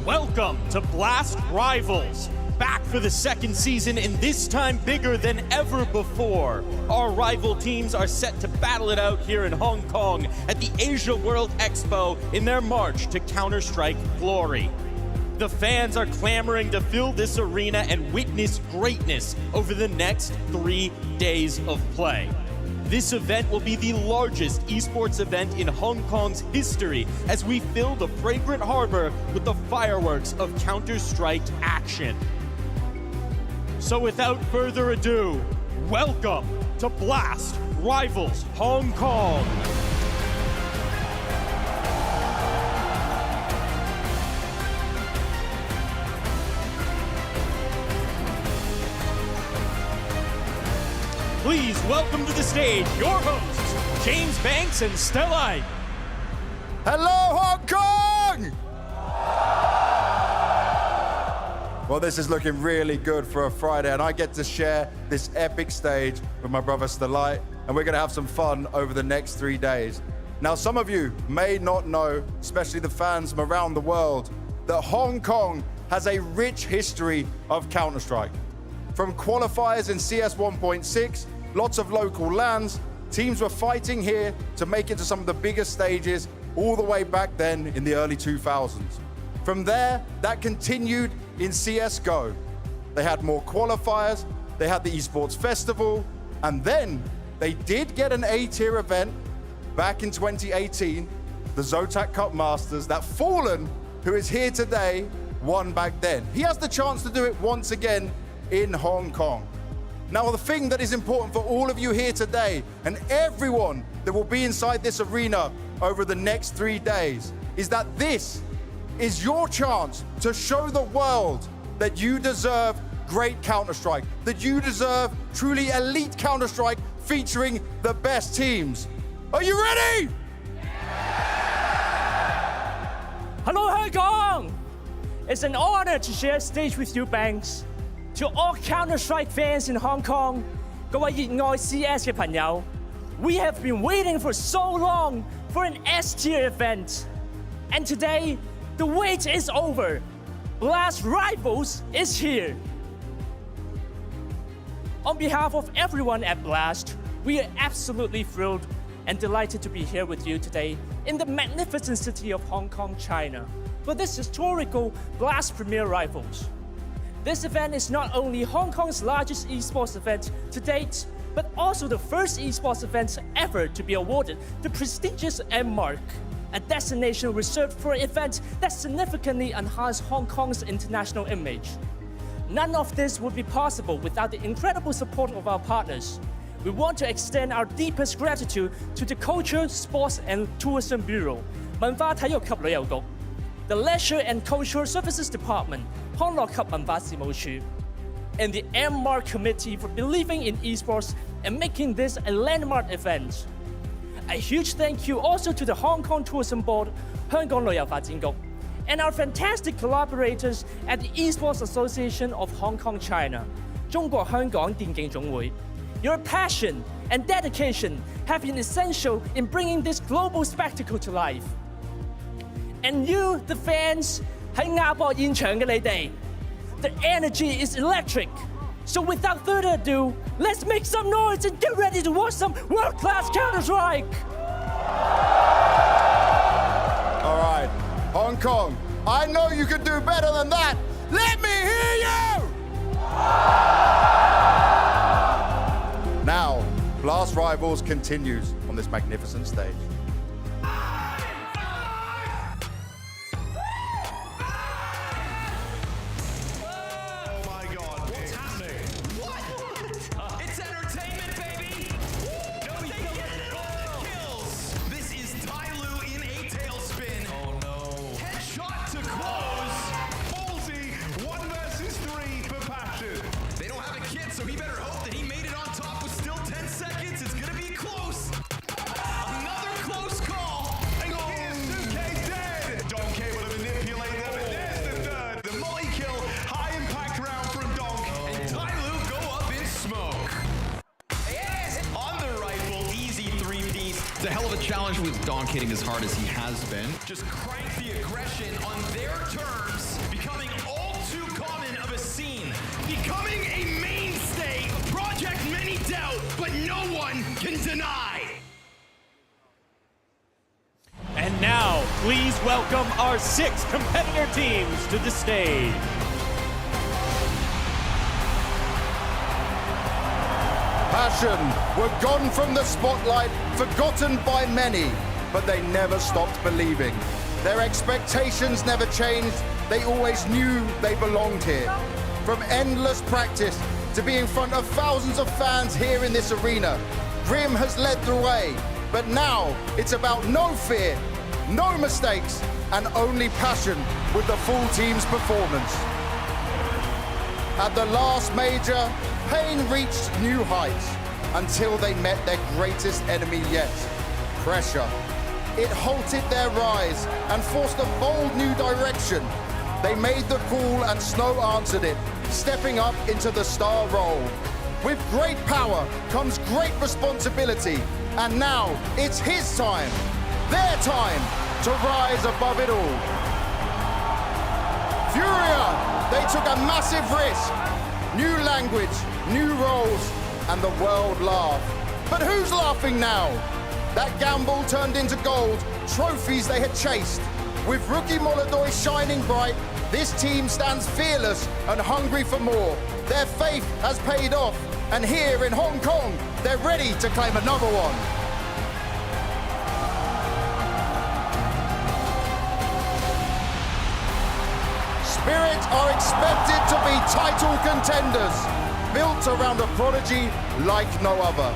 Welcome to Blast Rivals. Back for the second season, and this time bigger than ever before. Our rival teams are set to battle it out here in Hong Kong at the Asia World Expo in their march to Counter-Strike glory. The fans are clamoring to fill this arena and witness greatness over the next 3 days of play. This event will be the largest esports event in Hong Kong's history as we fill the fragrant harbor with the fireworks of Counter-Strike action. So without further ado, welcome to Blast Rivals Hong Kong. Please welcome to the stage your hosts, James Banks and Stella. Hello, Hong Kong! Well, this is looking really good for a Friday, and I get to share this epic stage with my brother Stellite, and we're gonna have some fun over the next 3 days. Now, some of you may not know, especially the fans from around the world, that Hong Kong has a rich history of Counter-Strike. From qualifiers in CS 1.6, lots of local LANs, teams were fighting here to make it to some of the biggest stages all the way back then in the early 2000s. From there, that continued in CSGO. They had more qualifiers, they had the esports festival, and then they did get an A-tier event back in 2018, the Zotac Cup Masters, that Fallen, who is here today, won back then. He has the chance to do it once again in Hong Kong. Now, the thing that is important for all of you here today and everyone that will be inside this arena over the next 3 days is that this is your chance to show the world that you deserve great Counter-Strike, that you deserve truly elite Counter-Strike featuring the best teams. Are you ready? Hello, Hong Kong! It's an honor to share stage with you, Banks. To all Counter-Strike fans in Hong Kong, 各位熱愛 CS 嘅朋友, we have been waiting for so long for an S-tier event. And today, the wait is over. Blast Rivals is here. On behalf of everyone at Blast, we are absolutely thrilled and delighted to be here with you today in the magnificent city of Hong Kong, China, for this historical Blast Premier Rivals. This event is not only Hong Kong's largest esports event to date, but also the first esports event ever to be awarded the prestigious M Mark, a designation reserved for events that significantly enhance Hong Kong's international image. None of this would be possible without the incredible support of our partners. We want to extend our deepest gratitude to the Culture, Sports and Tourism Bureau, 文化體育及旅遊局, the Leisure and Cultural Services Department, 康樂及文化事務處, and the M Mark Committee for believing in esports and making this a landmark event. A huge thank you also to the Hong Kong Tourism Board, 香港旅遊發展局, and our fantastic collaborators at the Esports Association of Hong Kong, China, 中國香港電競總會. Your passion and dedication have been essential in bringing this global spectacle to life. And you, the fans, 喺亞博現場嘅你哋, the energy is electric. So without further ado, let's make some noise and get ready to watch some world-class Counter-Strike! All right, Hong Kong, I know you can do better than that. Let me hear you! Now, Blast Rivals continues on this magnificent stage. So he better hope that he made it on top with still 10 seconds. It's gonna be close. Another close. challenge with Donk hitting as hard as he has been. Just crank the aggression on their terms, becoming all too common of a scene. Becoming a mainstay, a project many doubt, but no one can deny. And now, please welcome our 6 competitor teams to the stage. Passion were gone from the spotlight, forgotten by many, but they never stopped believing. Their expectations never changed, they always knew they belonged here. From endless practice to be in front of thousands of fans here in this arena, Grim has led the way, but now it's about no fear, no mistakes, and only passion with the full team's performance. At the last major, paiN reached new heights until they met their greatest enemy yet, pressure. It halted their rise and forced a bold new direction. They made the call and Snow answered it, stepping up into the star role. With great power comes great responsibility, and now it's his time, their time, to rise above it all. Furia, they took a massive risk. New language, new roles, and the world laughed. But who's laughing now? That gamble turned into gold, trophies they had chased. With rookie Molodoi shining bright, this team stands fearless and hungry for more. Their faith has paid off, and here in Hong Kong, they're ready to claim another one. Spirit are expected to be title contenders, built around a prodigy like no other.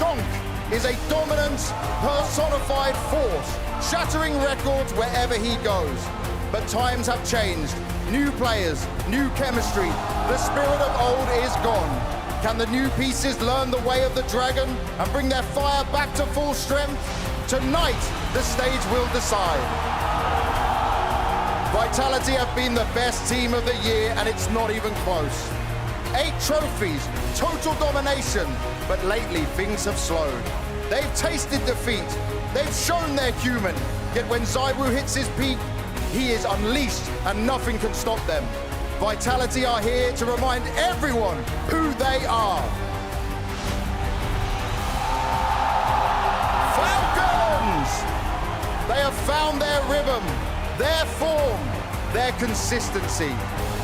Donk is a dominant, personified force, shattering records wherever he goes. But times have changed. New players, new chemistry. The spirit of old is gone. Can the new pieces learn the way of the dragon and bring their fire back to full strength? Tonight, the stage will decide. Vitality have been the best team of the year, and it's not even close. 8 trophies, total domination, but lately things have slowed. They've tasted defeat, they've shown they're human, yet when Zaibu hits his peak, he is unleashed and nothing can stop them. Vitality are here to remind everyone who they are. Falcons! They have found their rhythm, their form, their consistency.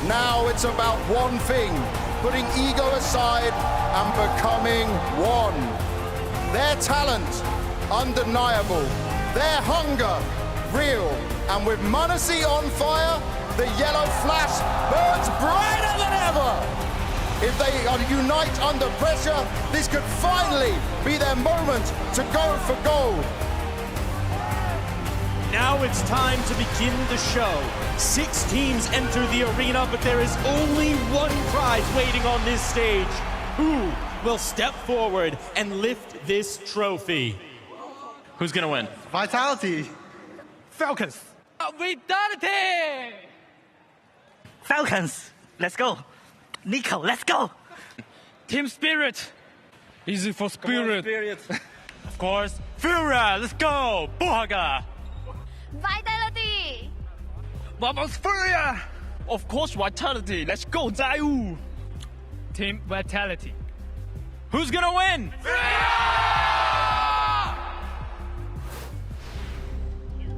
Now it's about one thing, putting ego aside and becoming one. Their talent, undeniable. Their hunger, real. And with Manasi on fire, the yellow flash burns brighter than ever. If they unite under pressure, this could finally be their moment to go for gold. Now it's time to begin the show. 6 teams enter the arena, but there is only one prize waiting on this stage. Who will step forward and lift this trophy? Who's gonna win? Vitality. Falcons. Vitality! Falcons. Let's go. Nico, let's go. Team Spirit. Easy for Spirit. Of course. Furia, let's go. Buhaga. Vitality! Vamos Furia! Of course, Vitality. Let's go, Zaiu. Team Vitality. Who's gonna win?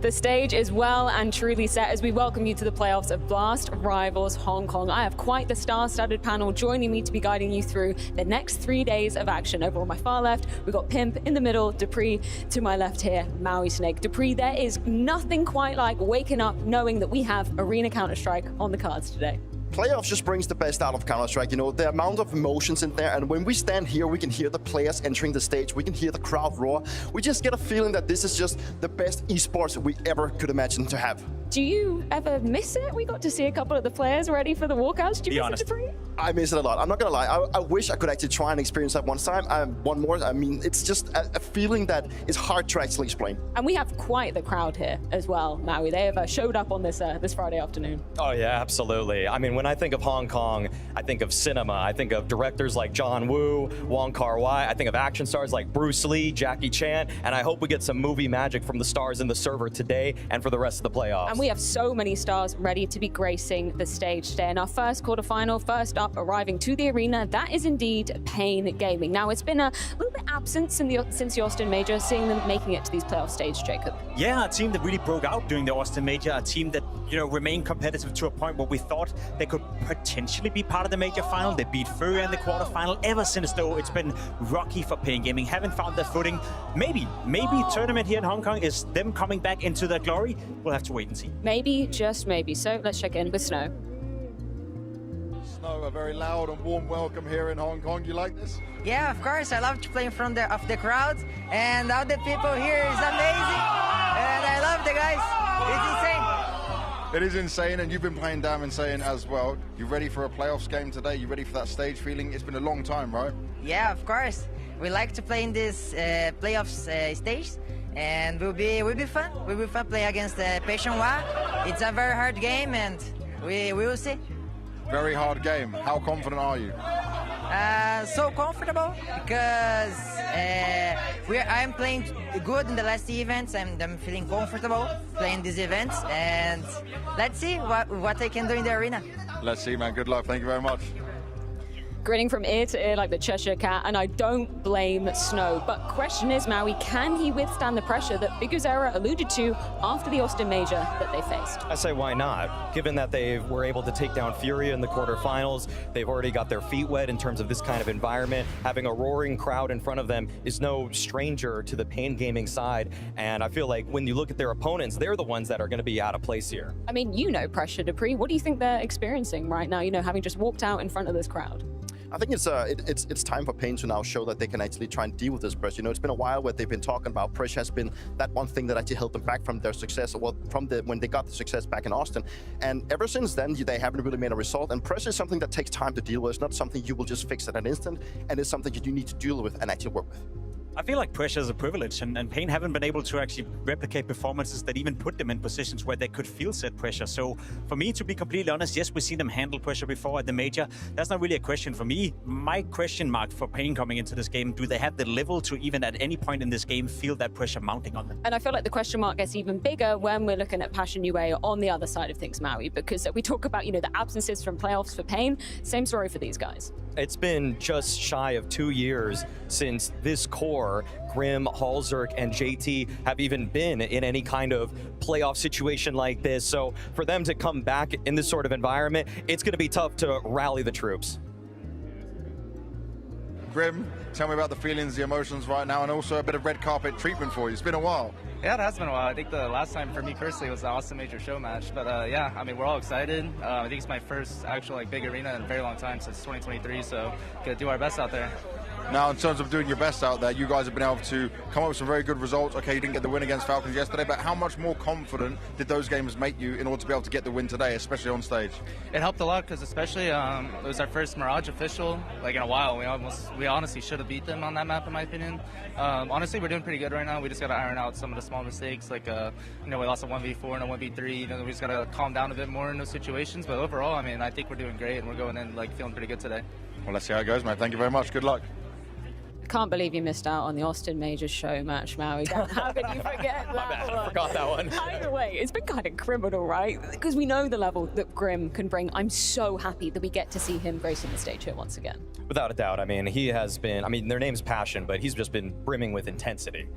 The stage is well and truly set as we welcome you to the playoffs of Blast Rivals Hong Kong. I have quite the star-studded panel joining me to be guiding you through the next 3 days of action. Over on my far left, we've got Pimp in the middle, Dupree to my left here, Maui Snake. Dupree, there is nothing quite like waking up knowing that we have Arena Counter-Strike on the cards today. Playoffs just brings the best out of Counter-Strike, you know, the amount of emotions in there, and when we stand here, we can hear the players entering the stage, we can hear the crowd roar. We just get a feeling that this is just the best esports we ever could imagine to have. Do you ever miss it? We got to see a couple of the players ready for the walkouts. Do you Be miss honest. it, Dupree? I miss it a lot. I'm not gonna lie. I wish I could actually try and experience that one more. I mean, it's just a feeling that is hard to actually explain. And we have quite the crowd here as well, Maui. They have showed up on this Friday afternoon. Oh yeah, absolutely. I mean, when I think of Hong Kong, I think of cinema. I think of directors like John Woo, Wong Kar-wai. I think of action stars like Bruce Lee, Jackie Chan, and I hope we get some movie magic from the stars in the server today and for the rest of the playoffs. And we have so many stars ready to be gracing the stage today. In our first quarterfinal, first up arriving to the arena, that is indeed paiN Gaming. Now, it's been a little bit absent since the Austin Major, seeing them making it to these playoff stage, Jacob. Yeah, a team that really broke out during the Austin Major, a team that, remained competitive to a point where we thought they could potentially be part of the major final. They beat Furia in the quarterfinal. Ever since, though, it's been rocky for paiN Gaming. Haven't found their footing. Maybe tournament here in Hong Kong is them coming back into their glory. We'll have to wait and see. Maybe, just maybe. So let's check in with Snow. Snow, a very loud and warm welcome here in Hong Kong. Do you like this? Yeah, of course. I love to play in front of the crowd, and all the people here is amazing. And I love the guys. It's insane. It is insane, and you've been playing damn insane as well. You ready for a playoffs game today? You ready for that stage feeling? It's been a long time, right? Yeah, of course. We like to play in this playoffs stage, and will be fun. Will be fun play against paiN. It's a very hard game, and we will see. Very hard game. How confident are you? So comfortable because I'm playing good in the last events. I'm feeling comfortable playing these events, and let's see what I can do in the arena. Let's see, man. Good luck. Thank you very much. Grinning from ear to ear like the Cheshire Cat, and I don't blame Snow. But question is, Maui, can he withstand the pressure that Biguzera alluded to after the Austin Major that they faced? I say why not? Given that they were able to take down Furia in the quarterfinals, they've already got their feet wet in terms of this kind of environment. Having a roaring crowd in front of them is no stranger to the paiN Gaming side, and I feel like when you look at their opponents, they're the ones that are going to be out of place here. I mean, pressure, Dupree. What do you think they're experiencing right now, having just walked out in front of this crowd? I think it's time for paiN to now show that they can actually try and deal with this pressure. It's been a while where they've been talking about pressure has been that one thing that actually held them back from their success, well, when they got the success back in Austin. And ever since then, they haven't really made a result. And pressure is something that takes time to deal with. It's not something you will just fix at an instant, and it's something that you need to deal with and actually work with. I feel like pressure is a privilege, and paiN haven't been able to actually replicate performances that even put them in positions where they could feel said pressure. So for me, to be completely honest, yes, we've seen them handle pressure before at the major. That's not really a question for me. My question mark for paiN coming into this game, do they have the level to even at any point in this game feel that pressure mounting on them? And I feel like the question mark gets even bigger when we're looking at paiN on the other side of things, Maui, because we talk about, the absences from playoffs for paiN. Same story for these guys. It's been just shy of 2 years since this core, Grim, Halzerk, and JT, have even been in any kind of playoff situation like this. So for them to come back in this sort of environment, it's going to be tough to rally the troops. Grim, tell me about the feelings, the emotions right now, and also a bit of red carpet treatment for you. It's been a while. Yeah, it has been a while. I think the last time for me personally was the Austin Major show match. But yeah, I mean, we're all excited. I think it's my first actual big arena in a very long time, since 2023. So gonna do our best out there. Now, in terms of doing your best out there, you guys have been able to come up with some very good results. Okay, you didn't get the win against Falcons yesterday, but how much more confident did those games make you in order to be able to get the win today, especially on stage? It helped a lot because especially it was our first Mirage official in a while. We honestly should have beat them on that map, in my opinion. Honestly, we're doing pretty good right now. We just got to iron out some of the small mistakes, we lost a 1v4 and a 1v3. We just got to calm down a bit more in those situations. But overall, I mean, I think we're doing great, and we're going in feeling pretty good today. Well, let's see how it goes, mate. Thank you very much. Good luck. Can't believe you missed out on the Austin Major show match, Maui. How could you forget that? My bad, I forgot that one. Either way, it's been kind of criminal, right? Because we know the level that Grim can bring. I'm so happy that we get to see him gracing the stage here once again. Without a doubt. I mean, he has been, their name's paiN, but he's just been brimming with intensity.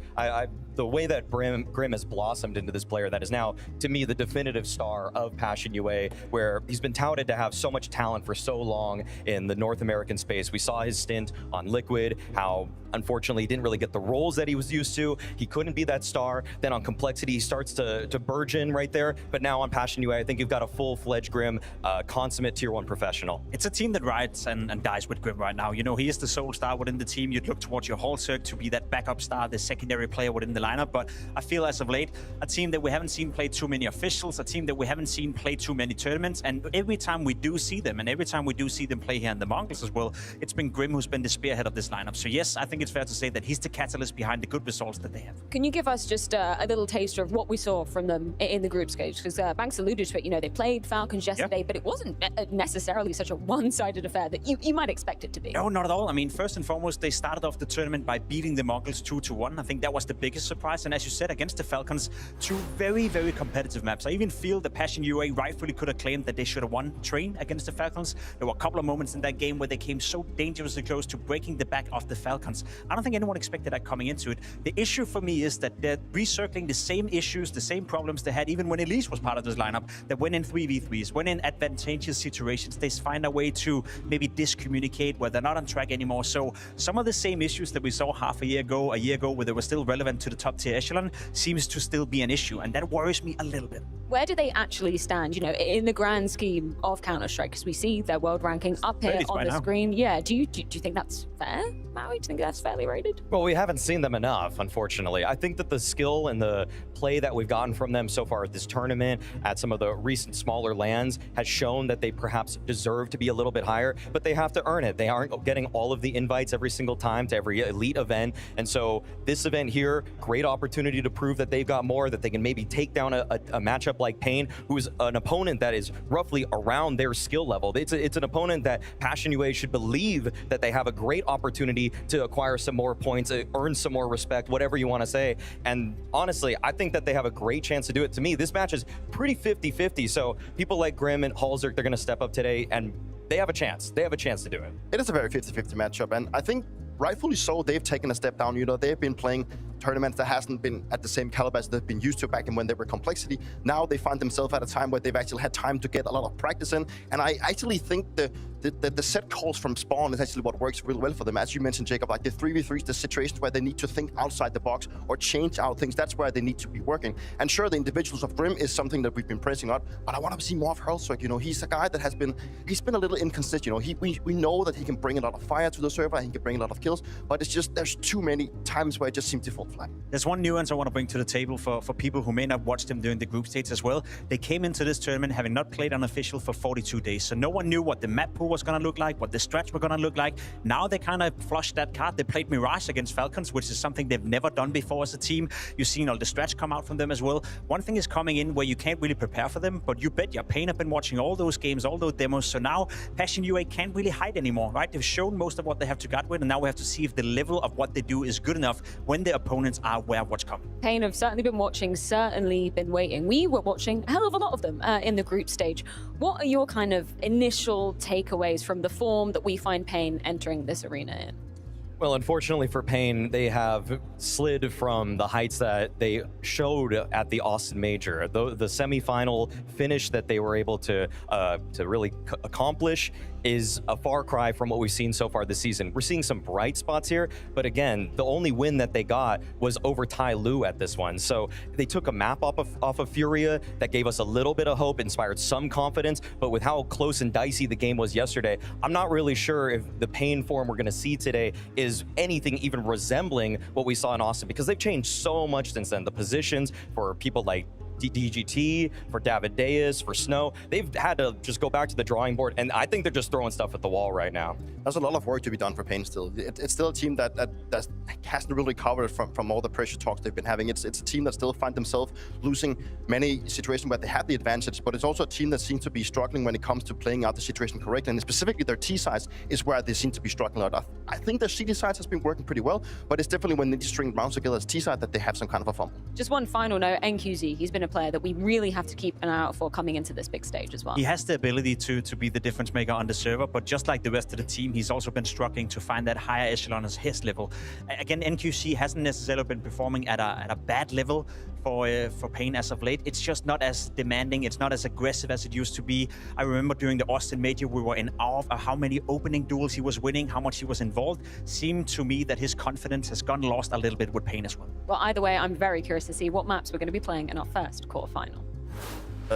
The way that Grim has blossomed into this player that is now, to me, the definitive star of paiN UA, where he's been touted to have so much talent for so long in the North American space. We saw his stint on Liquid, how unfortunately, he didn't really get the roles that he was used to. He couldn't be that star. Then on complexity, he starts to burgeon right there. But now on Passion UA, I think you've got a full-fledged Grim, consummate Tier 1 professional. It's a team that rides and dies with Grim right now. You know, he is the sole star within the team. You'd look towards your Halzerg to be that backup star, the secondary player within the lineup. But I feel as of late, a team that we haven't seen play too many officials, a team that we haven't seen play too many tournaments. And every time we do see them, and every time we do see them play here in the Mongols as well, it's been Grim who's been the spearhead of this lineup. So yes, I think it's fair to say that he's the catalyst behind the good results that they have. Can you give us just a little taster of what we saw from them in the group stage? Because Banks alluded to it, you know, they played Falcons yesterday, but it wasn't necessarily such a one-sided affair that you might expect it to be. No, not at all. I mean, first and foremost, they started off the tournament by beating the Mongols 2-1. I think that was the biggest surprise. And as you said, against the Falcons, two very, very competitive maps. I even feel the Passion UA rightfully could have claimed that they should have won Train against the Falcons. There were a couple of moments in that game where they came so dangerously close to breaking the back of the Falcons. I don't think anyone expected that coming into it. The issue for me is that they're recircling the same issues, the same problems they had even when Elise was part of this lineup, that when in 3v3s, when in advantageous situations, they find a way to maybe discommunicate where they're not on track anymore. So some of the same issues that we saw a year ago, where they were still relevant to the top tier echelon, seems to still be an issue. And that worries me a little bit. Where do they actually stand, you know, in the grand scheme of Counter-Strike? Because we see their world ranking up here on the screen. Yeah, do you think that's fair, Maui? Do you think that's fairly rated? Well, we haven't seen them enough, unfortunately. I think that the skill and the play that we've gotten from them so far at this tournament, at some of the recent smaller lands, has shown that they perhaps deserve to be a little bit higher, but they have to earn it. They aren't getting all of the invites every single time to every elite event. And so this event here, great opportunity to prove that they've got more, that they can maybe take down a matchup like paiN, who's an opponent that is roughly around their skill level. It's an opponent that Passion UA should believe that they have a great opportunity to acquire some more points, earn some more respect, whatever you want to say. And honestly, I think that they have a great chance to do it. To me, this match is pretty 50-50. So people like Grim and Halzerg, they're going to step up today, and they have a chance. They have a chance to do it. It is a very 50-50 matchup, and I think rightfully so, they've taken a step down. You know, they've been playing tournaments that hasn't been at the same caliber as they've been used to back in when they were complexity. Now they find themselves at a time where they've actually had time to get a lot of practice in, and I actually think the set calls from spawn is actually what works really well for them. As you mentioned, Jacob, like the 3v3s, the situations where they need to think outside the box or change out things, that's where they need to be working. And sure, the individuals of Grim is something that we've been pressing on, but I want to see more of Halzerg. You know, he's a guy that he's been a little inconsistent. You know, we know that he can bring a lot of fire to the server, he can bring a lot of kills, but it's just, there's too many times where it just seems to fall flat. There's one nuance I want to bring to the table for people who may not watch them during the group stage as well. They came into this tournament having not played unofficial for 42 days, so no one knew what the map pool was going to look like, what the strats were going to look like. Now they kind of flushed that card. They played Mirage against Falcons, which is something they've never done before as a team. You've seen all the strats come out from them as well. One thing is coming in where you can't really prepare for them, but you bet your paiN have been watching all those games, all those demos, so now Passion UA can't really hide anymore, right? They've shown most of what they have to guard with, and now we have to see if the level of what they do is good enough when the opponents are aware of what's coming. paiN have certainly been watching, certainly been waiting. We were watching a hell of a lot of them in the group stage. What are your kind of initial takeaways from the form that we find paiN entering this arena in? Well, unfortunately for paiN, they have slid from the heights that they showed at the Austin Major. The semifinal finish that they were able to really accomplish is a far cry from what we've seen so far this season. We're seeing some bright spots here, but again, the only win that they got was over Tai Lu at this one. So they took a map off of Furia that gave us a little bit of hope, inspired some confidence, but with how close and dicey the game was yesterday, I'm not really sure if the paiN form we're gonna see today is anything even resembling what we saw in Austin, because they've changed so much since then. The positions for people like DGT, for David Deus, for Snow, they've had to just go back to the drawing board, and I think they're just throwing stuff at the wall right now. There's a lot of work to be done for paiN still. It's still a team that hasn't really recovered from all the pressure talks they've been having. It's a team that still find themselves losing many situations where they have the advantage, but it's also a team that seems to be struggling when it comes to playing out the situation correctly, and specifically their T sides is where they seem to be struggling a lot. I think their CD sides has been working pretty well, but it's definitely when they string rounds together as T side that they have some kind of a fumble. Just one final note, NQZ, he's been a player that we really have to keep an eye out for coming into this big stage as well. He has the ability to be the difference maker on the server, but just like the rest of the team, he's also been struggling to find that higher echelon as his level. Again, NQC hasn't necessarily been performing at a bad level for paiN as of late. It's just not as demanding. It's not as aggressive as it used to be. I remember during the Austin Major, we were in awe of how many opening duels he was winning, how much he was involved. Seemed to me that his confidence has gone lost a little bit with paiN as well. Well, either way, I'm very curious to see what maps we're going to be playing in our first quarterfinal.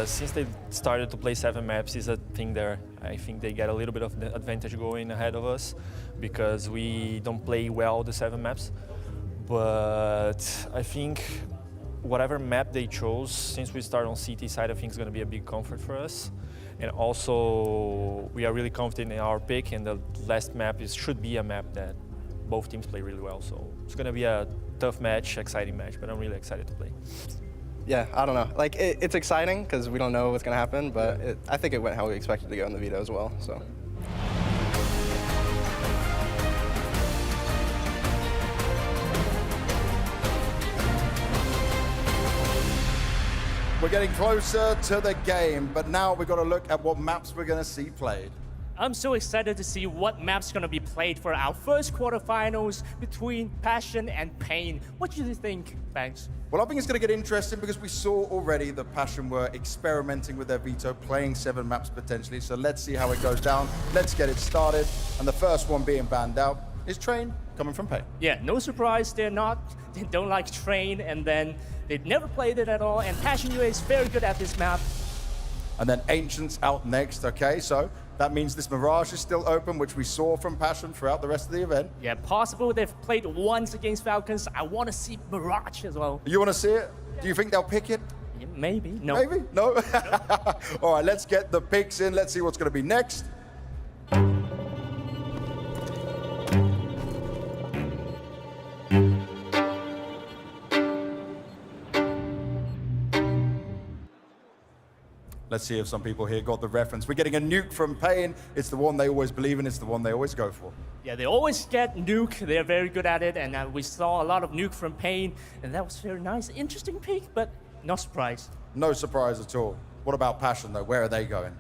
Since they started to play 7 maps is a thing there. I think they get a little bit of the advantage going ahead of us because we don't play well the 7 maps. But I think whatever map they chose, since we start on CT side, I think is going to be a big comfort for us. And also, we are really confident in our pick, and the last map should be a map that both teams play really well. So it's going to be a tough match, exciting match, but I'm really excited to play. Yeah, I don't know. Like, it's exciting because we don't know what's going to happen, but I think it went how we expected to go in the veto as well. So. We're getting closer to the game, but now we've got to look at what maps we're going to see played. I'm so excited to see what maps going to be played for our first quarterfinals between paiN and paiN. What do you think, Banks? Well, I think it's going to get interesting because we saw already that paiN were experimenting with their veto, playing 7 maps potentially. So let's see how it goes down. Let's get it started. And the first one being banned out is Train, coming from paiN. Yeah, no surprise, they don't like Train, and then they've never played it at all, and paiN UA is very good at this map. And then Ancients out next, okay? So that means this Mirage is still open, which we saw from paiN throughout the rest of the event. Yeah, possible they've played once against Falcons. I want to see Mirage as well. You want to see it? Do you think they'll pick it? Yeah, maybe. No. Maybe? No? All right, let's get the picks in. Let's see what's going to be next. Let's see if some people here got the reference. We're getting a nuke from paiN. It's the one they always believe in. It's the one they always go for. Yeah, they always get nuke. They're very good at it, and we saw a lot of nuke from paiN, and that was very nice. Interesting pick, but no surprise. No surprise at all. What about paiN, though? Where are they going?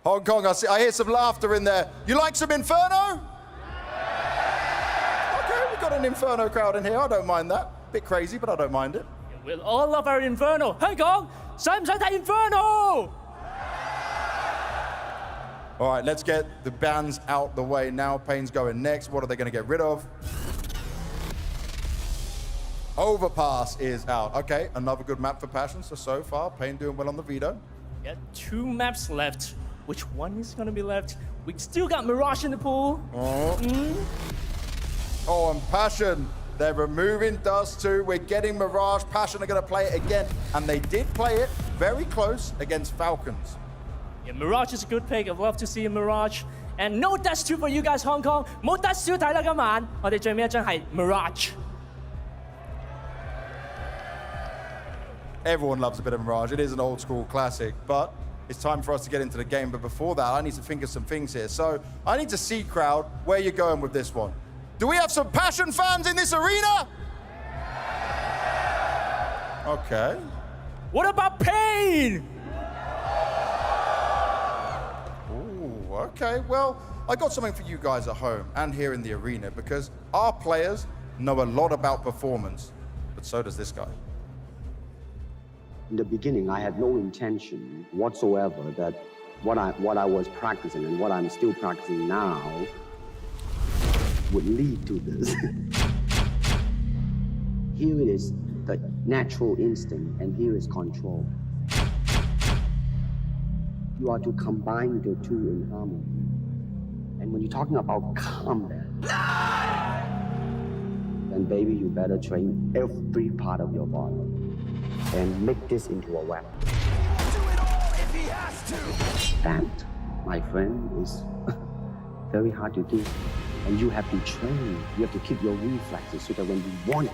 Hong Kong, I hear some laughter in there. You like some Inferno? Okay, we've got an Inferno crowd in here. I don't mind that. Bit crazy, but I don't mind it. We'll all love our Inferno. Hong Kong, 使唔使睇 Inferno? All right, let's get the bans out the way now. paiN's going next. What are they going to get rid of? Overpass is out. Okay, another good map for paiN. So far, paiN doing well on the veto. Yeah, 2 maps left. Which one is going to be left? We still got Mirage in the pool. Oh, oh, and paiN, they're removing Dust too. We're getting Mirage. paiN are going to play it again. And they did play it very close against Falcons. Yeah, Mirage is a good pick. I'd love to see a Mirage. And no Dust 2 for you guys, Hong Kong. 冇 Dust 2睇啦今晚。我哋最尾一張係 Mirage. Everyone loves a bit of Mirage. It is an old school classic, but it's time for us to get into the game. But before that, I need to think of some things here. So I need to see, crowd, where you're going with this one. Do we have some paiN fans in this arena? Okay. What about paiN? Ooh, okay. Well, I got something for you guys at home and here in the arena because our players know a lot about performance, but so does this guy. In the beginning, I had no intention whatsoever that what I was practicing and what I'm still practicing now would lead to this. Here it is, the natural instinct, and here is control. You are to combine the two in harmony. And when you're talking about combat, then baby, you better train every part of your body and make this into a weapon. That, my friend, is very hard to do. And you have to train. You have to keep your reflexes so that when you want it,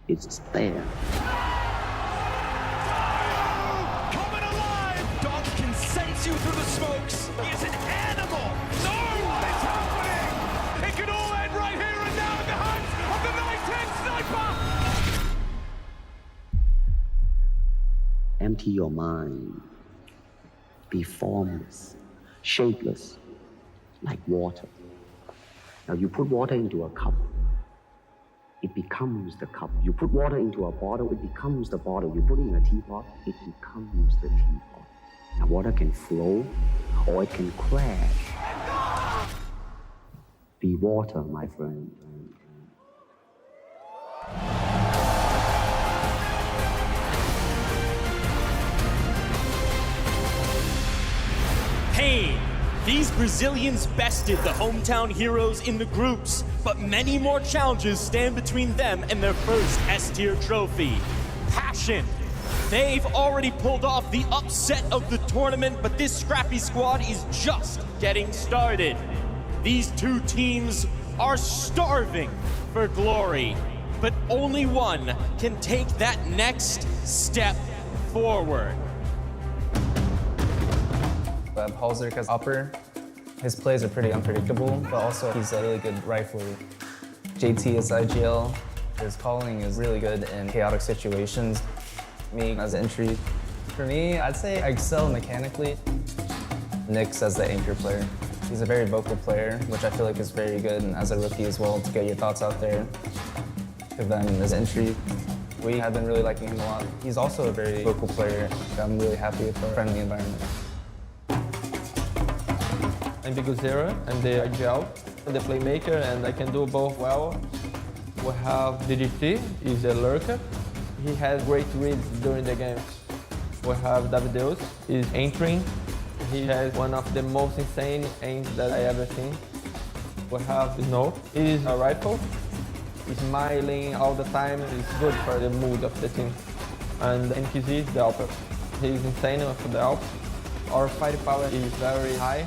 it's there. Coming alive! Dog can sense you through the smokes. He is an animal. No! It's happening! It could all end right here and now in the hands of the 910 sniper! empty your mind. Be formless, shapeless, like water. Now you put water into a cup, it becomes the cup. You put water into a bottle, it becomes the bottle. You put it in a teapot, it becomes the teapot. Now water can flow or it can crash. Be water, my friend. paiN. These Brazilians bested the hometown heroes in the groups, but many more challenges stand between them and their first S-tier trophy. paiN. They've already pulled off the upset of the tournament, but this scrappy squad is just getting started. These two teams are starving for glory, but only one can take that next step forward. Halzer as upper, his plays are pretty unpredictable, but also he's a really good rifler. JT is IGL, his calling is really good in chaotic situations. Me as entry, for me, I'd say I excel mechanically. Nyx as the anchor player. He's a very vocal player, which I feel like is very good and as a rookie as well to get your thoughts out there. Then as entry, we have been really liking him a lot. He's also a very vocal player. I'm really happy with the friendly environment. I'm Biguzera, I'm the IGL, the playmaker, and I can do both well. We have DDT, he's a lurker. He has great reads during the game. We have Davideus, he's entering. He has one of the most insane aims that I ever seen. We have Snow, he's a rifle. He's smiling all the time, it's good for the mood of the team. And NQZ is the Alper. He's insane with the Alp. Our firepower is very high.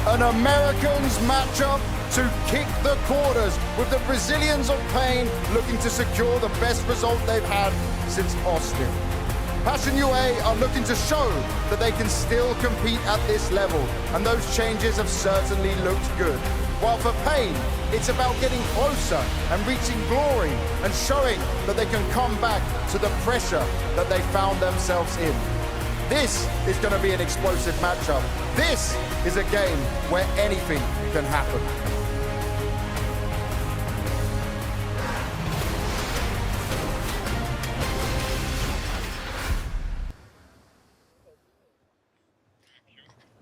An Americans matchup to kick the quarters, with the Brazilians of paiN looking to secure the best result they've had since Austin. paiN UA are looking to show that they can still compete at this level, and those changes have certainly looked good. While for paiN, it's about getting closer and reaching glory and showing that they can come back to the pressure that they found themselves in. This is going to be an explosive matchup. This is a game where anything can happen.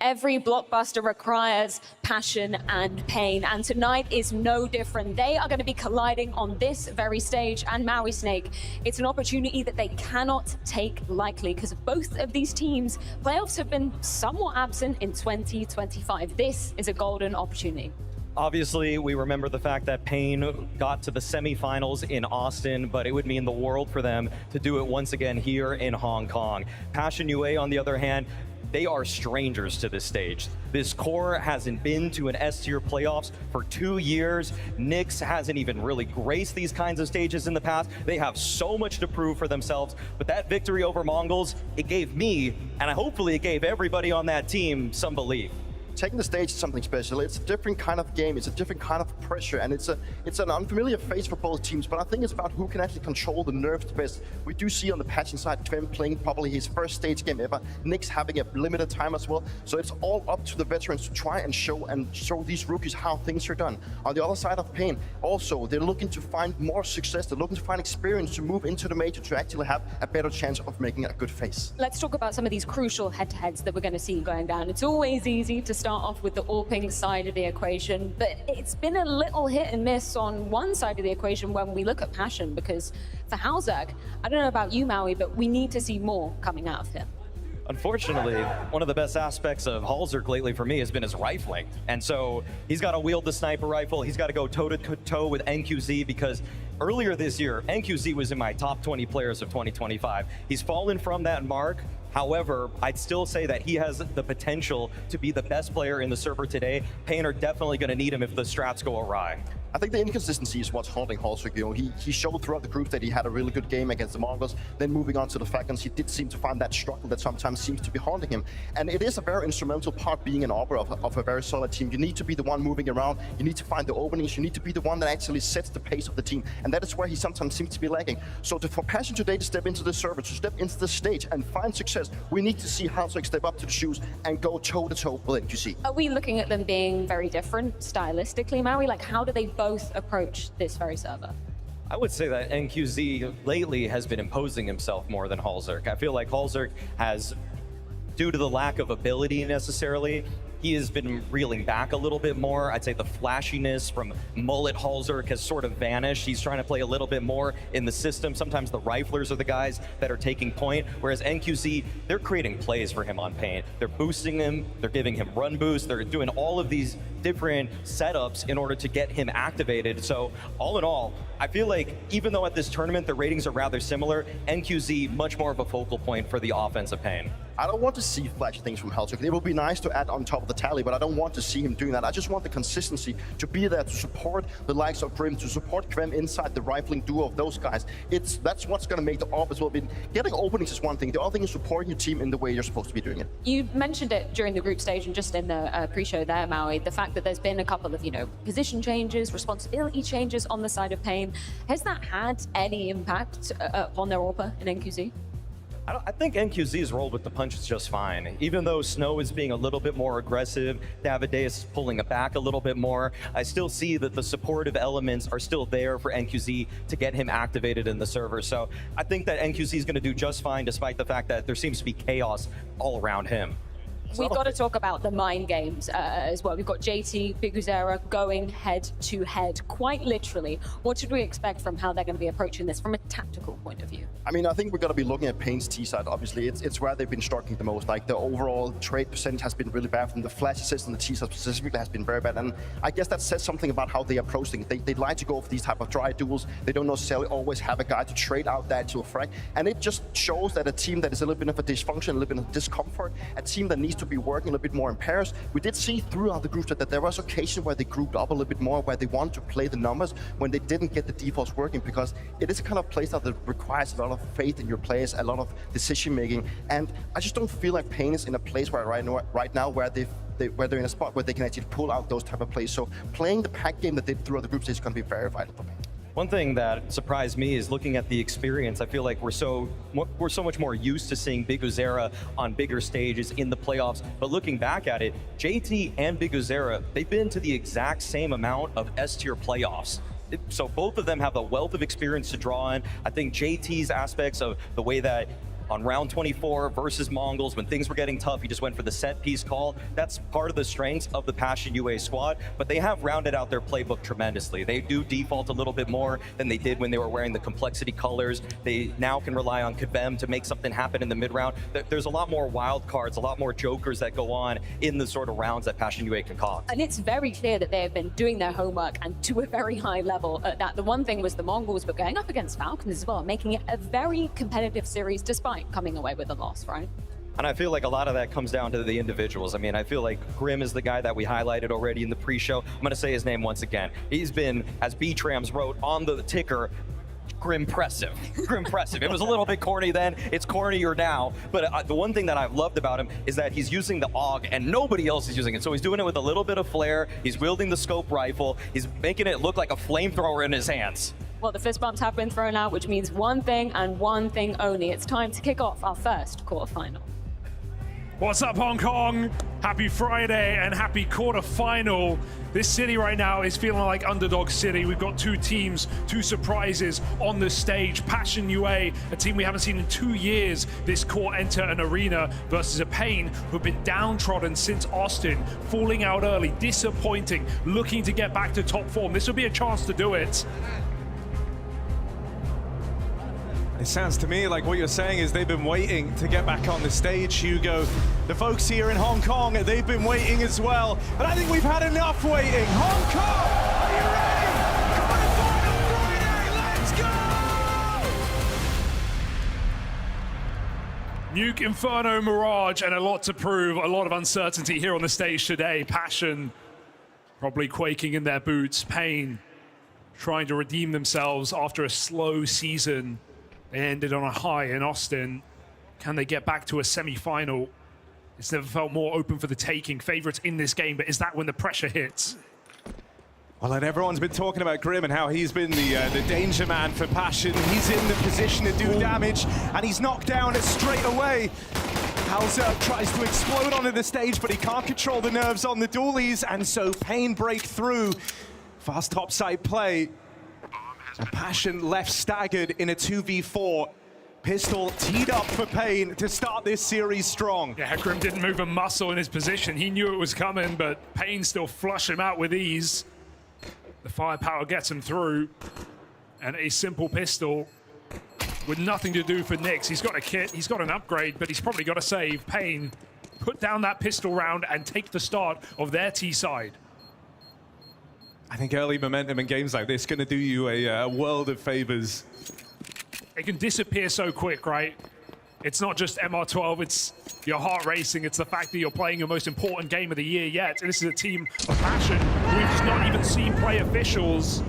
Every blockbuster requires passion and pain, and tonight is no different. They are going to be colliding on this very stage, and Maui Snake, it's an opportunity that they cannot take lightly because both of these teams' playoffs have been somewhat absent in 2025. This is a golden opportunity. Obviously, we remember the fact that paiN got to the semifinals in Austin, but it would mean the world for them to do it once again here in Hong Kong. paiN UA, on the other hand, they are strangers to this stage. This core hasn't been to an S-tier playoffs for 2 years. Nyx hasn't even really graced these kinds of stages in the past. They have so much to prove for themselves, but that victory over Mongols, it gave me, and hopefully it gave everybody on that team, some belief. Taking the stage is something special. It's a different kind of game. It's a different kind of pressure, and it's an unfamiliar face for both teams. But I think it's about who can actually control the nerves the best. We do see on the paiN side, Twem playing probably his first stage game ever. Nyx having a limited time as well. So it's all up to the veterans to try and show these rookies how things are done. On the other side of paiN, also they're looking to find more success. They're looking to find experience to move into the major to actually have a better chance of making a good face. Let's talk about some of these crucial head-to-heads that we're going to see going down. It's always easy to start off with the AWPing side of the equation, but it's been a little hit and miss on one side of the equation when we look at paiN, because for Halzak, I don't know about you, Maui, but we need to see more coming out of him. Unfortunately, one of the best aspects of Halzerk lately for me has been his rifling. And so he's got to wield the sniper rifle. He's got to go toe-to-toe with NQZ, because earlier this year, NQZ was in my top 20 players of 2025. He's fallen from that mark. However, I'd still say that he has the potential to be the best player in the server today. paiN are definitely going to need him if the strats go awry. I think the inconsistency is what's haunting Halsey. You know, he showed throughout the group that he had a really good game against the Mongols. Then moving on to the Falcons, he did seem to find that struggle that sometimes seems to be haunting him. And it is a very instrumental part being an Opera of a very solid team. You need to be the one moving around. You need to find the openings. You need to be the one that actually sets the pace of the team. And that is where he sometimes seems to be lacking. So for paiN today to step into the server, to step into the stage and find success, we need to see Halsey step up to the shoes and go toe-to-toe with NQZ. Are we looking at them being very different stylistically, Maui? Like, how do they both approach this very server? I would say that NQZ lately has been imposing himself more than Halsey. I feel like Halsey has, due to the lack of ability necessarily, he has been reeling back a little bit more. I'd say the flashiness from mullet Halsey has sort of vanished. He's trying to play a little bit more in the system. Sometimes the riflers are the guys that are taking point, whereas NQZ, they're creating plays for him on paiN. They're boosting him, they're giving him run boosts, they're doing all of these different setups in order to get him activated. So all in all, I feel like even though at this tournament the ratings are rather similar, NQZ much more of a focal point for the offense of paiN. I don't want to see flashy things from Halsey. It would be nice to add on top of the tally, but I don't want to see him doing that. I just want the consistency to be there to support the likes of Grim, to support Krem inside the rifling duo of those guys. That's what's going to make the offense well. Getting openings is one thing. The other thing is supporting your team in the way you're supposed to be doing it. You mentioned it during the group stage and just in the pre-show there, Maui, the fact that there's been a couple of, position changes, responsibility changes on the side of paiN. Has that had any impact upon their AWPer in NQZ? I think NQZ has rolled with the punches just fine. Even though Snow is being a little bit more aggressive, Davideus is pulling it back a little bit more, I still see that the supportive elements are still there for NQZ to get him activated in the server. So I think that NQZ is going to do just fine, despite the fact that there seems to be chaos all around him. We've got to talk about the mind games as well. We've got JT, Biguzera going head-to-head, quite literally. What should we expect from how they're going to be approaching this from a tactical point of view? I mean, I think we're going to be looking at paiN's T side, obviously. It's where they've been struggling the most. Like, the overall trade percentage has been really bad from the flash assist, and the T side specifically has been very bad. And I guess that says something about how they approach things. They like to go for these type of dry duels. They don't necessarily always have a guy to trade out that to a frag. And it just shows that a team that is a little bit of a dysfunction, a little bit of discomfort, a team that needs to be working a little bit more in pairs. We did see throughout the group that there was occasion where they grouped up a little bit more, where they wanted to play the numbers when they didn't get the defaults working, because it is a kind of play style that requires a lot of faith in your players, a lot of decision making. And I just don't feel like paiN is in a place where right now where they're in a spot where they can actually pull out those type of plays. So playing the pack game that they did throughout the group stage is going to be very vital for paiN. One thing that surprised me is looking at the experience. I feel like we're so much more used to seeing Biguzera on bigger stages in the playoffs. But looking back at it, JT and Biguzera, they've been to the exact same amount of S-tier playoffs. So both of them have a wealth of experience to draw on. I think JT's aspects of the way that on round 24 versus Mongols, when things were getting tough, he just went for the set piece call. That's part of the strengths of the paiN UA squad, but they have rounded out their playbook tremendously. They do default a little bit more than they did when they were wearing the complexity colors. They now can rely on Kvem to make something happen in the mid-round. There's a lot more wild cards, a lot more jokers that go on in the sort of rounds that paiN UA concoct. And it's very clear that they have been doing their homework and to a very high level at that. The one thing was the Mongols, but going up against Falcons as well, making it a very competitive series despite coming away with a loss, right? And I feel like a lot of that comes down to the individuals. I mean, I feel like Grim is the guy that we highlighted already in the pre-show. I'm going to say his name once again. He's been, as B-Trams wrote on the ticker, Grimpressive. Grimpressive. It was a little bit corny then, it's cornier now, but the one thing that I've loved about him is that he's using the AUG and nobody else is using it. So he's doing it with a little bit of flair, he's wielding the scope rifle, he's making it look like a flamethrower in his hands. Well, the fist bumps have been thrown out, which means one thing and one thing only. It's time to kick off our first quarterfinal. What's up, Hong Kong? Happy Friday and happy quarterfinal. This city right now is feeling like underdog city. We've got two teams, two surprises on the stage. paiN UA, a team we haven't seen in 2 years this court enter an arena versus a paiN who've been downtrodden since Austin, falling out early, disappointing, looking to get back to top form. This will be a chance to do it. It sounds to me like what you're saying is they've been waiting to get back on the stage, Hugo. The folks here in Hong Kong, they've been waiting as well. But I think we've had enough waiting. Hong Kong, are you ready? Quarterfinal Friday, let's go! Nuke, Inferno, Mirage, and a lot to prove. A lot of uncertainty here on the stage today. paiN probably quaking in their boots. paiN trying to redeem themselves after a slow season. They ended on a high in Austin. Can they get back to a semi-final? It's never felt more open for the taking. Favorites in this game, but is that when the pressure hits? Well, and everyone's been talking about Grim and how he's been the danger man for Passion. He's in the position to do damage, and he's knocked down straight away. Halzer tries to explode onto the stage, but he can't control the nerves on the dualies, and so paiN break through. Fast topside play. And Passion left staggered in a 2v4. Pistol teed up for paiN to start this series strong. Yeah, Grim didn't move a muscle in his position. He knew it was coming, but paiN still flushed him out with ease. The firepower gets him through, and a simple pistol with nothing to do for Nyx. He's got a kit, he's got an upgrade, but he's probably got to save. paiN, put down that pistol round and take the start of their T side. I think early momentum in games like this is going to do you a world of favors. It can disappear so quick, right? It's not just MR12, it's your heart racing. It's the fact that you're playing your most important game of the year yet. And this is a team of Passion. We've just not even seen play officials.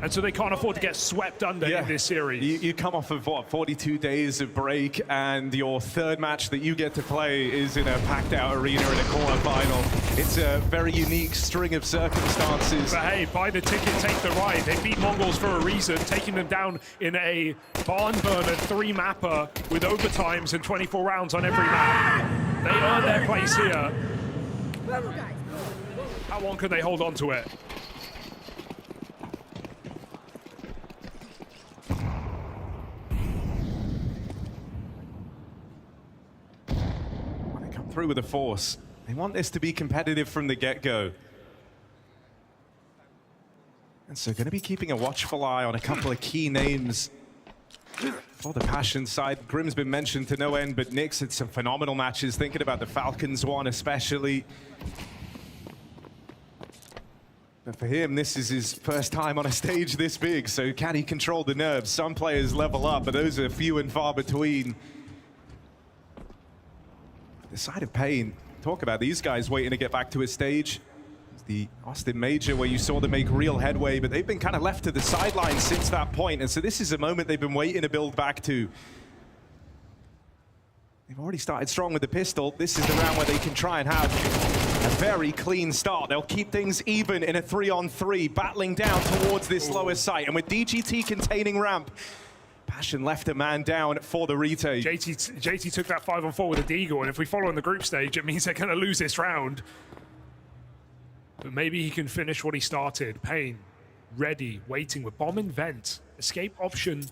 And so they can't afford to get swept under in this series. You come off of, what, 42 days of break, and your third match that you get to play is in a packed-out arena in a quarterfinal. It's a very unique string of circumstances. But hey, buy the ticket, take the ride. They beat Mongols for a reason, taking them down in a barn burner 3-mapper with overtimes and 24 rounds on every map. They earn their place here. How long can they hold on to it? Through with the force. They want this to be competitive from the get-go. And so going to be keeping a watchful eye on a couple of key names for the Passion side. Grim's been mentioned to no end, but Nyx had some phenomenal matches, thinking about the Falcons one especially. But for him, this is his first time on a stage this big, so can he control the nerves? Some players level up, but those are few and far between. The side of paiN, talk about these guys waiting to get back to a stage. It's the Austin Major where you saw them make real headway, but they've been kind of left to the sidelines since that point, and so this is a moment they've been waiting to build back to. They've already started strong with the pistol. This is the round where they can try and have a very clean start. They'll keep things even in a 3-on-3, battling down towards this lower site, and with DGT containing ramp, Passion left a man down for the retake. JT took that 5-on-4 with a Deagle, and if we follow in the group stage, it means they're going to lose this round. But maybe he can finish what he started. paiN, ready, waiting with bomb and vent. Escape option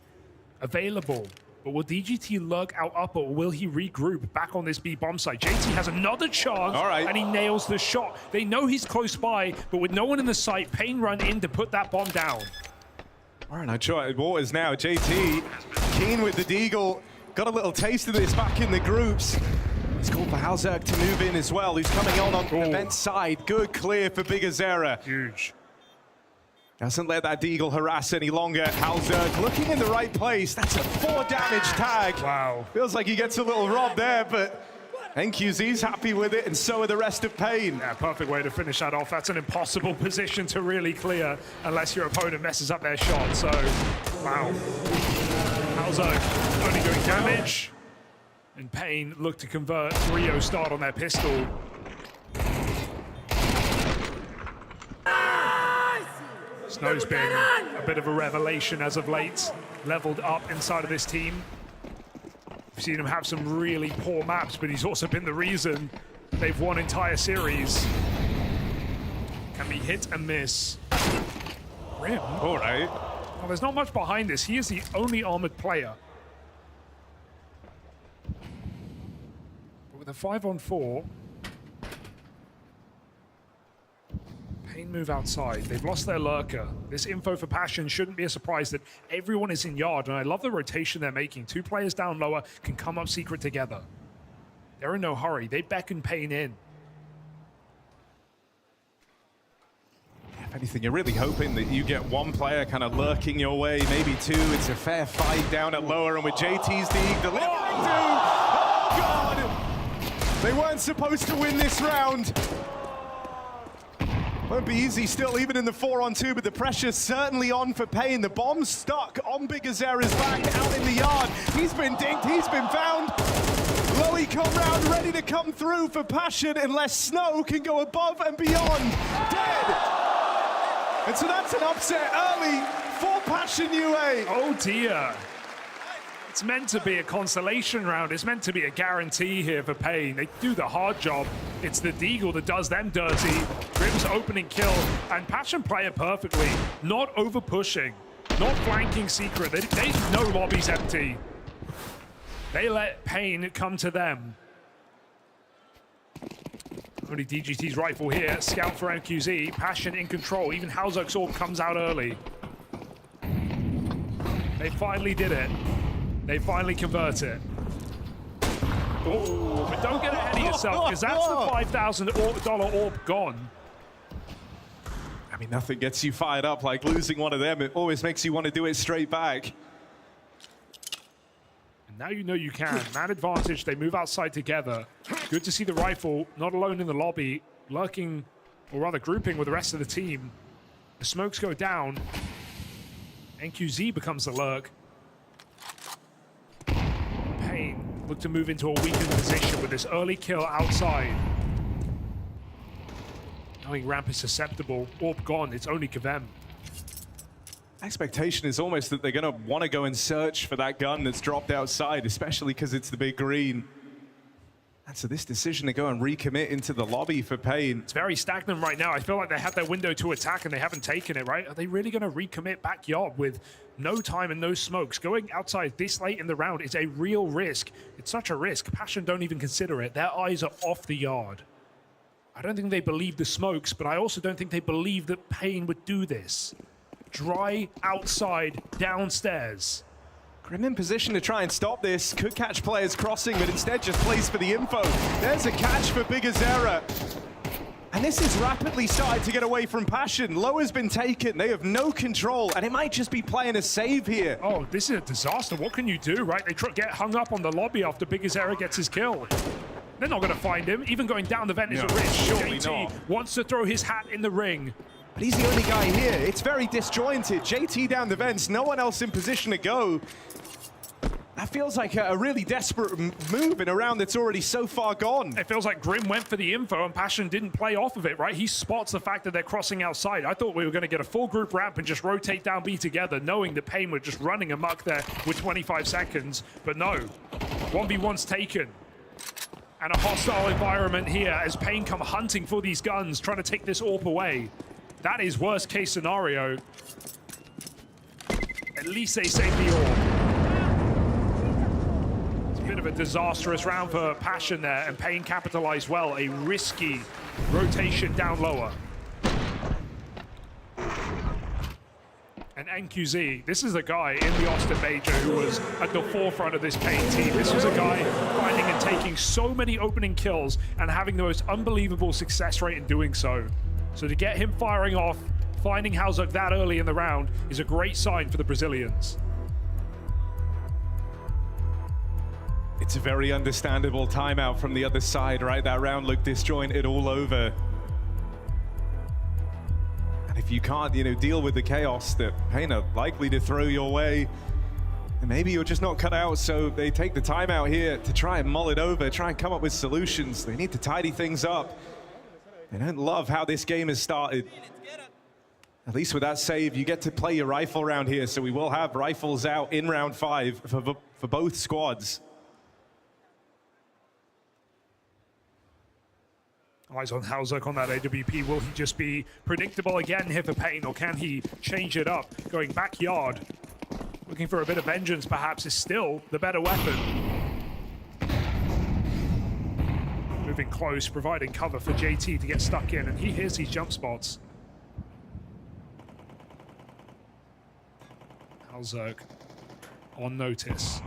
available. But will DGT lurk out upper, or will he regroup back on this B bomb site? JT has another chance, and he nails the shot. They know he's close by, but with no one in the site, paiN run in to put that bomb down. All right, now Charted Waters now. JT, keen with the Deagle. Got a little taste of this back in the groups. It's called for Halzerg to move in as well, who's coming on the vent side. Good clear for Big Azera. Huge. Doesn't let that Deagle harass any longer. Halzerg looking in the right place. That's a 4 damage tag. Wow. Feels like he gets a little robbed there, but NQZ's happy with it, and so are the rest of paiN. Yeah, perfect way to finish that off. That's an impossible position to really clear unless your opponent messes up their shot. So, wow. Halzerg only doing damage. And paiN look to convert 3-0 start on their pistol. Snow's been a bit of a revelation as of late. Leveled up inside of this team. We've seen him have some really poor maps, but he's also been the reason they've won entire series. Can be hit and miss. Grim. All right. Well, there's not much behind this. He is the only armored player. But with a 5-on-4, paiN move outside. They've lost their lurker. This info for Passion shouldn't be a surprise that everyone is in yard, and I love the rotation they're making. 2 players down lower can come up secret together. They're in no hurry. They beckon paiN in. If anything, you're really hoping that you get one player kind of lurking your way, maybe 2. It's a fair fight down at lower, and with JT's Deagle delivering through. Oh, God! They weren't supposed to win this round. Won't be easy still, even in the 4-on-2, but the pressure's certainly on for paiN. The bomb's stuck on Bigazera's back out in the yard. He's been dinked, he's been found. Lowy come round, ready to come through for Passion, unless Snow can go above and beyond. Dead! And so that's an upset early for Passion UA. Oh dear. It's meant to be a consolation round. It's meant to be a guarantee here for paiN. They do the hard job. It's the Deagle that does them dirty. Grim's opening kill, and Passion play it perfectly. Not over pushing, not flanking secret. They know lobby's empty. They let paiN come to them. Only DGT's rifle here. Scout for NQZ. Passion in control. Even Halzuk's orb comes out early. They finally did it. They finally convert it. Oh, but don't get ahead of yourself, because that's the $5,000 orb gone. I mean, nothing gets you fired up like losing one of them. It always makes you want to do it straight back. And now you know you can. Man advantage, they move outside together. Good to see the rifle not alone in the lobby, lurking, or rather grouping with the rest of the team. The smokes go down. NQZ becomes the lurk. paiN look to move into a weakened position with this early kill outside. Knowing ramp is susceptible, orb gone, it's only Kavem. Expectation is almost that they're going to want to go and search for that gun that's dropped outside, especially because it's the big green. And so this decision to go and recommit into the lobby for paiN. It's very stagnant right now. I feel like they had their window to attack and they haven't taken it, right? Are they really going to recommit backyard with no time and no smokes? Going outside this late in the round is a real risk. It's such a risk. Passion don't even consider it. Their eyes are off the yard. I don't think they believe the smokes, but I also don't think they believe that paiN would do this. Dry outside downstairs. Grim in position to try and stop this. Could catch players crossing, but instead just plays for the info. There's a catch for Bigazera. And this is rapidly starting to get away from Passion. Low has been taken. They have no control, and it might just be playing a save here. Oh, this is a disaster. What can you do, right? They get hung up on the lobby after Bigazera gets his kill. They're not going to find him. Even going down the vent is a risk. Surely JT not. wants to throw his hat in the ring. But he's the only guy here. It's very disjointed. JT down the vents, no one else in position to go. That feels like a really desperate move in a round that's already so far gone. It feels like Grim went for the info and Passion didn't play off of it, right? He spots the fact that they're crossing outside. I thought we were going to get a full group ramp and just rotate down B together, knowing that paiN were just running amok there with 25 seconds. But no, 1v1's taken. And a hostile environment here as paiN come hunting for these guns, trying to take this AWP away. That is worst case scenario. At least they save the AWP. It's a bit of a disastrous round for Passion there, and paiN capitalized well. A risky rotation down lower. And NQZ, this is a guy in the Austin Major who was at the forefront of this paiN team. This was a guy finding and taking so many opening kills and having the most unbelievable success rate in doing so. So to get him firing off, finding Halzuk that early in the round is a great sign for the Brazilians. It's a very understandable timeout from the other side, right? That round looked disjointed all over. And if you can't, deal with the chaos that paiN are likely to throw your way, then maybe you're just not cut out. So they take the timeout here to try and mull it over, try and come up with solutions. They need to tidy things up. They don't love how this game has started. At least with that save, you get to play your rifle round here, so we will have rifles out in round 5 for both squads. Eyes on Halzuk on that AWP. Will he just be predictable again here for paiN, or can he change it up? Going backyard, looking for a bit of vengeance perhaps, is still the better weapon. Moving close, providing cover for JT to get stuck in, and he hears these jump spots. Halzuk on notice.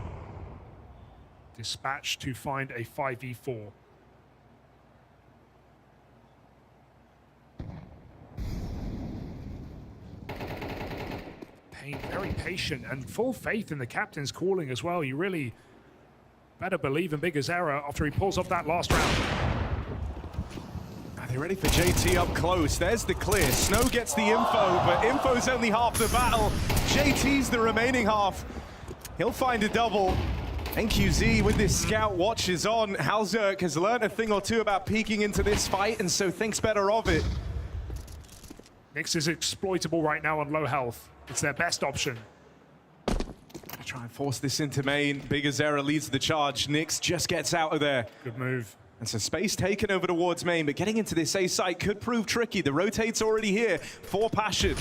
Dispatched to find a 5v4. paiN very patient and full faith in the captain's calling as well. You really better believe in Bigazera after he pulls off that last round. They're ready for JT up close. There's the clear. Snow gets the info, but info's only half the battle. JT's the remaining half. He'll find a double. NQZ with this scout watches on. Halzerk has learned a thing or two about peeking into this fight, and so thinks better of it. Nyx is exploitable right now on low health. It's their best option. Try and force this into main. Big Azera leads the charge. Nyx just gets out of there. Good move. And so space taken over towards main, but getting into this A site could prove tricky. The rotate's already here for Passion.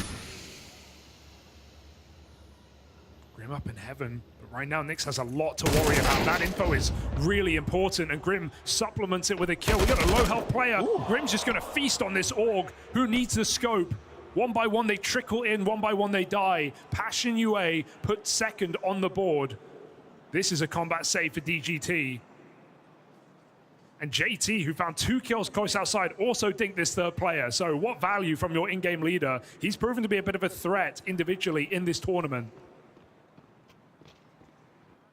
Grim up in heaven, but right now Nyx has a lot to worry about. That info is really important, and Grim supplements it with a kill. We got a low health player. Ooh. Grim's just gonna feast on this Org. Who needs the scope? One by one they trickle in, one by one they die. Passion UA put second on the board. This is a combat save for DGT. And JT, who found 2 kills close outside, also dinked this third player. So what value from your in-game leader? He's proven to be a bit of a threat individually in this tournament.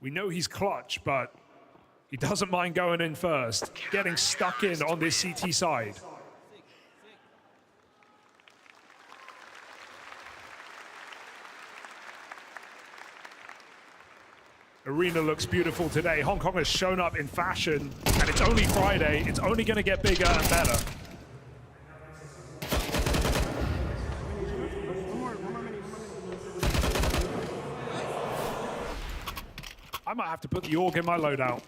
We know he's clutch, but he doesn't mind going in first, getting stuck in on this CT side. Arena looks beautiful today. Hong Kong has shown up in fashion, and it's only Friday. It's only going to get bigger and better. I might have to put the Org in my loadout.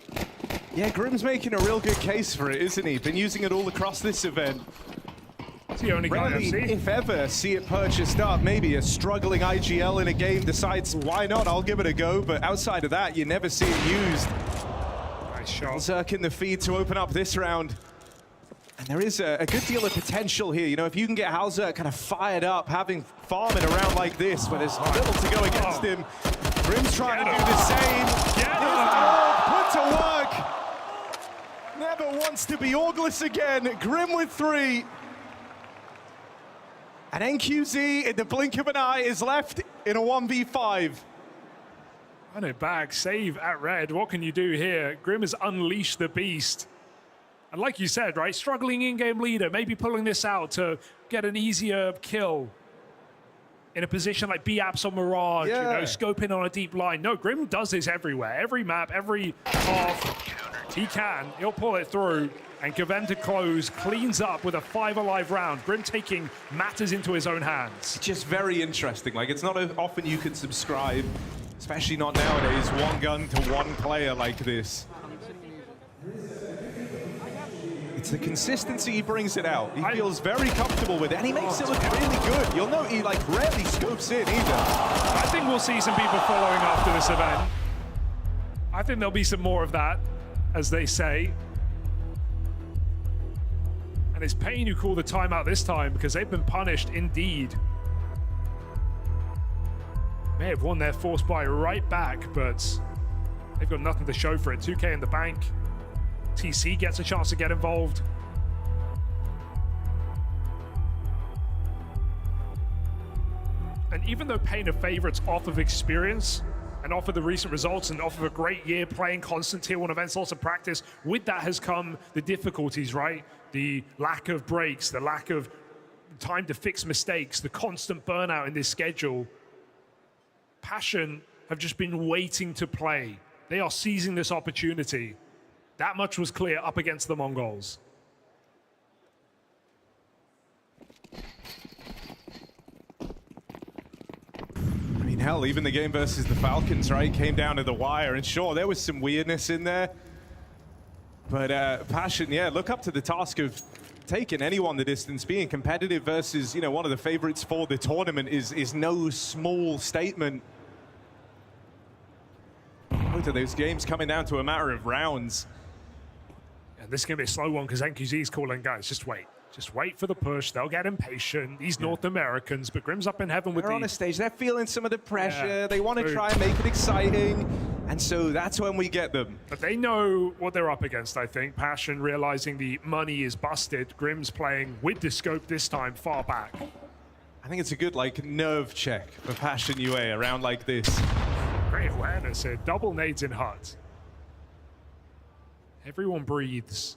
Yeah, Grim's making a real good case for it, isn't he? Been using it all across this event. It's the only guy I've seen. If ever, see it purchased up. Maybe a struggling IGL in a game decides, why not? I'll give it a go. But outside of that, you never see it used. Nice shot. Zerk in the feed to open up this round. And there is a good deal of potential here. You know, if you can get Halzerk kind of fired up, having farming around like this, where there's little to go against him. Grim's trying to do the same. Put to work. Never wants to be Orgless again. Grim with 3. And NQZ, in the blink of an eye, is left in a 1v5. I know, bag, save at red. What can you do here? Grim has unleashed the beast. And like you said, right, struggling in-game leader, maybe pulling this out to get an easier kill in a position like B-Apps or Mirage, you know, scoping on a deep line. No, Grim does this everywhere. Every map, every half, he can. He'll pull it through. And Gavem to close, cleans up with a 5 alive round. Grim taking matters into his own hands. Just very interesting. Like, it's not often you can subscribe, especially not nowadays, one gun to one player like this. It's the consistency he brings it out. He feels very comfortable with it, and he makes it look really good. You'll note he, like, rarely scopes in either. I think we'll see some people following after this event. I think there'll be some more of that, as they say. And it's paiN who called the timeout this time because they've been punished indeed. May have won their force buy right back, but they've got nothing to show for it. 2K in the bank. TC gets a chance to get involved. And even though paiN are favorites off of experience and off of the recent results and off of a great year playing constant tier 1 events, lots of practice, with that has come the difficulties, right? The lack of breaks, the lack of time to fix mistakes, the constant burnout in this schedule. Passion have just been waiting to play. They are seizing this opportunity. That much was clear up against the Mongols. I mean, hell, even the game versus the Falcons, right, came down to the wire. And sure, there was some weirdness in there. But Passion, yeah, look up to the task of taking anyone the distance. Being competitive versus, you know, one of the favorites for the tournament is no small statement. Both of those games coming down to a matter of rounds. And this is going to be a slow one because NQZ is calling, guys, just wait. Just wait for the push. They'll get impatient. These North Americans, but Grim's up in heaven with They're on a stage. They're feeling some of the pressure. They want to try and make it exciting. And so that's when we get them. But they know what they're up against, I think. Passion realizing the money is busted. Grim's playing with the scope this time, far back. I think it's a good, like, nerve check for Passion UA around like this. Great awareness here. Double nades in hut. Everyone breathes.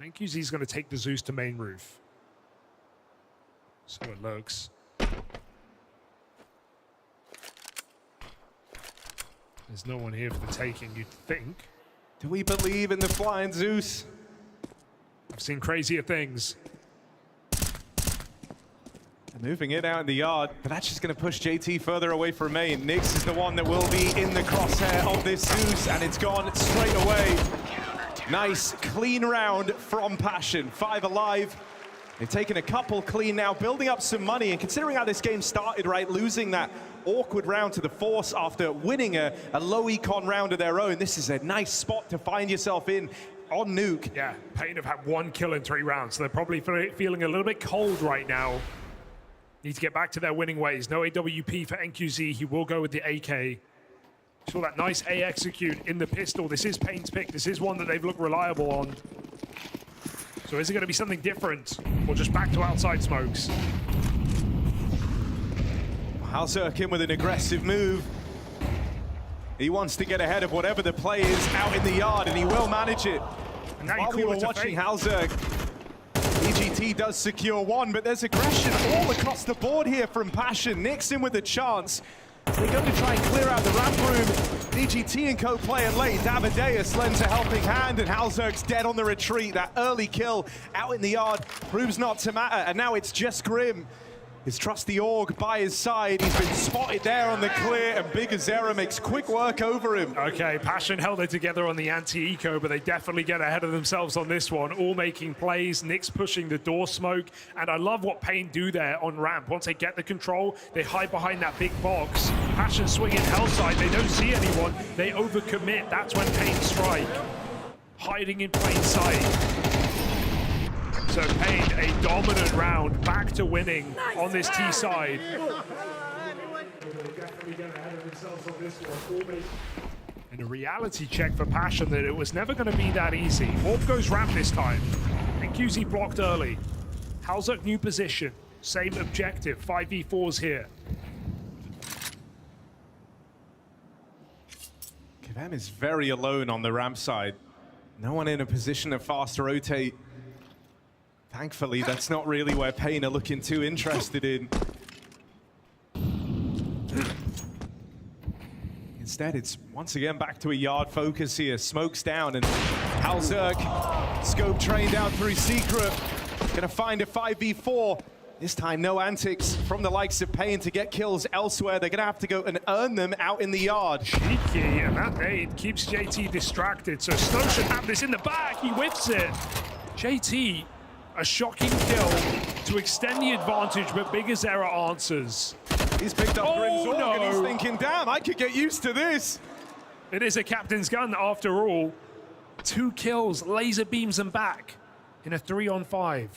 NQZ's going to take the Zeus to main roof. So it looks. There's no one here for the taking, you'd think. Do we believe in the flying Zeus? I've seen crazier things. Moving it out in the yard, but that's just going to push JT further away from main. Nyx is the one that will be in the crosshair of this Zeus, and it's gone straight away. Nice, clean round from paiN. 5 alive. They've taken a couple clean now, building up some money, and considering how this game started, right, losing that awkward round to the Force after winning a low econ round of their own, this is a nice spot to find yourself in on Nuke. Yeah, paiN have had 1 kill in 3 rounds, so they're probably feeling a little bit cold right now. Need to get back to their winning ways. No AWP for NQZ. He will go with the AK. Saw that nice A execute in the pistol. This is paiN's pick. This is one that they've looked reliable on. So is it going to be something different? Or just back to outside smokes? Halzerk in with an aggressive move. He wants to get ahead of whatever the play is out in the yard, and he will manage it. And now while we were watching Halzerk, EGT does secure 1, but there's aggression all across the board here from paiN. Nyx in with a chance. They're going to try and clear out the ramp room. EGT and co playing late. Amadeus lends a helping hand, and Halzerk's dead on the retreat. That early kill out in the yard proves not to matter, and now it's just Grim. His trusty Org by his side. He's been spotted there on the clear, and Big Azera makes quick work over him. Okay, paiN held it together on the anti-eco, but they definitely get ahead of themselves on this one. All making plays, Nyx pushing the door smoke, and I love what paiN do there on ramp. Once they get the control, they hide behind that big box. paiN swinging Hellside, they don't see anyone, they overcommit. That's when paiN strike. Hiding in plain sight. So paiN, a dominant round, back to winning on this T side. And a reality check for paiN that it was never going to be that easy. Orb goes ramp this time, and QZ blocked early. Halzerk new position, same objective, 5v4s here. Kevem is very alone on the ramp side. No one in a position to fast rotate. Thankfully, that's not really where paiN are looking too interested in. Instead, it's once again back to a yard focus here. Smokes down, and Halzerk, scope trained out through Secret. Gonna find a 5v4. This time, no antics from the likes of paiN to get kills elsewhere. They're gonna have to go and earn them out in the yard. Cheeky, and that nade keeps JT distracted. So Snow should have this in the back. He whiffs it. JT, a shocking kill to extend the advantage, but Big Azera answers. He's picked up Grim's Org, and he's thinking, damn, I could get used to this. It is a captain's gun after all. 2 kills, laser beams them back in a 3-on-5.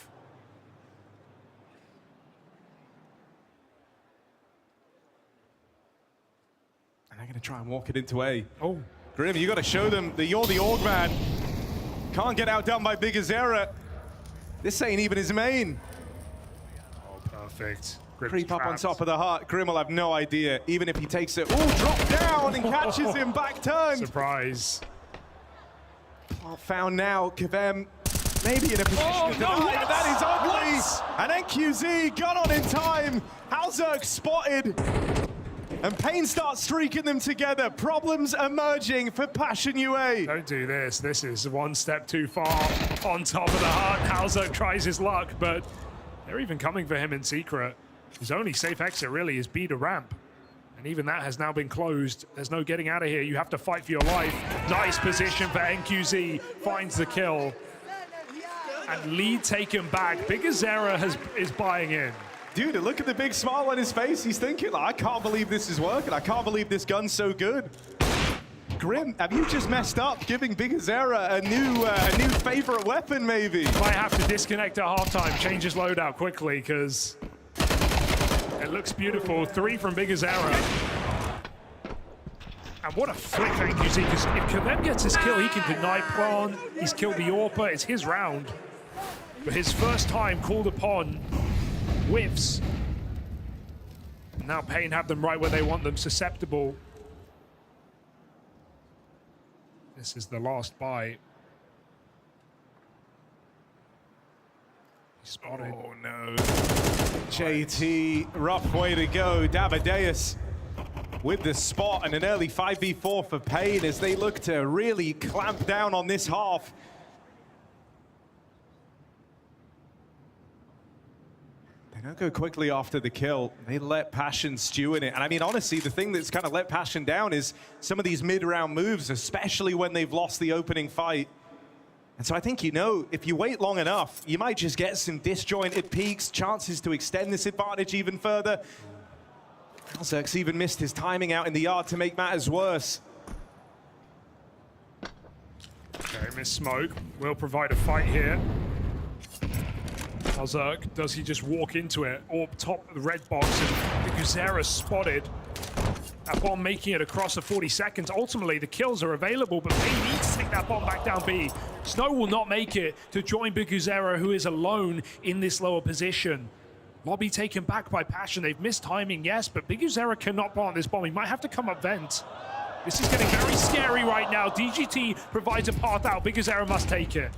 And they're gonna try and walk it into A. Oh. Grim, you gotta show them that you're the Org man. Can't get outdone by Big Azera. This ain't even his main. Oh, perfect. Creep up on top of the heart. Grim will have no idea, even if he takes it. Oh, drop down and catches him back turned. Surprise. Well, found now. Kevem maybe in a position to deny, but that is ugly. And NQZ got on in time. Halzerk spotted. And paiN starts streaking them together. Problems emerging for paiN UA. Don't do this. This is one step too far. On top of the heart, Halzerk tries his luck, but they're even coming for him in secret. His only safe exit really is B to ramp. And even that has now been closed. There's no getting out of here. You have to fight for your life. Nice position for NQZ. Finds the kill. And lead taken back. Big Azera is buying in. Dude, look at the big smile on his face. He's thinking, like, I can't believe this is working. I can't believe this gun's so good. Grim, have you just messed up giving Big Azera a new favorite weapon, maybe? Might have to disconnect at halftime, change his loadout quickly, because it looks beautiful. 3 from Big Azera. And what a flick for NQZ, because if Kevem gets his kill, he can deny Plan. He's killed the AWPer. It's his round. But his first time called upon, whiffs. And now paiN have them right where they want them, susceptible. This is the last buy. Spotted. Oh no. JT, rough way to go. Davideus with the spot and an early 5v4 for paiN as they look to really clamp down on this half. They don't go quickly after the kill. They let paiN stew in it. And I mean, honestly, the thing that's kind of let paiN down is some of these mid-round moves, especially when they've lost the opening fight. And so I think, you know, if you wait long enough, you might just get some disjointed peaks, chances to extend this advantage even further. Alzerk's even missed his timing out in the yard to make matters worse. Okay, missed smoke. Will provide a fight here. Alzerk, does he just walk into it? Or top of the red box, and Guzera spotted. That bomb making it across the 40 seconds. Ultimately, the kills are available, but they need to take that bomb back down B. Snow will not make it to join Biguzera, who is alone in this lower position. Lobby taken back by paiN. They've missed timing, yes, but Biguzera cannot plant this bomb. He might have to come up vent. This is getting very scary right now. DGT provides a path out. Biguzera must take it.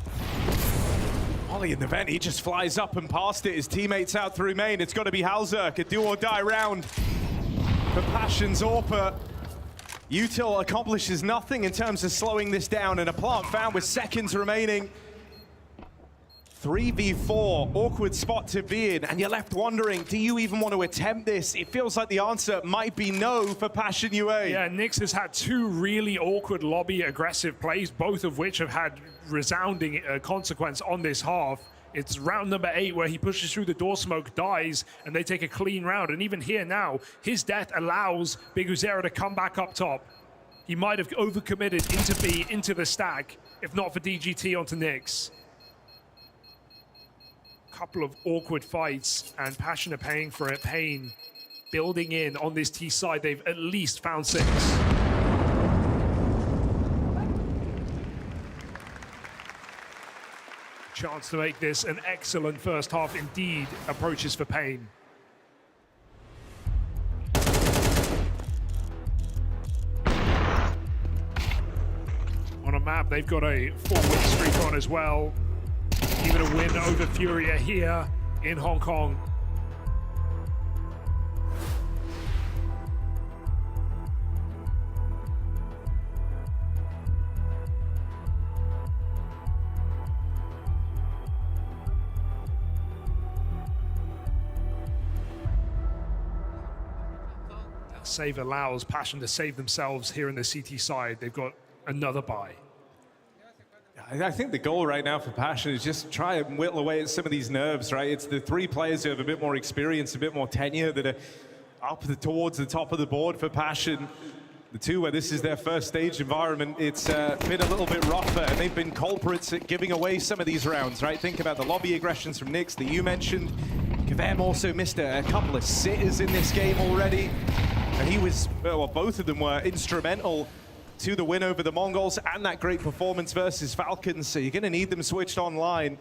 Ollie in the vent, he just flies up and past it. His teammates out through main. It's got to be Alzerk, a do or die round for paiN's AWPer. Util accomplishes nothing in terms of slowing this down, and a plant found with seconds remaining. 3v4, awkward spot to be in, and you're left wondering, do you even want to attempt this? It feels like the answer might be no for paiN UA. Yeah, Nyx has had two really awkward lobby aggressive plays, both of which have had resounding consequence on this half. It's round number 8 where he pushes through the door smoke, dies, and they take a clean round. And even here now, his death allows Biguzera to come back up top. He might have overcommitted into B, into the stack, if not for DGT onto Nyx. Couple of awkward fights, and paiN are paying for it. paiN building in on this T side. They've at least found 6. Chance to make this an excellent first half indeed approaches for paiN. On a map, they've got a 4-win streak on as well. Even a win over Furia here in Hong Kong. That save allows paiN to save themselves here in the CT side. They've got another buy. I think the goal right now for paiN is just try and whittle away at some of these nerves, right? It's the 3 players who have a bit more experience, a bit more tenure that are up towards the top of the board for paiN. The 2 where this is their first stage environment, it's been a little bit rougher, and they've been culprits at giving away some of these rounds, right? Think about the lobby aggressions from Nyx that you mentioned. Kvem also missed a couple of sitters in this game already, and he was, well, both of them were instrumental to the win over the Mongols and that great performance versus Falcons, so you're going to need them switched online.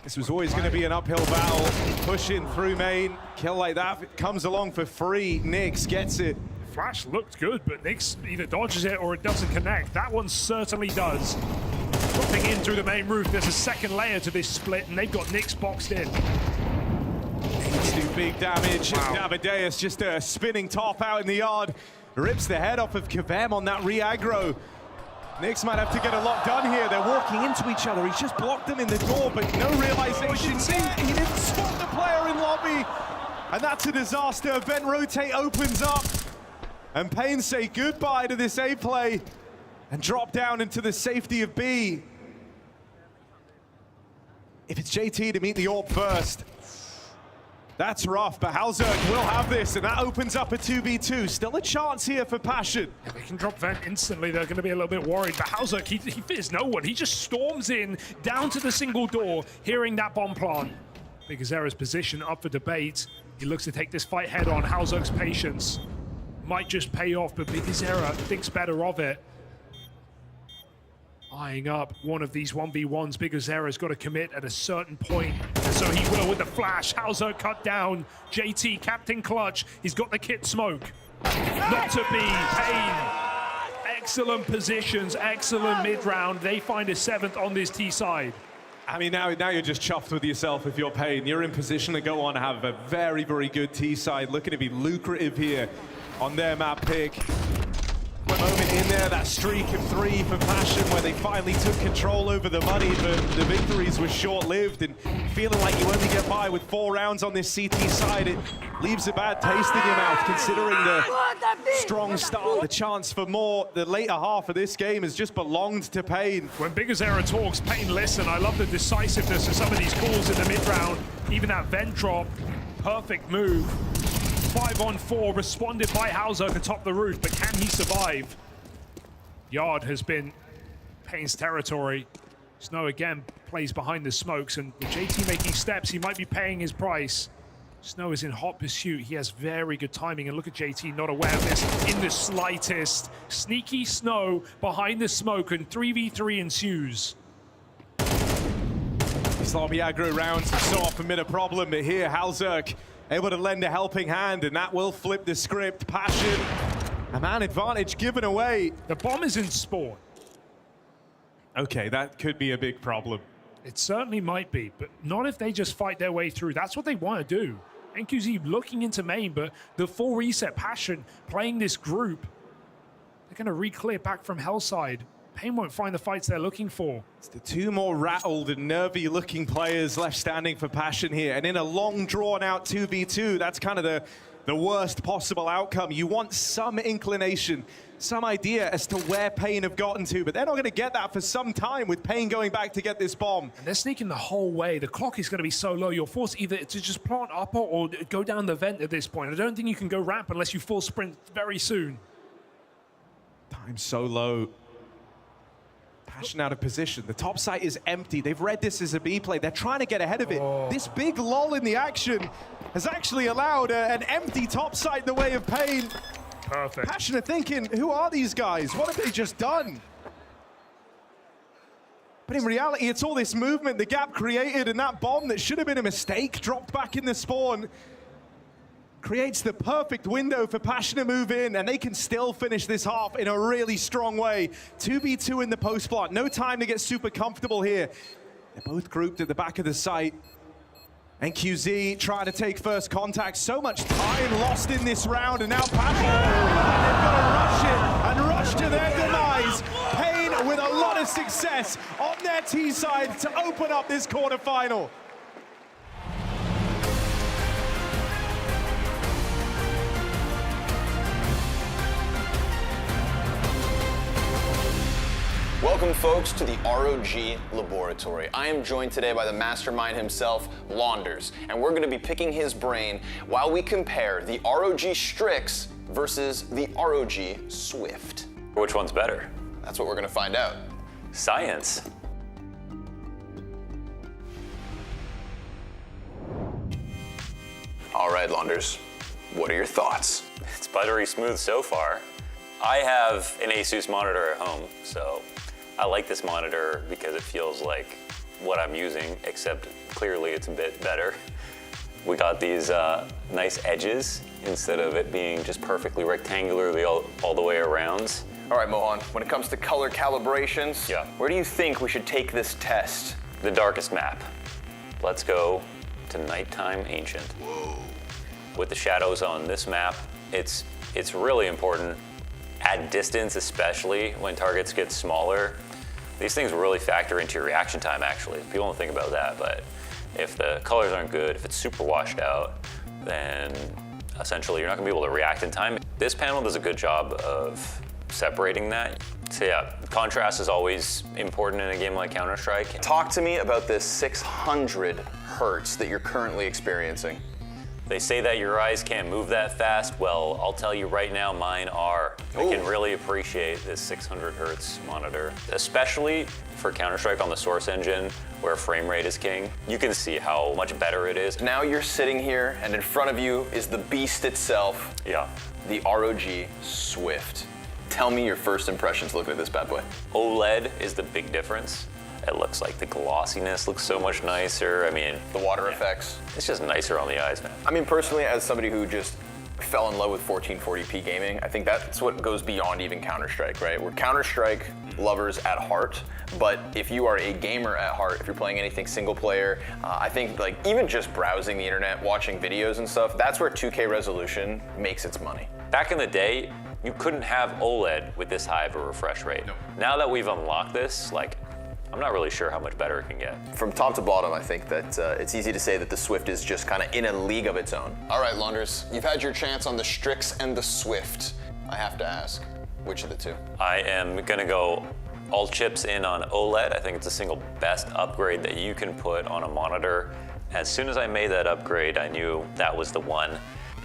This was always going to be an uphill battle. Push in through main, kill like that, it comes along for free. Nyx gets it. Flash looked good, but Nyx either dodges it or it doesn't connect. That one certainly does. Dropping in through the main roof, there's a second layer to this split, and they've got Nyx boxed in. Nyx do big damage. Wow. Davideus just a spinning top out in the yard. Rips the head off of Kvem on that re-aggro. Nyx might have to get a lot done here. They're walking into each other. He's just blocked them in the door, but no realization. He didn't spot the player in lobby. And that's a disaster. Vent rotate opens up. And paiN say goodbye to this A play and drop down into the safety of B. If it's JT to meet the AWP first, that's rough, but Alzerk will have this, and that opens up a 2v2. Still a chance here for paiN. Yeah, they can drop Vent instantly. They're going to be a little bit worried, but Alzerk, he fears no one. He just storms in, down to the single door, hearing that bomb plant. Biguzera's position up for debate. He looks to take this fight head on. Alzerk's patience might just pay off, but Biguzera thinks better of it. Eyeing up one of these 1v1s, Biguzera's got to commit at a certain point, and so he will with the flash. Alzerk cut down. JT, Captain Clutch, he's got the kit smoke. Not to be. paiN. Excellent positions, excellent mid-round. They find a 7th on this T side. I mean, now you're just chuffed with yourself if you're paiN. You're in position to go on and have a very, very good T side, looking to be lucrative here on their map pick. A moment in there, that streak of 3 for paiN, where they finally took control over the money, but the victories were short-lived, and feeling like you only get by with 4 rounds on this CT side, it leaves a bad taste in your mouth, considering the strong start. The chance for more, the later half of this game has just belonged to paiN. When Bigazera talks, paiN listen. I love the decisiveness of some of these calls in the mid-round. Even that vent drop, perfect move. 5-on-4 responded by Hauser atop the roof, but can he survive? Yard has been paiN's territory. Snow again plays behind the smokes, and with JT making steps, he might be paying his price. Snow is in hot pursuit. He has very good timing, and look at JT, not aware of this in the slightest. Sneaky Snow behind the smoke, and 3v3 ensues. These lobby aggro rounds have so often been a problem, but here Halzerk able to lend a helping hand, and that will flip the script. paiN, a man advantage given away. The bomb is in spawn. Okay, that could be a big problem. It certainly might be, but not if they just fight their way through. That's what they want to do. NQZ looking into main, but the full reset paiN playing this group. They're going to re-clear back from Hellside. paiN won't find the fights they're looking for. It's the 2 more rattled and nervy-looking players left standing for paiN here. And in a long, drawn-out 2v2, that's kind of the worst possible outcome. You want some inclination, some idea as to where paiN have gotten to, but they're not going to get that for some time with paiN going back to get this bomb. And they're sneaking the whole way. The clock is going to be so low, you're forced either to just plant up or go down the vent at this point. I don't think you can go ramp unless you full sprint very soon. Time so low. paiN out of position. The top site is empty. They've read this as a B play. They're trying to get ahead of it. This big lull in the action has actually allowed an empty top site in the way of paiN. Perfect. paiN are thinking, who are these guys? What have they just done? But in reality, it's all this movement, the gap created, and that bomb that should have been a mistake dropped back in the spawn creates the perfect window for paiN to move in, and they can still finish this half in a really strong way. 2v2 in the post plot. No time to get super comfortable here. They're both grouped at the back of the site. And QZ trying to take first contact. So much time lost in this round, and now paiN, they've got to rush it and rush to their demise. paiN with a lot of success on their T side to open up this quarterfinal. Welcome, folks, to the ROG Laboratory. I am joined today by the mastermind himself, Launders, and we're going to be picking his brain while we compare the ROG Strix versus the ROG Swift. Which one's better? That's what we're going to find out. Science. All right, Launders, what are your thoughts? It's buttery smooth so far. I have an Asus monitor at home, so I like this monitor because it feels like what I'm using, except clearly it's a bit better. We got these nice edges instead of it being just perfectly rectangularly all the way around. All right, Mohan, when it comes to color calibrations, where do you think we should take this test? The darkest map. Let's go to Nighttime Ancient. Whoa. With the shadows on this map, it's really important at distance, especially when targets get smaller. These things really factor into your reaction time, actually. People don't think about that, but if the colors aren't good, if it's super washed out, then essentially you're not gonna be able to react in time. This panel does a good job of separating that. So yeah, contrast is always important in a game like Counter-Strike. Talk to me about this 600 hertz that you're currently experiencing. They say that your eyes can't move that fast. Well, I'll tell you right now, mine are. I can really appreciate this 600 hertz monitor, especially for Counter-Strike on the Source engine, where frame rate is king. You can see how much better it is. Now you're sitting here, and in front of you is the beast itself. Yeah. The ROG Swift. Tell me your first impressions looking at this bad boy. OLED is the big difference. It looks like the glossiness looks so much nicer. I mean, the water effects. It's just nicer on the eyes, man. I mean, personally, as somebody who just fell in love with 1440p gaming, I think that's what goes beyond even Counter-Strike, right? Where Counter-Strike, lovers at heart, but if you are a gamer at heart, if you're playing anything single player, I think like even just browsing the internet, watching videos and stuff, that's where 2K resolution makes its money. Back in the day, you couldn't have OLED with this high of a refresh rate. No. Now that we've unlocked this, like, I'm not really sure how much better it can get. From top to bottom, I think that it's easy to say that the Swift is just kind of in a league of its own. All right, Launders, you've had your chance on the Strix and the Swift. I have to ask, which of the two? I am gonna go all chips in on OLED. I think it's the single best upgrade that you can put on a monitor. As soon as I made that upgrade, I knew that was the one.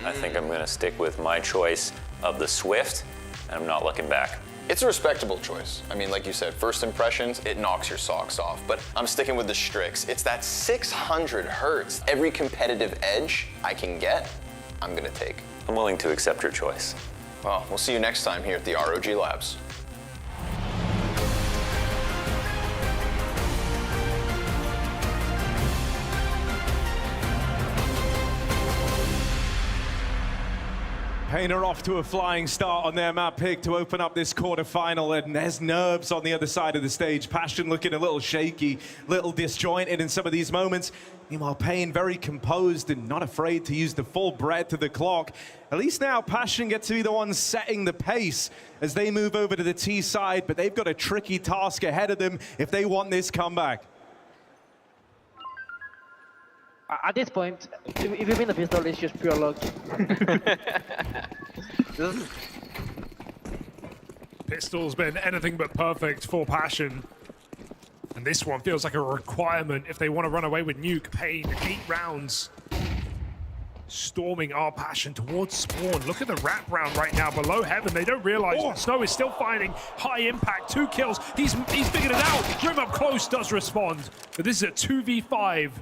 I think I'm gonna stick with my choice of the Swift, and I'm not looking back. It's a respectable choice. I mean, like you said, first impressions, it knocks your socks off, but I'm sticking with the Strix. It's that 600 hertz. Every competitive edge I can get, I'm gonna take. I'm willing to accept your choice. Well, we'll see you next time here at the ROG Labs. paiN are off to a flying start on their map pick to open up this quarterfinal, and there's nerves on the other side of the stage. paiN looking a little shaky, little disjointed in some of these moments. Meanwhile, paiN very composed and not afraid to use the full breadth of the clock. At least now, paiN get to be the ones setting the pace as they move over to the T side, but they've got a tricky task ahead of them if they want this comeback. At this point, if you win the pistol, it's just pure luck. Pistol's been anything but perfect for paiN. And this one feels like a requirement if they want to run away with Nuke. paiN, 8 rounds. Storming our paiN towards spawn. Look at the wraparound right now below heaven. They don't realize Snow is still finding high impact. 2 kills. He's figured it out. Grim up close does respond. But this is a 2v5.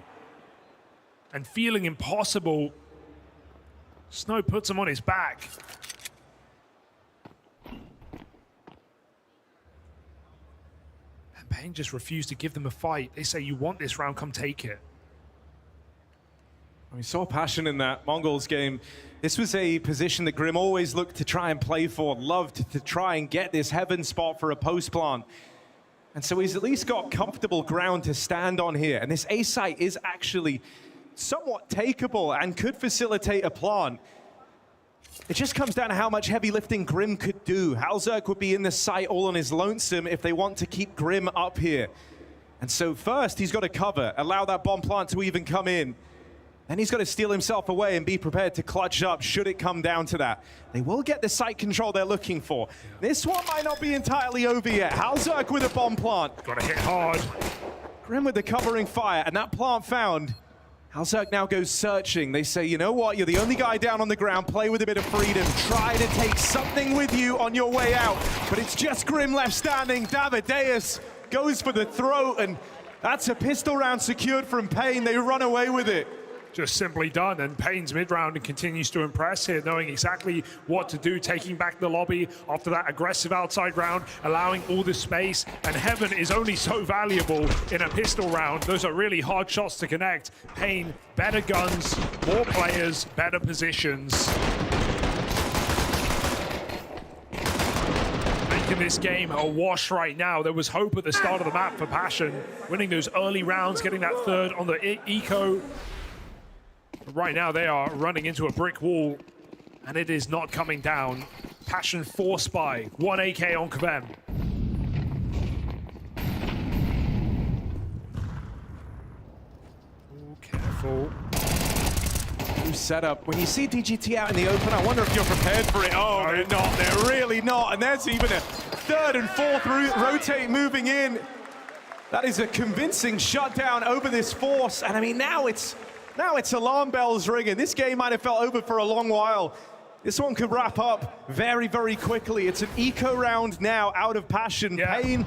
And feeling impossible. Snow puts him on his back. And paiN just refused to give them a fight. They say, you want this round, come take it. We saw paiN in that Mongols game. This was a position that Grim always looked to try and play for, loved to try and get this heaven spot for a post plant. And so he's at least got comfortable ground to stand on here. And this A site is actually somewhat takeable and could facilitate a plant. It just comes down to how much heavy lifting Grim could do. Halzerk would be in the site all on his lonesome if they want to keep Grim up here. And so first he's got to cover, allow that bomb plant to even come in. Then he's got to steal himself away and be prepared to clutch up should it come down to that. They will get the site control they're looking for. This one might not be entirely over yet. Halzerk with a bomb plant. Got to hit hard. Grim with the covering fire, and that plant found. Halzerk now goes searching. They say, you know what, you're the only guy down on the ground, play with a bit of freedom, try to take something with you on your way out. But it's just Grim left standing. Davideus goes for the throat, and that's a pistol round secured from paiN. They run away with it. Just simply done, and paiN's mid-round and continues to impress here, knowing exactly what to do, taking back the lobby after that aggressive outside round, allowing all the space, and heaven is only so valuable in a pistol round. Those are really hard shots to connect. paiN, better guns, more players, better positions. Making this game a wash right now. There was hope at the start of the map for paiN, winning those early rounds, getting that third on the eco. Right now, they are running into a brick wall, and it is not coming down. paiN 4 spy, 1 AK on Kvem. Oh, careful. New setup. When you see DGT out in the open, I wonder if you're prepared for it. Oh, they're not. They're really not. And there's even a third and fourth rotate moving in. That is a convincing shutdown over this force. And I mean, now it's alarm bells ringing. This game might have felt over for a long while. This one could wrap up very, very quickly. It's an eco round now out of paiN. paiN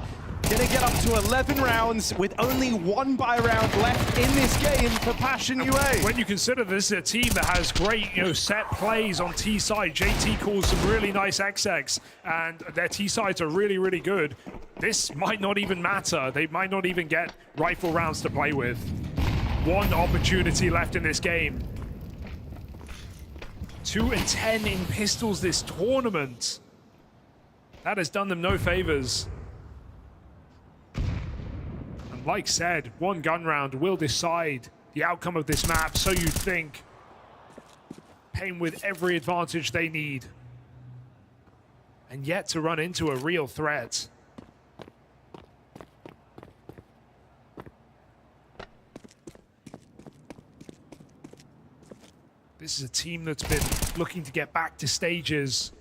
gonna get up to 11 rounds with only 1 buy round left in this game for paiN UA. When you consider this is a team that has great, set plays on T side. JT calls some really nice XX, and their T sides are really, really good. This might not even matter. They might not even get rifle rounds to play with. 1 opportunity left in this game. 2 and 10 in pistols this tournament. That has done them no favors. Like said, one gun round will decide the outcome of this map, so you think. paiN with every advantage they need. And yet to run into a real threat. This is a team that's been looking to get back to stages.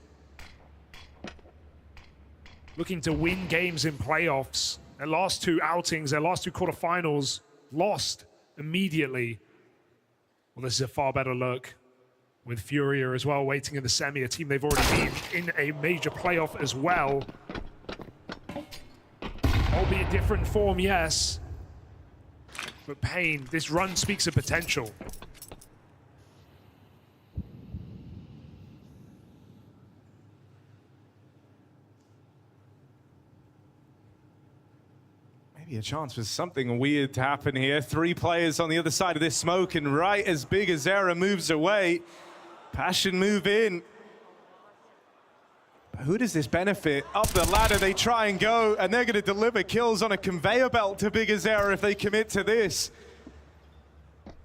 Looking to win games in playoffs. Their last two outings, their last two quarterfinals, lost immediately. Well, this is a far better look with Furia as well, waiting in the semi, a team they've already been in a major playoff as well. Albeit different form, yes. But paiN, this run speaks of potential. A chance for something weird to happen here. 3 players on the other side of this smoke, and right as bigazera moves away, paiN move in. But who does this benefit? Up the ladder they try and go, and they're going to deliver kills on a conveyor belt to bigazera if they commit to this.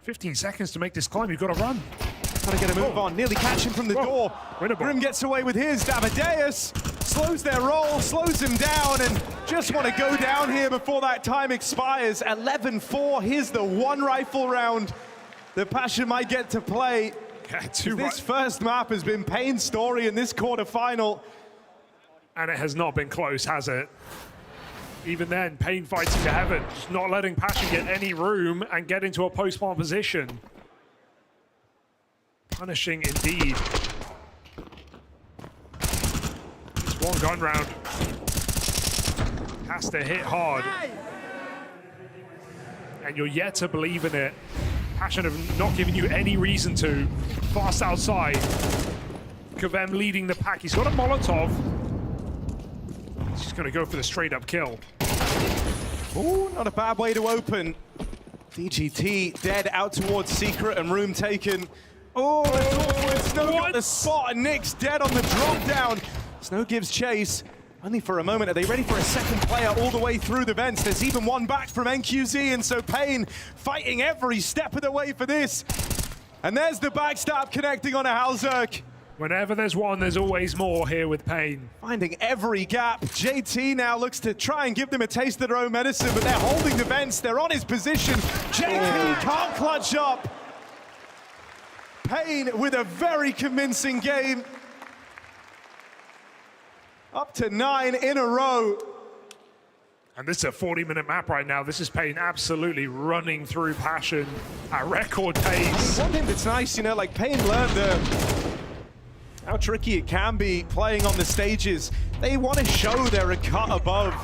15 seconds to make this climb, you've got to run. Gotta get a move on, nearly catch him from the door. Grim gets away with his, Amadeus slows their roll, slows him down, and just want to go down here before that time expires. 11-4, here's the one rifle round that paiN might get to play. This first map has been paiN's story in this quarterfinal. And it has not been close, has it? Even then, paiN fighting to heaven, just not letting paiN get any room and get into a post-spawn position. Punishing indeed. It's one gun round. Has to hit hard. And you're yet to believe in it. paiN have not given you any reason to. Fast outside. Kavem leading the pack. He's got a Molotov. He's just going to go for the straight-up kill. Ooh, not a bad way to open. DGT dead out towards Secret and room taken. Oh, it's awkward. Snow got the spot, and Nick's dead on the drop down. Snow gives chase. Only for a moment. Are they ready for a second player all the way through the vents? There's even one back from NQZ, and so paiN fighting every step of the way for this. And there's the backstab connecting on a Halzerk. Whenever there's one, there's always more here with paiN. Finding every gap. JT now looks to try and give them a taste of their own medicine, but they're holding the vents. They're on his position. JT can't clutch up. paiN with a very convincing game. Up to 9 in a row. And this is a 40-minute map right now. This is paiN absolutely running through paiN at record pace. One thing that's nice, you know, like paiN learned how tricky it can be playing on the stages. They want to show they're a cut above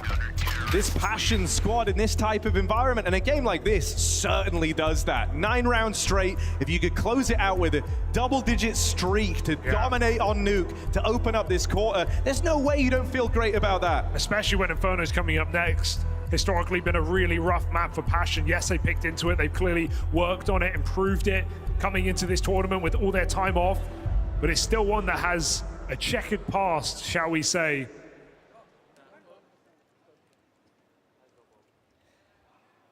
this paiN squad in this type of environment, and a game like this certainly does that. 9 rounds straight. If you could close it out with a double-digit streak to dominate on Nuke, to open up this quarter, there's no way you don't feel great about that. Especially when Inferno's coming up next. Historically been a really rough map for paiN. Yes, they picked into it. They've clearly worked on it, improved it, coming into this tournament with all their time off. But it's still one that has a checkered past, shall we say.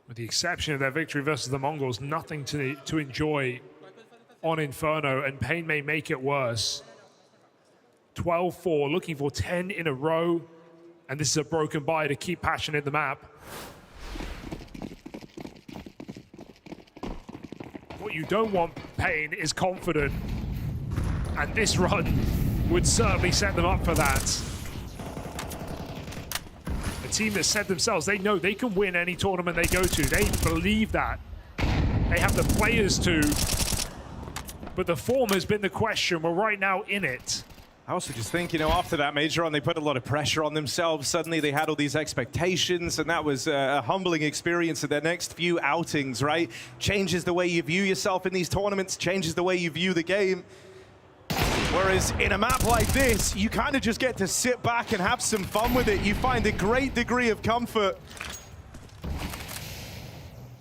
With the exception of their victory versus the Mongols, nothing to enjoy on Inferno, and paiN may make it worse. 12-4, looking for 10 in a row, and this is a broken bye to keep paiN in the map. What you don't want, paiN, is confident, and this run would certainly set them up for that. A team that said themselves, they know they can win any tournament they go to. They believe that. They have the players to. But the form has been the question. We're right now in it. I also just think, you know, after that major run, they put a lot of pressure on themselves. Suddenly they had all these expectations, and that was a humbling experience of their next few outings, right? Changes the way you view yourself in these tournaments, changes the way you view the game. Whereas in a map like this, you kind of just get to sit back and have some fun with it. You find a great degree of comfort.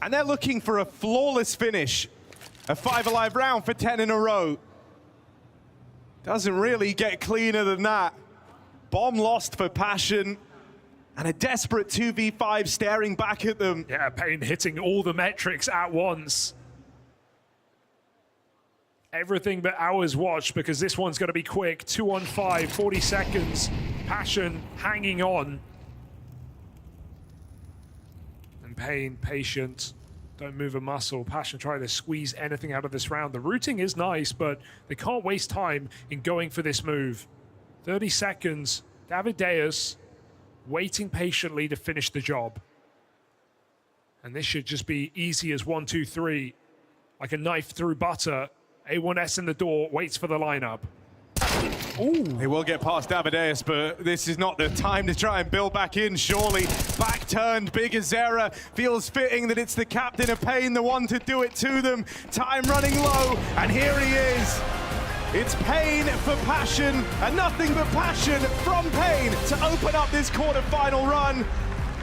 And they're looking for a flawless finish. A 5 alive round for 10 in a row. Doesn't really get cleaner than that. Bomb lost for paiN. and a desperate 2v5 staring back at them. Yeah, paiN hitting all the metrics at once. Everything but hours watched, because this one's going to be quick. 2 on 5, 40 seconds. paiN hanging on. And paiN patient. Don't move a muscle. paiN trying to squeeze anything out of this round. The routing is nice, but they can't waste time in going for this move. 30 seconds. Davideus waiting patiently to finish the job. And this should just be easy as 1, 2, 3. Like a knife through butter. A1S in the door, waits for the lineup. Ooh. They will get past Davideus, but this is not the time to try and build back in, surely. Back turned, Big Azera. Feels fitting that it's the captain of paiN, the one to do it to them. Time running low, and here he is. It's paiN for paiN, and nothing but passion from paiN to open up this quarterfinal run.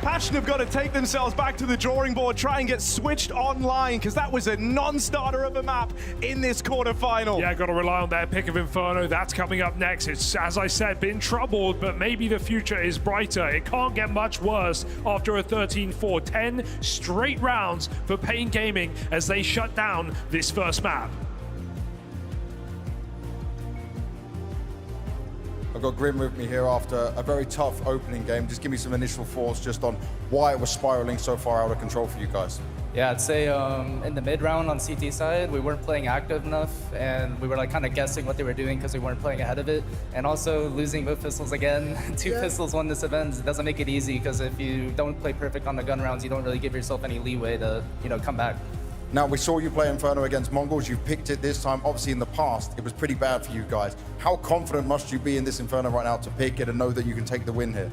paiN have got to take themselves back to the drawing board, try and get switched online, because that was a non-starter of a map in this quarterfinal. Yeah, got to rely on their pick of Inferno. That's coming up next. It's, as I said, been troubled, but maybe the future is brighter. It can't get much worse after a 13-4. 10 straight rounds for paiN Gaming as they shut down this first map. I've got Grim with me here after a very tough opening game. Just give me some initial thoughts just on why it was spiraling so far out of control for you guys. Yeah, I'd say in the mid round on CT side, we weren't playing active enough, and we were like kind of guessing what they were doing because we weren't playing ahead of it. And also losing both pistols again. 2 pistols won this event. It doesn't make it easy, because if you don't play perfect on the gun rounds, you don't really give yourself any leeway to, you know, come back. Now, we saw you play Inferno against Mongols. You picked it this time. Obviously, in the past, it was pretty bad for you guys. How confident must you be in this Inferno right now to pick it and know that you can take the win here?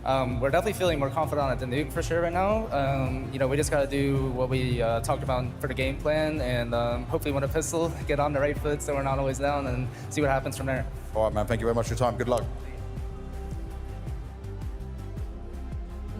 We're definitely feeling more confident at the nuke for sure right now. You know, we just got to do what we talked about for the game plan, and hopefully win a pistol, get on the right foot so we're not always down, and see what happens from there. All right, man. Thank you very much for your time. Good luck.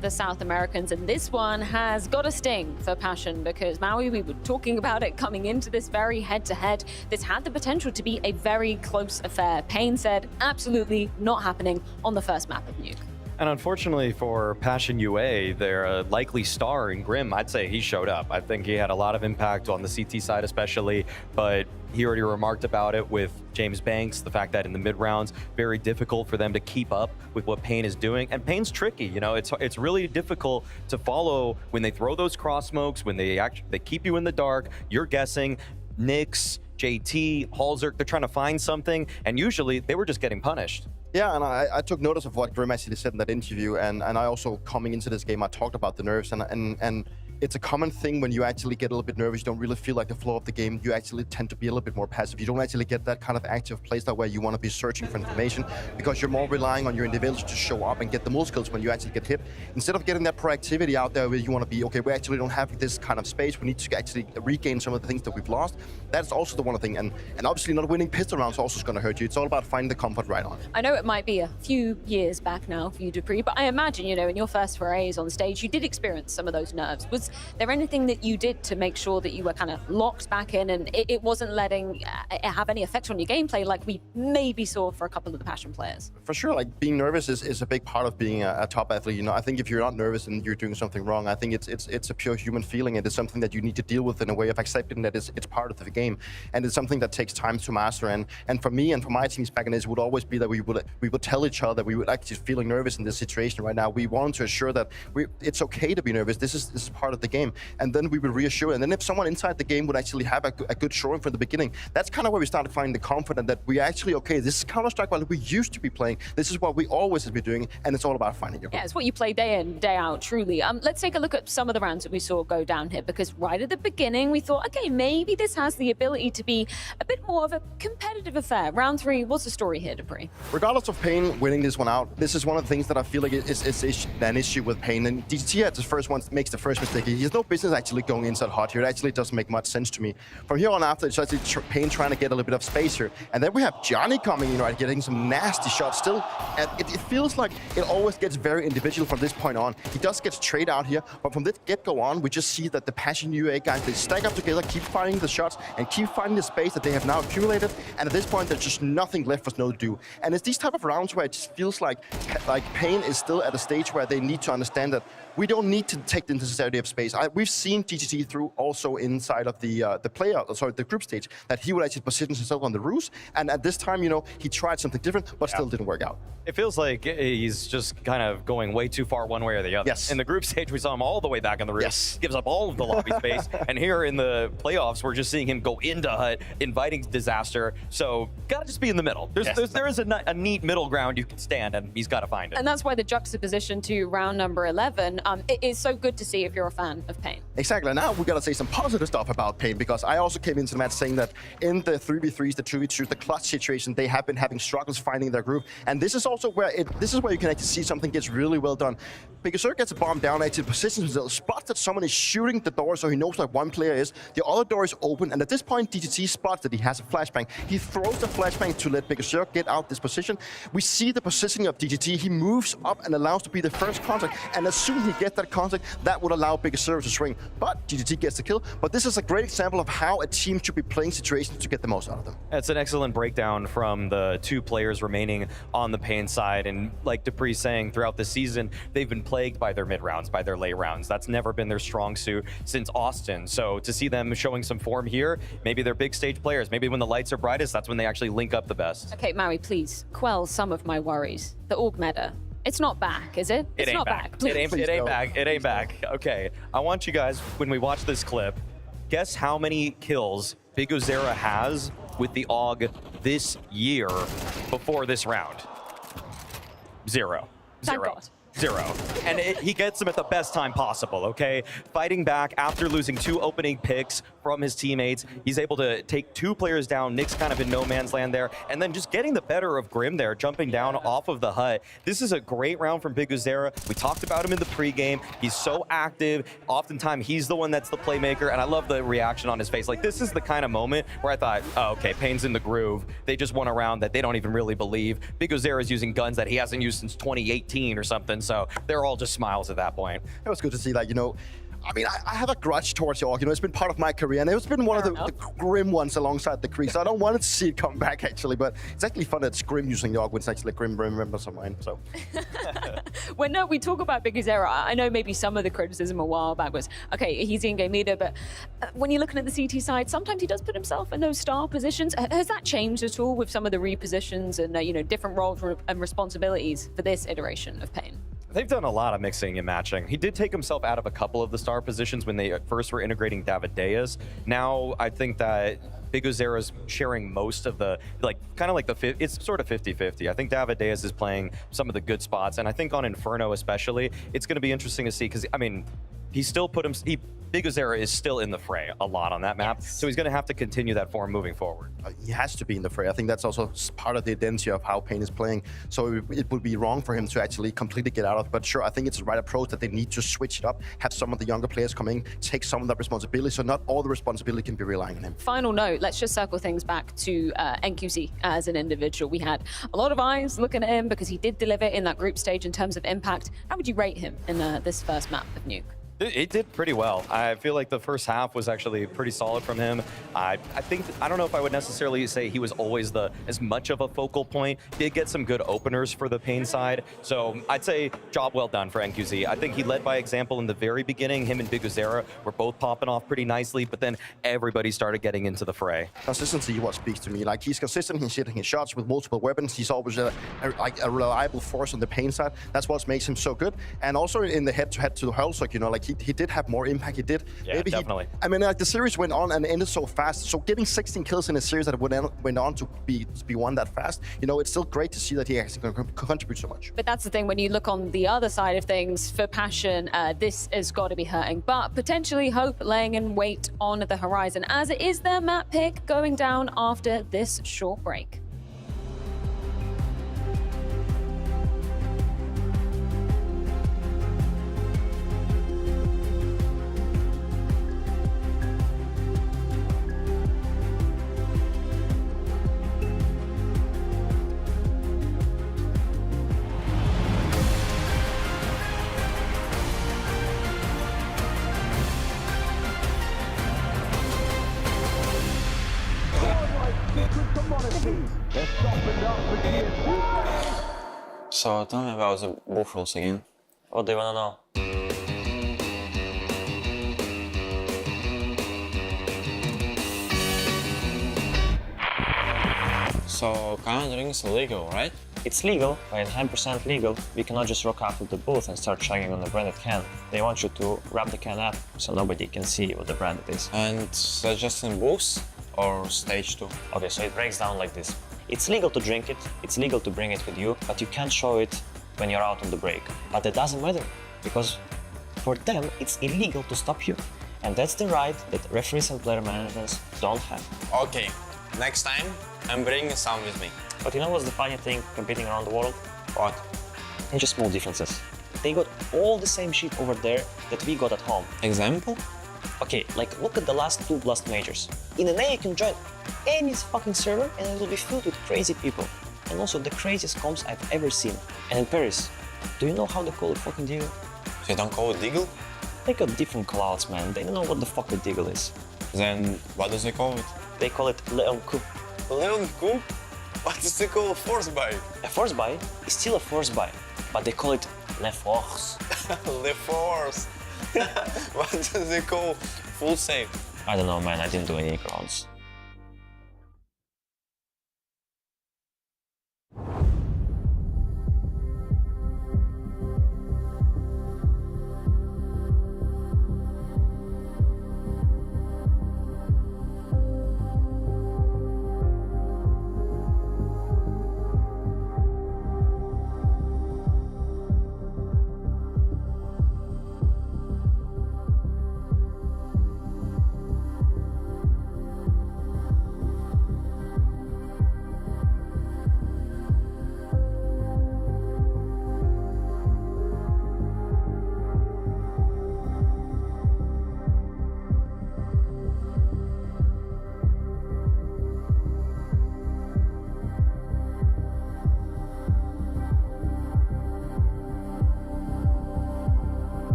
The South Americans, and this one has got a sting for paiN, because Maui, we were talking about it coming into this very head-to-head. This had the potential to be a very close affair. paiN said absolutely not happening on the first map of Nuke. And unfortunately for paiN UA, their likely star in Grim, I'd say he showed up. I think he had a lot of impact on the CT side especially, but he already remarked about it with James Banks, the fact that in the mid rounds, very difficult for them to keep up with what paiN is doing. And paiN's tricky, you know, it's really difficult to follow when they throw those cross smokes, when they keep you in the dark, you're guessing. Nyx, JT, Halzerk, they're trying to find something, and usually they were just getting punished. Yeah, and I took notice of what Grim actually said in that interview, and I also, coming into this game, I talked about the nerves, and it's a common thing when you actually get a little bit nervous, you don't really feel like the flow of the game, you actually tend to be a little bit more passive. You don't actually get that kind of active playstyle where you want to be searching for information, because you're more relying on your individuals to show up and get the most kills when you actually get hit. Instead of getting that proactivity out there where you want to be, okay, we actually don't have this kind of space, we need to actually regain some of the things that we've lost. That's also the one thing, and obviously not winning pistol rounds also is going to hurt you. It's all about finding the comfort right on. I know it might be a few years back now for you, Dupree, but I imagine, you know, in your first forays on stage, you did experience some of those nerves. Was there anything that you did to make sure that you were kind of locked back in and it wasn't letting it have any effect on your gameplay like we maybe saw for a couple of the paiN players? For sure, like being nervous is a big part of being a top athlete. You know, I think if you're not nervous and you're doing something wrong, I think it's a pure human feeling. It is something that you need to deal with in a way of accepting that it's part of the game, and it's something that takes time to master. And for me and for my teams back in this, would always be that we would tell each other that we would actually feeling nervous in this situation right now. We want to assure that it's okay to be nervous. This is part of the game, and then we would reassure. And then if someone inside the game would actually have a good showing from the beginning, that's kind of where we started finding the confidence that we actually, okay, this is Counter-Strike while we used to be playing. This is what we always have been doing, and it's all about finding your. Yeah, it's what you play day in, day out, truly. Let's take a look at some of the rounds that we saw go down here, because right at the beginning we thought, okay, maybe this has the ability to be a bit more of a competitive affair. Round 3, what's the story here, Dupree? Regardless of paiN winning this one out, this is one of the things that I feel like is an issue with paiN. And DT at the first one makes the first mistake. He has no business actually going inside hot here. It actually doesn't make much sense to me. From here on after, it's actually paiN trying to get a little bit of space here. And then we have Johnny coming in, right, getting some nasty shots still. And it feels like it always gets very individual from this point on. He does get straight out here, but from this get-go on, we just see that the paiN UA guys, they stack up together, keep finding the shots, and keep finding the space that they have now accumulated. And at this point, there's just nothing left for Snow to do. And it's these type of rounds where it just feels like paiN is still at a stage where they need to understand that we don't need to take the necessity of space. We've seen GGT through also inside of the group stage, that he would actually position himself on the roofs. And at this time, you know, he tried something different, but still didn't work out. It feels like he's just kind of going way too far one way or the other. Yes. In the group stage, we saw him all the way back on the roof. Yes. Gives up all of the lobby space. And here in the playoffs, we're just seeing him go into hut, inviting disaster. So, gotta just be in the middle. There is a neat middle ground you can stand, and he's got to find it. And that's why the juxtaposition to round number 11, it is so good to see if you're a fan of paiN. Exactly. Now we gotta say some positive stuff about paiN, because I also came into the match saying that in the 3v3s, the 2v2s, the clutch situation, they have been having struggles finding their groove. And this is also where you can actually see something gets really well done. bicker:zero gets a bomb down, actually positions himself, spots that someone is shooting the door, so he knows that one player is. The other door is open, and at this point, DGT spots that he has a flashbang. He throws the flashbang to let bicker:zero get out this position. We see the positioning of DGT. He moves up and allows to be the first contact, and as soon as he gets that contact, that would allow bicker:zero to swing. But DGT gets the kill. But this is a great example of how a team should be playing situations to get the most out of them. It's an excellent breakdown from the two players remaining on the paiN side, and like Dupree's saying, throughout the season, they've been plagued by their mid rounds, by their late rounds. That's never been their strong suit since Austin. So to see them showing some form here, maybe they're big stage players. Maybe when the lights are brightest, that's when they actually link up the best. Okay, Maui, please quell some of my worries. The Org meta. It's not back, is it? It ain't back. It ain't back. It ain't back. Okay, I want you guys, when we watch this clip, guess how many kills bicker:zero has with the AUG this year before this round? Zero. Thank God. Zero. And he gets them at the best time possible, okay? Fighting back after losing 2 opening picks from his teammates. He's able to take 2 players down. Nick's kind of in no man's land there. And then just getting the better of Grim there, jumping down off of the hut. This is a great round from bicker:zero. We talked about him in the pregame. He's so active. Oftentimes, he's the one that's the playmaker. And I love the reaction on his face. Like, this is the kind of moment where I thought, oh, okay, paiN's in the groove. They just won a round that they don't even really believe. bicker:zero is using guns that he hasn't used since 2018 or something. So they're all just smiles at that point. It was good to see, like, you know, I mean, I have a grudge towards the AUG. You know, it's been part of my career, and it's been one of the grim ones alongside the Creek. So I don't want to see it come back, actually. But it's actually fun that it's Grim using the AUG when it's actually Grim members of mine. So. When we talk about bicker:zero, I know maybe some of the criticism a while back was, okay, he's the in-game leader, but when you're looking at the CT side, sometimes he does put himself in those star positions. Has that changed at all with some of the repositions and you know, different roles and responsibilities for this iteration of paiN? They've done a lot of mixing and matching. He did take himself out of a couple of the star positions when they first were integrating Davideus. Now, I think that bicker:zero is sharing most of the, like, kind of like it's sort of 50-50. I think Davideus is playing some of the good spots, and I think on Inferno especially, it's going to be interesting to see, because, I mean, he still put him, bicker:zero is still in the fray a lot on that map, so he's going to have to continue that form moving forward. He has to be in the fray. I think that's also part of the identity of how paiN is playing. So it would be wrong for him to actually completely get out of it. But sure, I think it's the right approach that they need to switch it up, have some of the younger players come in, take some of that responsibility, so not all the responsibility can be relying on him. Final note, let's just circle things back to NQZ as an individual. We had a lot of eyes looking at him because he did deliver in that group stage in terms of impact. How would you rate him in this first map of Nuke? It did pretty well. I feel like the first half was actually pretty solid from him. I don't know if I would necessarily say he was always as much of a focal point. Did get some good openers for the paiN side. So I'd say job well done for NQZ. I think he led by example in the very beginning. Him and bicker:zero were both popping off pretty nicely, but then everybody started getting into the fray. Consistency is what speaks to me. Like, he's consistent, he's hitting his shots with multiple weapons. He's always a reliable force on the paiN side. That's what makes him so good. And also in the head-to-head to Hellshock, you know, like, he did have more impact. He did. Yeah, maybe definitely. I mean, like, the series went on and ended so fast. So getting 16 kills in a series that went on to be won that fast, you know, it's still great to see that he actually can contribute so much. But that's the thing, when you look on the other side of things, for Passion, this has got to be hurting. But potentially Hope laying in wait on the horizon, as it is their map pick going down after this short break. So tell me about the buff rules again. What do you wanna know? So countering is illegal, right? It's legal, but it's 100% legal. We cannot just rock up to the booth and start chugging on the branded can. They want you to wrap the can up so nobody can see what the brand is. And that's just in booths or stage too? Okay, so it breaks down like this. It's legal to drink it, it's legal to bring it with you, but you can't show it when you're out on the break. But it doesn't matter, because for them, it's illegal to stop you. And that's the right that referees and player managers don't have. Okay, next time I'm bringing some with me. But you know what's the funny thing competing around the world? What? It's just small differences. They got all the same shit over there that we got at home. Example? Okay, like look at the last 2 Blast majors. In NA you can join any fucking server and it will be filled with crazy people. And also the craziest comps I've ever seen. And in Paris, do you know how they call it fucking Deagle? They don't call it Deagle? They got different callouts, man. They don't know what the fuck a Deagle is. Then what do they call it? They call it Leon Coup. Leon Coup? What is it called? Force buy? A force buy is still a force buy, but they call it Le Force. Le Force! What do they call full save? I don't know, man. I didn't do any crowns.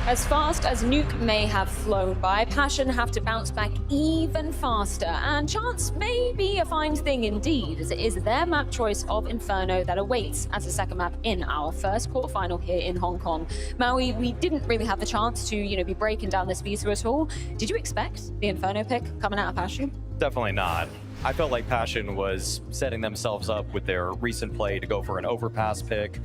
As fast as Nuke may have flown by, paiN have to bounce back even faster, and chance may be a fine thing indeed, as it is their map choice of Inferno that awaits as the second map in our first quarterfinal here in Hong Kong. Maui, we didn't really have the chance to, be breaking down this beta at all. Did you expect the Inferno pick coming out of paiN? Definitely not. I felt like paiN was setting themselves up with their recent play to go for an overpass pick.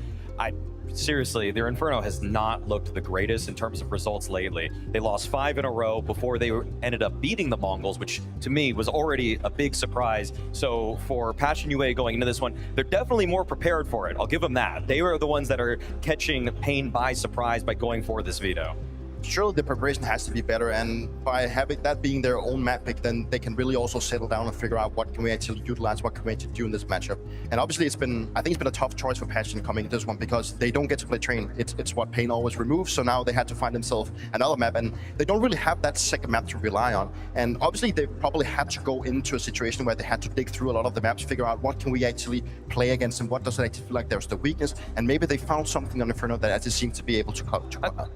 Seriously, their Inferno has not looked the greatest in terms of results lately. They lost 5 in a row before they ended up beating the Mongols, which to me was already a big surprise. So for paiN UA going into this one, they're definitely more prepared for it. I'll give them that. They are the ones that are catching paiN by surprise by going for this veto. Surely the preparation has to be better, and by having that being their own map pick, then they can really also settle down and figure out what can we actually utilize, what can we actually do in this matchup. And obviously I think it's been a tough choice for paiN coming into this one, because they don't get to play train. It's what paiN always removes, so now they had to find themselves another map, and they don't really have that second map to rely on. And obviously they probably had to go into a situation where they had to dig through a lot of the maps, figure out what can we actually play against and what does it actually feel like there's the weakness, and maybe they found something on Inferno that actually seems to be able to cover.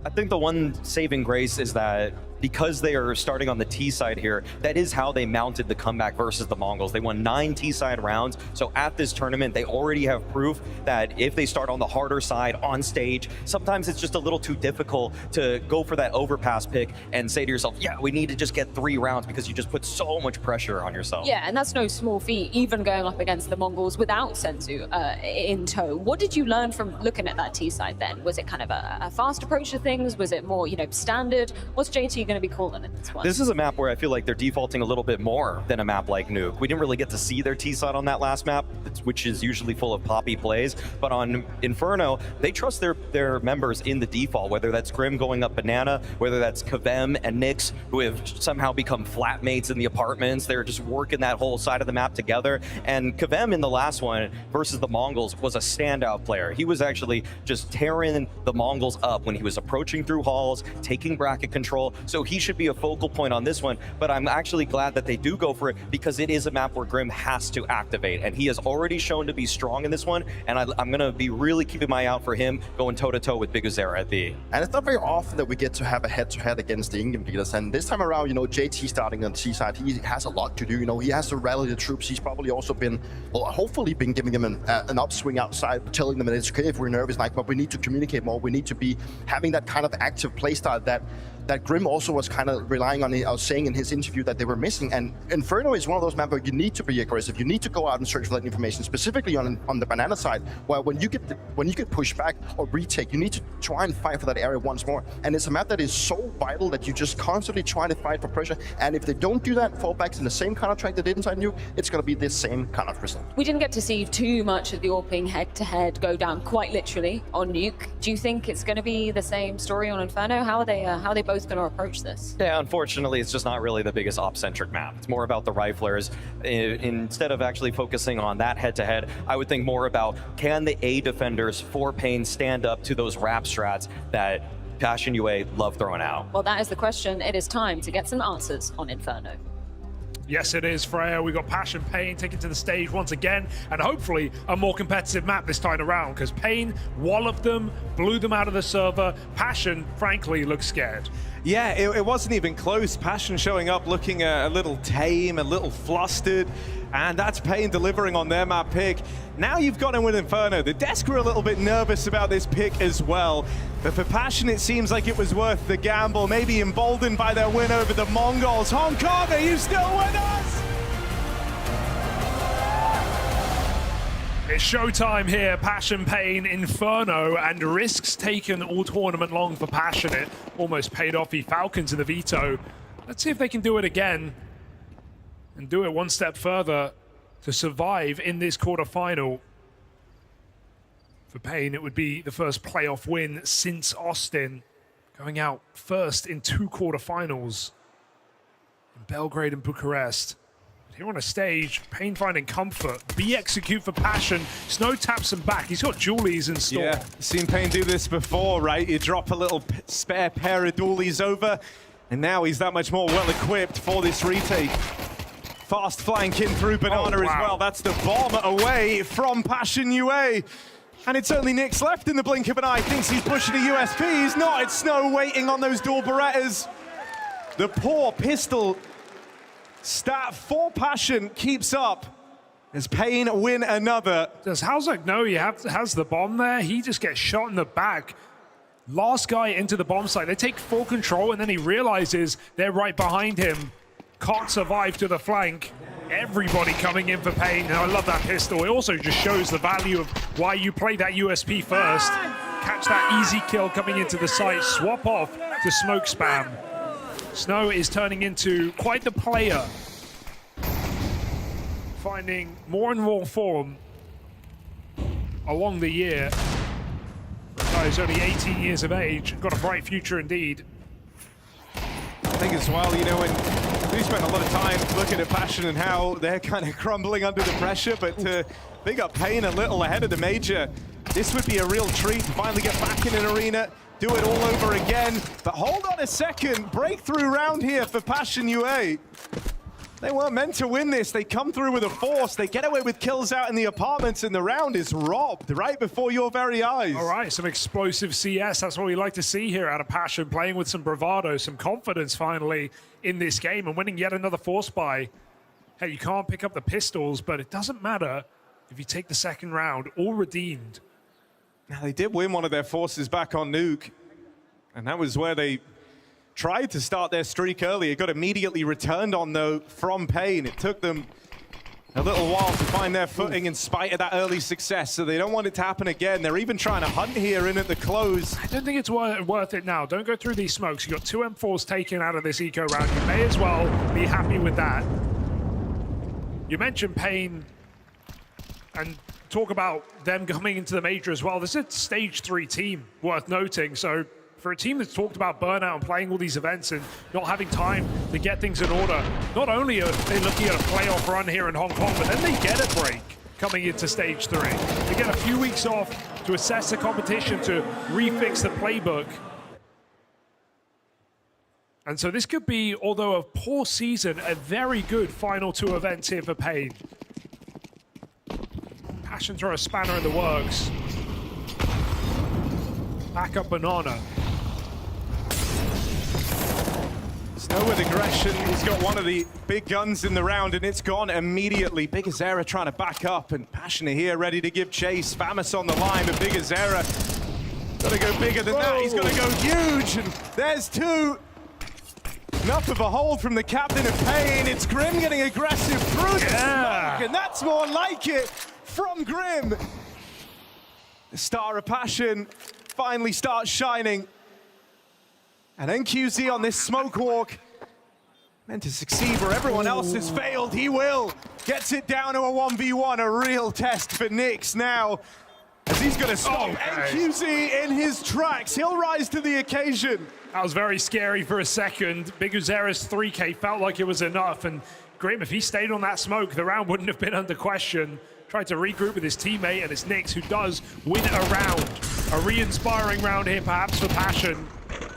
I think the one saving grace is that because they are starting on the T side here, that is how they mounted the comeback versus the Mongols. They won 9 T side rounds, so at this tournament they already have proof that if they start on the harder side on stage, sometimes it's just a little too difficult to go for that overpass pick and say to yourself, yeah, we need to just get 3 rounds, because you just put so much pressure on yourself. Yeah, and that's no small feat, even going up against the Mongols without Senzu in tow. What did you learn from looking at that T side then? Was it kind of a fast approach to things? Was it more, standard? What's JT going going to be calling in this one? This is a map where I feel like they're defaulting a little bit more than a map like Nuke. We didn't really get to see their T-side on that last map, which is usually full of poppy plays, but on Inferno, they trust their members in the default, whether that's Grim going up Banana, whether that's kavem and Nyx, who have somehow become flatmates in the apartments. They're just working that whole side of the map together. And kavem in the last one versus the Mongols was a standout player. He was actually just tearing the Mongols up when he was approaching through halls, taking bracket control. So he should be a focal point on this one, but I'm actually glad that they do go for it because it is a map where Grim has to activate, and he has already shown to be strong in this one, and I'm going to be really keeping my eye out for him going toe-to-toe with Big Uzera at the. And it's not very often that we get to have a head-to-head against the Indian leaders, and this time around, you know, JT starting on the C side, he has a lot to do. You know, he has to rally the troops. He's probably also been, well, hopefully been giving them an upswing outside, telling them that it's okay if we're nervous, like, but we need to communicate more. We need to be having that kind of active playstyle that Grim also was kind of relying on. I was saying in his interview that they were missing. And Inferno is one of those maps where you need to be aggressive. You need to go out and search for that information, specifically on the Banana side, where when you get pushed back or retake, you need to try and fight for that area once more. And it's a map that is so vital that you just constantly try to fight for pressure. And if they don't do that, fall back in the same kind of track they did inside Nuke, it's going to be this same kind of result. We didn't get to see too much of the Orping head-to-head go down, quite literally, on Nuke. Do you think it's going to be the same story on Inferno? How are they both going to approach this? Yeah, unfortunately, it's just not really the biggest op-centric map. It's more about the riflers. Instead of actually focusing on that head-to-head, I would think more about, can the A defenders for paiN stand up to those wrap strats that paiN UA love throwing out? Well, that is the question. It is time to get some answers on Inferno. Yes, it is, Freya. We got paiN taken to the stage once again, and hopefully a more competitive map this time around, because paiN walloped them, blew them out of the server. paiN, frankly, looks scared. Yeah, it wasn't even close. paiN showing up looking a little tame, a little flustered, and that's paiN delivering on their map pick. Now you've got him with Inferno. The desk were a little bit nervous about this pick as well, but for paiN it seems like it was worth the gamble, maybe emboldened by their win over the Mongols. Hong Kong, are you still with us? It's showtime here, paiN, Inferno, and risks taken all tournament long for paiN. It almost paid off. He Falcons in the veto. Let's see if they can do it again and do it one step further to survive in this quarterfinal. For paiN, it would be the first playoff win since Austin, going out first in 2 quarterfinals in Belgrade and Bucharest. Here on a stage, paiN finding comfort. B execute for paiN. Snow taps him back. He's got dualies in store. Yeah, seen paiN do this before, right? You drop a little spare pair of dualies over, and now he's that much more well-equipped for this retake. Fast flanking through Banana as well. That's the bomb away from paiN UA. And it's only Nyx left in the blink of an eye. Thinks he's pushing a USP. He's not. It's Snow waiting on those dual Berettas. The poor pistol stat for paiN keeps up as paiN win another. Does Halzak know he has the bomb there? He just gets shot in the back. Last guy into the bomb site. They take full control, and then he realizes they're right behind him. Can't survive to the flank. Everybody coming in for paiN, and I love that pistol. It also just shows the value of why you play that USP first. Catch that easy kill coming into the site, swap off to smoke spam. Snow is turning into quite the player, finding more and more form along the year. The guy is only 18 years of age, got a bright future indeed. I think as well, you know, when we spent a lot of time looking at paiN and how they're kind of crumbling under the pressure, but to big up paiN a little ahead of the major, this would be a real treat to finally get back in an arena, do it all over again. But hold on a second, breakthrough round here for paiN UA. They weren't meant to win this. They come through with a force. They get away with kills out in the apartments, and the round is robbed right before your very eyes. All right, some explosive CS. That's what we like to see here out of paiN, playing with some bravado, some confidence finally in this game, and winning yet another force buy. Hey, you can't pick up the pistols, but it doesn't matter if you take the second round, all redeemed. Now, they did win one of their forces back on Nuke, and that was where they tried to start their streak early. It got immediately returned on, though, from paiN. It took them a little while to find their footing in spite of that early success, so they don't want it to happen again. They're even trying to hunt here in at the close. I don't think it's worth it now. Don't go through these smokes. You got 2 M4s taken out of this eco round. You may as well be happy with that. You mentioned paiN and talk about them coming into the major as well. This is a stage 3 team, worth noting. So for a team that's talked about burnout and playing all these events and not having time to get things in order, not only are they looking at a playoff run here in Hong Kong, but then they get a break coming into stage 3. They get a few weeks off to assess the competition, to refix the playbook. And so this could be, although a poor season, a very good final 2 events here for paiN. paiN throw a spanner in the works. Back up Banana. Snow with aggression. He's got one of the big guns in the round, and it's gone immediately. Big Azera trying to back up, and paiN here ready to give chase. Famous on the line, but Big Azera got to go bigger than that. He's got to go huge, and there's 2. Enough of a hold from the captain of paiN. It's Grim getting aggressive through the smoke, and that's more like it from Grim. The star of paiN finally starts shining. And NQZ on this smoke walk, meant to succeed where everyone else has failed. He will. Gets it down to a 1v1, a real test for Nyx now, as he's going to stop NQZ in his tracks. He'll rise to the occasion. That was very scary for a second. Big Uzera's 3K felt like it was enough, and Grim, if he stayed on that smoke, the round wouldn't have been under question. Tried to regroup with his teammate, and it's Nyx who does win a round. A re-inspiring round here, perhaps, for paiN,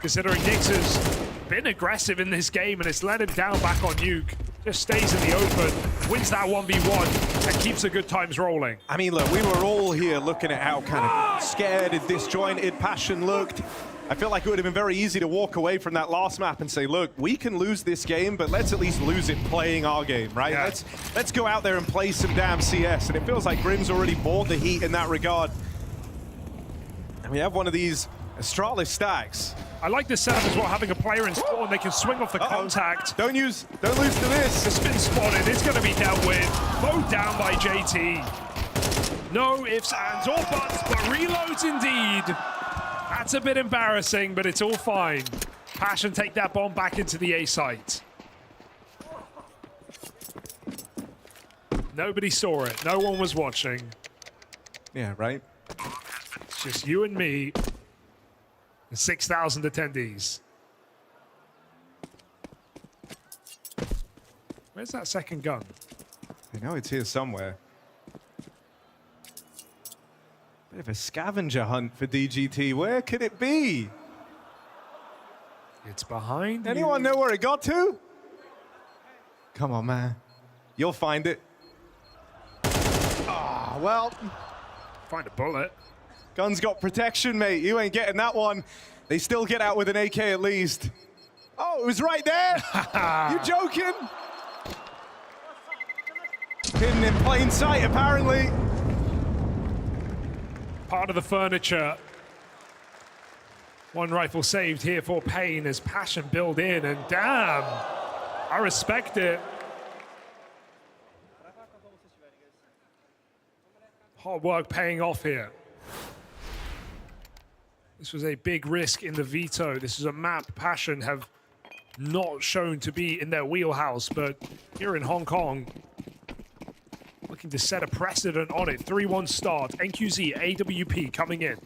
considering Nyx has been aggressive in this game and it's let him down back on Nuke. Just stays in the open, wins that 1v1, and keeps the good times rolling. I mean, look, we were all here looking at how kind of scared and disjointed paiN looked. I feel like it would have been very easy to walk away from that last map and say, look, we can lose this game, but let's at least lose it playing our game, right? Yeah. Let's go out there and play some damn CS. And it feels like Grim's already bought the heat in that regard. And we have one of these Astralis stacks. I like this setup as well, having a player in spawn, they can swing off the contact. Don't lose to this. The spin spotted, it's gonna be dealt with. Mowed down by JT. No ifs, ands, or buts, but reloads indeed. That's a bit embarrassing, but it's all fine. paiN take that bomb back into the A site. Nobody saw it, no one was watching. Yeah, right? It's just you and me. 6,000 attendees. Where's that second gun? I know it's here somewhere. Bit of a scavenger hunt for DGT. Where could it be? It's behind Anyone know where it got to? Come on, man. You'll find it. Ah, well. Find a bullet. Gun's got protection, mate. You ain't getting that one. They still get out with an AK at least. Oh, it was right there. You joking? Hidden in plain sight, apparently. Part of the furniture. One rifle saved here for paiN as paiN build in, and damn, I respect it. Hard work paying off here. This was a big risk in the veto. This is a map paiN have not shown to be in their wheelhouse, but here in Hong Kong, looking to set a precedent on it. 3-1 start, NQZ, AWP coming in.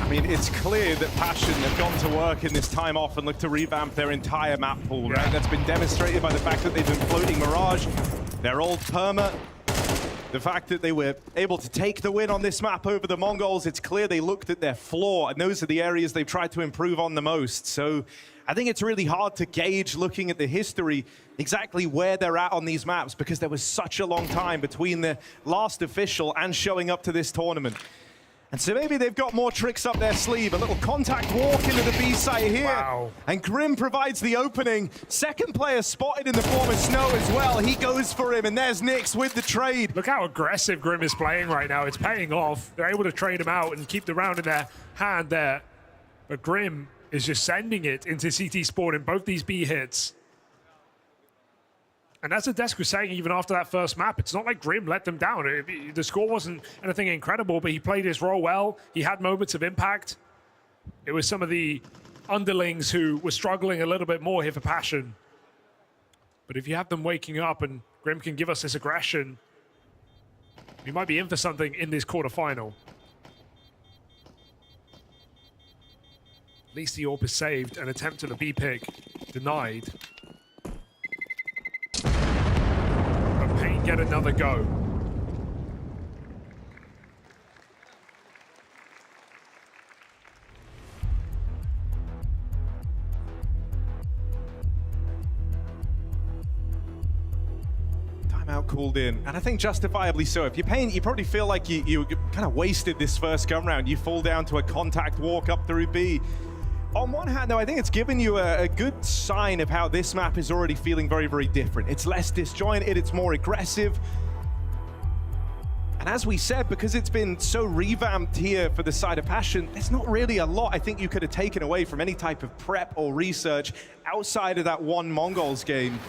I mean, it's clear that paiN have gone to work in this time off and looked to revamp their entire map pool, right? That's been demonstrated by the fact that they've been floating Mirage, their old perma. The fact that they were able to take the win on this map over the Mongols, it's clear they looked at their flaw, and those are the areas they've tried to improve on the most. So I think it's really hard to gauge, looking at the history, exactly where they're at on these maps, because there was such a long time between the last official and showing up to this tournament. And so maybe they've got more tricks up their sleeve. A little contact walk into the B site here. Wow. And Grim provides the opening. Second player spotted in the form of Snow as well. He goes for him, and there's Nyx with the trade. Look how aggressive Grim is playing right now. It's paying off. They're able to trade him out and keep the round in their hand there. But Grim is just sending it into CT Spawn in both these B hits. And as the desk was saying, even after that first map, it's not like Grim let them down. The score wasn't anything incredible, but he played his role well. He had moments of impact. It was some of the underlings who were struggling a little bit more here for Passion. But if you have them waking up and Grim can give us this aggression, we might be in for something in this quarterfinal. At least the AWP is saved. An attempt at a B pick denied. But paiN get another go. Timeout called in, and I think justifiably so. If you're paiN, you probably feel like you kind of wasted this first gun round. You fall down to a contact walk up through B. On one hand, though, I think it's given you a good sign of how this map is already feeling very, very different. It's less disjointed, it's more aggressive. And as we said, because it's been so revamped here for the side of Passion, there's not really a lot I think you could have taken away from any type of prep or research outside of that one Mongols game.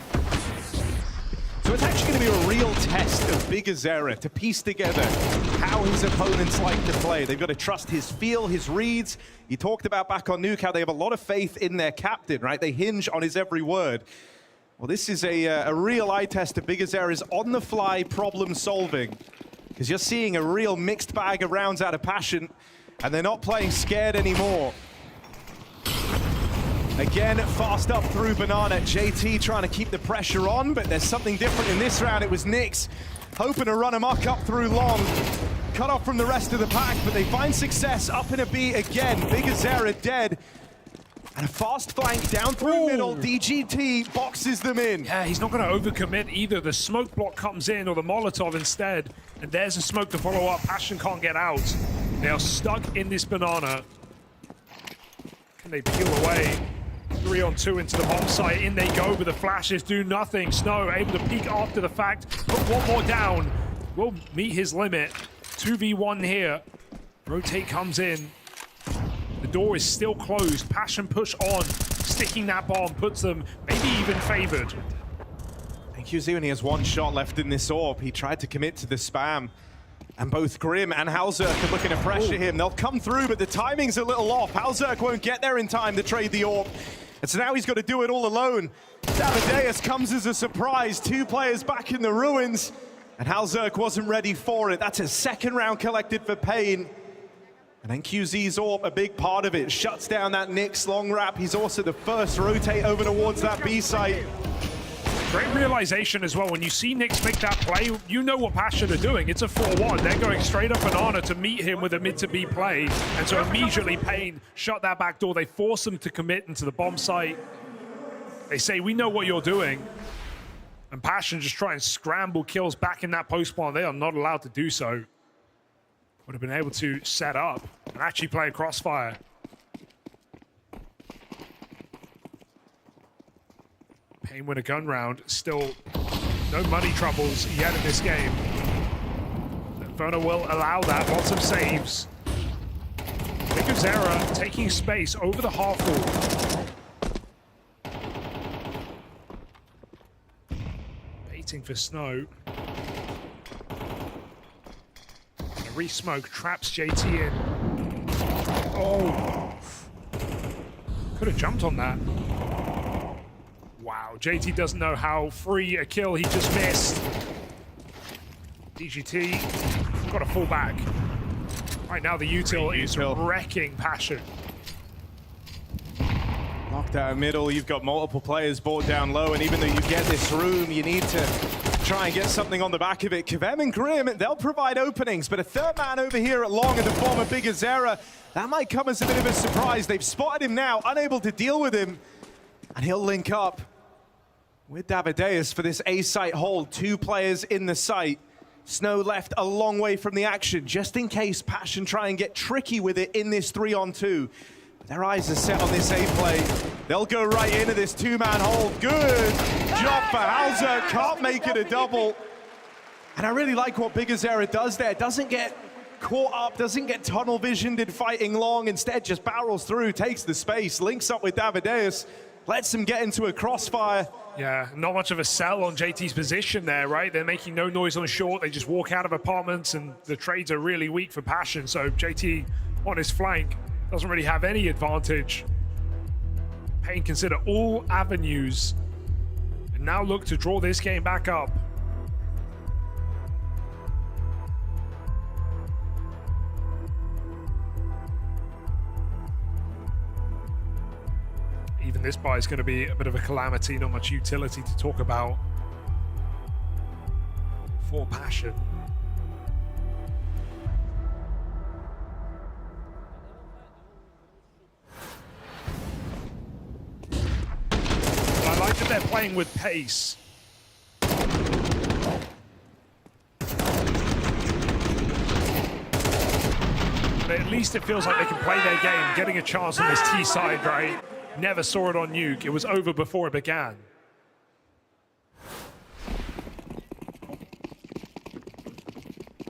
So it's actually going to be a real test of Big Azera to piece together how his opponents like to play. They've got to trust his feel, his reads. You talked about back on Nuke how they have a lot of faith in their captain, right? They hinge on his every word. Well, this is a real eye test of Big Azera's on-the-fly problem solving, because you're seeing a real mixed bag of rounds out of Passion, and they're not playing scared anymore. Again, fast up through Banana. JT trying to keep the pressure on, but there's something different in this round. It was Nyx hoping to run amok up through long. Cut off from the rest of the pack, but they find success up in a B again. Big Azera dead. And a fast flank down through middle. DGT boxes them in. Yeah, he's not going to overcommit either. The smoke block comes in, or the Molotov instead. And there's a smoke to follow up. Passion can't get out. They are stuck in this Banana. Can they peel away? 3-on-2 into the bomb site. In they go, but the flashes do nothing. Snow able to peek after the fact. Put one more down. Will meet his limit. 2v1 here. Rotate comes in. The door is still closed. Passion push on. Sticking that bomb puts them maybe even favored. And QZ only has one shot left in this AWP. He tried to commit to the spam. And both Grim and Halzerk are looking to pressure him. They'll come through, but the timing's a little off. Halzerk won't get there in time to trade the AWP. And so now he's got to do it all alone. Davideus comes as a surprise. 2 players back in the ruins. And Halzerk wasn't ready for it. That's a second round collected for paiN. And then QZ's AWP, a big part of it. Shuts down that Nyx long wrap. He's also the first rotate over towards that B site. Great realization as well. When you see Nyx make that play, you know what Passion are doing. It's a 4-1. They're going straight up Banana to meet him with a mid to B play. And so immediately paiN shut that back door. They force them to commit into the bomb site. They say, we know what you're doing. And Passion just try and scramble kills back in that post spawn. They are not allowed to do so. Would have been able to set up and actually play a crossfire. paiN win a gun round. Still no money troubles yet in this game. Inferno will allow that. Lots of saves. Big Azera taking space over the half wall. Baiting for Snow. And a re-smoke traps JT in. Oh! Could have jumped on that. Wow, JT doesn't know how free a kill he just missed. DGT got to fall back. Right now the util is wrecking Passion. Locked out middle, you've got multiple players brought down low, and even though you get this room, you need to try and get something on the back of it. Kevem and Grim, they'll provide openings, but a third man over here at long in the form of Big Azera, that might come as a bit of a surprise. They've spotted him now, unable to deal with him, and he'll link up with Davideus for this A-site hold. 2 players in the site. Snow left a long way from the action, just in case Passion try and get tricky with it in this 3-on-2. But their eyes are set on this A-play. They'll go right into this 2-man hold. Good job for Hauser, can't make it a double. And I really like what Big Azera does there. Doesn't get caught up, doesn't get tunnel visioned in fighting long, instead just barrels through, takes the space, links up with Davideus. lets them get into a crossfire. Yeah, not much of a sell on JT's position there, right? They're making no noise on short. They just walk out of apartments, and the trades are really weak for paiN. So JT on his flank doesn't really have any advantage. paiN consider all avenues and now look to draw this game back up. Even this buy is going to be a bit of a calamity, not much utility to talk about for paiN. I like that they're playing with pace. But at least it feels like they can play their game, getting a chance on this T side, right? Never saw it on Nuke. It was over before it began.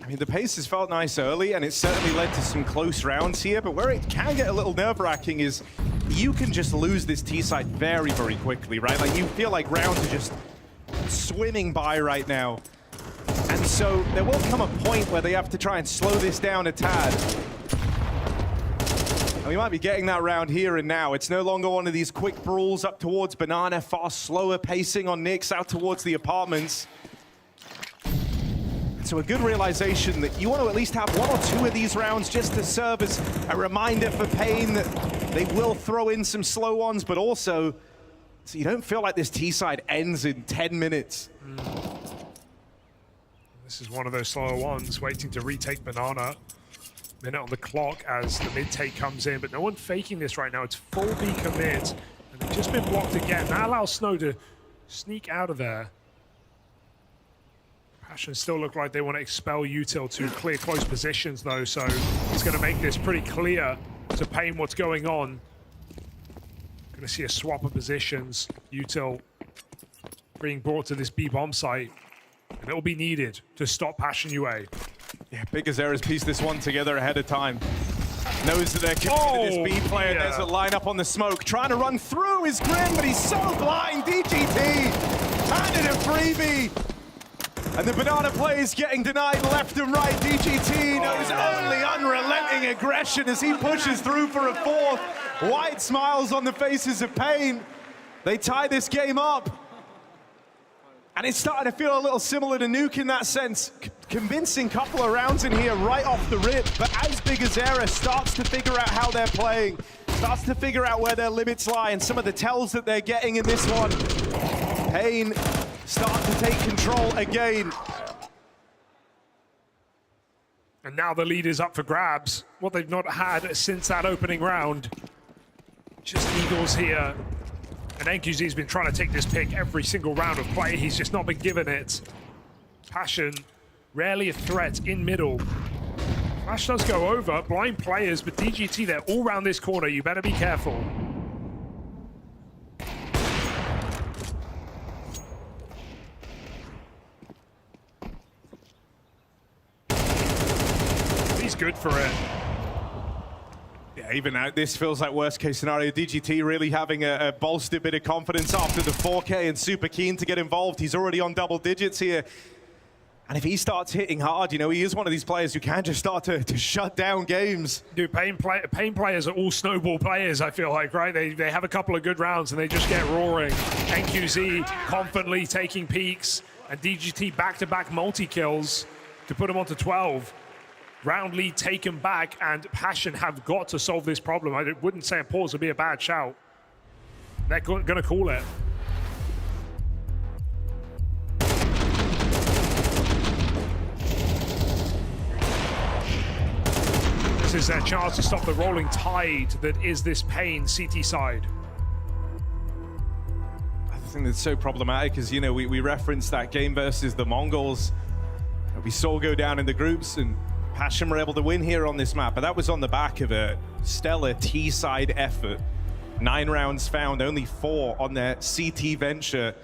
I mean, the pace has felt nice early, and it certainly led to some close rounds here, but where it can get a little nerve-wracking is you can just lose this T-side very, very quickly, right? Like, you feel like rounds are just swimming by right now. And so there will come a point where they have to try and slow this down a tad. We might be getting that round here and now. It's no longer one of these quick brawls up towards Banana, far slower pacing on Nyx out towards the apartments. So a good realization that you want to at least have one or two of these rounds just to serve as a reminder for paiN that they will throw in some slow ones, but also so you don't feel like this T-side ends in 10 minutes. This is one of those slower ones, waiting to retake Banana. Minute on the clock as the mid take comes in, but no one faking this right now. It's full B commit, and they've just been blocked again. That allows Snow to sneak out of there. paiN still look like they want to expel Util to clear close positions though, so it's going to make this pretty clear to paiN what's going on. Going to see a swap of positions. Util being brought to this B bomb site, and it will be needed to stop paiN UA. Yeah, Big Azera's pieced this one together ahead of time. Knows that they're committed to this B player. Yeah. There's a lineup on the smoke. Trying to run through his Grim, but he's so blind. DGT handed a freebie. And the Banana play is getting denied left and right. DGT knows only unrelenting aggression as he pushes through for a fourth. Wide smiles on the faces of paiN. They tie this game up. And it's starting to feel a little similar to Nuke in that sense. Convincing couple of rounds in here right off the rip, but as Big Azera starts to figure out how they're playing, starts to figure out where their limits lie and some of the tells that they're getting in this one, paiN start to take control again. And now the lead is up for grabs. What they've not had since that opening round. Just Eagles here. And NQZ's been trying to take this pick every single round of play. He's just not been given it. paiN, rarely a threat in middle. Flash does go over, blind players, but DGT, they're all around this corner. You better be careful. He's good for it. Yeah, even now, this feels like worst case scenario. DGT really having a bolstered bit of confidence after the 4K and super keen to get involved. He's already on double digits here. And if he starts hitting hard, you know, he is one of these players who can just start to shut down games. Dude, paiN players are all snowball players, I feel like, right? They have a couple of good rounds and they just get roaring. NQZ confidently taking peaks, and DGT back-to-back multi-kills to put him onto 12. Round lead taken back, and paiN have got to solve this problem. I wouldn't say a pause would be a bad shout. They're going to call it. This is their chance to stop the rolling tide that is this paiN CT side. I think that's so problematic is, you know, we referenced that game versus the Mongols. We saw go down in the groups, and paiN were able to win here on this map, but that was on the back of a stellar T-side effort. 9 rounds found, only 4 on their CT venture.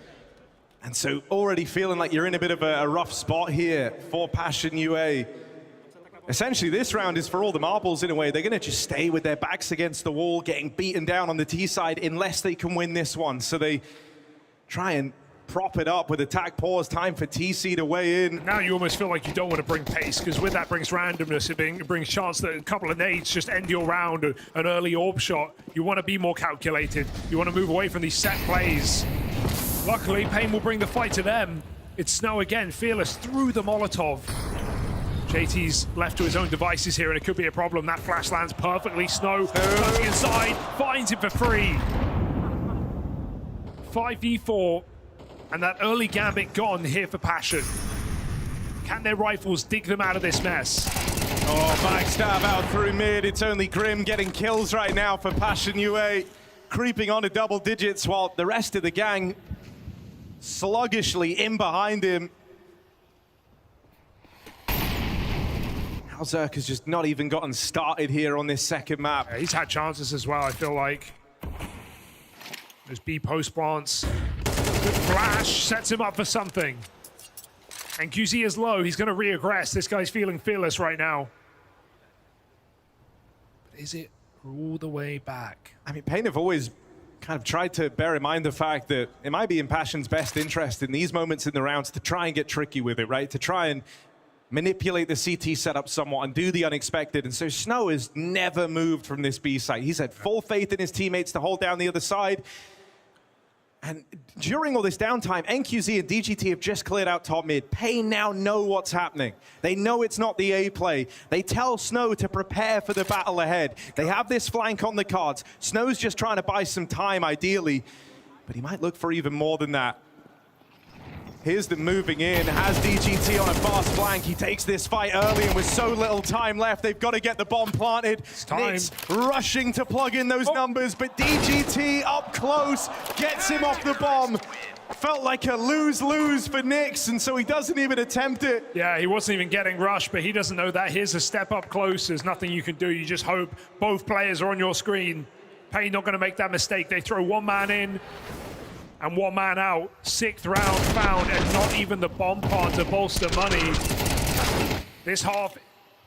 And so already feeling like you're in a bit of a rough spot here for paiN UA. Essentially, this round is for all the marbles in a way. They're going to just stay with their backs against the wall, getting beaten down on the T side unless they can win this one. So they try and prop it up with attack pause, time for TC to weigh in. Now you almost feel like you don't want to bring pace, because with that brings randomness, it brings chance that a couple of nades just end your round, an early orb shot. You want to be more calculated. You want to move away from these set plays. Luckily, paiN will bring the fight to them. It's Snow again, fearless through the Molotov. JT's left to his own devices here, and it could be a problem. That flash lands perfectly. Snow coming inside, finds it for free. 5v4, and that early gambit gone here for paiN. Can their rifles dig them out of this mess? Oh, backstab out through mid. It's only Grim getting kills right now for paiN UA. Creeping on to double digits while the rest of the gang sluggishly in behind him. Now Zerk has just not even gotten started here on this second map. Yeah, he's had chances as well, I feel like. Those B post plants. Good flash, sets him up for something. And QZ is low, he's gonna re-aggress. This guy's feeling fearless right now. But is it all the way back? I mean, paiN have always kind of tried to bear in mind the fact that it might be in paiN's best interest in these moments in the rounds to try and get tricky with it, right? To try and manipulate the CT setup somewhat and do the unexpected. And so Snow has never moved from this B site. He's had full faith in his teammates to hold down the other side. And during all this downtime, NQZ and DGT have just cleared out top mid. paiN now know what's happening. They know it's not the A play. They tell Snow to prepare for the battle ahead. They have this flank on the cards. Snow's just trying to buy some time, ideally, but he might look for even more than that. Here's them moving in, has DGT on a fast flank. He takes this fight early, and with so little time left, they've got to get the bomb planted. Nick's rushing to plug in those numbers, but DGT up close, gets him off the bomb. Felt like a lose-lose for Nyx, and so he doesn't even attempt it. Yeah, he wasn't even getting rushed, but he doesn't know that. Here's a step up close. There's nothing you can do. You just hope both players are on your screen. paiN not going to make that mistake. They throw one man in and one man out. 6th round found, and not even the bomb part to bolster money. This half,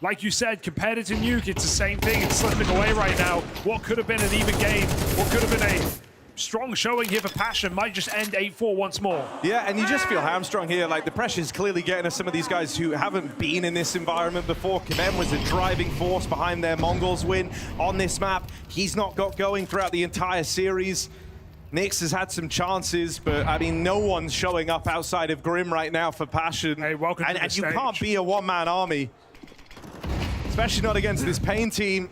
like you said, compared to Nuke, it's the same thing. It's slipping away right now. What could have been an even game, what could have been a strong showing here for paiN might just end 8-4 once more. Yeah, and you just feel hamstrung here. Like, the pressure's clearly getting to some of these guys who haven't been in this environment before. kemem was a driving force behind their Mongols win on this map. He's not got going throughout the entire series. Nyx has had some chances, but I mean, no one's showing up outside of Grim right now for paiN. Hey, welcome to the and you stage. can't be a one-man army, especially not against this paiN team.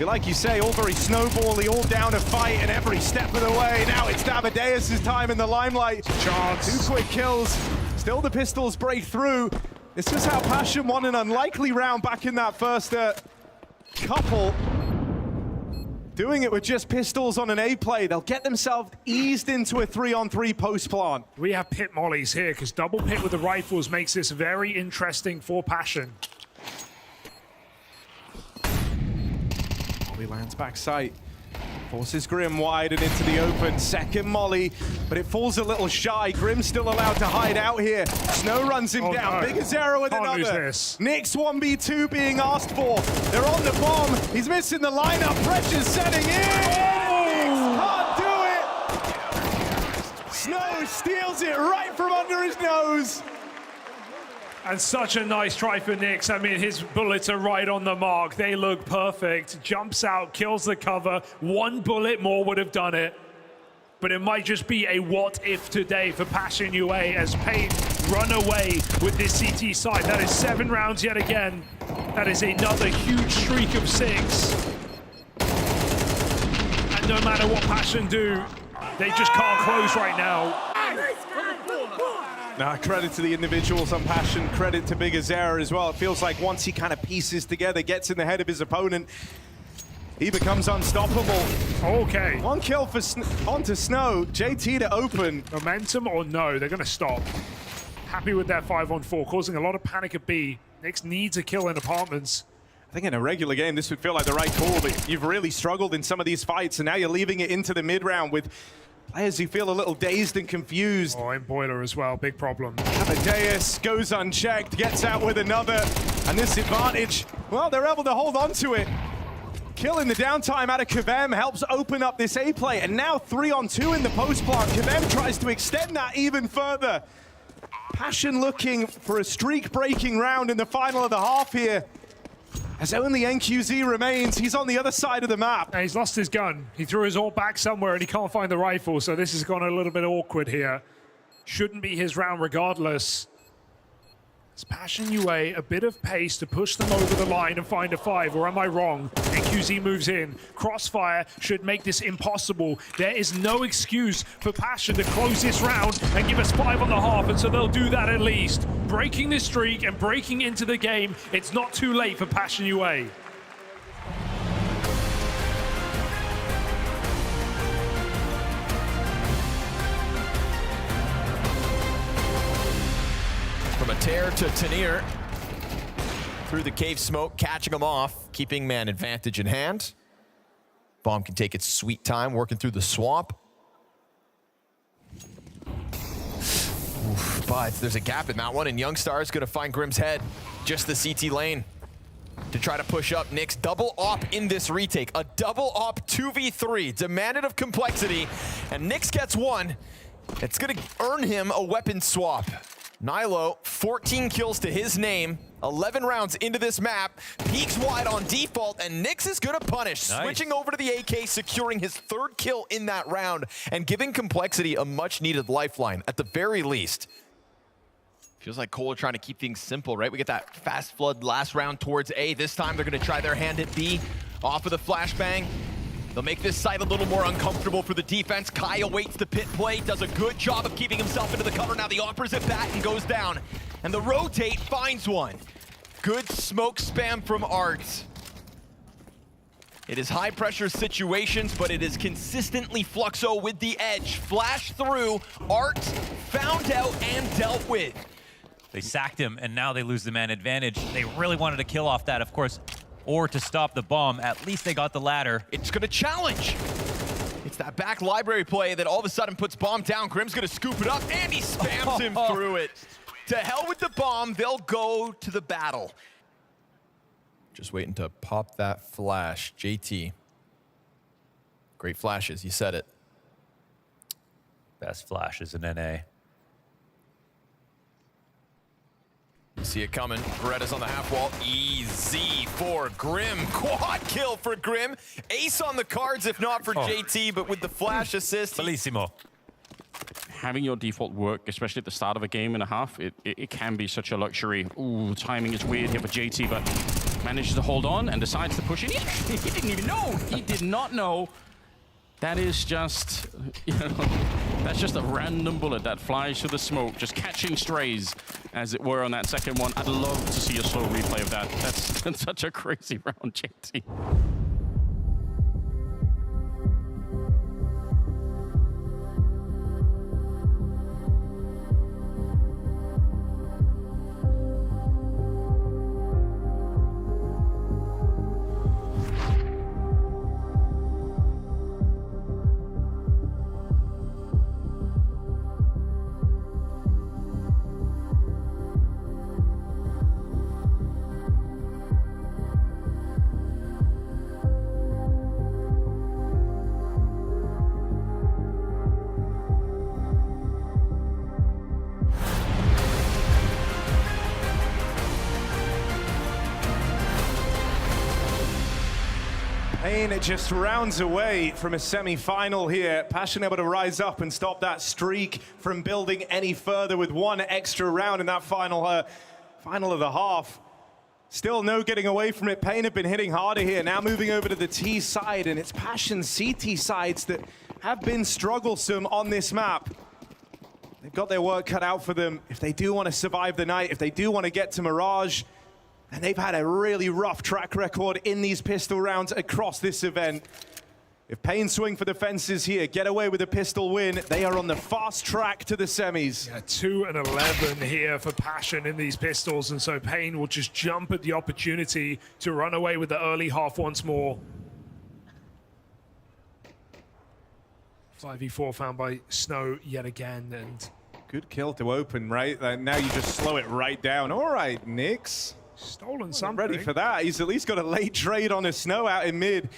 Like you say, all very snowbally, all down to fight, and every step of the way. Now it's Amadeus' time in the limelight. Chance. 2 quick kills. Still the pistols break through. This is how paiN won an unlikely round back in that first couple. Doing it with just pistols on an A play. They'll get themselves eased into a 3-on-3 post plant. We have pit mollies here, because double pit with the rifles makes this very interesting for paiN. Molly lands back sight. Forces Grim wide and into the open. Second molly, but it falls a little shy. Grim's still allowed to hide out here. Snow runs him down. No. Big Zero with Can't lose another. this. Nyx 1v2 being asked for. They're on the bomb. He's missing the lineup. Pressure's setting in. Nyx can't do it. Snow steals it right from under his nose. And such a nice try for Nyx. I mean, his bullets are right on the mark. They look perfect. Jumps out, kills the cover. 1 bullet more would have done it. But it might just be a what if today for paiN UA as paiN run away with this CT side. That is 7 rounds yet again. That is another huge streak of 6. And no matter what paiN do, they just can't close right now. Credit to the individuals on paiN, credit to Big Azera as well. It feels like once he kind of pieces together, gets in the head of his opponent, he becomes unstoppable. Okay. 1 kill for onto Snow. JT to open. Momentum or no, they're going to stop. Happy with their 5-on-4, causing a lot of panic at B. Nyx needs a kill in apartments. I think in a regular game, this would feel like the right call, but you've really struggled in some of these fights, and now you're leaving it into the mid-round with Players who feel a little dazed and confused. Oh, and Boiler as well, big problem. Amadeus goes unchecked, gets out with another, and this advantage, well, they're able to hold on to it. Killing the downtime out of Kavem helps open up this A play, and now 3-on-2 in the post plant. Kavem tries to extend that even further. paiN looking for a streak-breaking round in the final of the half here. As only NQZ remains, he's on the other side of the map. And he's lost his gun. He threw his ult back somewhere and he can't find the rifle, so this has gone a little bit awkward here. Shouldn't be his round regardless. It's paiN UA a bit of pace to push them over the line and find a 5, or am I wrong? NQZ moves in. Crossfire should make this impossible. There is no excuse for paiN to close this round and give us 5 on the half, and so they'll do that at least. Breaking this streak and breaking into the game, it's not too late for paiN UA. From a tear to Tanir, through the cave smoke, catching him off, keeping man advantage in hand. Bomb can take its sweet time working through the swamp. Oof, but there's a gap in that one, and Youngstar is going to find Grim's head, just the CT lane, to try to push up. Nyx double op in this retake. A double op 2v3, demanded of complexity, and Nyx gets one. It's going to earn him a weapon swap. Nilo, 14 kills to his name, 11 rounds into this map, peeks wide on default, and Nyx is gonna punish. Nice. Switching over to the AK, securing his 3rd kill in that round, and giving complexity a much-needed lifeline, at the very least. Feels like Cole are trying to keep things simple, right? We get that fast flood last round towards A. This time they're gonna try their hand at B, off of the flashbang. They'll make this site a little more uncomfortable for the defense. Kai awaits the pit play, does a good job of keeping himself into the cover. Now the opposite baton goes down, and the rotate finds one. Good smoke spam from Art. It is high pressure situations, but it is consistently Fluxo with the edge. Flash through, Art found out and dealt with. They sacked him, and now they lose the man advantage. They really wanted to kill off that, of course, or to stop the bomb. At least they got the ladder. It's gonna challenge. It's that back library play that all of a sudden puts bomb down. Grim's gonna scoop it up, and he spams him through it. To hell with the bomb, they'll go to the battle. Just waiting to pop that flash. JT. Great flashes, you said it. Best flashes in NA. You see it coming. Beretta's on the half wall. Easy for Grim. Quad kill for Grim. Ace on the cards, if not for JT, but with the flash assist. Bellissimo. Having your default work, especially at the start of a game and a half, it can be such a luxury. Ooh, timing is weird here for JT, but manages to hold on and decides to push in. He didn't even know. He did not know. That is just, you know, that's just a random bullet that flies through the smoke, just catching strays, as it were, on that second one. I'd love to see a slow replay of that. That's such a crazy round, JT. paiN just rounds away from a semi-final here. paiN able to rise up and stop that streak from building any further with one extra round in that final of the half. Still no getting away from it. paiN have been hitting harder here. Now moving over to the T side, and it's paiN's CT sides that have been strugglesome on this map. They've got their work cut out for them. If they do want to survive the night, if they do want to get to Mirage, and they've had a really rough track record in these pistol rounds across this event. If paiN swing for the fences here, get away with a pistol win, they are on the fast track to the semis. Yeah, 2 and 11 here for paiN in these pistols, and so paiN will just jump at the opportunity to run away with the early half once more. 5v4 found by Snow yet again, and good kill to open, right? Now you just slow it right down. All right, Nyx. Stolen something. Ready for that. He's at least got a late trade on a Snow out in mid.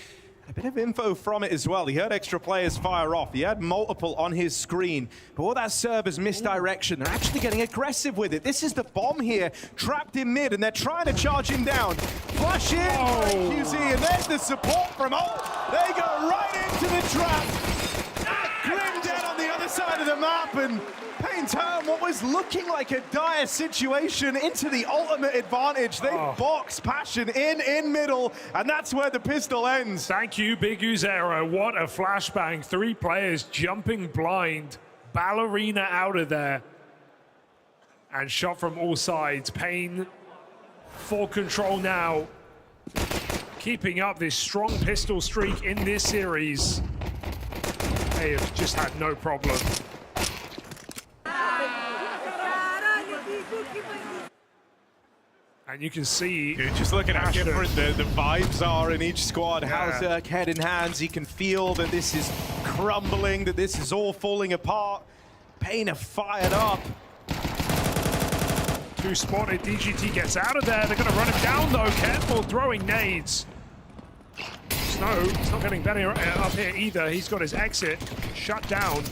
A bit of info from it as well. He heard extra players fire off. He had multiple on his screen. But all that serve as misdirection. They're actually getting aggressive with it. This is the bomb here, trapped in mid, and they're trying to charge him down. Flush in for QZ, and there's the support from ult. They go right into the trap. Grim dead on the other side of the map, and paiN turned what was looking like a dire situation into the ultimate advantage. They box Passion in middle, and that's where the pistol ends. Thank you, Big Uzera. What a flashbang. 3 players jumping blind. Ballerina out of there. And shot from all sides. paiN full control now. Keeping up this strong pistol streak in this series. They have just had no problem. And you can see... Just look at how different the vibes are in each squad. Hauser, head in hands, he can feel that this is crumbling, that this is all falling apart. paiN are fired up. 2 spotted, DGT gets out of there. They're going to run him down though. Careful, throwing nades. Snow, it's not getting better up here either. He's got his exit shut down.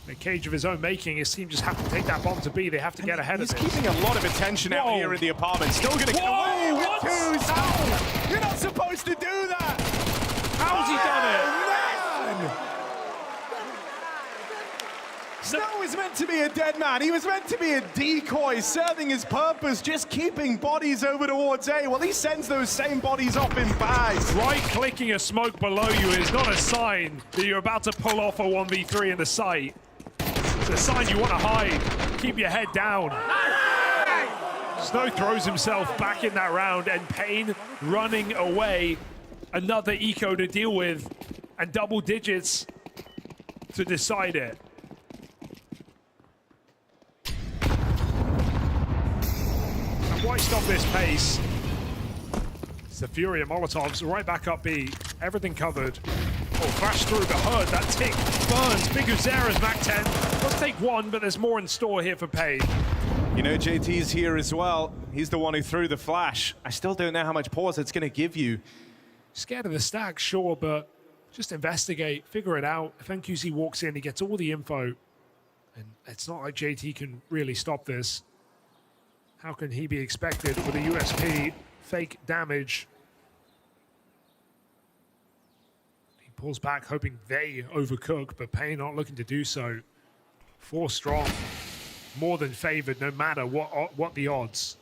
A cage of his own making. His team just have to take that bomb to B. They have to get ahead of it. He's keeping a lot of attention out here in the apartment. Still going to get away with 2. Ow! You're not supposed to do that! How's he done it? Man! Snow is meant to be a dead man. He was meant to be a decoy, serving his purpose, just keeping bodies over towards A. Well, he sends those same bodies off in bags. Right-clicking a smoke below you is not a sign that you're about to pull off a 1v3 in the site. It's a sign you want to hide. Keep your head down. Snow throws himself back in that round, and paiN running away. Another eco to deal with, and double digits to decide it. And why stop this pace? It's the Fury and Molotovs right back up B. Everything covered. Oh, flash through the hood. That tick burns. Big Uzera's Mac 10. Let's take 1, but there's more in store here for paiN. You know, JT's here as well. He's the one who threw the flash. I still don't know how much pause it's going to give you. Scared of the stack, sure, but just investigate, figure it out. If NQZ walks in, he gets all the info. And it's not like JT can really stop this. How can he be expected with a USP? Fake damage. He pulls back, hoping they overcook, but paiN not looking to do so. 4 strong. More than favored, no matter what the odds.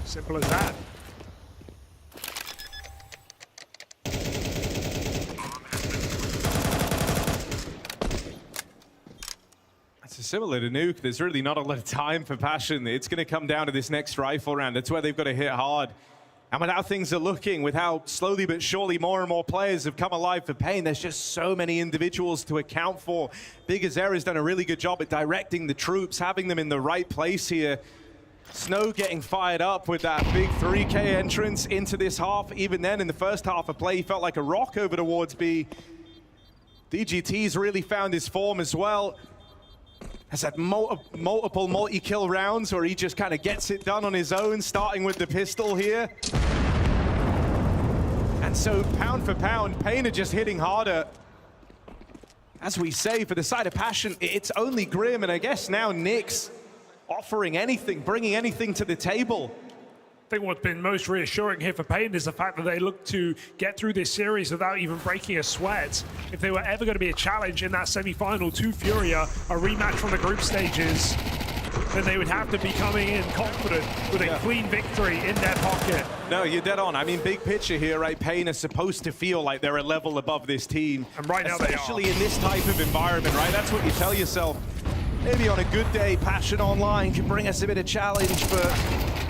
Simple as that. It's similar to Nuke. There's really not a lot of time for Passion. It's going to come down to this next rifle round. That's where they've got to hit hard. And with how things are looking, with how slowly but surely more and more players have come alive for paiN, there's just so many individuals to account for. Big Uzera's done a really good job at directing the troops, having them in the right place here. Snow getting fired up with that big 3K entrance into this half. Even then, in the first half of play, he felt like a rock over towards B. DGT's really found his form as well. Has had multiple multi-kill rounds where he just kind of gets it done on his own, starting with the pistol here. And so, pound for pound, paiN are just hitting harder. As we say, for the side of Passion, it's only Grim, and I guess now Nyx offering anything, bringing anything to the table. I think what's been most reassuring here for paiN is the fact that they look to get through this series without even breaking a sweat. If they were ever going to be a challenge in that semi-final to Furia, a rematch from the group stages, then they would have to be coming in confident with a clean victory in their pocket. No, you're dead on. I mean, big picture here, right? paiN are supposed to feel like they're a level above this team. And right now they are. Especially in this type of environment, right? That's what you tell yourself. Maybe on a good day, Passion Online can bring us a bit of challenge, but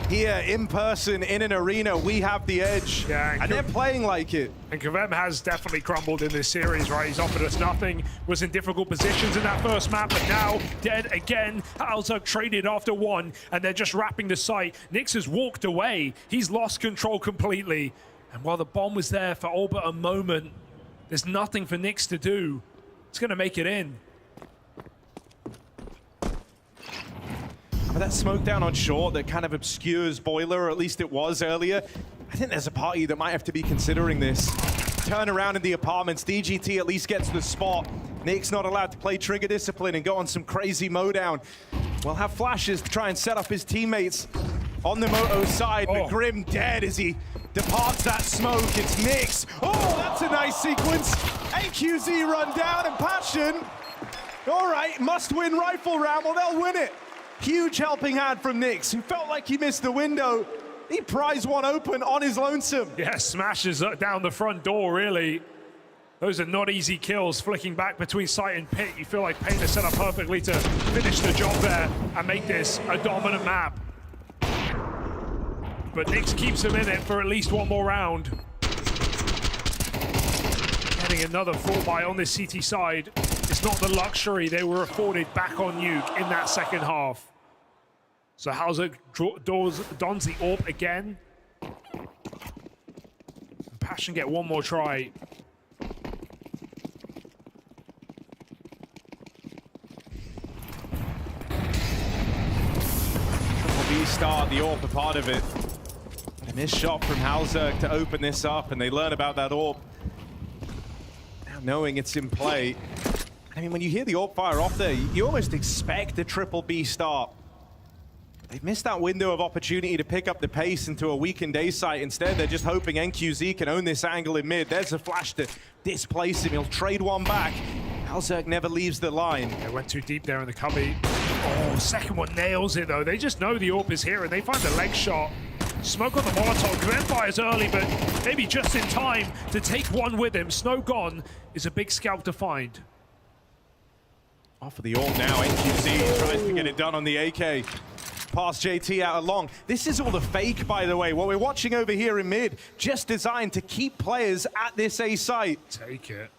here in person in an arena, we have the edge. Yeah, and they're playing like it. And Kavem has definitely crumbled in this series, right? He's offered us nothing, was in difficult positions in that first map, but now dead again. Halzug traded after one, and they're just wrapping the site. Nyx has walked away. He's lost control completely. And while the bomb was there for all but a moment, there's nothing for Nyx to do. It's going to make it in. But that smoke down on short that kind of obscures Boiler, or at least it was earlier. I think there's a party that might have to be considering this. Turn around in the apartments. DGT at least gets the spot. Nyx not allowed to play Trigger Discipline and go on some crazy mowdown. We'll have flashes to try and set up his teammates on the Moto side, but Grim dead as he departs that smoke. It's Nyx. Oh, that's a nice sequence. AQZ run down, and paiN. All right, must-win rifle round. Well, they'll win it. Huge helping hand from Nyx, who felt like he missed the window. He prized one open on his lonesome. Yeah, smashes down the front door, really. Those are not easy kills, flicking back between site and pit. You feel like paiN is set up perfectly to finish the job there and make this a dominant map. But Nyx keeps him in it for at least one more round. Getting another 4x on this CT side. It's not the luxury they were afforded back on Nuke in that second half. So Halzug dons the AWP again. paiN get one more try. Triple B start, the AWP a part of it. A missed shot from Halzug to open this up, and they learn about that AWP. Now knowing it's in play. I mean, when you hear the AWP fire off there, you almost expect a triple B start. They've missed that window of opportunity to pick up the pace into a weakened A site. Instead, they're just hoping NQZ can own this angle in mid. There's a flash to displace him. He'll trade one back. Halzug never leaves the line. They went too deep there in the cubby. Oh, second one nails it, though. They just know the AWP is here, and they find the leg shot. Smoke on the Molotov. Glenn fires early, but maybe just in time to take one with him. Snow gone is a big scalp to find. Off of the AWP now. NQZ tries to get it done on the AK. Pass JT out along. This is all the fake, by the way. What we're watching over here in mid, just designed to keep players at this A site. Take it.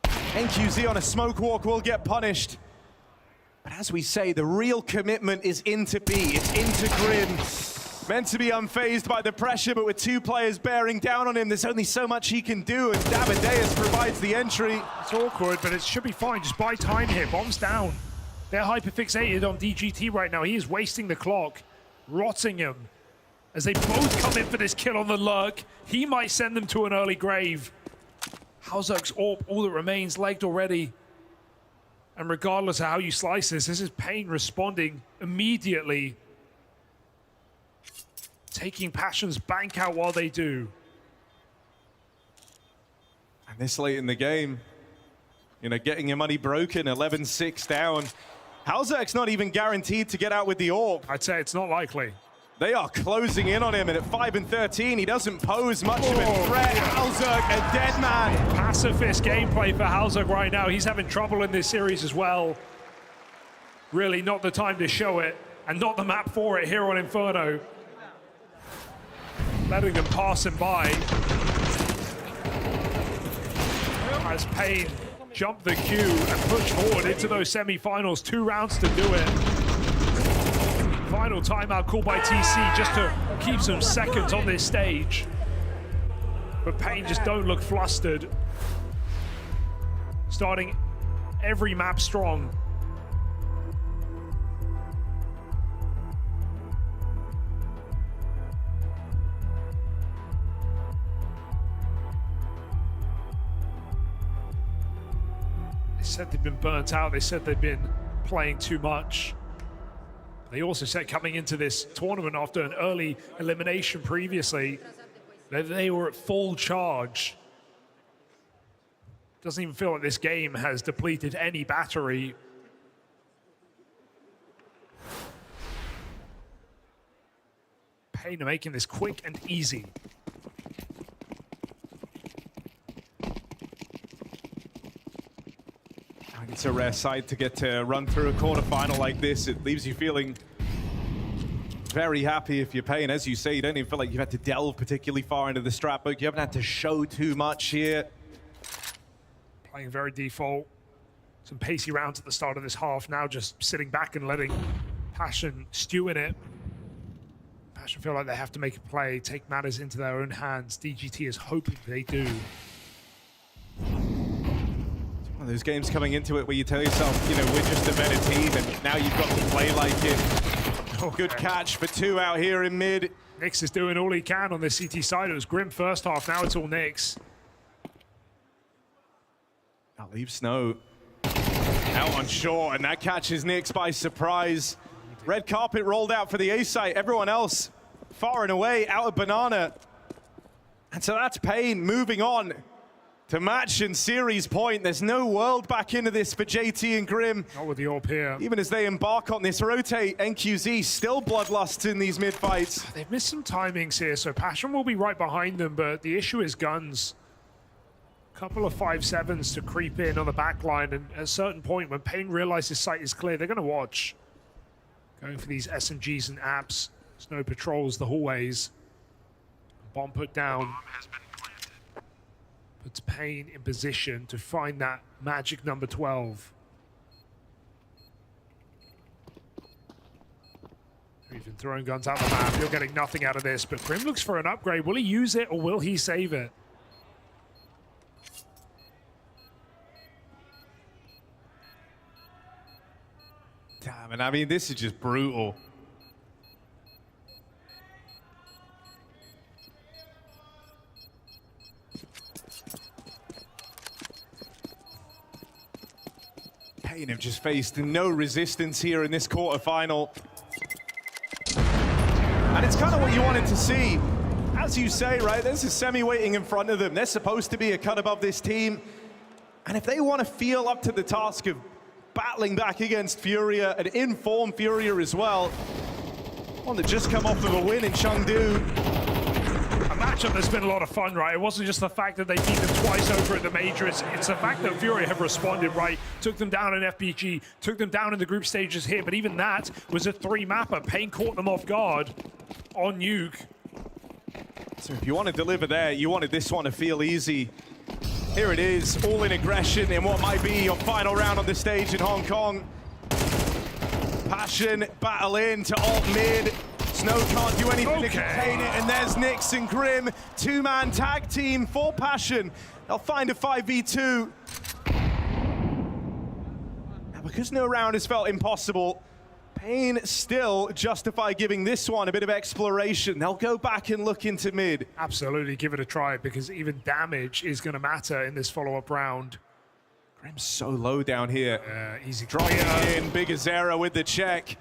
NQZ on a smoke walk will get punished. But as we say, the real commitment is into B. It's into Grim. Meant to be unfazed by the pressure, but with two players bearing down on him, there's only so much he can do, and Davideus provides the entry. It's awkward, but it should be fine. Just buy time here. Bombs down. They're hyper-fixated on DGT right now. He is wasting the clock, rotting him. As they both come in for this kill on the lurk, he might send them to an early grave. Halzug's AWP, all that remains, legged already. And regardless of how you slice this is paiN responding immediately. Taking paiN's bank out while they do. And this late in the game, you know, getting your money broken, 11-6 down. Halzug's not even guaranteed to get out with the AWP. I'd say it's not likely. They are closing in on him, and at 5 and 13, he doesn't pose much of a threat. Halzug, a dead man. Pacifist gameplay for Halzug right now. He's having trouble in this series as well. Really not the time to show it, and not the map for it here on Inferno. Letting them pass him by. As paiN jump the queue and push forward into those semi-finals. 2 rounds to do it. Final timeout called by TC just to keep some seconds on this stage. But paiN just don't look flustered. Starting every map strong. They said they've been burnt out. They said they've been playing too much. They also said coming into this tournament after an early elimination previously, that they were at full charge. Doesn't even feel like this game has depleted any battery. paiN are making this quick and easy. It's a rare sight to get to run through a quarterfinal like this. It leaves you feeling very happy if you're paiN. As you say, you don't even feel like you've had to delve particularly far into the strat book. You haven't had to show too much here. Playing very default. Some pacey rounds at the start of this half. Now just sitting back and letting paiN stew in it. paiN feel like they have to make a play, take matters into their own hands. DGT is hoping they do. One of those games coming into it where you tell yourself, you know, we're just a better team, and now you've got to play like it. Okay. Good catch for 2 out here in mid. Nyx is doing all he can on the CT side. It was grim first half, now it's all Nyx. That leaves Snow out on short, and that catches Nyx by surprise. Red carpet rolled out for the A site. Everyone else far and away out of Banana. And so that's paiN moving on to match and series point. There's no world back into this for JT and Grim. Not with the AWP here. Even as they embark on this rotate, NQZ still bloodlusts in these mid fights. They've missed some timings here, so paiN will be right behind them, but the issue is guns. Couple of 5-7s to creep in on the back line, and at a certain point when paiN realizes sight is clear, they're going to watch. Going for these SMGs and apps. Snow patrols the hallways. Bomb put down. Puts paiN in position to find that magic number 12. Even throwing guns out the map, you're getting nothing out of this, but Grim looks for an upgrade. Will he use it or will he save it? Damn, and I mean, this is just brutal. paiN have just faced no resistance here in this quarterfinal. And it's kind of what you wanted to see. As you say, right, there's a semi waiting in front of them. They're supposed to be a cut above this team. And if they want to feel up to the task of battling back against Furia, an in-form Furia as well, one that just come off of a win in Chengdu. A matchup that's been a lot of fun, right? It wasn't just the fact that they beat them twice over at the major. It's the fact that Furia have responded, right? Took them down in FPG, took them down in the group stages here, but even that was a 3-mapper. paiN caught them off guard on Nuke. So if you want to deliver there, you wanted this one to feel easy. Here it is, all in aggression in what might be your final round on the stage in Hong Kong. paiN battle in to alt mid. Snow can't do anything to contain it, and there's Nyx and Grim. 2-man tag team for paiN. They'll find a 5v2. Now, because no round has felt impossible, paiN still justify giving this one a bit of exploration. They'll go back and look into mid. Absolutely, give it a try, because even damage is going to matter in this follow-up round. Grim's so low down here. Easy dropping in, Big Azera with the check.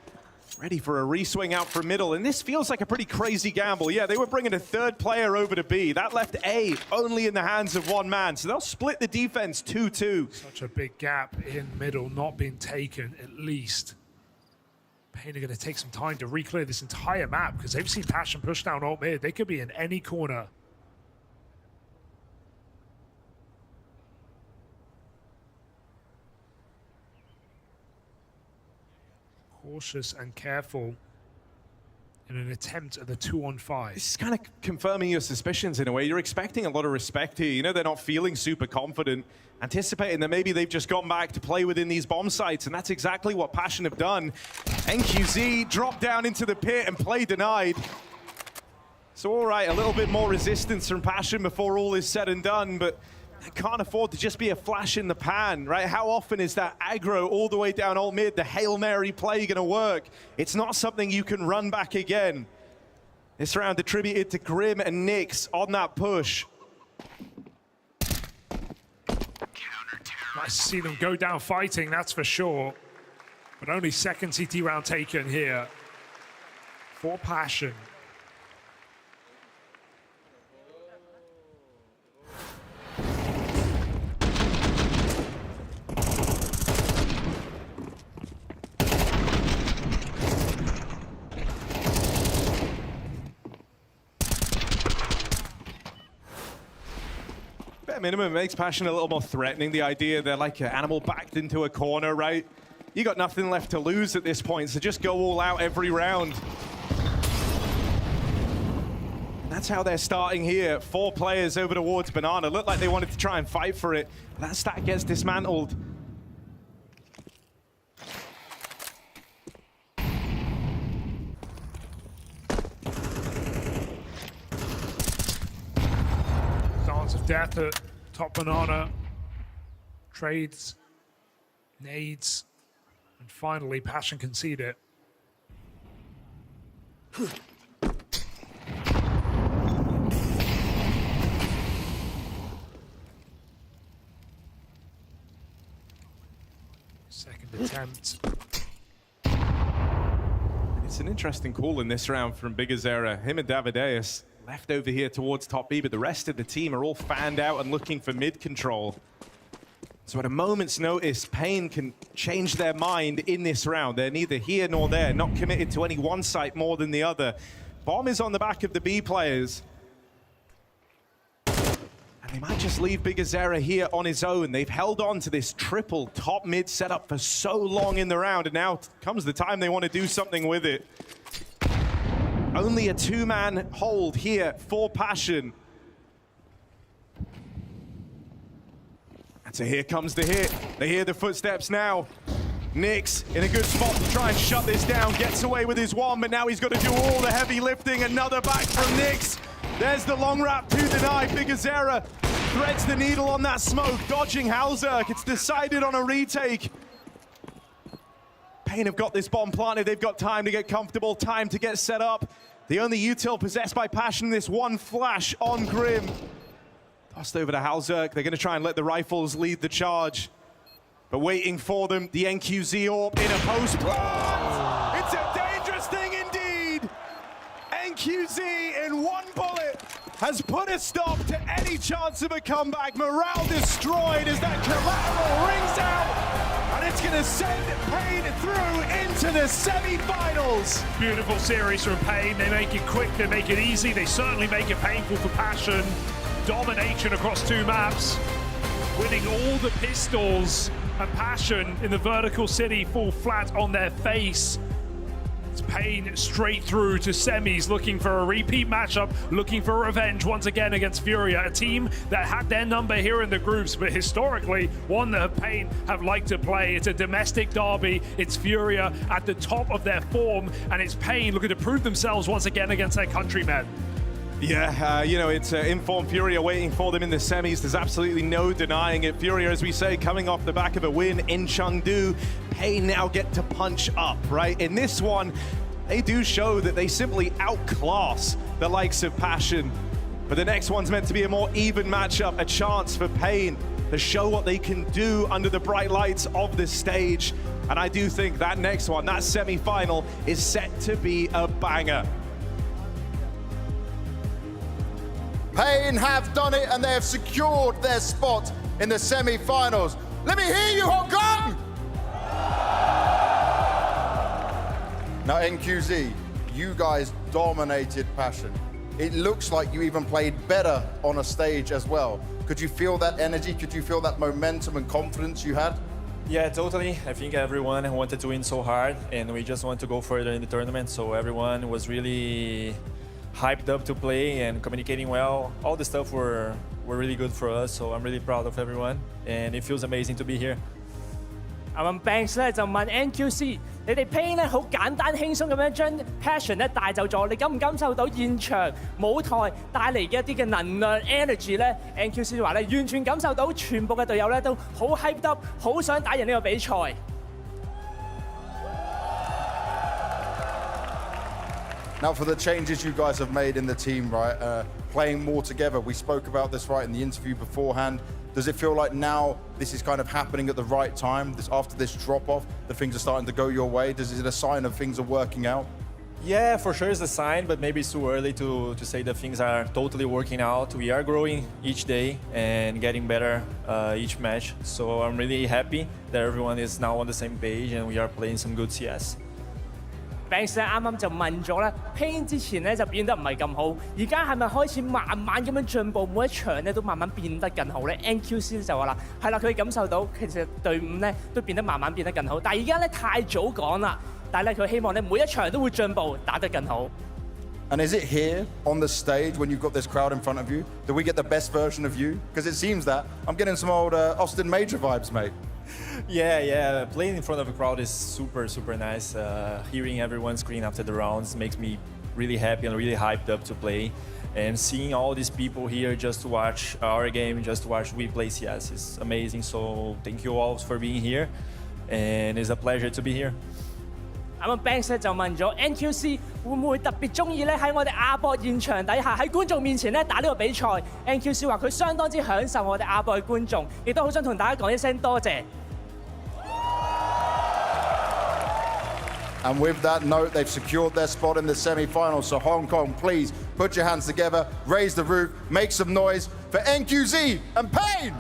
Ready for a re-swing out from middle, and this feels like a pretty crazy gamble. Yeah, they were bringing a third player over to B. That left A only in the hands of one man, so they'll split the defense 2-2. Such a big gap in middle not being taken, at least. paiN are going to take some time to re-clear this entire map, because they've seen paiN push down alt mid. They could be in any corner. Cautious and careful in an attempt at the 2-on-5. This is kind of confirming your suspicions in a way. You're expecting a lot of respect here. You know, they're not feeling super confident, anticipating that maybe they've just gone back to play within these bomb sites, and that's exactly what paiN have done. NQZ dropped down into the pit and play denied. So all right, a little bit more resistance from paiN before all is said and done, but I can't afford to just be a flash in the pan, right? How often is that aggro all the way down alt mid, the Hail Mary play gonna work? It's not something you can run back again. This round attributed to Grim and Nyx on that push. Nice to see them go down fighting, that's for sure. But only second CT round taken here for paiN. Minimum makes paiN a little more threatening. The idea they're like an animal backed into a corner, right? You got nothing left to lose at this point, so just go all out every round. That's how they're starting here. 4 players over towards Banana. Looked like they wanted to try and fight for it. That stack gets dismantled. Dance of death at top Banana. Trades, nades, and finally paiN concede it. Second attempt. It's an interesting call in this round from Bigazera. Him and Davideus left over here towards top B, but the rest of the team are all fanned out and looking for mid control. So at a moment's notice, paiN can change their mind in this round. They're neither here nor there, not committed to any one site more than the other. Bomb is on the back of the B players. They might just leave Bigazera here on his own. They've held on to this triple top mid setup for so long in the round, and now comes the time they want to do something with it. Only a 2-man hold here for paiN. And so here comes the hit. They hear the footsteps now. Nyx in a good spot to try and shut this down. Gets away with his one, but now he's got to do all the heavy lifting. Another back from Nyx. There's the long wrap to deny. Bigazera threads the needle on that smoke, dodging Halzerk. It's decided on a retake. paiN have got this bomb planted. They've got time to get comfortable, time to get set up. The only util possessed by paiN, this one flash on Grim. Tossed over to Halzerk. They're going to try and let the rifles lead the charge. But waiting for them, the NQZ AWP in a post plant. It's a dangerous thing indeed. NQZ in one bullet has put a stop to any chance of a comeback. Morale destroyed as that collateral rings out, and it's going to send paiN through into the semi-finals. Beautiful series from paiN. They make it quick, they make it easy, they certainly make it painful for paiN. Domination across 2 maps, winning all the pistols, and paiN in the vertical city fall flat on their face. It's paiN straight through to semis, looking for a repeat matchup, looking for revenge once again against Furia, a team that had their number here in the groups, but historically one that paiN have liked to play. It's a domestic derby. It's Furia at the top of their form, and it's paiN looking to prove themselves once again against their countrymen. Yeah, you know, it's informed Furia waiting for them in the semis. There's absolutely no denying it. Furia, as we say, coming off the back of a win in Chengdu. paiN now get to punch up, right? In this one, they do show that they simply outclass the likes of paiN. But the next one's meant to be a more even matchup, a chance for paiN to show what they can do under the bright lights of the stage. And I do think that next one, that semi-final, is set to be a banger. paiN have done it, and they have secured their spot in the semi-finals. Let me hear you, Hong Kong! Now, NQZ, you guys dominated paiN. It looks like you even played better on a stage as well. Could you feel that energy? Could you feel that momentum and confidence you had? Yeah, totally. I think everyone wanted to win so hard, and we just want to go further in the tournament. So everyone was really hyped up to play and communicating well. All the stuff were really good for us, so I'm really proud of everyone, and it feels amazing to be here. 阿問 Banks 咧就問 NQC， 你哋 paiN 咧好簡單輕鬆咁樣將 paiN 咧帶走咗，你感唔感受到現場舞台帶嚟嘅一啲嘅能量 energy 咧 ？NQC 話咧完全感受到全部嘅隊友咧都好 hyped up， 好想打贏呢個比賽。Now, for the changes you guys have made in the team, right, playing more together, we spoke about this right in the interview beforehand. Does it feel like now this is kind of happening at the right time? After this drop-off, that things are starting to go your way? Is it a sign of things are working out? Yeah, for sure it's a sign, but maybe it's too early to say that things are totally working out. We are growing each day and getting better each match. So I'm really happy that everyone is now on the same page and we are playing some good CS. Banks 啱啱就問咗咧 ，paiN 之前咧就變得唔係咁好，而家係咪開始慢慢咁樣進步，每一場咧都慢慢變得更好咧 ？NQC 就話啦，係啦，佢感受到其實隊伍咧都變得慢慢變得更好，但係而家咧太早講啦，但係咧佢希望咧每一場都會進步，打得更好。And is it here on the stage when you've got this crowd in front of you that we get the best version of you? Because it seems that I'm getting some old Austin Major vibes, mate. Yeah. Playing in front of a crowd is super, super nice. Hearing everyone scream after the rounds makes me really happy and really hyped up to play. And seeing all these people here just to watch our game, just to watch we play CS is amazing. So thank you all for being here. And it's a pleasure to be here. 咁啊 Banks 咧就問咗 NQC 會唔會特別中意咧喺我哋亞博現場底下喺觀眾面前咧打呢個比賽 ？NQC 話佢相當之享受我哋亞博嘅觀眾，亦都好想同大家講一聲多謝。And with that note, they've secured their spot in the semi-final. So Hong Kong, please put your hands together, raise the roof, make some noise for NQZ and paiN!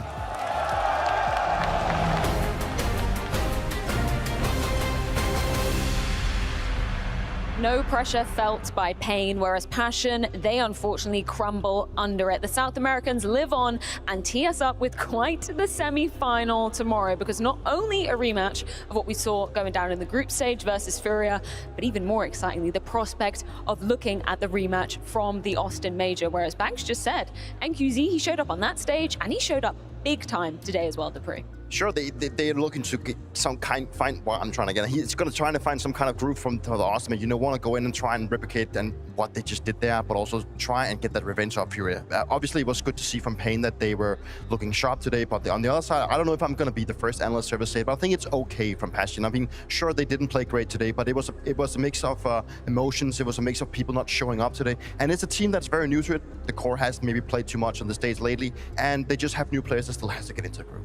No pressure felt by paiN, whereas paiN, they unfortunately crumble under it. The South Americans live on and tee us up with quite the semi-final tomorrow, because not only a rematch of what we saw going down in the group stage versus Furia, but even more excitingly, the prospect of looking at the rematch from the Austin Major, whereas Banks just said, NQZ, he showed up on that stage, and he showed up big time today as well, Dupree. Sure, they're looking to get find what I'm trying to get. He's going to try to find some kind of group from the Austin. You want to go in and try and replicate and what they just did there, but also try and get that revenge of Furia. Obviously, it was good to see from paiN that they were looking sharp today, but on the other side, I don't know if I'm going to be the first analyst to ever say it, but I think it's okay from paiN. I mean, sure, they didn't play great today, but it was a mix of emotions. It was a mix of people not showing up today, and it's a team that's very new to it. The core has maybe played too much on the stage lately, and they just have new players that still has to get into the group.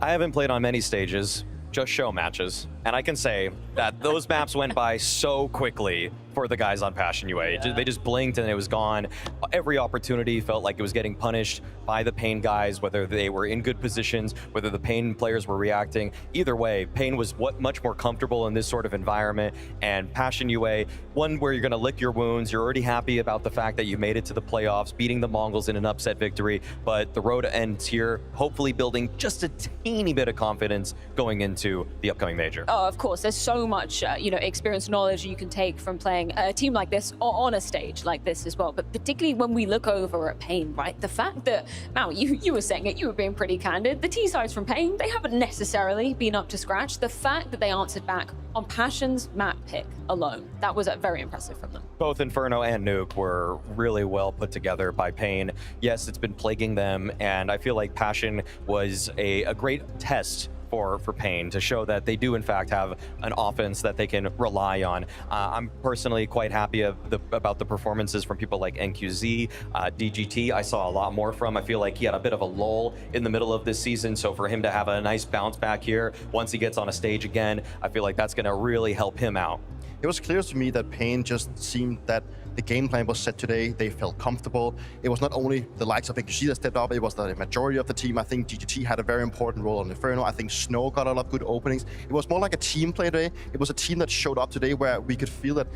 I haven't played on many stages, just show matches. And I can say that those maps went by so quickly for the guys on paiN UA. Yeah. They just blinked and it was gone. Every opportunity felt like it was getting punished by the paiN guys, whether they were in good positions, whether the paiN players were reacting. Either way, paiN was much more comfortable in this sort of environment. And paiN UA, one where you're going to lick your wounds. You're already happy about the fact that you made it to the playoffs, beating the Mongols in an upset victory. But the road ends here, hopefully building just a teeny bit of confidence going into the upcoming major. Oh, of course, there's so much, experience, knowledge you can take from playing a team like this or on a stage like this as well. But particularly when we look over at paiN, right? The fact that, now you were saying it, you were being pretty candid. The T-sides from paiN, they haven't necessarily been up to scratch. The fact that they answered back on paiN's map pick alone, that was very impressive from them. Both Inferno and Nuke were really well put together by paiN. Yes, it's been plaguing them, and I feel like paiN was a great test for paiN to show that they do in fact have an offense that they can rely on. I'm personally quite happy about the performances from people like NQZ, DGT. I saw a lot more from. I feel like he had a bit of a lull in the middle of this season, so for him to have a nice bounce back here once he gets on a stage again, I feel like that's going to really help him out. It was clear to me that paiN just seemed that the game plan was set today. They felt comfortable. It was not only the likes of NQZ that stepped up, it was the majority of the team. I think DGT had a very important role on Inferno. I think Snow got a lot of good openings. It was more like a team play today. It was a team that showed up today where we could feel that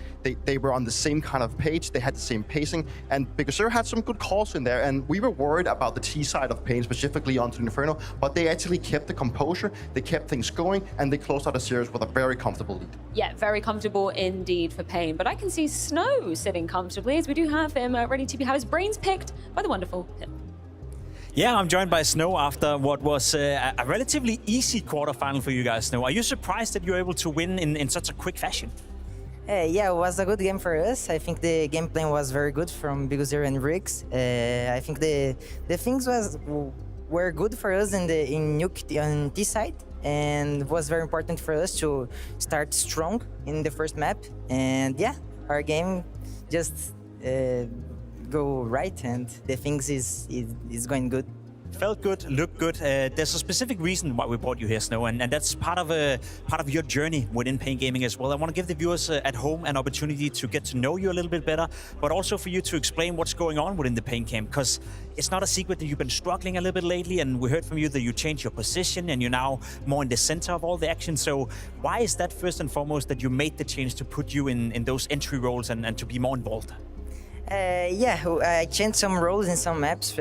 they were on the same kind of page. They had the same pacing. And Bigger had some good calls in there. And we were worried about the T side of paiN, specifically onto Inferno. But they actually kept the composure. They kept things going. And they closed out the series with a very comfortable lead. Yeah, very comfortable indeed for paiN. But I can see Snow sitting comfortably as we do have him ready to have his brains picked by the wonderful Pip. Yeah, I'm joined by Snow after what was a relatively easy quarterfinal for you guys, Snow. Are you surprised that you were able to win in such a quick fashion? Yeah, it was a good game for us. I think the game plan was very good from Bigger and Rix. I think the things were good for us in Nuke on this side, and it was very important for us to start strong in the first map. And yeah, our game just go right, and the things is going good. Felt good, looked good. There's a specific reason why we brought you here, Snow, and that's part of your journey within paiN Gaming as well. I want to give the viewers at home an opportunity to get to know you a little bit better, but also for you to explain what's going on within the paiN camp, because it's not a secret that you've been struggling a little bit lately, and we heard from you that you changed your position and you're now more in the center of all the action. So why is that first and foremost that you made the change to put you in those entry roles and to be more involved? Yeah, I changed some roles in some maps.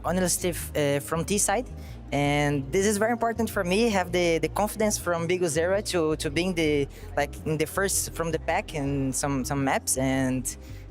Honestly, from T side, And this is very important for me. Have the confidence from Big Zero to being in the first from the pack in some maps. And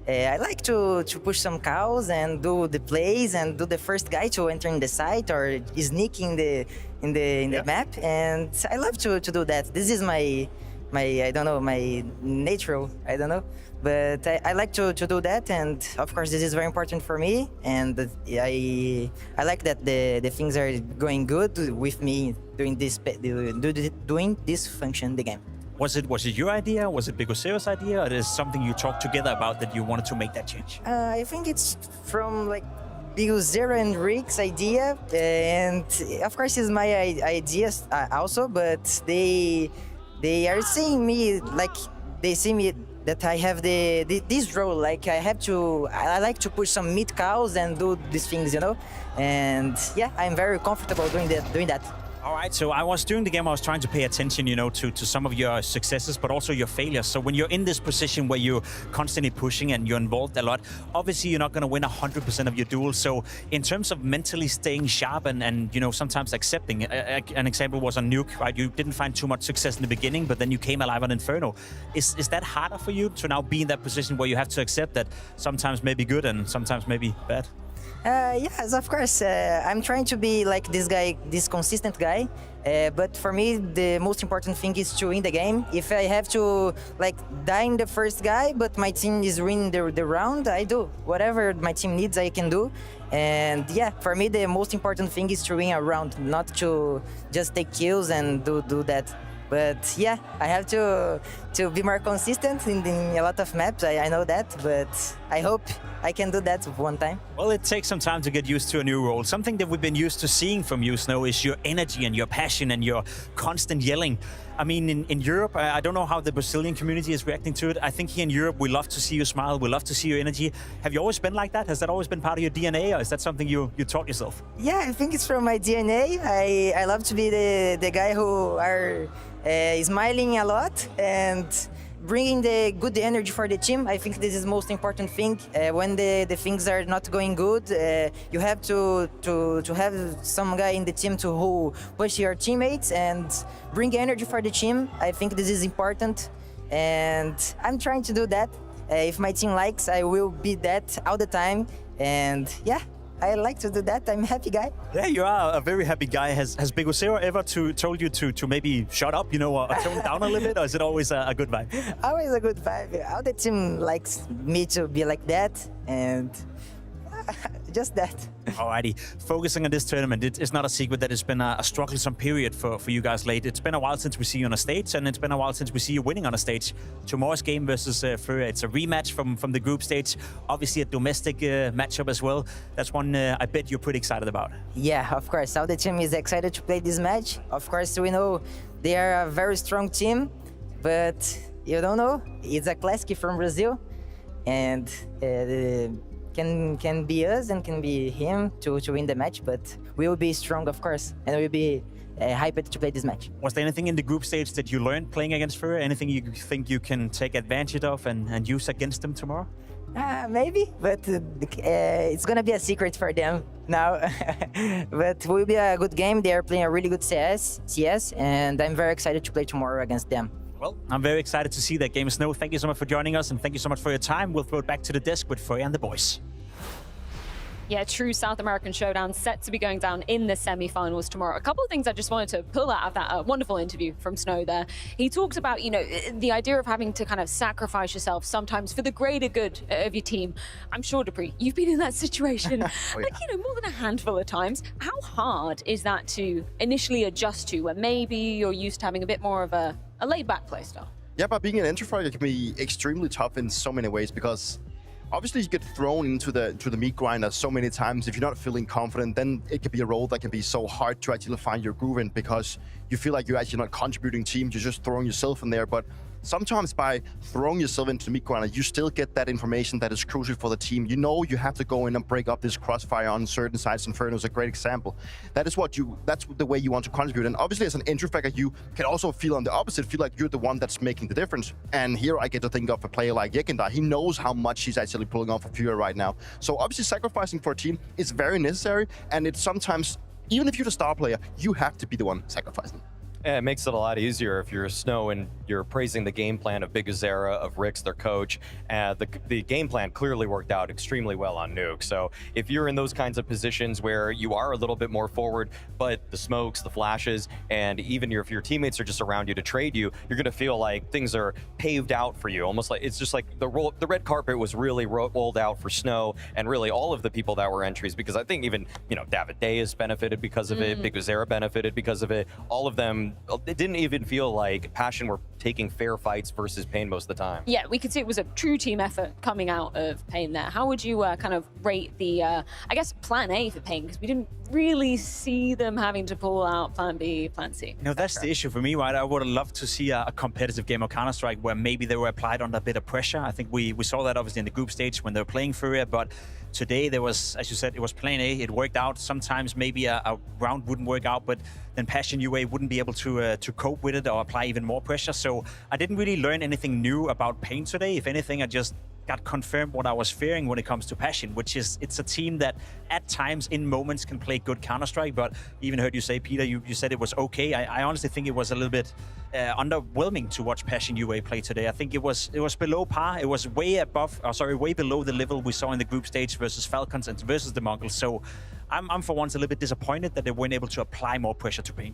I like to push some cows and do the plays and do the first guy to enter in the site or sneak in the map. And I love to do that. This is my I don't know, my natural, I don't know. But I like to do that, and of course this is very important for me, and I like that the things are going good with me doing this function in the game. Was it your idea? Was it Big Zero's idea? Or is something you talked together about that you wanted to make that change? I think it's from like Big Zero and Rick's idea, and of course it's my idea also, but they are seeing me like they see me that I have this role, like I like to push some meat cows and do these things, you know, and yeah, I'm very comfortable doing that. All right, so during the game, I was trying to pay attention, you know, to some of your successes, but also your failures. So when you're in this position where you're constantly pushing and you're involved a lot, obviously you're not going to win 100% of your duels. So in terms of mentally staying sharp and you know, sometimes accepting, an example was on Nuke, right? You didn't find too much success in the beginning, but then you came alive on Inferno. Is that harder for you to now be in that position where you have to accept that sometimes maybe good and sometimes maybe bad? Yes, of course. I'm trying to be like this guy, this consistent guy. But for me, the most important thing is to win the game. If I have to like die in the first guy, but my team is winning the round, I do. Whatever my team needs, I can do. And yeah, for me, the most important thing is to win a round, not to just take kills and do that. But yeah, I have to be more consistent in a lot of maps. I know that, but I hope I can do that one time. Well, it takes some time to get used to a new role. Something that we've been used to seeing from you, Snow, is your energy and your passion and your constant yelling. I mean, in Europe, I don't know how the Brazilian community is reacting to it. I think here in Europe, we love to see you smile. We love to see your energy. Have you always been like that? Has that always been part of your DNA, or is that something you taught yourself? Yeah, I think it's from my DNA. I love to be the guy who are smiling a lot and bringing the good energy for the team. I think this is the most important thing. When the things are not going good, you have to have some guy in the team who push your teammates and bring energy for the team. I think this is important, and I'm trying to do that. If my team likes, I will be that all the time, and yeah, I like to do that. I'm a happy guy. Yeah, you are a very happy guy. Has Big Zero ever told you to maybe shut up, you know, or tone down a little bit, or is it always a good vibe? Always a good vibe. All the team likes me to be like that, and just that. Alrighty, focusing on this tournament, it's not a secret that it's been a strugglesome period for you guys late. It's been a while since we see you on a stage, and it's been a while since we see you winning on a stage. Tomorrow's game versus Furia, it's a rematch from the group stage. Obviously a domestic matchup as well. That's one I bet you're pretty excited about. Yeah, of course. All the team is excited to play this match. Of course, we know they are a very strong team, but you don't know. It's a classic from Brazil, and can be us and can be him to win the match, but we will be strong, of course, and we'll be hyped to play this match. Was there anything in the group stage that you learned playing against Furia? Anything you think you can take advantage of and use against them tomorrow? Maybe, but it's gonna be a secret for them now. But it will be a good game. They are playing a really good CS, and I'm very excited to play tomorrow against them. Well, I'm very excited to see that game. Snow, thank you so much for joining us, and thank you so much for your time. We'll throw it back to the desk with Furia and the boys. Yeah, true South American showdown set to be going down in the semi-finals tomorrow. A couple of things I just wanted to pull out of that wonderful interview from Snow there. He talked about, you know, the idea of having to kind of sacrifice yourself sometimes for the greater good of your team. I'm sure, Dupree, you've been in that situation like, you know, more than a handful of times. How hard is that to initially adjust to when maybe you're used to having a bit more of a laid-back play style? Yeah, but being an entry fragger can be extremely tough in so many ways, because obviously you get thrown into the meat grinder so many times. If you're not feeling confident, then it can be a role that can be so hard to actually find your groove in, because you feel like you're actually not contributing team, you're just throwing yourself in there. But sometimes by throwing yourself into the meat grinder, you still get that information that is crucial for the team. You know you have to go in and break up this crossfire on certain sides. Inferno is a great example. That's the way you want to contribute. And obviously as an entry fragger, you can also feel on the opposite, feel like you're the one that's making the difference. And here I get to think of a player like Yekindar. He knows how much he's actually pulling off for Furia right now. So obviously sacrificing for a team is very necessary, and it's sometimes even if you're the star player, you have to be the one sacrificing. Yeah, it makes it a lot easier if you're Snow and you're praising the game plan of Big Azera, of Rix, their coach. The game plan clearly worked out extremely well on Nuke. So if you're in those kinds of positions where you are a little bit more forward, but the smokes, the flashes, and even if your teammates are just around you to trade you, you're going to feel like things are paved out for you. Almost like it's just like the red carpet was really rolled out for Snow and really all of the people that were entries, because I think even, David Day has benefited because of it. Big Azera benefited because of it. All of them, it didn't even feel like Passion were taking fair fights versus paiN most of the time. Yeah, we could see it was a true team effort coming out of paiN there. How would you kind of rate the, I guess, plan A for paiN? Because we didn't really see them having to pull out plan B, plan C. That's the issue for me, right? I would have loved to see a competitive game of Counter-Strike where maybe they were applied under a bit of pressure. I think we saw that obviously in the group stage when they were playing Furia, but today there was, as you said, it was plan A. It worked out. Sometimes maybe a round wouldn't work out, but then Passion UA wouldn't be able to cope with it or apply even more pressure. So I didn't really learn anything new about paiN today. If anything, I just got confirmed what I was fearing when it comes to Passion, which is it's a team that at times in moments can play good Counter-Strike, but even heard you say, Peter, you said it was okay. I honestly think it was a little bit underwhelming to watch Passion UA play today. I think it was below par. It was way below the level we saw in the group stage versus Falcons and versus the Mongols. So I'm for once a little bit disappointed that they weren't able to apply more pressure to paiN.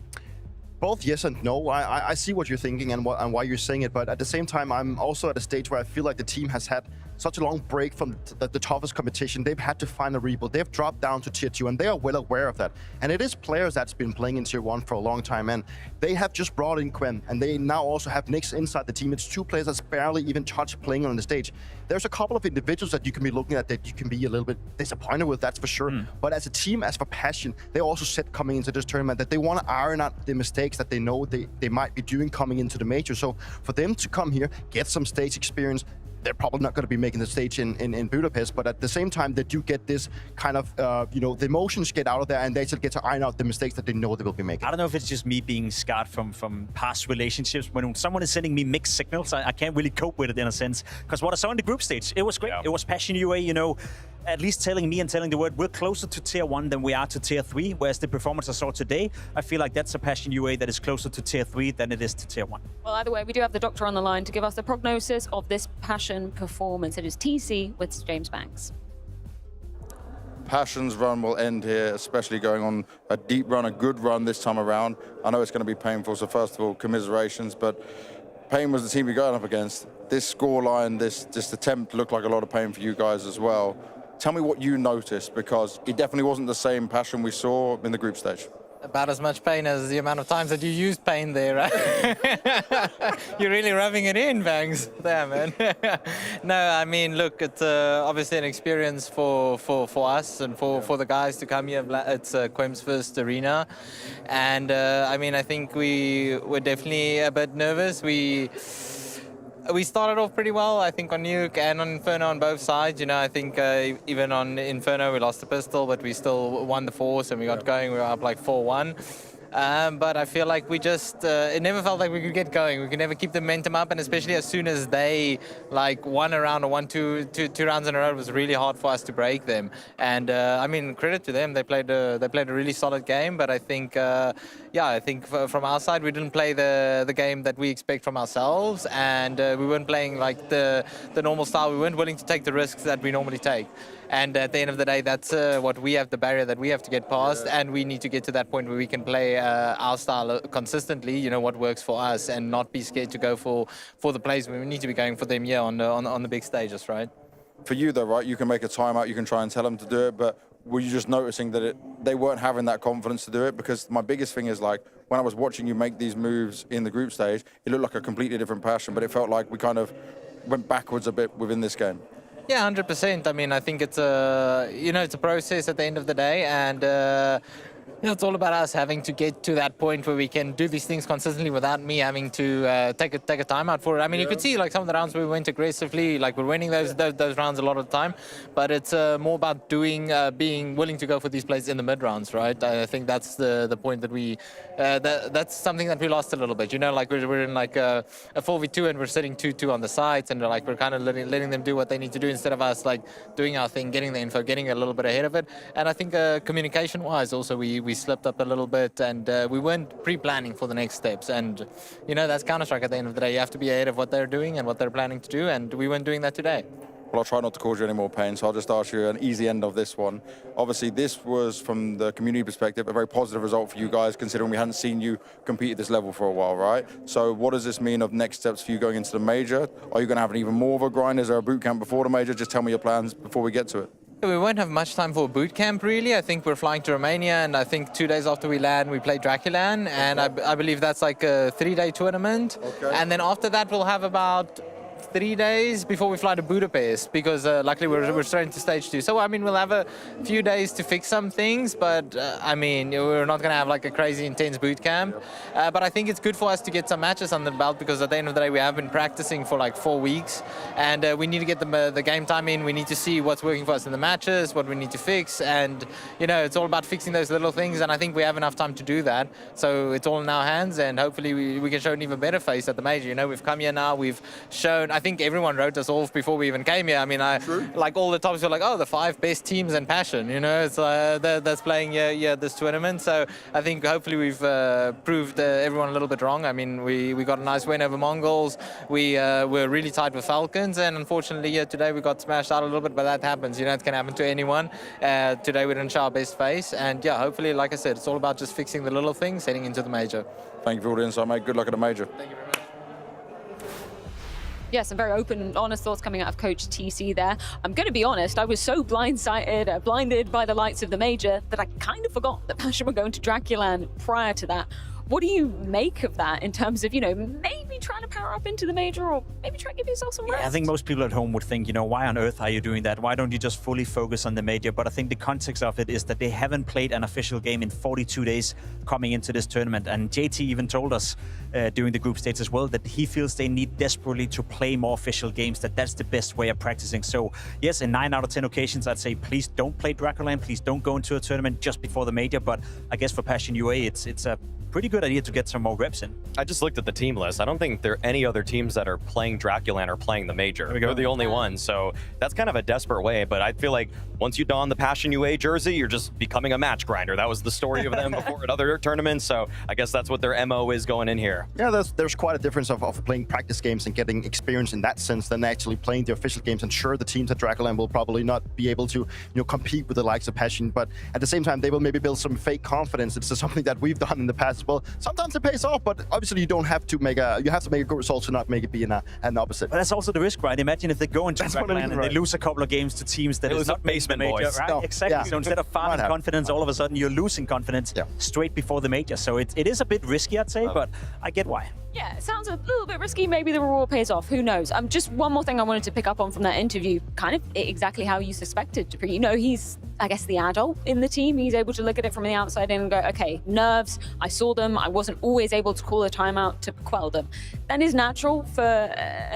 Both yes and no. I see what you're thinking and why you're saying it, but at the same time, I'm also at a stage where I feel like the team has had such a long break from the toughest competition. They've had to find a rebuild. They've dropped down to tier 2, and they are well aware of that. And it is players that's been playing in tier 1 for a long time, and they have just brought in Quen, and they now also have Nyx inside the team. It's 2 players that's barely even touched playing on the stage. There's a couple of individuals that you can be looking at that you can be a little bit disappointed with, that's for sure. But as a team, as for Passion, they also said coming into this tournament that they want to iron out the mistakes that they know they might be doing coming into the major. So for them to come here, get some stage experience, they're probably not going to be making the stage in Budapest, but at the same time, they do get this kind of, the emotions get out of there, and they still get to iron out the mistakes that they know they will be making. I don't know if it's just me being scarred from past relationships. When someone is sending me mixed signals, I can't really cope with it in a sense. Because what I saw in the group stage, it was great. Yeah. It was Passion UA, at least telling me and telling the world we're closer to tier 1 than we are to tier 3, whereas the performance I saw today, I feel like that's a Passion UA that is closer to tier 3 than it is to tier 1. Well, either way, we do have the doctor on the line to give us the prognosis of this Passion performance. It is TC with James Banks. Passion's run will end here, especially going on a deep run, a good run this time around. I know it's going to be painful, so first of all, commiserations, but paiN was the team you're going up against. This scoreline, this attempt looked like a lot of pain for you guys as well. Tell me what you noticed, because it definitely wasn't the same Passion we saw in the group stage. About as much pain as the amount of times that you used paiN there, right? You're really rubbing it in, Bangs. There, man. No, I mean, look, it's obviously an experience for us and for the guys to come here. It's Quem's first arena. And, I mean, I think we were definitely a bit nervous. We started off pretty well, I think, on Nuke and on Inferno on both sides. I think even on Inferno we lost the pistol, but we still won the force and we got going. We were up like 4-1. But I feel like we just, it never felt like we could get going. We could never keep the momentum up, and especially as soon as they won a round or two rounds in a row, it was really hard for us to break them. And I mean, credit to them, they played a really solid game. But I think, I think from our side, we didn't play the game that we expect from ourselves, and we weren't playing like the normal style. We weren't willing to take the risks that we normally take. And at the end of the day, that's what we have, the barrier that we have to get past, and we need to get to that point where we can play our style consistently, what works for us, and not be scared to go for the plays. We need to be going for them, on the big stages, right? For you though, right, you can make a timeout, you can try and tell them to do it, but were you just noticing that they weren't having that confidence to do it? Because my biggest thing is, like, when I was watching you make these moves in the group stage, it looked like a completely different Passion, but it felt like we kind of went backwards a bit within this game. Yeah, 100%. I mean, I think it's it's a process at the end of the day, and it's all about us having to get to that point where we can do these things consistently without me having to take a timeout for it. I mean, you could see some of the rounds where we went aggressively, we're winning those rounds a lot of the time, but it's more about being willing to go for these plays in the mid rounds, right? I think that's the point that we that's something that we lost a little bit. We're in a 4v2 and we're sitting 2-2 on the sides, and we're kind of letting them do what they need to do instead of us doing our thing, getting the info, getting a little bit ahead of it. And I think communication-wise also we we slipped up a little bit, and we weren't pre-planning for the next steps. And, you know, that's Counter-Strike at the end of the day. You have to be ahead of what they're doing and what they're planning to do, and we weren't doing that today. Well, I'll try not to cause you any more pain, so I'll just ask you an easy end of this one. Obviously, this was, from the community perspective, a very positive result for you guys, considering we hadn't seen you compete at this level for a while, right? So what does this mean of next steps for you going into the major? Are you going to have an even more of a grind? Is there a boot camp before the major? Just tell me your plans before we get to it. We won't have much time for a boot camp, really. I think we're flying to Romania, and I think 2 days after we land, we play Draculan, and I believe that's like a 3-day tournament. Okay. And then after that, we'll have about 3 days before we fly to Budapest, because luckily we're straight into stage 2. So, I mean, we'll have a few days to fix some things, but I mean, we're not going to have like a crazy intense boot camp. But I think it's good for us to get some matches under the belt, because at the end of the day, we have been practicing for like 4 weeks, and we need to get the game time in. We need to see what's working for us in the matches, what we need to fix, and, you know, it's all about fixing those little things, and I think we have enough time to do that. So it's all in our hands, and hopefully we can show an even better face at the major. You know, we've come here now, we've shown, I think everyone wrote us off before we even came here. I mean, like all the tops were like, oh, the 5 best teams in paiN, you know, it's that's playing this tournament. So I think hopefully we've proved everyone a little bit wrong. I mean, we got a nice win over Mongols. We were really tight with Falcons, and unfortunately today we got smashed out a little bit, but that happens. You know, it can happen to anyone. Today we didn't show our best face, and yeah, hopefully, like I said, it's all about just fixing the little things heading into the major. Thank you for all the insight, mate. Good luck at the major. Thank you very much. Yeah, some very open and honest thoughts coming out of Coach TC there. I'm going to be honest, I was so blinded by the lights of the major that I kind of forgot that paiN were going to Draculan prior to that. What do you make of that in terms of, you know, maybe trying to power up into the major, or maybe try to give yourself some rest? I think most people at home would think, you know, why on earth are you doing that? Why don't you just fully focus on the major? But I think the context of it is that they haven't played an official game in 42 days coming into this tournament. And JT even told us during the group stage as well that he feels they need desperately to play more official games, that's the best way of practicing. So yes, in 9 out of 10 occasions, I'd say please don't play Draculan, please don't go into a tournament just before the major. But I guess for paiN UA, it's a pretty good idea to get some more reps in. I just looked at the team list. I don't think there are any other teams that are playing Draculan or playing the major. They're the only ones. So that's kind of a desperate way. But I feel like once you don the paiN UA jersey, you're just becoming a match grinder. That was the story of them before at other tournaments. So I guess that's what their MO is going in here. Yeah, there's quite a difference of playing practice games and getting experience in that sense than actually playing the official games. And sure, the teams at Draculan will probably not be able to, you know, compete with the likes of paiN, but at the same time, they will maybe build some fake confidence. It's something that we've done in the past as well. Sometimes it pays off, but obviously you don't have to make a good result to not make it be an opposite. But that's also the risk, right? Imagine if they go into Draculan and they lose a couple of games to teams that is not basement boys. Right? No. Exactly. Yeah. So instead of farming confidence, all of a sudden you're losing confidence straight before the major. So it is a bit risky, I'd say, but I get why. Yeah, it sounds a little bit risky. Maybe the reward pays off. Who knows? Just one more thing I wanted to pick up on from that interview, kind of exactly how you suspected. You know, he's, I guess, the adult in the team. He's able to look at it from the outside in and go, okay, nerves, I saw them. I wasn't always able to call a timeout to quell them. That is natural for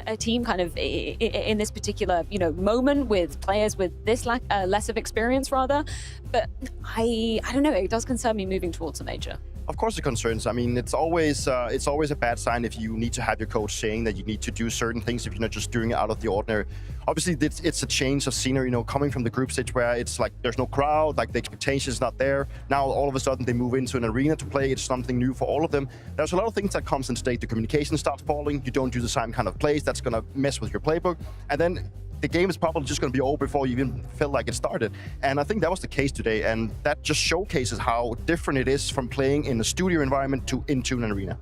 a team kind of in this particular, you know, moment with players with this less of experience, rather. But I don't know, it does concern me moving towards a major. Of course it concerns. I mean, it's always a bad sign if you need to have your coach saying that you need to do certain things if you're not just doing it out of the ordinary. Obviously, it's a change of scenery, you know, coming from the group stage where it's like there's no crowd, like the expectation is not there. Now, all of a sudden, they move into an arena to play. It's something new for all of them. There's a lot of things that comes in state. The communication starts falling. You don't do the same kind of plays. That's going to mess with your playbook. And then the game is probably just going to be over before you even feel like it started. And I think that was the case today. And that just showcases how different it is from playing in a studio environment to into an arena.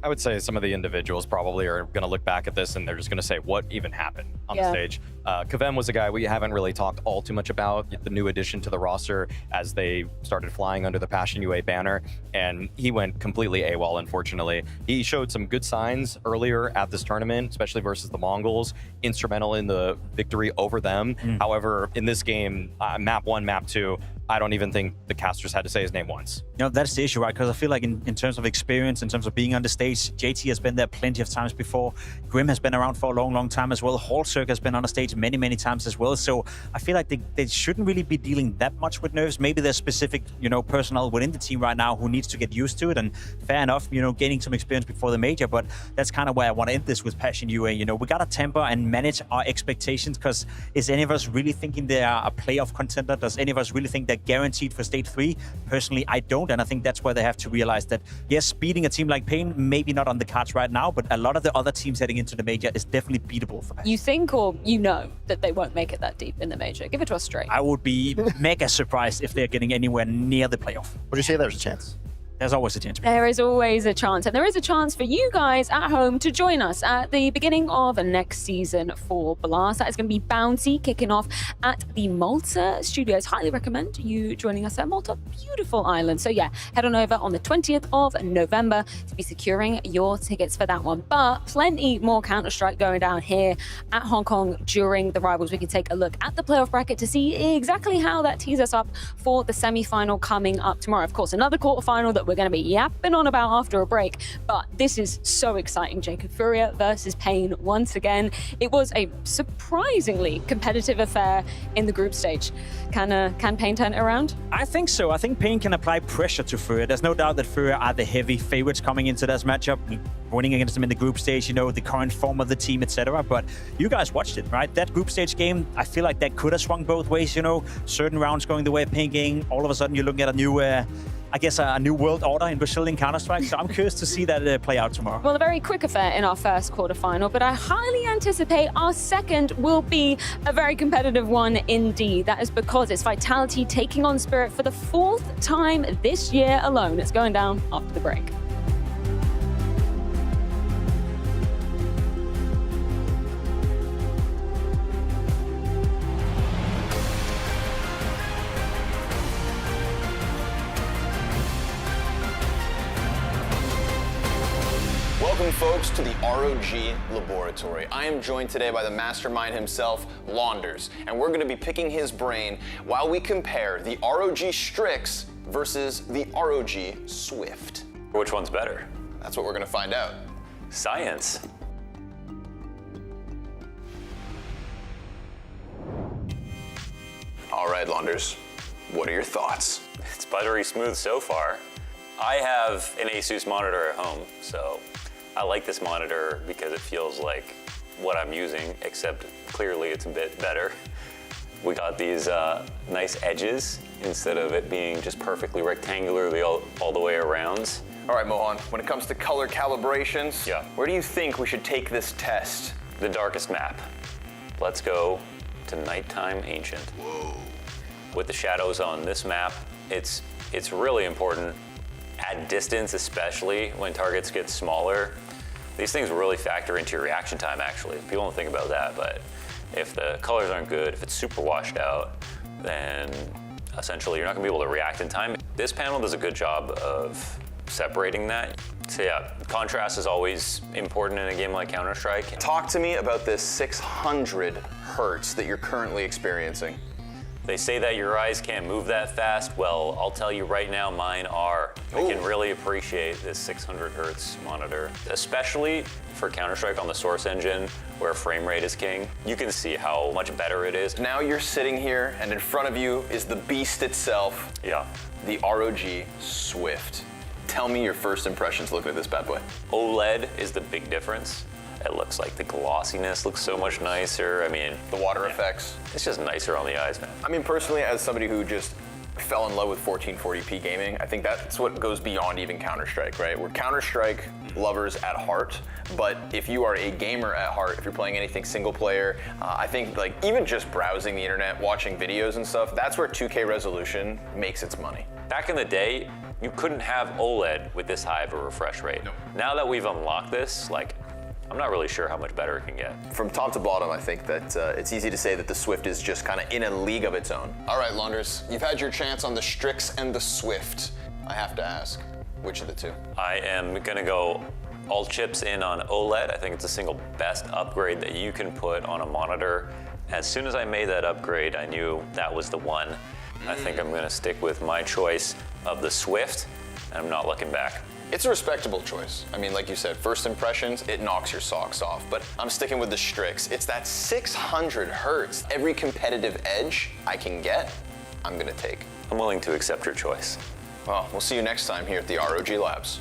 I would say some of the individuals probably are going to look back at this and they're just going to say, what even happened on the stage? Kavem was a guy we haven't really talked all too much about, the new addition to the roster as they started flying under the paiN UA banner, and he went completely AWOL, unfortunately. He showed some good signs earlier at this tournament, especially versus the Mongols, instrumental in the victory over them. However, in this game, map 1, map 2, I don't even think the casters had to say his name once. You know, that's the issue, right? Because I feel like in terms of experience, in terms of being on the stage, JT has been there plenty of times before. Grim has been around for a long, long time as well. Hallzerk has been on the stage stage many, many times as well. So I feel like they shouldn't really be dealing that much with nerves. Maybe there's specific, personnel within the team right now who needs to get used to it. And fair enough, gaining some experience before the major. But that's kind of where I want to end this with paiN UA. We got to temper and manage our expectations, because is any of us really thinking they are a playoff contender? Does any of us really think they're guaranteed for stage 3? Personally, I don't. And I think that's where they have to realize that, yes, beating a team like paiN, maybe not on the cards right now, but a lot of the other teams heading into the major is definitely beatable for paiN. You think, or that they won't make it that deep in the major? Give it to us straight. I would be mega surprised if they're getting anywhere near the playoff. Would you say there's a chance? There's always a chance. There is always a chance. And there is a chance for you guys at home to join us at the beginning of next season for Blast. That is going to be Bounty kicking off at the Malta Studios. Highly recommend you joining us at Malta. Beautiful island. So yeah, head on over on the 20th of November to be securing your tickets for that one. But plenty more Counter-Strike going down here at Hong Kong during the Rivals. We can take a look at the playoff bracket to see exactly how that tees us up for the semi-final coming up tomorrow. Of course, another quarterfinal that we're going to be yapping on about after a break, but this is so exciting. Jacob Furia versus paiN once again. It was a surprisingly competitive affair in the group stage. Can paiN turn it around? I think so. I think paiN can apply pressure to Furia. There's no doubt that Furia are the heavy favorites coming into this matchup, winning against them in the group stage, the current form of the team, etc. But you guys watched it, right? That group stage game, I feel like that could have swung both ways, certain rounds going the way of paiN game. All of a sudden, you're looking at a new a new world order in Brazilian Counter-Strike. So I'm curious to see that play out tomorrow. Well, a very quick affair in our first quarterfinal, but I highly anticipate our second will be a very competitive one indeed. That is because it's Vitality taking on Spirit for the 4th time this year alone. It's going down after the break. Welcome, folks, to the ROG Laboratory. I am joined today by the mastermind himself, Launders, and we're going to be picking his brain while we compare the ROG Strix versus the ROG Swift. Which one's better? That's what we're going to find out. Science. All right, Launders, what are your thoughts? It's buttery smooth so far. I have an Asus monitor at home, so I like this monitor because it feels like what I'm using, except clearly it's a bit better. We got these nice edges instead of it being just perfectly rectangularly all the way around. All right, Mohan, when it comes to color calibrations, where do you think we should take this test? The darkest map. Let's go to Nighttime Ancient. Whoa. With the shadows on this map, it's really important at distance, especially when targets get smaller. These things really factor into your reaction time, actually. People don't think about that, but if the colors aren't good, if it's super washed out, then essentially you're not gonna be able to react in time. This panel does a good job of separating that. So yeah, contrast is always important in a game like Counter-Strike. Talk to me about this 600 hertz that you're currently experiencing. They say that your eyes can't move that fast. Well, I'll tell you right now, mine are. I can really appreciate this 600 hertz monitor, especially for Counter-Strike on the Source engine, where frame rate is king. You can see how much better it is. Now you're sitting here, and in front of you is the beast itself. Yeah. The ROG Swift. Tell me your first impressions looking at this bad boy. OLED is the big difference. It looks like the glossiness looks so much nicer. I mean, the water effects. It's just nicer on the eyes, man. I mean, personally, as somebody who just fell in love with 1440p gaming, I think that's what goes beyond even Counter-Strike, right? We're Counter-Strike lovers at heart, but if you are a gamer at heart, if you're playing anything single player, I think like even just browsing the internet, watching videos and stuff, that's where 2K resolution makes its money. Back in the day, you couldn't have OLED with this high of a refresh rate. No. Now that we've unlocked this, like, I'm not really sure how much better it can get. From top to bottom, I think that it's easy to say that the Swift is just kind of in a league of its own. All right, Launders, you've had your chance on the Strix and the Swift. I have to ask, which of the two? I am gonna go all chips in on OLED. I think it's the single best upgrade that you can put on a monitor. As soon as I made that upgrade, I knew that was the one. I think I'm gonna stick with my choice of the Swift, and I'm not looking back. It's a respectable choice. I mean, like you said, first impressions, it knocks your socks off. But I'm sticking with the Strix. It's that 600 hertz. Every competitive edge I can get, I'm gonna take. I'm willing to accept your choice. Well, we'll see you next time here at the ROG Labs.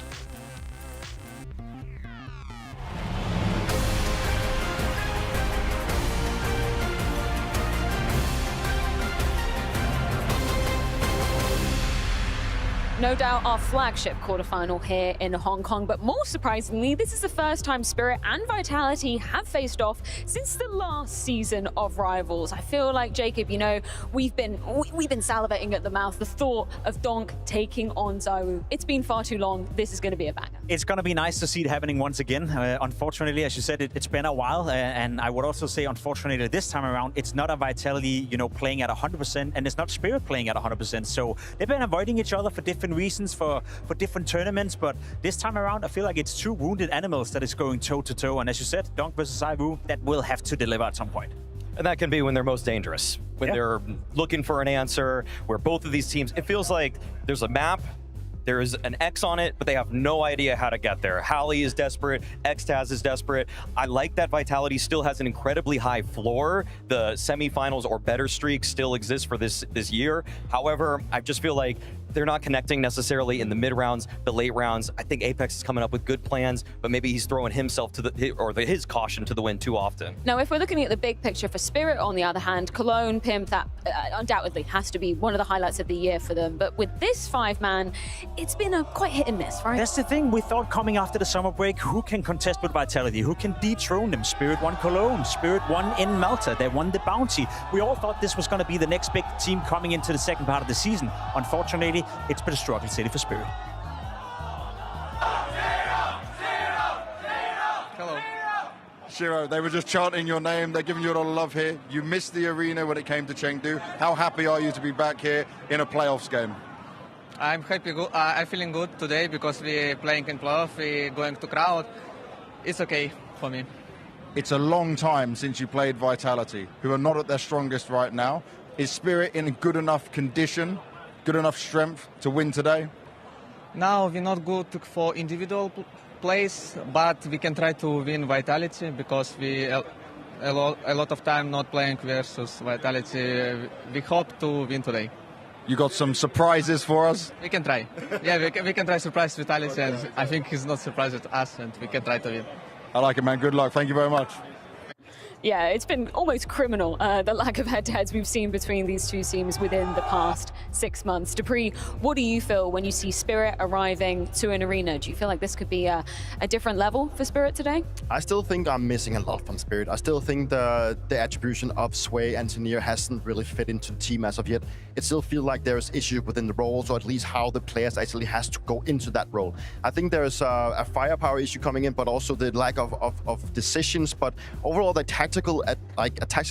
No doubt our flagship quarterfinal here in Hong Kong, but more surprisingly, this is the first time Spirit and Vitality have faced off since the last season of Rivals. I feel like, Jacob, you know, we've been salivating at the mouth, the thought of Donk taking on Zawu. It's been far too long. This is going to be a banger. It's going to be nice to see it happening once again. Unfortunately, as you said, it's been a while, and I would also say, unfortunately, this time around, it's not a Vitality, you know, playing at 100%, and it's not Spirit playing at 100%. So they've been avoiding each other for different reasons, for different tournaments, but this time around I feel like it's two wounded animals that is going toe-to-toe, and as you said, Donk versus Zawu, that will have to deliver at some point. And that can be when they're most dangerous, when they're looking for an answer, where both of these teams, it feels like there's a map, there is an X on it, but they have no idea how to get there. Hallie is desperate, Xtaz is desperate. I like that Vitality still has an incredibly high floor. The semifinals or better streak still exists for this year. However, I just feel like they're not connecting necessarily in the mid rounds, the late rounds. I think Apex is coming up with good plans, but maybe he's throwing himself to his caution to the wind too often. Now, if we're looking at the big picture for Spirit, on the other hand, Cologne, Pimp, that undoubtedly has to be one of the highlights of the year for them. But with this five-man, it's been a quite hit and miss, right? That's the thing. We thought coming after the summer break, who can contest with Vitality? Who can dethrone them? Spirit won Cologne. Spirit won in Malta. They won the Bounty. We all thought this was going to be the next big team coming into the second part of the season. Unfortunately, it's been a struggle city for Spirit. Hello. Shiro, they were just chanting your name. They're giving you a lot of love here. You missed the arena when it came to Chengdu. How happy are you to be back here in a playoffs game? I'm happy. I'm feeling good today because we're playing in playoff. We're going to crowd. It's okay for me. It's a long time since you played Vitality, who are not at their strongest right now. Is Spirit in good enough condition, good enough strength to win today? Now we're not good for individual plays, but we can try to win Vitality because we a lot of time not playing versus Vitality. We hope to win today. You got some surprises for us? We can try. Yeah, we can try surprise Vitality, and I think he's not surprised at us, and we can try to win. I like it, man. Good luck. Thank you very much. Yeah, it's been almost criminal, the lack of head-to-heads we've seen between these two teams within the past 6 months. Dupree, what do you feel when you see Spirit arriving to an arena? Do you feel like this could be a different level for Spirit today? I still think I'm missing a lot from Spirit. I still think the attribution of Sway and Tenier hasn't really fit into the team as of yet. It still feels like there's issues within the roles, or at least how the players actually has to go into that role. I think there's a firepower issue coming in, but also the lack of decisions. But overall, the tactical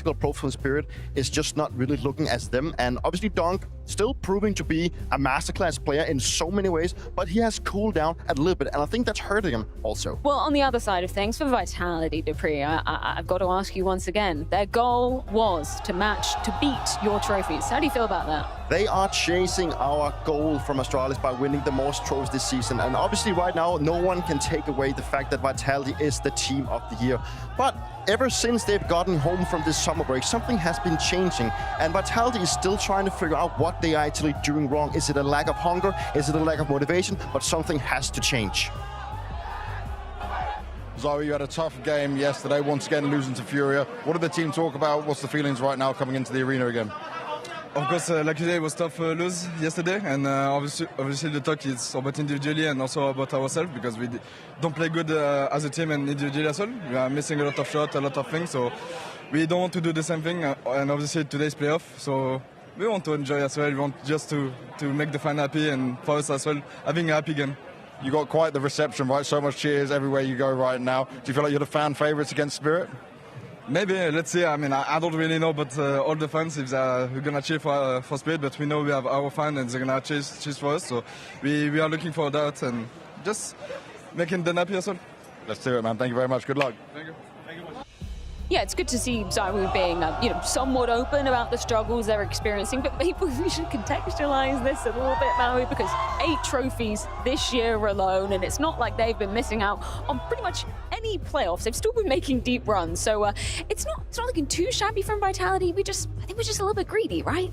approach from Spirit is just not really looking as them. And obviously, Donk still proving to be a masterclass player in so many ways, but he has cooled down a little bit, and I think that's hurting him also. Well, on the other side of things, for Vitality, Dupree, I've got to ask you once again, their goal was to beat your trophies. How do you feel about that? They are chasing our goal from Astralis by winning the most trophies this season, and obviously right now, no one can take away the fact that Vitality is the team of the year. But ever since they've gotten home from this summer break, something has been changing, and Vitality is still trying to figure out what they are actually doing wrong. Is it a lack of hunger? Is it a lack of motivation? But something has to change. Zoe, you had a tough game yesterday, once again losing to Furia. What did the team talk about? What's the feelings right now coming into the arena again? Of course, like you said, it was tough lose yesterday, and obviously the talk is about individually and also about ourselves, because we don't play good as a team and individually as well. We are missing a lot of shots, a lot of things, so we don't want to do the same thing, and obviously today's playoff, so we want to enjoy as well. We want just to make the fan happy, and for us as well, having a happy game. You got quite the reception, right? So much cheers everywhere you go right now. Do you feel like you're the fan favourites against Spirit? Maybe, let's see. I mean, I don't really know, but all the fans, if they're going to cheer for Spirit, but we know we have our fans and they're going to cheer for us. So we are looking for that and just making them happy as well. Let's do it, man. Thank you very much. Good luck. Thank you. yeah, it's good to see Zywoo being, somewhat open about the struggles they're experiencing, but maybe we should contextualize this a little bit, Maui, because 8 trophies this year alone, and it's not like they've been missing out on pretty much any playoffs. They've still been making deep runs, so it's not looking too shabby from Vitality. I think we're just a little bit greedy, right?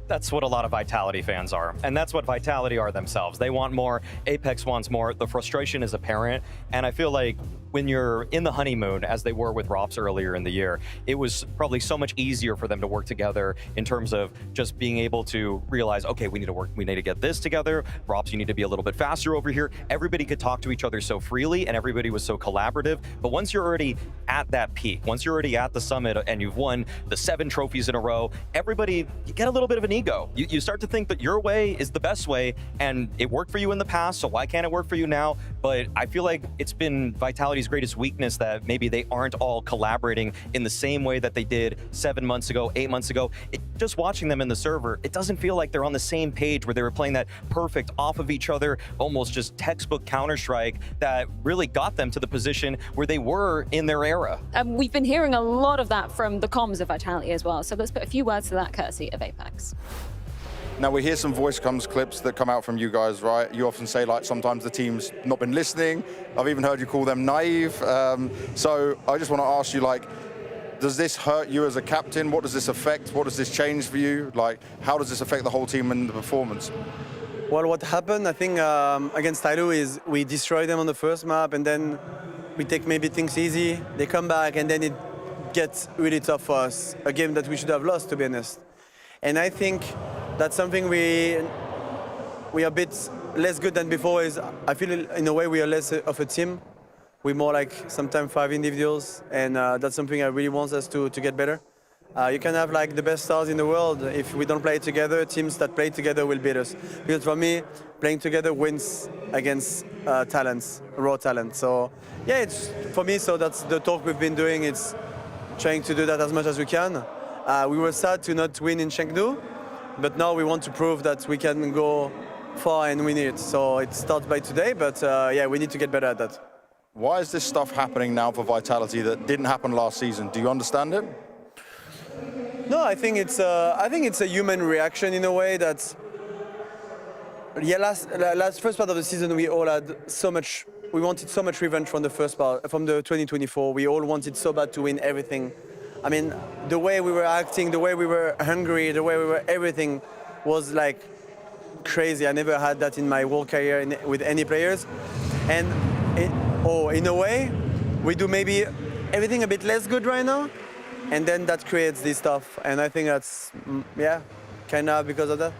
That's what a lot of Vitality fans are, and that's what Vitality are themselves. They want more, Apex wants more, the frustration is apparent, and I feel like when you're in the honeymoon, as they were with Rops earlier in the year, it was probably so much easier for them to work together in terms of just being able to realize, okay, we need to get this together. Rops, you need to be a little bit faster over here. Everybody could talk to each other so freely, and everybody was so collaborative. But once you're already at that peak, once you're already at the summit and you've won the 7 trophies in a row, everybody, you get a little bit of an ego. You start to think that your way is the best way, and it worked for you in the past, so why can't it work for you now? But I feel like it's been Vitality's greatest weakness that maybe they aren't all collaborating in the same way that they did 7 months ago, 8 months ago. Just watching them in the server, it doesn't feel like they're on the same page where they were playing that perfect off of each other, almost just textbook Counter-Strike that really got them to the position where they were in their era. We've been hearing a lot of that from the comms of Vitality as well, so let's put a few words to that courtesy of Apex. Now we hear some voice comms clips that come out from you guys, right? You often say like sometimes the team's not been listening. I've even heard you call them naive. So I just want to ask you, like, does this hurt you as a captain? What does this affect? What does this change for you? Like, how does this affect the whole team and the performance? Well, what happened, I think, against Tyloo is we destroy them on the first map, and then we take maybe things easy. They come back, and then it gets really tough for us. A game that we should have lost, to be honest. And I think that's something we are a bit less good than before. Is I feel in a way we are less of a team. We're more like sometimes 5 individuals, and that's something I really want us to get better. You can have like the best stars in the world. If we don't play together, teams that play together will beat us. Because for me, playing together wins against talents, raw talent. So yeah, it's for me. So that's the talk we've been doing. It's trying to do that as much as we can. We were sad to not win in Chengdu, but now we want to prove that we can go far and win it. So it starts by today, but yeah, we need to get better at that. Why is this stuff happening now for Vitality that didn't happen last season? Do you understand it? No, I think it's a human reaction in a way that. Yeah, last first part of the season we all had so much. We wanted so much revenge from the first part, from the 2024. We all wanted so bad to win everything. I mean, the way we were acting, the way we were hungry, the way we were everything was like crazy. I never had that in my whole career with any players. And in a way, we do maybe everything a bit less good right now, and then that creates this stuff. And I think that's, yeah, kind of because of that.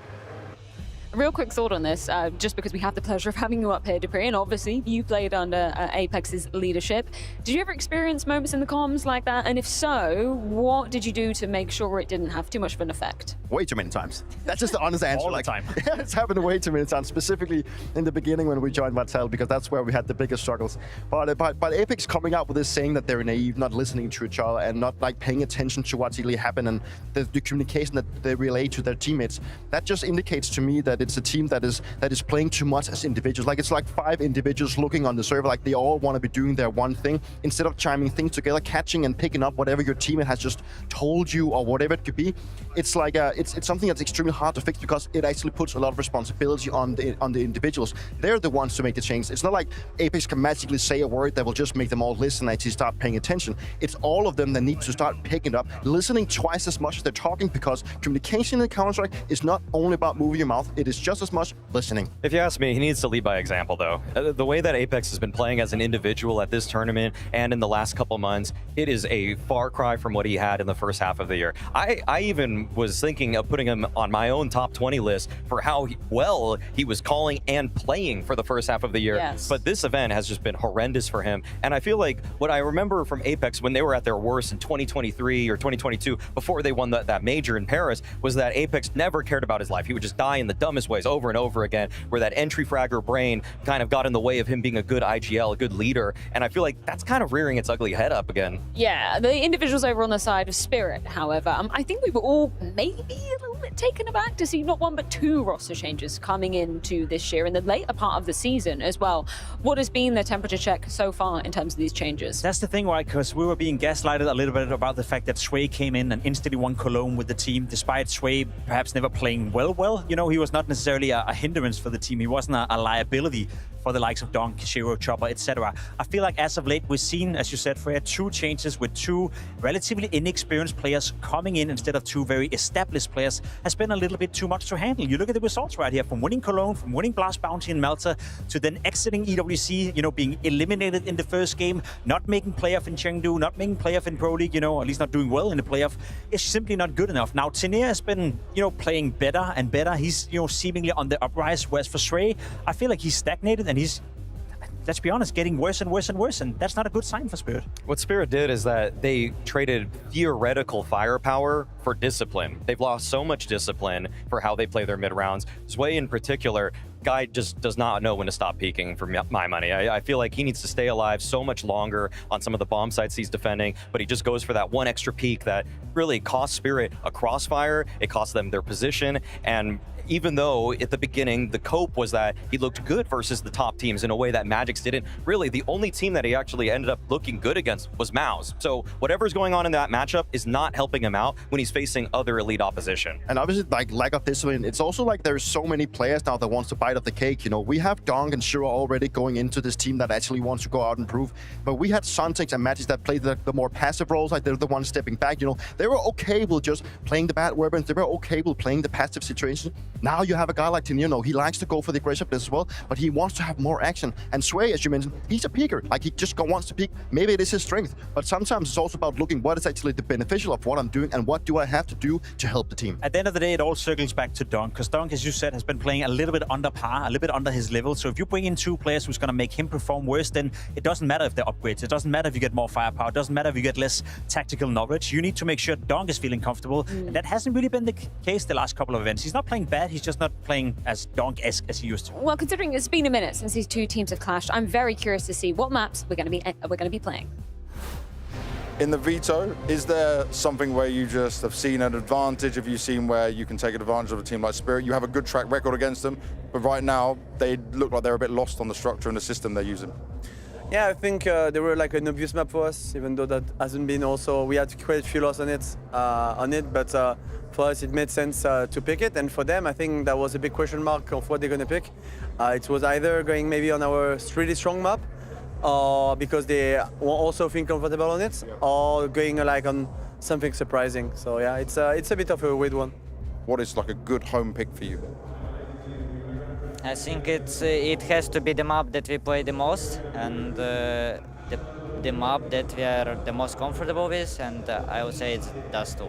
A real quick thought on this, just because we have the pleasure of having you up here, Dupree, and obviously you played under Apex's leadership. Did you ever experience moments in the comms like that? And if so, what did you do to make sure it didn't have too much of an effect? Way too many times. That's just the honest answer. All the time. It's happened way too many times, specifically in the beginning when we joined Vital, because that's where we had the biggest struggles. But Apex coming out with this saying that they're naive, not listening to each other, and not like paying attention to what's really happened, and the communication that they relay to their teammates, that just indicates to me that it's a team that is playing too much as individuals. Like it's like 5 individuals looking on the server, like they all want to be doing their one thing instead of chiming things together, catching and picking up whatever your teammate has just told you or whatever it could be. It's like it's something that's extremely hard to fix because it actually puts a lot of responsibility on the individuals. They're the ones to make the change. It's not like Apex can magically say a word that will just make them all listen and actually start paying attention. It's all of them that need to start picking up, listening twice as much as they're talking, because communication in Counter-Strike is not only about moving your mouth, it is just as much listening. If you ask me, he needs to lead by example, though. The way that Apex has been playing as an individual at this tournament and in the last couple months, it is a far cry from what he had in the first half of the year. I even was thinking of putting him on my own top 20 list for how well he was calling and playing for the first half of the year. Yes. But this event has just been horrendous for him. And I feel like what I remember from Apex when they were at their worst in 2023 or 2022, before they won that major in Paris, was that Apex never cared about his life. He would just die in the dumbest ways over and over again, where that entry fragger brain kind of got in the way of him being a good IGL, a good leader. And I feel like that's kind of rearing its ugly head up again. Yeah, the individuals over on the side of Spirit, however, I think we were all maybe a little bit taken aback to see not one but two roster changes coming into this year in the later part of the season as well. What has been the temperature check so far in terms of these changes? That's the thing, right? Because we were being gaslighted a little bit about the fact that Sway came in and instantly won Cologne with the team, despite Sway perhaps never playing well. You know, he was not necessarily a hindrance for the team. He wasn't a liability for the likes of Donk, Shiro, Chopper, etc. I feel like as of late, we've seen, as you said, Freya, two changes with two relatively inexperienced players coming in instead of two very established players has been a little bit too much to handle. You look at the results right here, from winning Cologne, from winning Blast Bounty in Malta, to then exiting EWC, you know, being eliminated in the first game, not making playoff in Chengdu, not making playoff in Pro League, you know, at least not doing well in the playoff. It's simply not good enough. Now, Tenir has been, you know, playing better and better. He's, you know, seemingly on the uprise, whereas for Sway, I feel like he's stagnated and he's, let's be honest, getting worse and worse and worse, and that's not a good sign for Spirit. What Spirit did is that they traded theoretical firepower for discipline. They've lost so much discipline for how they play their mid-rounds. Zway in particular, guy just does not know when to stop peeking for my money. I feel like he needs to stay alive so much longer on some of the bomb sites he's defending, but he just goes for that one extra peek that really costs Spirit a crossfire. It costs them their position, and even though at the beginning the cope was that he looked good versus the top teams in a way that Magix didn't, really the only team that he actually ended up looking good against was Mao's. So whatever's going on in that matchup is not helping him out when he's facing other elite opposition. And obviously, like lack of discipline, it's also like there's so many players now that wants to bite off the cake. You know, we have Donk and Shiro already going into this team that actually wants to go out and prove, but we had Suntex and Magix that played the more passive roles, like they're the ones stepping back. You know, they were okay with just playing the bad weapons, they were okay with playing the passive situation. Now you have a guy like Tenir, you know, he likes to go for the aggressiveness as well, but he wants to have more action. And Sway, as you mentioned, he's a peeker. Like, he just wants to peek. Maybe it is his strength, but sometimes it's also about looking what is actually the beneficial of what I'm doing and what do I have to do to help the team. At the end of the day, it all circles back to Donk, because Donk, as you said, has been playing a little bit under par, a little bit under his level. So if you bring in two players who's going to make him perform worse, then it doesn't matter if they're upgrades. It doesn't matter if you get more firepower. It doesn't matter if you get less tactical knowledge. You need to make sure Donk is feeling comfortable. And that hasn't really been the case the last couple of events. He's not playing bad. He's just not playing as Donk-esque as he used to. Well, considering it's been a minute since these two teams have clashed, I'm very curious to see what maps we're going to be playing. In the veto, is there something where you just have seen an advantage? Have you seen where you can take advantage of a team like Spirit? You have a good track record against them, but right now they look like they're a bit lost on the structure and the system they're using. Yeah, I think they were like an obvious map for us, even though that hasn't been also, we had quite a few losses on it, but for us it made sense to pick it, and for them I think that was a big question mark of what they're going to pick. It was either going maybe on our really strong map, or because they also feel comfortable on it, or going like on something surprising. So yeah, it's a bit of a weird one. What is like a good home pick for you? I think it has to be the map that we play the most, and the map that we are the most comfortable with, and I would say it's Dust 2.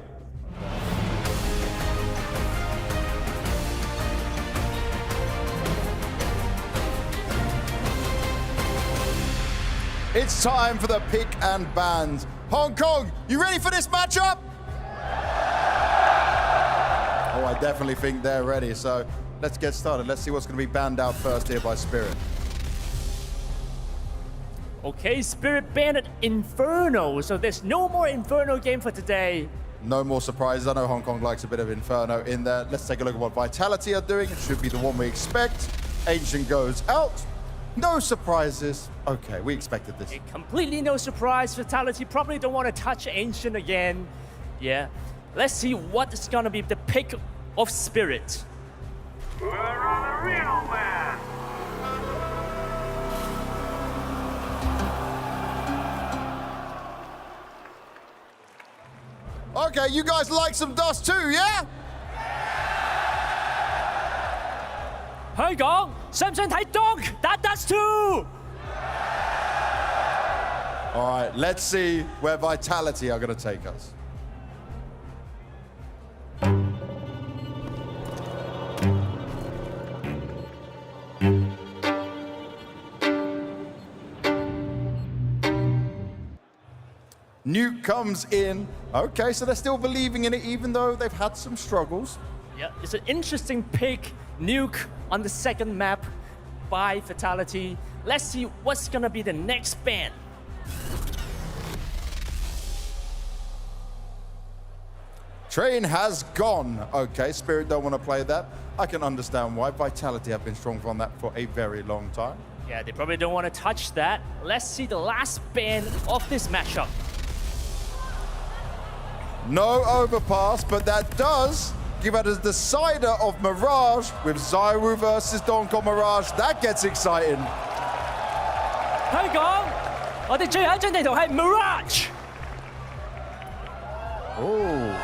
It's time for the pick and bans. Hong Kong, you ready for this matchup? Oh, I definitely think they're ready. So let's get started. Let's see what's going to be banned out first here by Spirit. Okay, Spirit banned Inferno, so there's no more Inferno game for today. No more surprises. I know Hong Kong likes a bit of Inferno in there. Let's take a look at what Vitality are doing. It should be the one we expect. Ancient goes out. No surprises. Okay, we expected this. Completely no surprise. Vitality probably don't want to touch Ancient again. Yeah. Let's see what is going to be the pick of Spirit. We're on the real man. Okay, you guys like some Dust too, yeah? 香港想唔想睇 Donk 打 Dust 2? All right, let's see where Vitality are going to take us. Nuke comes in. Okay, so they're still believing in it, even though they've had some struggles. Yeah, it's an interesting pick. Nuke on the second map by Vitality. Let's see what's gonna be the next ban. Train has gone. Okay, Spirit don't want to play that. I can understand why. Vitality have been strong on that for a very long time. Yeah, they probably don't want to touch that. Let's see the last ban of this matchup. No overpass, but that does give us a decider of Mirage with ZywOo versus Donkey Mirage. That gets exciting. 香港，我哋最後一張地圖係 Mirage。 Oh.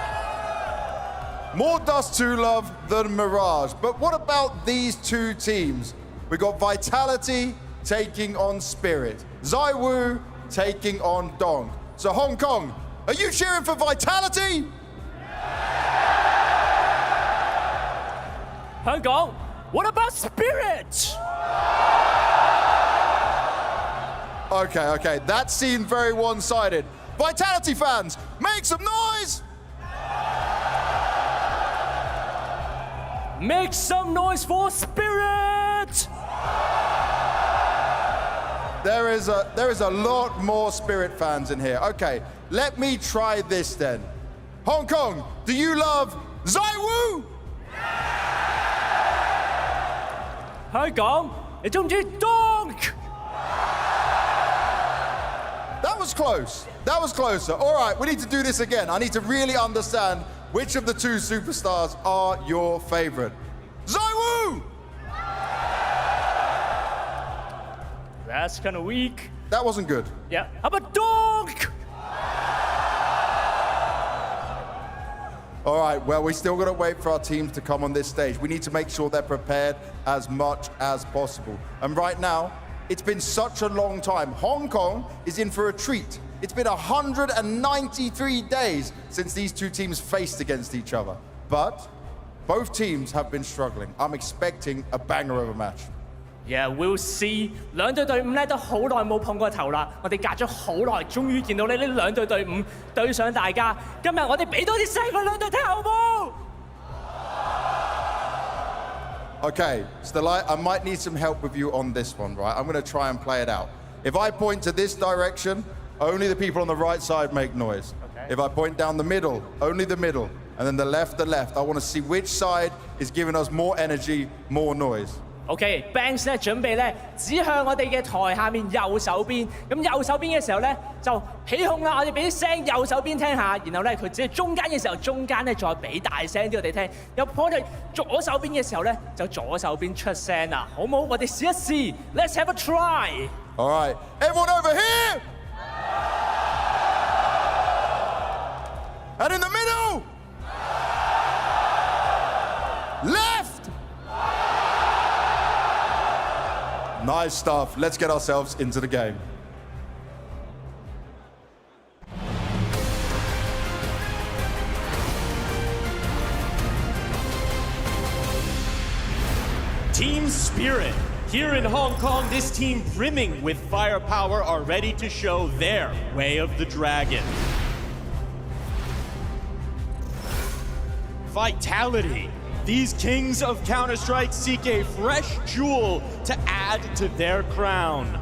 More Dust 2 love than Mirage. But what about these two teams? We got Vitality taking on Spirit. ZywOo taking on Dong. So Hong Kong, are you cheering for Vitality? 香港 ，What about Spirit? Okay, that seemed very one-sided. Vitality fans, make some noise! Make some noise for Spirit! There is a lot more Spirit fans in here. Okay, let me try this then. Hong Kong, do you love ZywOo? 香港，你中唔中意 Donk？ That was close. That was closer. All right, we need to do this again. I need to really understand which of the two superstars are your favorite. ZywOo! That's kind of weak. That wasn't good. Yeah. How about Donk? All right, well, we still got to wait for our teams to come on this stage. We need to make sure they're prepared as much as possible. And right now, it's been such a long time. Hong Kong is in for a treat. It's been 193 days since these two teams faced against each other. But both teams have been struggling. I'm expecting a banger of a match. Yeah, we'll see. 兩隊隊伍咧都好耐冇碰過頭啦，我哋隔咗好耐，終於見到呢兩隊隊伍對上大家。今日我哋俾多啲聲佢兩隊聽好冇？ Okay, Stellite, I might need some help with you on this one, right? I'm going to try and play it out. If I point to this direction, only the people on the right side make noise. Okay. If I point down the middle, only the middle. And then the left. I want to see which side is giving us more energy, more noise. OK，Banks 咧準備咧指向我哋嘅台下面右手邊，咁右手邊嘅時候咧就起哄啦，我哋俾啲聲右手邊聽下，然後咧佢只係中間嘅時候，中間咧再俾大聲啲我哋聽，有 point 去左手邊嘅時候咧就左手邊出聲啦，好唔好？我哋試一試 ，Let's have a try。All right, everyone over here. And in the middle. Left. Nice stuff. Let's get ourselves into the game. Team Spirit. Here in Hong Kong, this team brimming with firepower are ready to show their way of the dragon. Vitality. These kings of Counter-Strike seek a fresh jewel to add to their crown.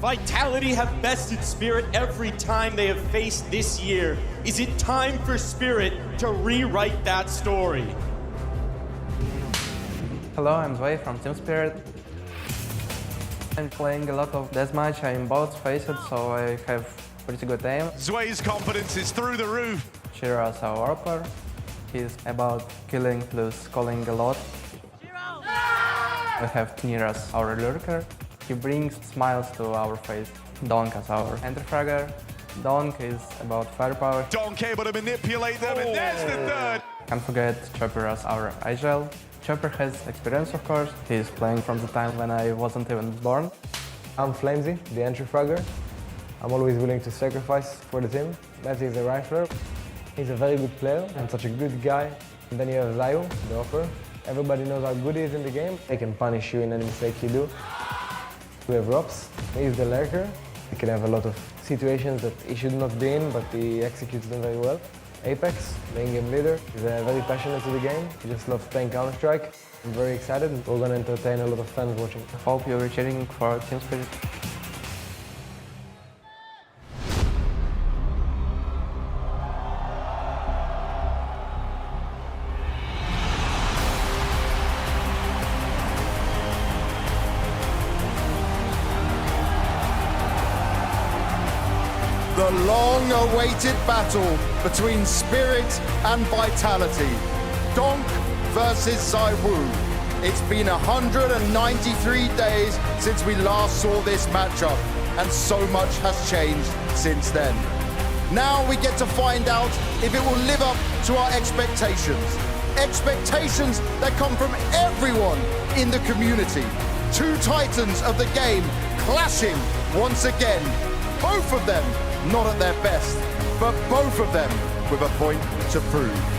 Vitality have bested Spirit every time they have faced this year. Is it time for Spirit to rewrite that story? Hello, I'm Zway from Team Spirit. I'm playing a lot of deathmatch. I'm both faced, so I have pretty good aim. Zway's confidence is through the roof. Chira's our AWPer. He's about killing plus calling a lot. We have Niras, our lurker. He brings smiles to our face. Donk as our enter-fragger. Donk is about firepower. Donk able to manipulate them, and there's the third. Can't forget Chopper as our Igel. Chopper has experience, of course. He's playing from the time when I wasn't even born. I'm Flamesy, the entry-fragger. I'm always willing to sacrifice for the team. Matty is the rifler. He's a very good player and such a good guy. And then you have ZywOo, the AWPer. Everybody knows how good he is in the game. He can punish you in any mistake you do. We have Rops. He's the lurker. He can have a lot of situations that he should not be in, but he executes them very well. Apex, the in-game leader. He's very passionate to the game. He just loves playing Counter-Strike. I'm very excited. We're going to entertain a lot of fans watching. I hope you're cheering for Team Spirit. long-awaited battle between Spirit and Vitality. Donk versus ZywOo. It's been 193 days since we last saw this matchup, and so much has changed since then. Now we get to find out if it will live up to our expectations. Expectations that come from everyone in the community. Two titans of the game clashing once again. Both of them not at their best, but both of them with a point to prove.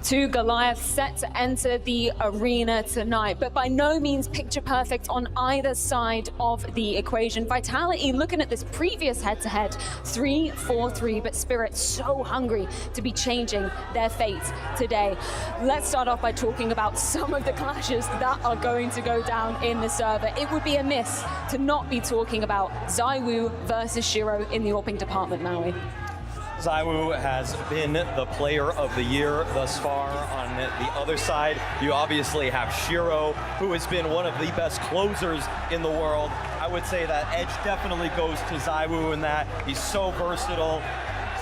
Two Goliaths set to enter the arena tonight, but by no means picture perfect on either side of the equation. Vitality, looking at this previous head-to-head, 3-4-3, but Spirit so hungry to be changing their fate today. Let's start off by talking about some of the clashes that are going to go down in the server. It would be amiss to not be talking about ZywOo versus Shiro in the AWPing department, Maui. ZywOo has been the player of the year thus far. On the other side, you obviously have Shiro, who has been one of the best closers in the world. I would say that edge definitely goes to ZywOo in that. He's so versatile.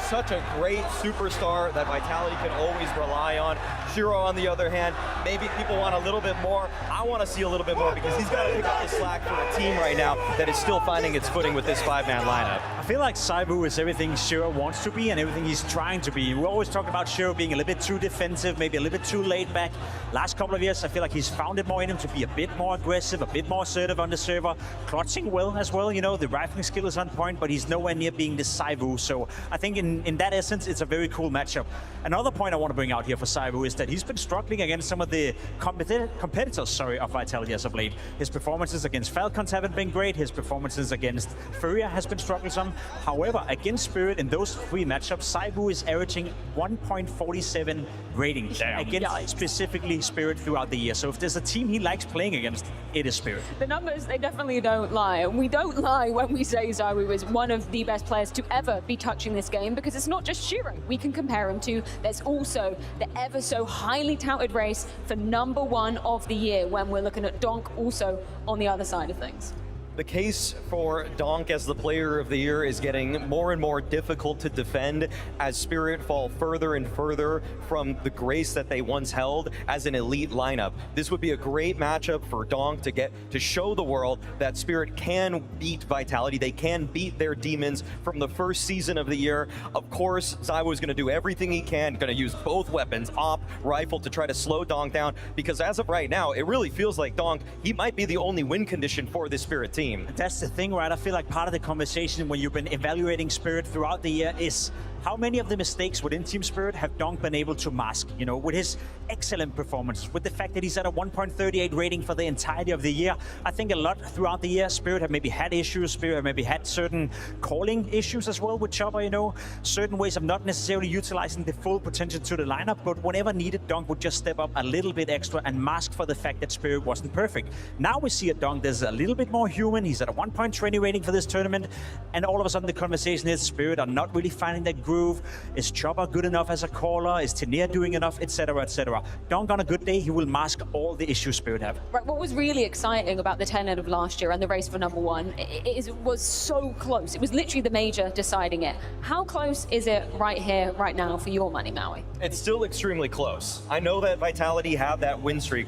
Such a great superstar that Vitality can always rely on. Shiro, on the other hand, maybe people want a little bit more. I want to see a little bit more because he's got to pick up the slack for a team right now that is still finding its footing with this five-man lineup. I feel like ZywOo is everything Shiro wants to be and everything he's trying to be. We always talk about Shiro being a little bit too defensive, maybe a little bit too laid back. Last couple of years, I feel like he's found it more in him to be a bit more aggressive, a bit more assertive on the server, clutching well as well. You know, the rifling skill is on point, but he's nowhere near being the ZywOo. So I think in that essence, it's a very cool matchup. Another point I want to bring out here for ZywOo is that he's been struggling against some of the competitors of Vitality as of late. His performances against Falcons haven't been great. His performances against Furia has been troublesome. However, against Spirit in those three matchups, ZywOo is averaging 1.47 rating against specifically Spirit throughout the year. So if there's a team he likes playing against, it is Spirit. The numbers, they definitely don't lie. And we don't lie when we say ZywOo is one of the best players to ever be touching this game, because it's not just Shiro we can compare him to. There's also the ever so highly touted race for #1 of the year when we're looking at Donk also on the other side of things. The case for Donk as the player of the year is getting more and more difficult to defend as Spirit fall further and further from the grace that they once held as an elite lineup. This would be a great matchup for Donk to get to show the world that Spirit can beat Vitality. They can beat their demons from the first season of the year. Of course, ZywOo is going to do everything he can, going to use both weapons, op, rifle, to try to slow Donk down, because as of right now, it really feels like Donk, he might be the only win condition for this Spirit team. That's the thing, right? I feel like part of the conversation when you've been evaluating Spirit throughout the year is how many of the mistakes within Team Spirit have Donk been able to mask, you know, with his excellent performances, with the fact that he's at a 1.38 rating for the entirety of the year. I think a lot throughout the year, Spirit have maybe had issues, Spirit have maybe had certain calling issues as well with Chopper, you know, certain ways of not necessarily utilizing the full potential to the lineup, but whenever needed, Donk would just step up a little bit extra and mask for the fact that Spirit wasn't perfect. Now we see a Donk that's a little bit more human. He's at a 1.20 rating for this tournament, and all of a sudden the conversation is Spirit are not really finding that groove. Is Chopper good enough as a caller? Is Tenier doing enough, etc., etc.? Donk on a good day, he will mask all the issues Spirit have. Right, what was really exciting about the 10 of last year and the race for #1 was so close. It was literally the major deciding it. How close is it right here, right now, for your money, Maui? It's still extremely close. I know that Vitality have that win streak,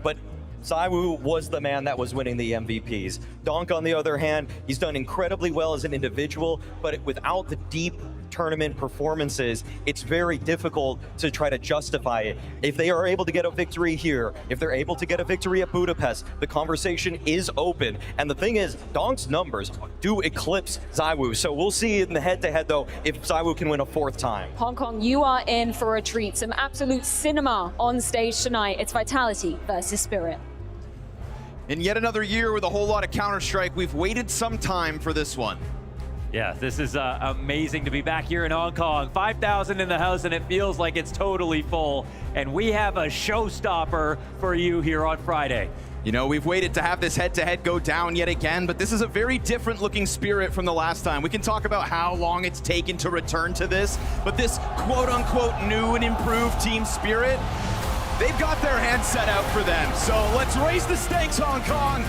but ZywOo was the man that was winning the MVPs. Donk, on the other hand, he's done incredibly well as an individual, but without the deep tournament performances, it's very difficult to try to justify it. If they are able to get a victory here, if they're able to get a victory at Budapest, the conversation is open. And the thing is, Donk's numbers do eclipse ZywOo, so we'll see in the head-to-head, though, if ZywOo can win a 4th time. Hong Kong, you are in for a treat. Some absolute cinema on stage tonight. It's Vitality versus Spirit. In yet another year with a whole lot of Counter-Strike, we've waited some time for this one. Yeah, this is amazing to be back here in Hong Kong. 5,000 in the house, and it feels like it's totally full. And we have a showstopper for you here on Friday. You know, we've waited to have this head-to-head go down yet again, but this is a very different looking Spirit from the last time. We can talk about how long it's taken to return to this, but this quote-unquote new and improved Team Spirit, They've got their hands set out for them. So let's raise the stakes, Hong Kong.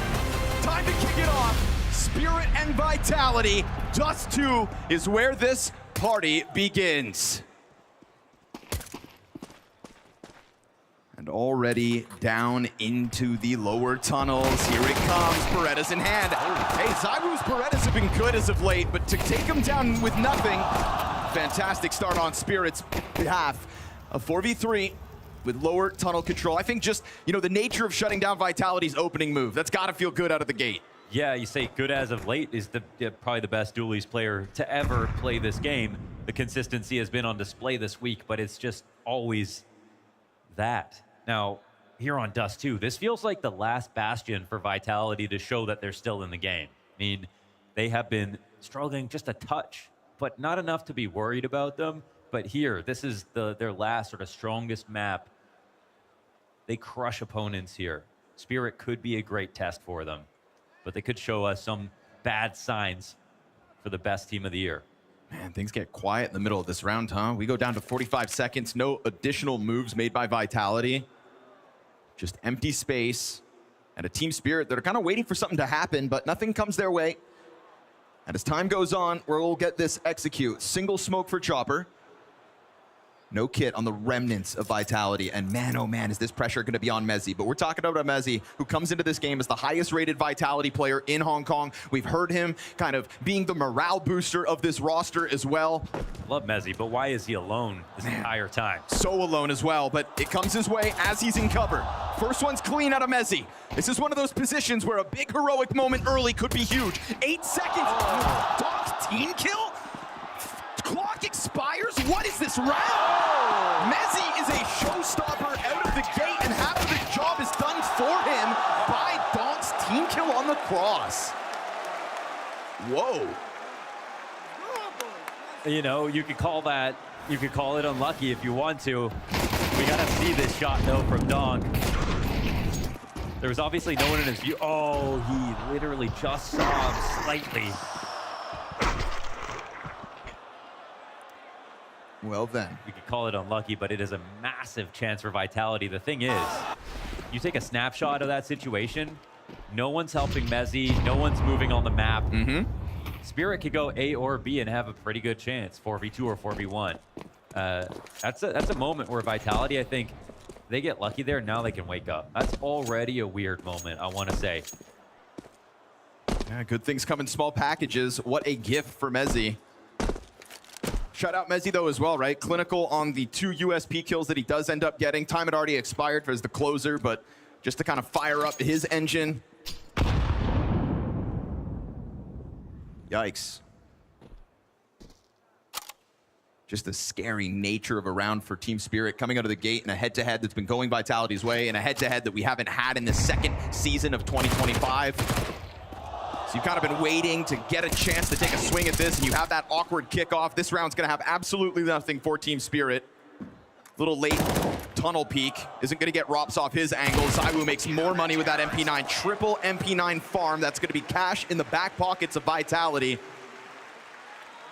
Time to kick it off. Spirit and Vitality. Dust 2 is where this party begins. And already down into the lower tunnels. Here it comes, Berettas in hand. Hey, ZywOo's Berettas have been good as of late, but to take them down with nothing, fantastic start on Spirit's behalf. A 4v3 with lower tunnel control. I think just, the nature of shutting down Vitality's opening move, that's got to feel good out of the gate. Yeah, you say good as of late is probably the best dualies player to ever play this game. The consistency has been on display this week, but it's just always that. Now, here on Dust 2, this feels like the last bastion for Vitality to show that they're still in the game. I mean, they have been struggling just a touch, but not enough to be worried about them. But here, this is their last sort of strongest map. They crush opponents here. Spirit could be a great test for them, but they could show us some bad signs for the best team of the year. Man, things get quiet in the middle of this round, huh? We go down to 45 seconds, no additional moves made by Vitality. Just empty space and a Team Spirit that are kind of waiting for something to happen, but nothing comes their way. And as time goes on, we'll get this execute. Single smoke for Chopper. No kit on the remnants of Vitality. And man, oh man, is this pressure going to be on Mezzi. But we're talking about Mezzi, who comes into this game as the highest rated Vitality player in Hong Kong. We've heard him kind of being the morale booster of this roster as well. Love Mezzi, but why is he alone this entire time? So alone as well, but it comes his way as he's in cover. First one's clean out of Mezzi. This is one of those positions where a big heroic moment early could be huge. 8 seconds. Dog's team kill? Clock expires? What is this round? Mezzi is a showstopper out of the gate, and half of the job is done for him by Donk's team kill on the cross. Whoa. You could call it unlucky if you want to. We gotta see this shot though from Donk. There was obviously no one in his view. Oh, he literally just saw him slightly. Well then. You could call it unlucky, but it is a massive chance for Vitality. The thing is, you take a snapshot of that situation, no one's helping Mezzi, no one's moving on the map. Spirit could go A or B and have a pretty good chance, 4v2 or 4v1. That's a moment where Vitality, I think, they get lucky there, now they can wake up. That's already a weird moment, I want to say. Yeah, good things come in small packages. What a gift for Mezzi. Shout out Mezzi though as well, right? Clinical on the 2 USP kills that he does end up getting. Time had already expired for the closer, but just to kind of fire up his engine. Yikes. Just the scary nature of a round for Team Spirit coming out of the gate in a head-to-head that's been going Vitality's way, and a head-to-head that we haven't had in the second season of 2025. So you've kind of been waiting to get a chance to take a swing at this, and you have that awkward kickoff. This round's going to have absolutely nothing for Team Spirit. Little late tunnel peek. Isn't going to get Rops off his angle. ZywOo makes more money with that MP9. Triple MP9 farm. That's going to be cash in the back pockets of Vitality.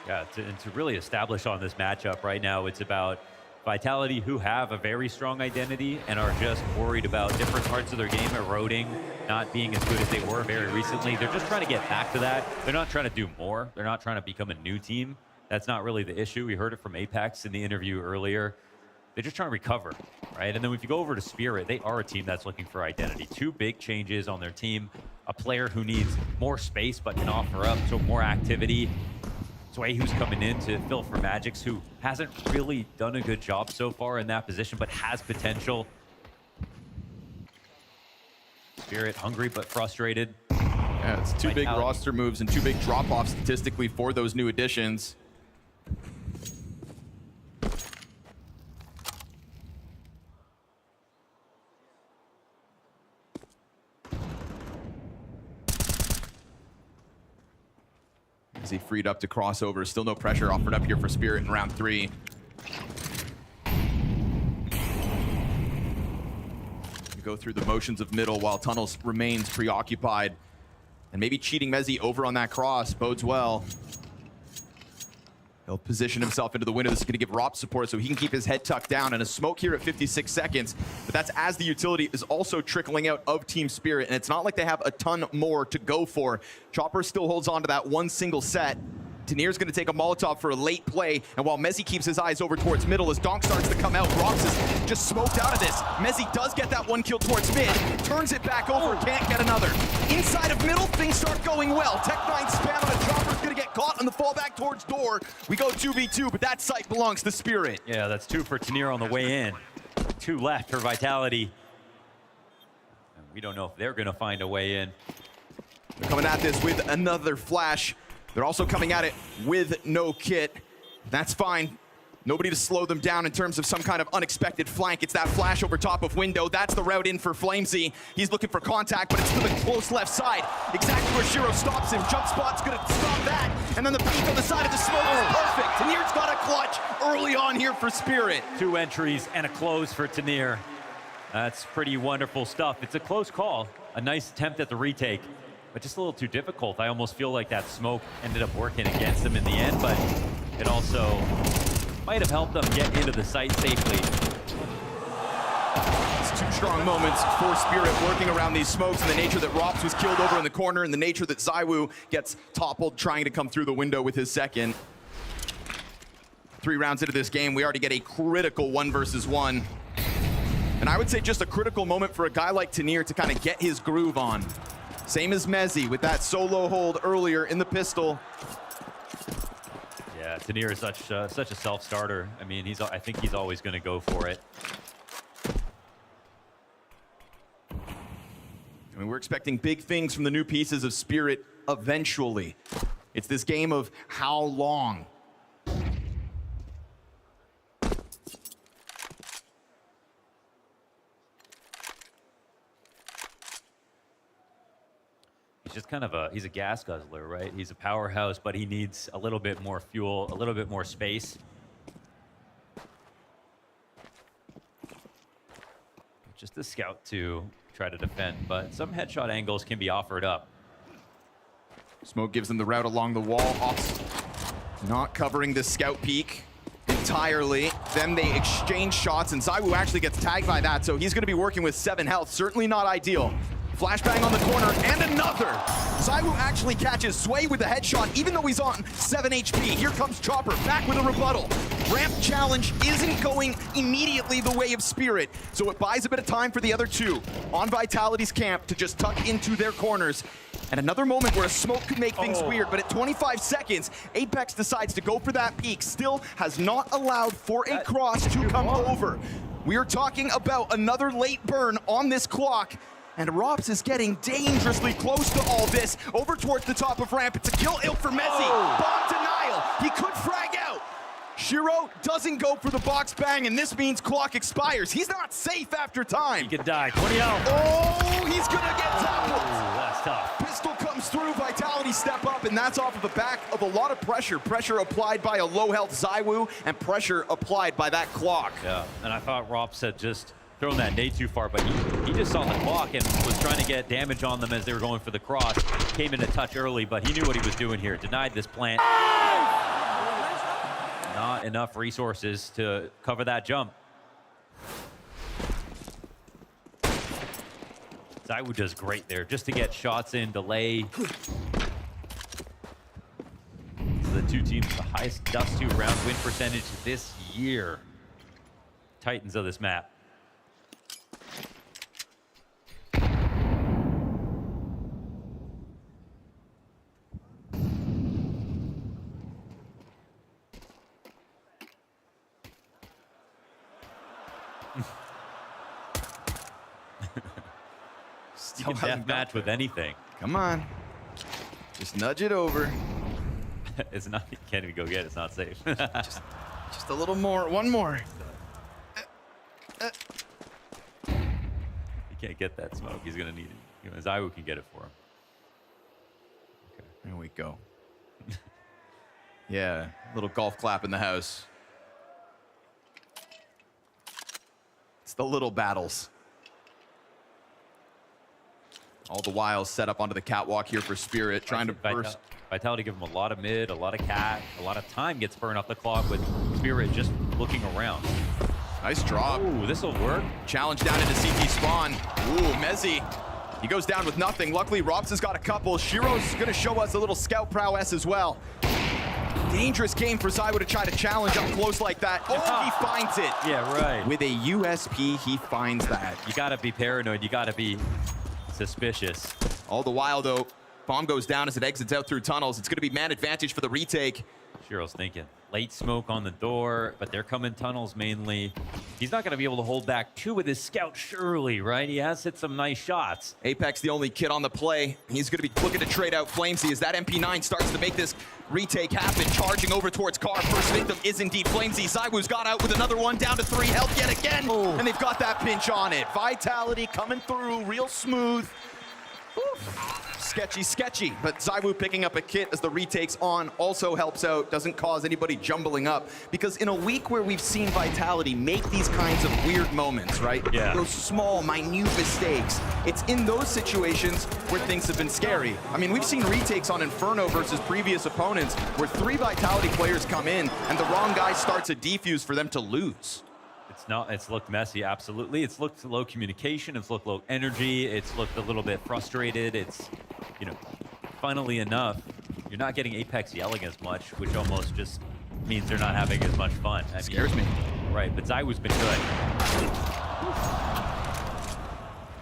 Yeah, to really establish on this matchup right now, it's about Vitality, who have a very strong identity and are just worried about different parts of their game eroding, not being as good as they were very recently. They're just trying to get back to that. They're not trying to do more. They're not trying to become a new team. That's not really the issue. We heard it from Apex in the interview earlier. They're just trying to recover, right? And then if you go over to Spirit, they are a team that's looking for identity. 2 big changes on their team. A player who needs more space but can offer up so more activity. Sway, who's coming in to fill for Magix, who hasn't really done a good job so far in that position, but has potential. Spirit hungry but frustrated. Yeah, it's 2 big roster moves and 2 big drop-offs statistically for those new additions. As he freed up to crossover, still no pressure offered up here for Spirit in round 3. You go through the motions of middle while Tunnels remains preoccupied. And maybe cheating Mezzi over on that cross bodes well. He'll position himself into the window. This is going to give Rob support so he can keep his head tucked down. And a smoke here at 56 seconds. But that's as the utility is also trickling out of Team Spirit. And it's not like they have a ton more to go for. Chopper still holds on to that one single set. Tanir's going to take a Molotov for a late play, and while Mezzi keeps his eyes over towards middle, as Donk starts to come out, Robs is just smoked out of this. Mezzi does get that one kill towards mid, turns it back over, can't get another. Inside of middle, things start going well. Tech9 spam on a Chopper's going to get caught on the fallback towards door. We go 2v2, but that site belongs to Spirit. Yeah, that's 2 for Tanir on the way in. 2 left for Vitality. And we don't know if they're going to find a way in. They're coming at this with another flash. They're also coming at it with no kit. That's fine. Nobody to slow them down in terms of some kind of unexpected flank. It's that flash over top of window. That's the route in for Flamesy. He's looking for contact, but it's to the close left side. Exactly where Shiro stops him. Jump spot's gonna stop that. And then the peek on the side of the smoke is perfect. Tanir's got a clutch early on here for Spirit. 2 entries and a close for Tanir. That's pretty wonderful stuff. It's a close call. A nice attempt at the retake, but just a little too difficult. I almost feel like that smoke ended up working against them in the end, but it also might have helped them get into the site safely. It's 2 strong moments for Spirit working around these smokes, and the nature that Rops was killed over in the corner, and the nature that ZywOo gets toppled trying to come through the window with his second. 3 rounds into this game, we already get a critical 1 versus 1. And I would say just a critical moment for a guy like Tanir to kind of get his groove on. Same as Mezzi with that solo hold earlier in the pistol. Yeah, Tanir is such a self-starter. I mean, I think he's always going to go for it. I mean, we're expecting big things from the new pieces of Spirit eventually. It's this game of how long. He's just kind of he's a gas guzzler, right? He's a powerhouse, but he needs a little bit more fuel, a little bit more space. Just a scout to try to defend, but some headshot angles can be offered up. Smoke gives them the route along the wall. Ops not covering the scout peak entirely. Then they exchange shots, and ZywOo actually gets tagged by that, so he's going to be working with 7 health. Certainly not ideal. Flashbang on the corner, and another! ZywOo actually catches Sway with a headshot, even though he's on 7 HP. Here comes Chopper, back with a rebuttal. Ramp challenge isn't going immediately the way of Spirit, so it buys a bit of time for the other 2 on Vitality's camp to just tuck into their corners. And another moment where a smoke could make things weird, but at 25 seconds, Apex decides to go for that peak. Still has not allowed for a cross to come over. We are talking about another late burn on this clock. And Robs is getting dangerously close to all this. Over towards the top of ramp. It's a kill ill for Mezzi. Bomb denial. He could frag out. Shiro doesn't go for the box bang, and this means clock expires. He's not safe after time. He could die. 20 out. Oh, he's going to get toppled. That's tough. Pistol comes through. Vitality step up, and that's off of the back of a lot of pressure. Pressure applied by a low-health ZywOo, and pressure applied by that clock. Yeah, and I thought Robs had just thrown that nade too far, but he just saw the clock and was trying to get damage on them as they were going for the cross. Came in a touch early, but he knew what he was doing here. Denied this plant. Not enough resources to cover that jump. ZywOo does great there, just to get shots in, delay. The 2 teams with the highest Dust 2 round win percentage this year. Titans of this map. You can death match with anything. Come on. Just nudge it over. It's not, you can't even go get it. It's not safe. just a little more. One more. He can't get that smoke. He's going to need it. You know, ZywOo can get it for him. Okay, there we go. Yeah, little golf clap in the house. It's the little battles. All the while set up onto the catwalk here for Spirit, trying to burst Vitality give them a lot of mid, a lot of cat, a lot of time gets burned off the clock with Spirit just looking around. Nice drop. Ooh, this'll work. Challenge down into CT spawn. Ooh, Mezzi. He goes down with nothing. Luckily, Robson's got a couple. Shiro's gonna show us a little scout prowess as well. Dangerous game for ZywOo to try to challenge up close like that. Oh, he finds it. Yeah, right. With a USP, he finds that. You gotta be paranoid. You gotta be suspicious. All the while, though, bomb goes down as it exits out through tunnels. It's gonna be man advantage for the retake. Shiro's thinking late smoke on the door, but they're coming tunnels mainly. He's not going to be able to hold back two with his scout, surely, right? He has hit some nice shots. Apex, the only kid on the play. He's going to be looking to trade out Flamesy as that MP9 starts to make this retake happen. Charging over towards Car. First victim is indeed Flamesy. ZywOo's got out with another one, down to 3 health yet again. Ooh. And they've got that pinch on it. Vitality coming through real smooth. Oof. Sketchy, but ZywOo picking up a kit as the retake's on also helps out, doesn't cause anybody jumbling up, because in a week where we've seen Vitality make these kinds of weird moments, right? Yeah. Those small, minute mistakes, it's in those situations where things have been scary. I mean, we've seen retakes on Inferno versus previous opponents where 3 Vitality players come in and the wrong guy starts a defuse for them to lose. It's looked messy, absolutely. It's looked low communication, it's looked low energy, it's looked a little bit frustrated. It's, you know, funnily enough, you're not getting Apex yelling as much, which almost just means they're not having as much fun. I mean, scares me. Right, but ZywOo's been good.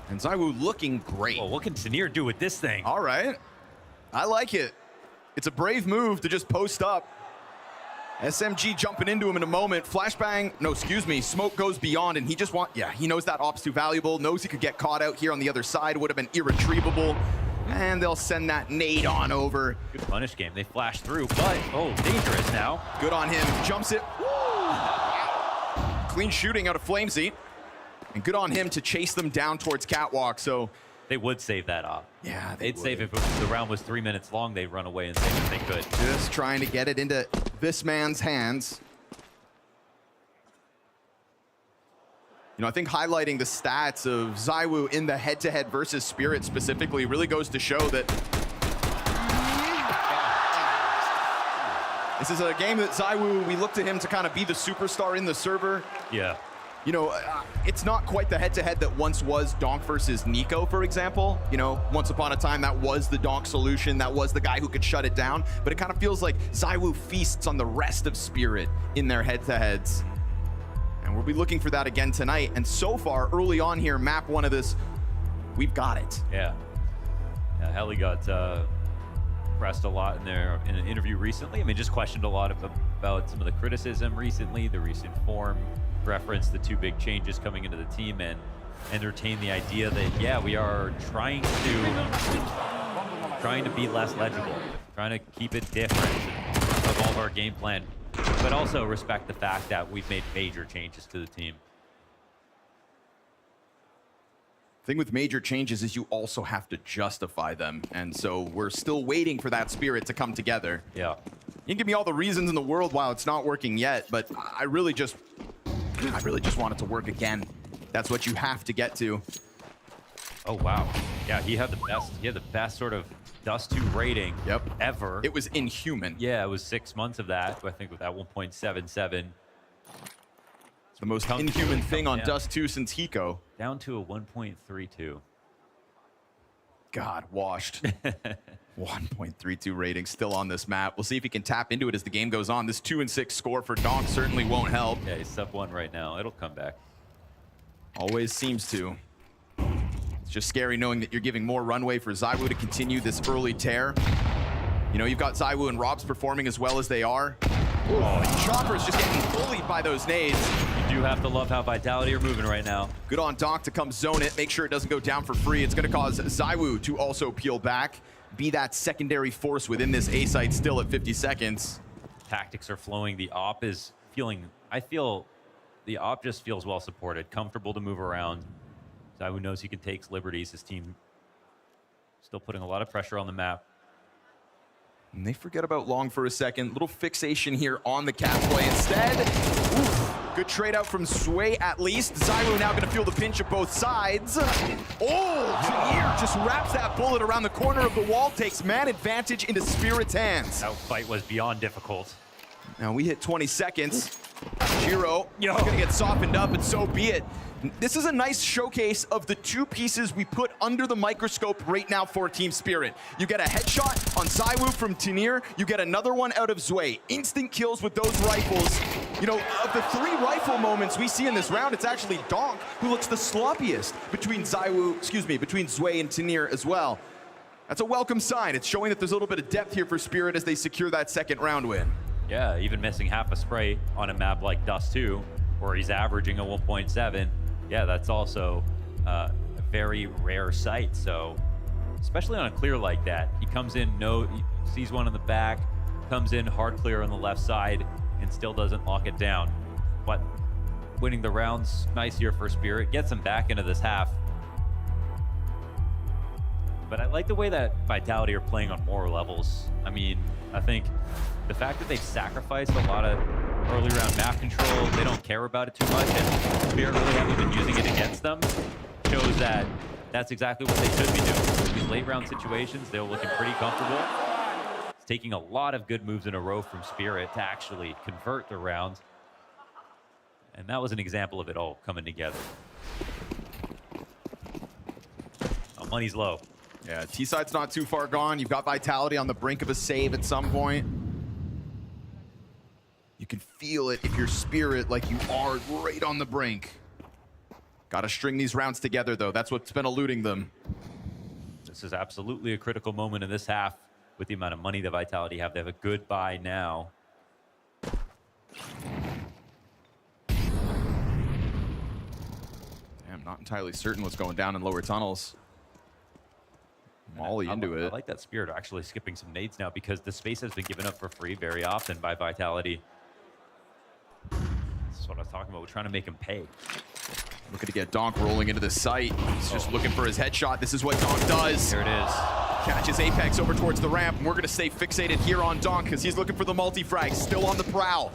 And ZywOo looking great. Well, what can Tanir do with this thing? All right. I like it. It's a brave move to just post up. SMG jumping into him in a moment. Flashbang, no, excuse me, smoke goes beyond, and he just he knows that op's too valuable, knows he could get caught out here on the other side, would have been irretrievable. And they'll send that nade on over. Good punish game. They flash through, but, oh, dangerous now. Good on him. Jumps it. Clean shooting out of Flamesy. And good on him to chase them down towards Catwalk, so... They would save that off. Yeah, they'd save it if the round was 3 minutes long. They'd run away and save it if they could. Just trying to get it into this man's hands. You know, I think highlighting the stats of ZywOo in the head-to-head versus Spirit specifically really goes to show that this is a game that ZywOo, we look to him to kind of be the superstar in the server. Yeah. You know, it's not quite the head-to-head that once was Donk versus Nico, for example. You know, once upon a time, that was the Donk solution. That was the guy who could shut it down. But it kind of feels like ZywOo feasts on the rest of Spirit in their head-to-heads. And we'll be looking for that again tonight. And so far, early on here, map 1 of this, we've got it. Yeah. Yeah, Helly got pressed a lot in an interview recently. I mean, just questioned a lot about some of the criticism recently, the recent form. Referenced the 2 big changes coming into the team and entertain the idea that, yeah, we are trying to be less legible, trying to keep it different, evolve our game plan, but also respect the fact that we've made major changes to the team. Thing with major changes is you also have to justify them, and so we're still waiting for that spirit to come together. Yeah. You can give me all the reasons in the world why it's not working yet, but I really just want it to work again. That's what you have to get to. Oh wow. Yeah, he had the best sort of Dust 2 rating ever. It was inhuman. Yeah, it was 6 months of that. I think with that 1.77. It's the most inhuman thing on Dust 2 since Hiko. Down to a 1.32. God, washed. 1.32 rating still on this map. We'll see if he can tap into it as the game goes on. This 2-6 score for Donk certainly won't help. Yeah, he's sub 1 right now. It'll come back. Always seems to. It's just scary knowing that you're giving more runway for ZywOo to continue this early tear. You know, you've got ZywOo and Robs performing as well as they are. Oh, Chopper's just getting bullied by those nades. You do have to love how Vitality are moving right now. Good on Donk to come zone it, make sure it doesn't go down for free. It's going to cause ZywOo to also peel back, be that secondary force within this A site still at 50 seconds. Tactics are flowing. The op is feeling, I feel the op just feels well supported, comfortable to move around. ZywOo knows he can take liberties. His team still putting a lot of pressure on the map. And they forget about Long for a second. Little fixation here on the cat play instead. Oof. Good trade out from Sway at least. Zyro now gonna feel the pinch of both sides. Oh, Tanir just wraps that bullet around the corner of the wall, takes man advantage into Spirit's hands. That fight was beyond difficult. Now we hit 20 seconds. Shiro gonna get softened up, and so be it. This is a nice showcase of the two pieces we put under the microscope right now for Team Spirit. You get a headshot on Zywoo from Tanir, you get another one out of Zway. Instant kills with those rifles. You know, of the 3 rifle moments we see in this round, it's actually Donk who looks the sloppiest between between Zway and Tanir as well. That's a welcome sign. It's showing that there's a little bit of depth here for Spirit as they secure that second round win. Yeah, even missing half a spray on a map like Dust 2, where he's averaging a 1.7. Yeah, that's also a very rare sight. So, especially on a clear like that, he comes in, sees one in the back, comes in hard clear on the left side, and still doesn't lock it down. But winning the rounds, nice here for Spirit, gets him back into this half. But I like the way that Vitality are playing on more levels. I mean, I think the fact that they've sacrificed a lot of early round map control, they don't care about it too much, and Spirit really haven't been using it against them, shows that that's exactly what they should be doing. In these late round situations, they're looking pretty comfortable. It's taking a lot of good moves in a row from Spirit to actually convert the round. And that was an example of it all coming together. Oh, money's low. Yeah, T-side's not too far gone. You've got Vitality on the brink of a save at some point. You can feel it if you're Spirit, like you are right on the brink. Got to string these rounds together, though. That's what's been eluding them. This is absolutely a critical moment in this half with the amount of money that Vitality have. They have a good buy now. I'm not entirely certain what's going down in lower tunnels. Molly into it. I like that Spirit actually skipping some nades now, because the space has been given up for free very often by Vitality. This is what I was talking about. We're trying to make him pay. Looking to get Donk rolling into the site. He's just looking for his headshot. This is what Donk does. There it is. Catches Apex over towards the ramp, and we're going to stay fixated here on Donk because he's looking for the multi-frag. Still on the prowl.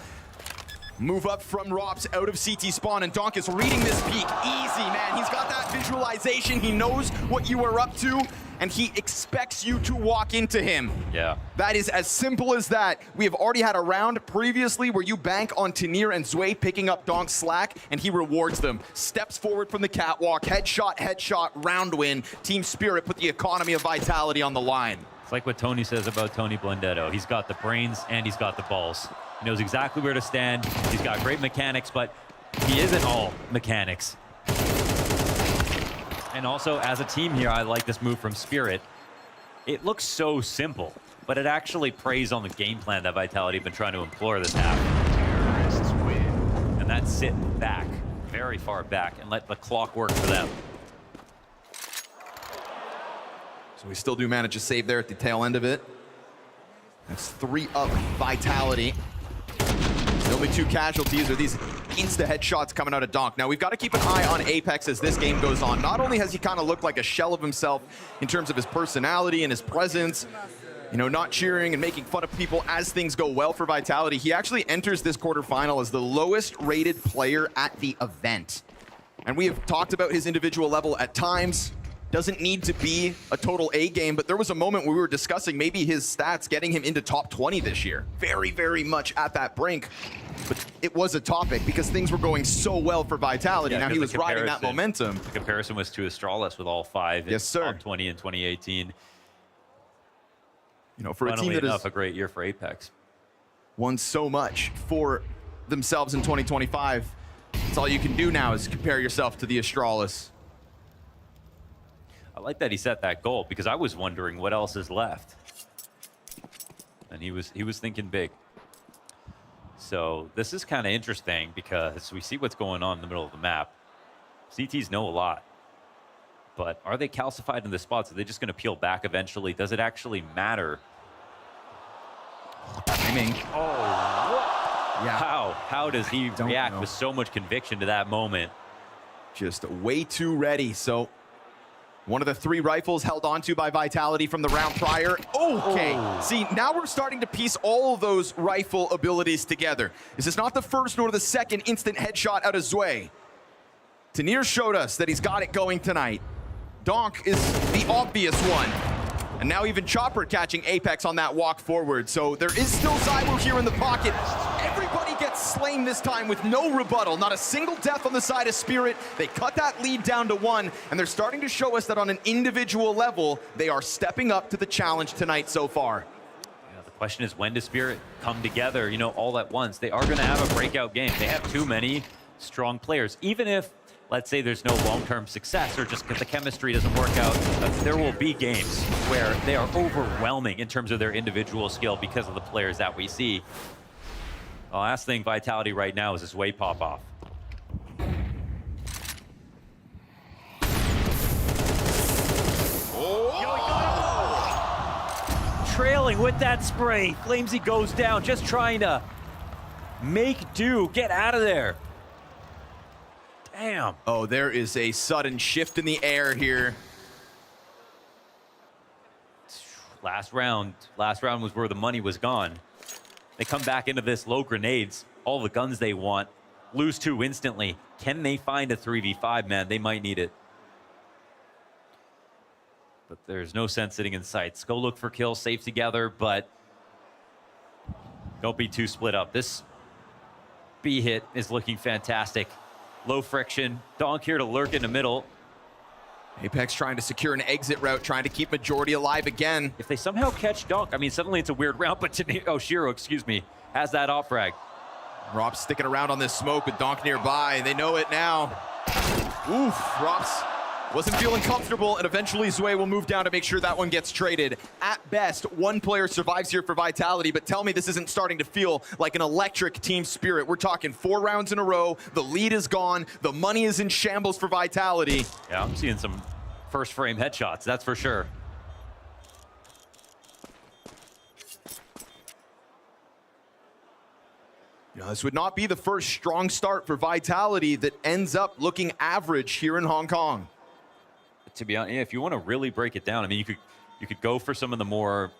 Move up from Rops out of CT spawn, and Donk is reading this peek. Easy, man. He's got that visualization. He knows what you are up to, and he expects you to walk into him. Yeah. That is as simple as that. We have already had a round previously where you bank on Tanir and Zway picking up Donk's slack, and he rewards them. Steps forward from the catwalk, headshot, round win. Team Spirit put the economy of Vitality on the line. It's like what Tony says about Tony Blendetto. He's got the brains and he's got the balls. He knows exactly where to stand. He's got great mechanics, but he isn't all mechanics. And also, as a team here, I like this move from Spirit. It looks so simple, but it actually preys on the game plan that Vitality have been trying to employ this half. Terrorists win. And that's sit back, very far back, and let the clock work for them. So we still do manage a save there at the tail end of it. That's 3 up Vitality. The only 2 casualties are these insta headshots coming out of Donk. Now we've got to keep an eye on Apex as this game goes on. Not only has he kind of looked like a shell of himself in terms of his personality and his presence, you know, not cheering and making fun of people as things go well for Vitality, he actually enters this quarterfinal as the lowest rated player at the event. And we have talked about his individual level at times. Doesn't need to be a total A game, but there was a moment where we were discussing maybe his stats getting him into top 20 this year. Very, very much at that brink. But it was a topic because things were going so well for Vitality. Now he was riding that momentum. The comparison was to Astralis with all 5 yes, sir. top 20 in 2018. You know, for Funnily a team that enough, is a great year for Apex. Won so much for themselves in 2025. That's all you can do now is compare yourself to the Astralis. I like that he set that goal because I was wondering what else is left. And he was thinking big. So this is kind of interesting because we see what's going on in the middle of the map. CTs know a lot. But are they calcified in the spots? Are they just going to peel back eventually? Does it actually matter? Timing. Oh, yeah. How does he react with so much conviction to that moment? Just way too ready. So One of the 3 rifles held onto by Vitality from the round prior. Okay, see, now we're starting to piece all of those rifle abilities together. This is not the first nor the second instant headshot out of Zwei. taiN showed us that he's got it going tonight. Donk is the obvious one. And now even Chopper catching Apex on that walk forward. So there is still ZywOo here in the pocket. Everybody gets slain this time with no rebuttal. Not a single death on the side of Spirit. They cut that lead down to 1, and they're starting to show us that on an individual level, they are stepping up to the challenge tonight so far. Yeah, the question is, when does Spirit come together, you know, all at once? They are going to have a breakout game. They have too many strong players. Even if, let's say, there's no long-term success or just because the chemistry doesn't work out, there will be games where they are overwhelming in terms of their individual skill because of the players that we see. The last thing Vitality right now is this Zwei pop-off. Trailing with that spray. Flamesy goes down, just trying to make do, get out of there. Damn. Oh, there is a sudden shift in the air here. Last round was where the money was gone. They come back into this, low grenades, all the guns they want, lose 2 instantly. Can they find a 3v5, man? They might need it. But there's no sense sitting in sights. Go look for kills, safe together, but don't be too split up. This B hit is looking fantastic. Low friction. Donk here to lurk in the middle. Apex trying to secure an exit route, trying to keep majority alive again. If they somehow catch Donk, I mean, suddenly it's a weird round, but Shiro, excuse me, has that off frag. Rops sticking around on this smoke with Donk nearby. They know it now. Oof, Rops wasn't feeling comfortable, and eventually Zwei will move down to make sure that one gets traded. At best, 1 player survives here for Vitality, but tell me this isn't starting to feel like an electric team spirit. We're talking 4 rounds in a row, the lead is gone, the money is in shambles for Vitality. Yeah, I'm seeing some first frame headshots, that's for sure. You know, this would not be the first strong start for Vitality that ends up looking average here in Hong Kong. To be honest, yeah, if you want to really break it down, I mean, you could go for some of the more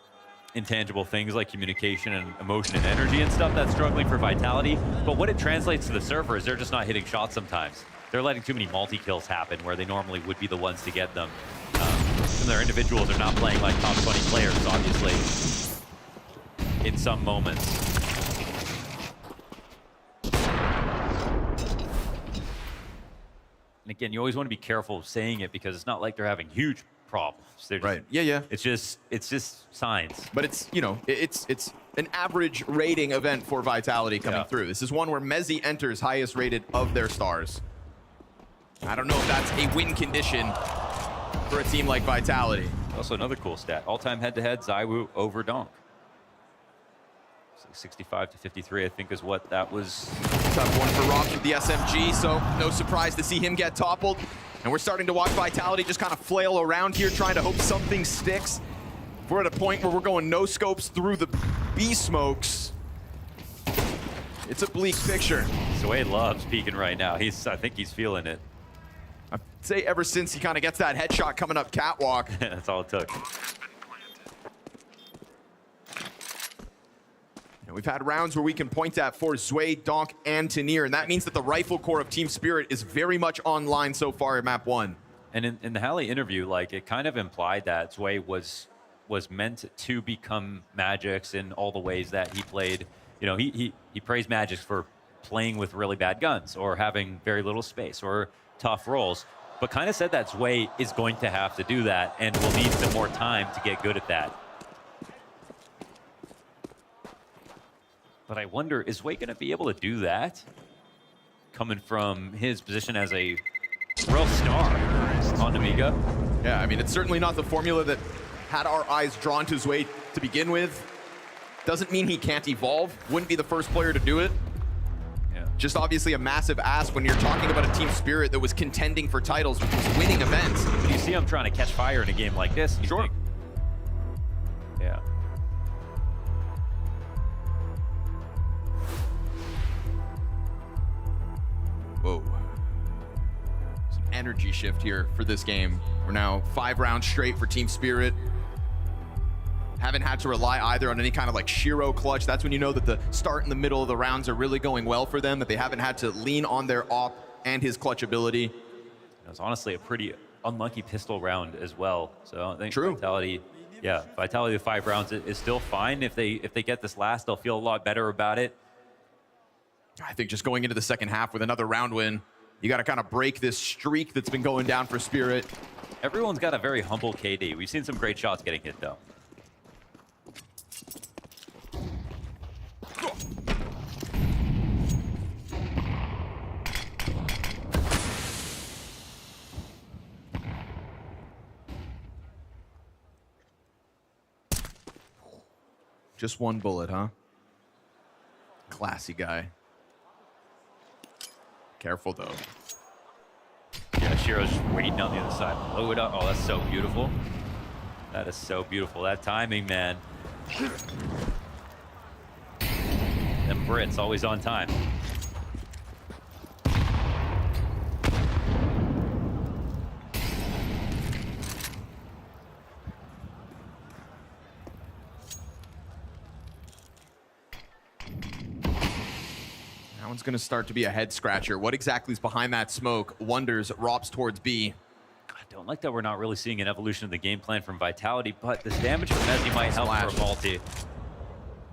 intangible things like communication and emotion and energy and stuff that's struggling for Vitality. But what it translates to the server is they're just not hitting shots sometimes. They're letting too many multi-kills happen where they normally would be the ones to get them. And their individuals are not playing like top 20 players, obviously, in some moments. And again, you always want to be careful of saying it because it's not like they're having huge problems. They're just, right. Yeah. It's just signs. But it's, you know, it's an average rating event for Vitality coming through. This is one where Mezzi enters highest rated of their stars. I don't know if that's a win condition for a team like Vitality. Also another cool stat. All-time head-to-head, ZywOo over Donk. 65 to 53, I think, is what that was. Tough one for Rob with the SMG, so no surprise to see him get toppled. And we're starting to watch Vitality just kind of flail around here, trying to hope something sticks. We're at a point where we're going no scopes through the B smokes. It's a bleak picture. Zwei loves peeking right now. I think he's feeling it. I'd say ever since he kind of gets that headshot coming up catwalk. That's all it took. We've had rounds where we can point at for Zwei, Donk, and taiN, and that means that the rifle core of Team Spirit is very much online so far in map 1. And in the Halley interview, like, it kind of implied that Zwei was meant to become Magix in all the ways that he played. You know, he praised Magix for playing with really bad guns or having very little space or tough roles, but kind of said that Zwei is going to have to do that and will need some more time to get good at that. But I wonder, is Zwei going to be able to do that? Coming from his position as a real star on Amiga. Yeah, I mean, it's certainly not the formula that had our eyes drawn to Zwei to begin with. Doesn't mean he can't evolve. Wouldn't be the first player to do it. Yeah. Just obviously a massive ask when you're talking about a Team Spirit that was contending for titles, which was winning events. But you see him trying to catch fire in a game like this. Sure. Yeah. Whoa. Some energy shift here for this game. We're now 5 rounds straight for Team Spirit. Haven't had to rely either on any kind of like Shiro clutch. That's when you know that the start and the middle of the rounds are really going well for them, that they haven't had to lean on their op and his clutch ability. It was honestly a pretty unlucky pistol round as well. So I think Vitality, Vitality 5 rounds is still fine. If they get this last, they'll feel a lot better about it. I think just going into the second half with another round win, you got to kind of break this streak that's been going down for Spirit. Everyone's got a very humble KD. We've seen some great shots getting hit though. Just one bullet, huh? Classy guy. Careful, though. Yeah, Shiro's just waiting on the other side. Blow it up. Oh, that's so beautiful. That is so beautiful. That timing, man. Them Brits always on time. That one's going to start to be a head scratcher. What exactly is behind that smoke? Wonders, Rops towards B. I don't like that we're not really seeing an evolution of the game plan from Vitality, but this damage from Mezzi might help for a multi.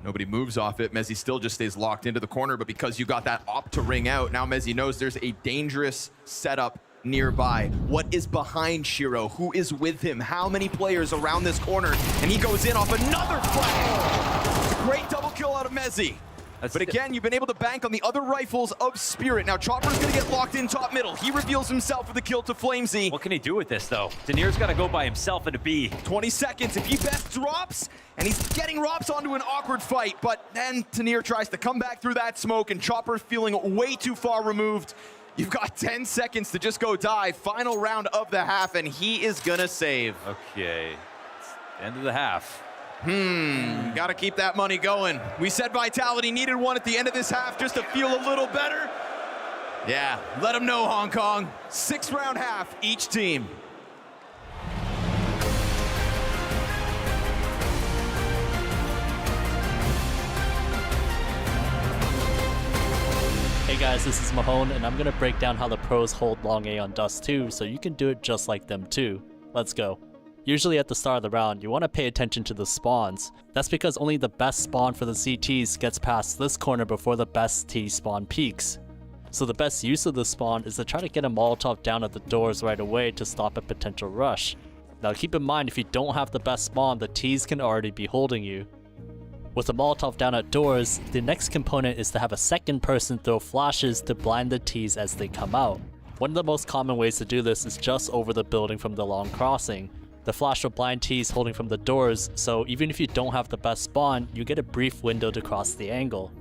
Nobody moves off it. Mezzi still just stays locked into the corner, but because you got that op to ring out, now Mezzi knows there's a dangerous setup nearby. What is behind Shiro? Who is with him? How many players around this corner? And he goes in off another flag. Great double kill out of Mezzi. But again, you've been able to bank on the other rifles of Spirit. Now Chopper's gonna get locked in top middle. He reveals himself with a kill to Flamesy. What can he do with this though? Daener's gotta go by himself into B. 20 seconds, if he best drops, and he's getting Rops onto an awkward fight, but then Daener tries to come back through that smoke, and Chopper's feeling way too far removed. You've got 10 seconds to just go die. Final round of the half, and he is gonna save. Okay, it's the end of the half. Gotta keep that money going. We said Vitality needed one at the end of this half just to feel a little better. Yeah, let them know, Hong Kong. 6-round half, each team. Hey guys, this is Mahone, and I'm gonna break down how the pros hold long A on Dust 2, so you can do it just like them too. Let's go. Usually at the start of the round, you want to pay attention to the spawns. That's because only the best spawn for the CTs gets past this corner before the best T spawn peaks. So the best use of the spawn is to try to get a Molotov down at the doors right away to stop a potential rush. Now keep in mind, if you don't have the best spawn, the Ts can already be holding you. With a Molotov down at doors, the next component is to have a second person throw flashes to blind the Ts as they come out. One of the most common ways to do this is just over the building from the long crossing. The flash will blind Ts holding from the doors, so even if you don't have the best spawn, you get a brief window to cross the angle.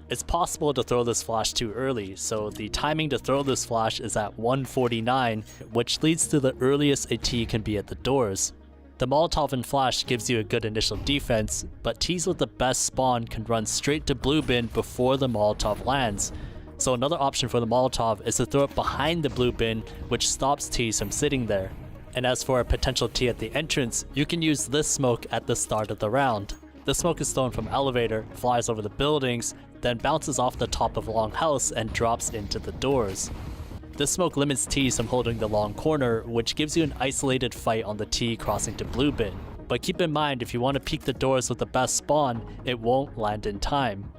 It's possible to throw this flash too early, so the timing to throw this flash is at 1:49, which leads to the earliest a T can be at the doors. The Molotov and flash gives you a good initial defense, but Ts with the best spawn can run straight to blue bin before the Molotov lands. So another option for the Molotov is to throw it behind the blue bin, which stops Ts from sitting there. And as for a potential T at the entrance, you can use this smoke at the start of the round. The smoke is thrown from elevator, flies over the buildings, then bounces off the top of long house and drops into the doors. This smoke limits Ts from holding the long corner, which gives you an isolated fight on the T crossing to blue bin. But keep in mind, if you want to peek the doors with the best spawn, it won't land in time.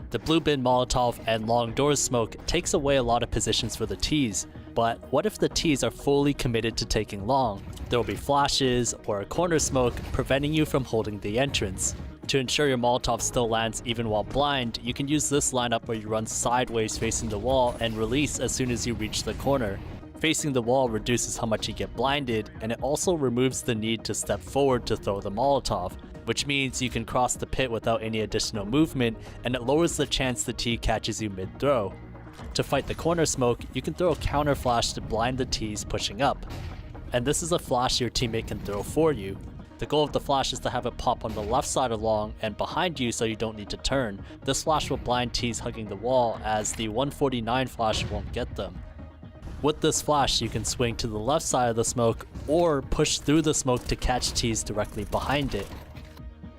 The blue bin Molotov and long doors smoke takes away a lot of positions for the Ts. But what if the Ts are fully committed to taking long? There will be flashes or a corner smoke preventing you from holding the entrance. To ensure your Molotov still lands even while blind, you can use this lineup where you run sideways facing the wall and release as soon as you reach the corner. Facing the wall reduces how much you get blinded, and it also removes the need to step forward to throw the Molotov, which means you can cross the pit without any additional movement, and it lowers the chance the T catches you mid-throw. To fight the corner smoke, you can throw a counter flash to blind the Ts pushing up. And this is a flash your teammate can throw for you. The goal of the flash is to have it pop on the left side of long and behind you so you don't need to turn. This flash will blind Ts hugging the wall, as the 149 flash won't get them. With this flash, you can swing to the left side of the smoke or push through the smoke to catch tees directly behind it.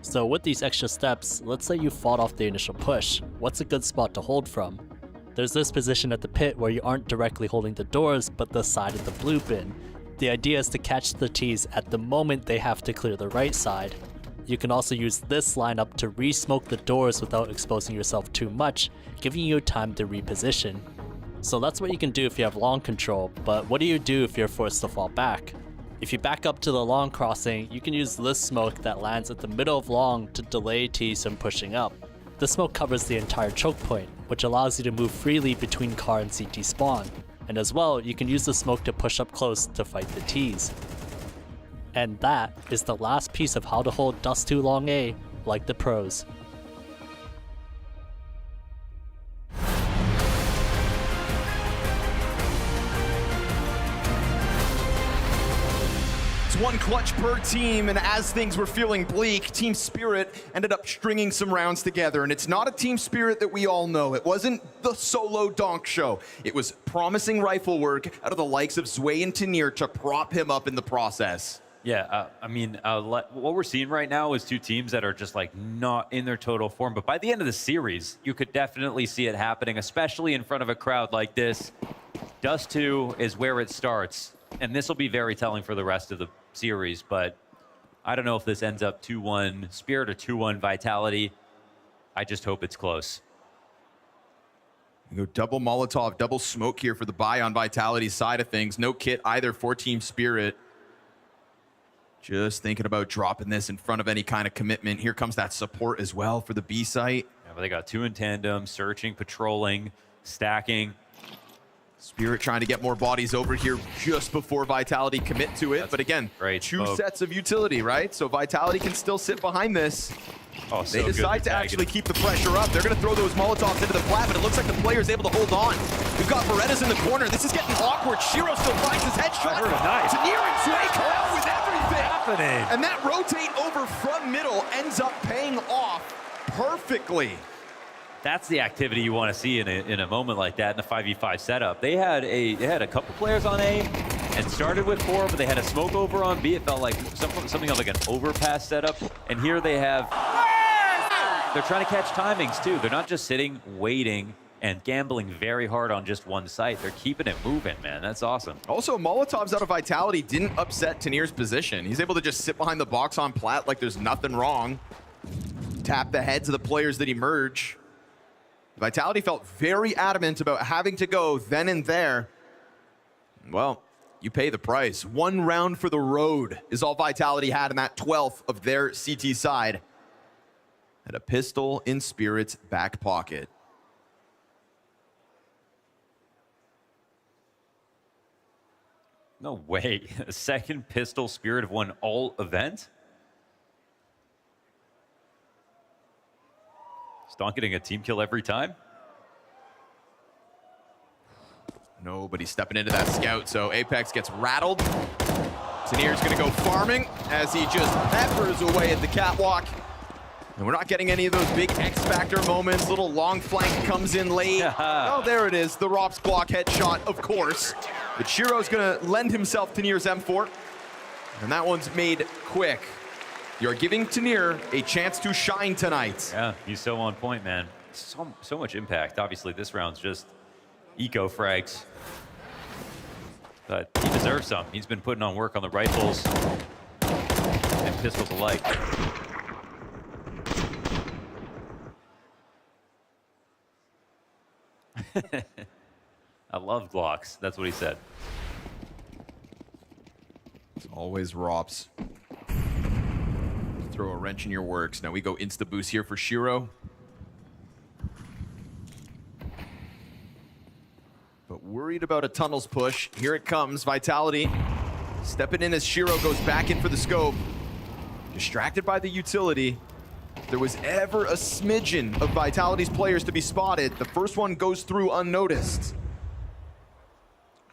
So with these extra steps, let's say you fought off the initial push. What's a good spot to hold from? There's this position at the pit where you aren't directly holding the doors, but the side of the blue bin. The idea is to catch the tees at the moment they have to clear the right side. You can also use this lineup to re-smoke the doors without exposing yourself too much, giving you time to reposition. So that's what you can do if you have long control, but what do you do if you're forced to fall back? If you back up to the long crossing, you can use this smoke that lands at the middle of long to delay tees from pushing up. The smoke covers the entire choke point, which allows you to move freely between car and CT spawn. And as well, you can use the smoke to push up close to fight the tees. And that is the last piece of how to hold Dust 2 Long A like the pros. One clutch per team, and as things were feeling bleak, Team Spirit ended up stringing some rounds together, and it's not a Team Spirit that we all know. It wasn't the solo donk show. It was promising rifle work out of the likes of Zwei and Tenier to prop him up in the process. Yeah, I mean, what we're seeing right now is two teams that are just like not in their total form. But by the end of the series, you could definitely see it happening, especially in front of a crowd like this. Dust 2 is where it starts, and this will be very telling for the rest of the series. But I don't know if this ends up 2-1 Spirit or 2-1 Vitality. I just hope it's close. You go double Molotov, double smoke here for the buy on Vitality's side of things. No kit either for Team Spirit. Just thinking about dropping this in front of any kind of commitment. Here comes that support as well for the B site. Yeah, but they got two in tandem, searching, patrolling, stacking. Spirit trying to get more bodies over here just before Vitality commit to it. But again, two sets of utility, right? So Vitality can still sit behind this. Oh, so they decide to actually keep the pressure up. They're going to throw those Molotovs into the flat, but it looks like the player's able to hold on. We've got Berettas in the corner. This is getting awkward. Shiro still finds his headshot. Nice. Tenier and Zwei come out with everything. Happening. And that rotate over from middle ends up paying off perfectly. That's the activity you want to see in a moment like that in a 5v5 setup. They had a couple players on A and started with 4, but they had a smoke over on B. It felt like something of like an overpass setup. And here they have, they're trying to catch timings too. They're not just sitting, waiting, and gambling very hard on just one site. They're keeping it moving, man. That's awesome. Also, Molotovs out of Vitality didn't upset Tenier's position. He's able to just sit behind the box on plat like there's nothing wrong. Tap the heads of the players that emerge. Vitality felt very adamant about having to go then and there. Well, you pay the price. One round for the road is all Vitality had in that 12th of their CT side. And a pistol in Spirit's back pocket. No way. A second pistol Spirit have won all event? Stonk getting a team kill every time? Nobody's stepping into that scout, so Apex gets rattled. Tenier's gonna go farming as he just peppers away at the catwalk. And we're not getting any of those big X-Factor moments. Little long flank comes in late. Oh, there it is. The Rops block headshot, of course. But Shiro's gonna lend himself to Tenier's M4. And that one's made quick. You're giving Tenier a chance to shine tonight. Yeah, he's so on point, man. So much impact. Obviously, this round's just eco frags. But he deserves some. He's been putting on work on the rifles and pistols alike. I love Glocks. That's what he said. It's always Rops. Throw a wrench in your works. Now we go insta boost here for Shiro. But worried about a tunnels push. Here it comes. Vitality stepping in as Shiro goes back in for the scope. Distracted by the utility. If there was ever a smidgen of Vitality's players to be spotted, the first one goes through unnoticed.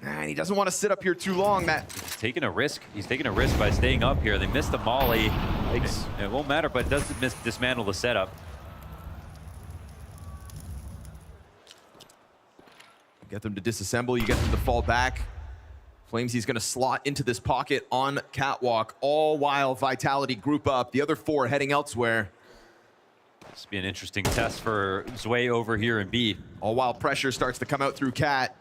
And he doesn't want to sit up here too long. He's taking a risk. He's taking a risk by staying up here. They missed the molly. It won't matter, but it doesn't dismantle the setup. Get them to disassemble, you get them to fall back. Flamesy's gonna slot into this pocket on Catwalk, all while Vitality group up. The other 4 heading elsewhere. This will be an interesting test for Zwei over here in B. All while pressure starts to come out through Cat.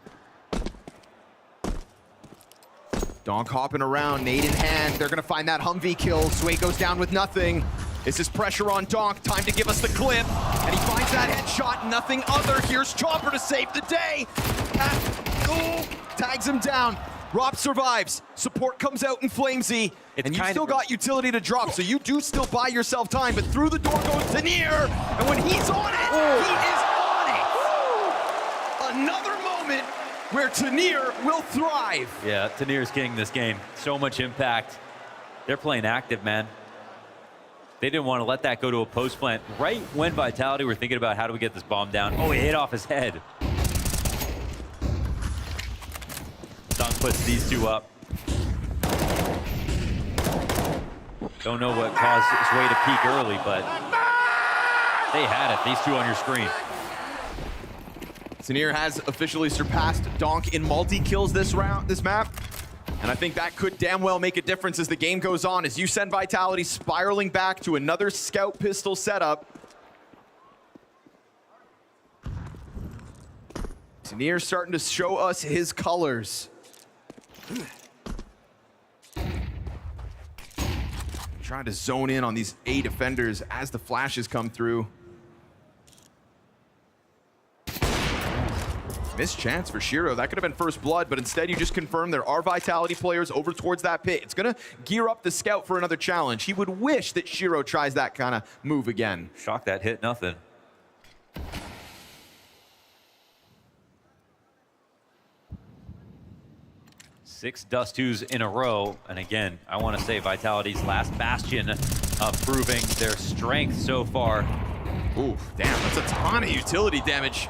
Donk hopping around, nade in hand. They're gonna find that Humvee kill. Zwei goes down with nothing. This is pressure on Donk. Time to give us the clip. And he finds that headshot, nothing other. Here's Chopper to save the day. Tags him down. Rob survives. Support comes out in Flamesy. And you still got utility to drop, so you do still buy yourself time. But through the door goes Tanier. And when he's on it, he is on it. Another moment where Tanier will thrive. Yeah, Tanier's king this game. So much impact. They're playing active, man. They didn't want to let that go to a post plant. Right when Vitality were thinking about how do we get this bomb down. Oh, he hit off his head. Dunk puts these 2 up. Don't know what caused Zwei to peak early, but they had it. These 2 on your screen. Tanier has officially surpassed Donk in multi-kills this map. And I think that could damn well make a difference as the game goes on, as you send Vitality spiraling back to another scout pistol setup. Tanier starting to show us his colors. Trying to zone in on these A defenders as the flashes come through. Missed chance for Shiro. That could have been first blood, but instead you just confirm there are Vitality players over towards that pit. It's gonna gear up the scout for another challenge. He would wish that Shiro tries that kind of move again. Shock that hit nothing. Six Dust 2s in a row. And again, I want to say Vitality's last bastion of proving their strength so far. Ooh, damn, that's a ton of utility damage.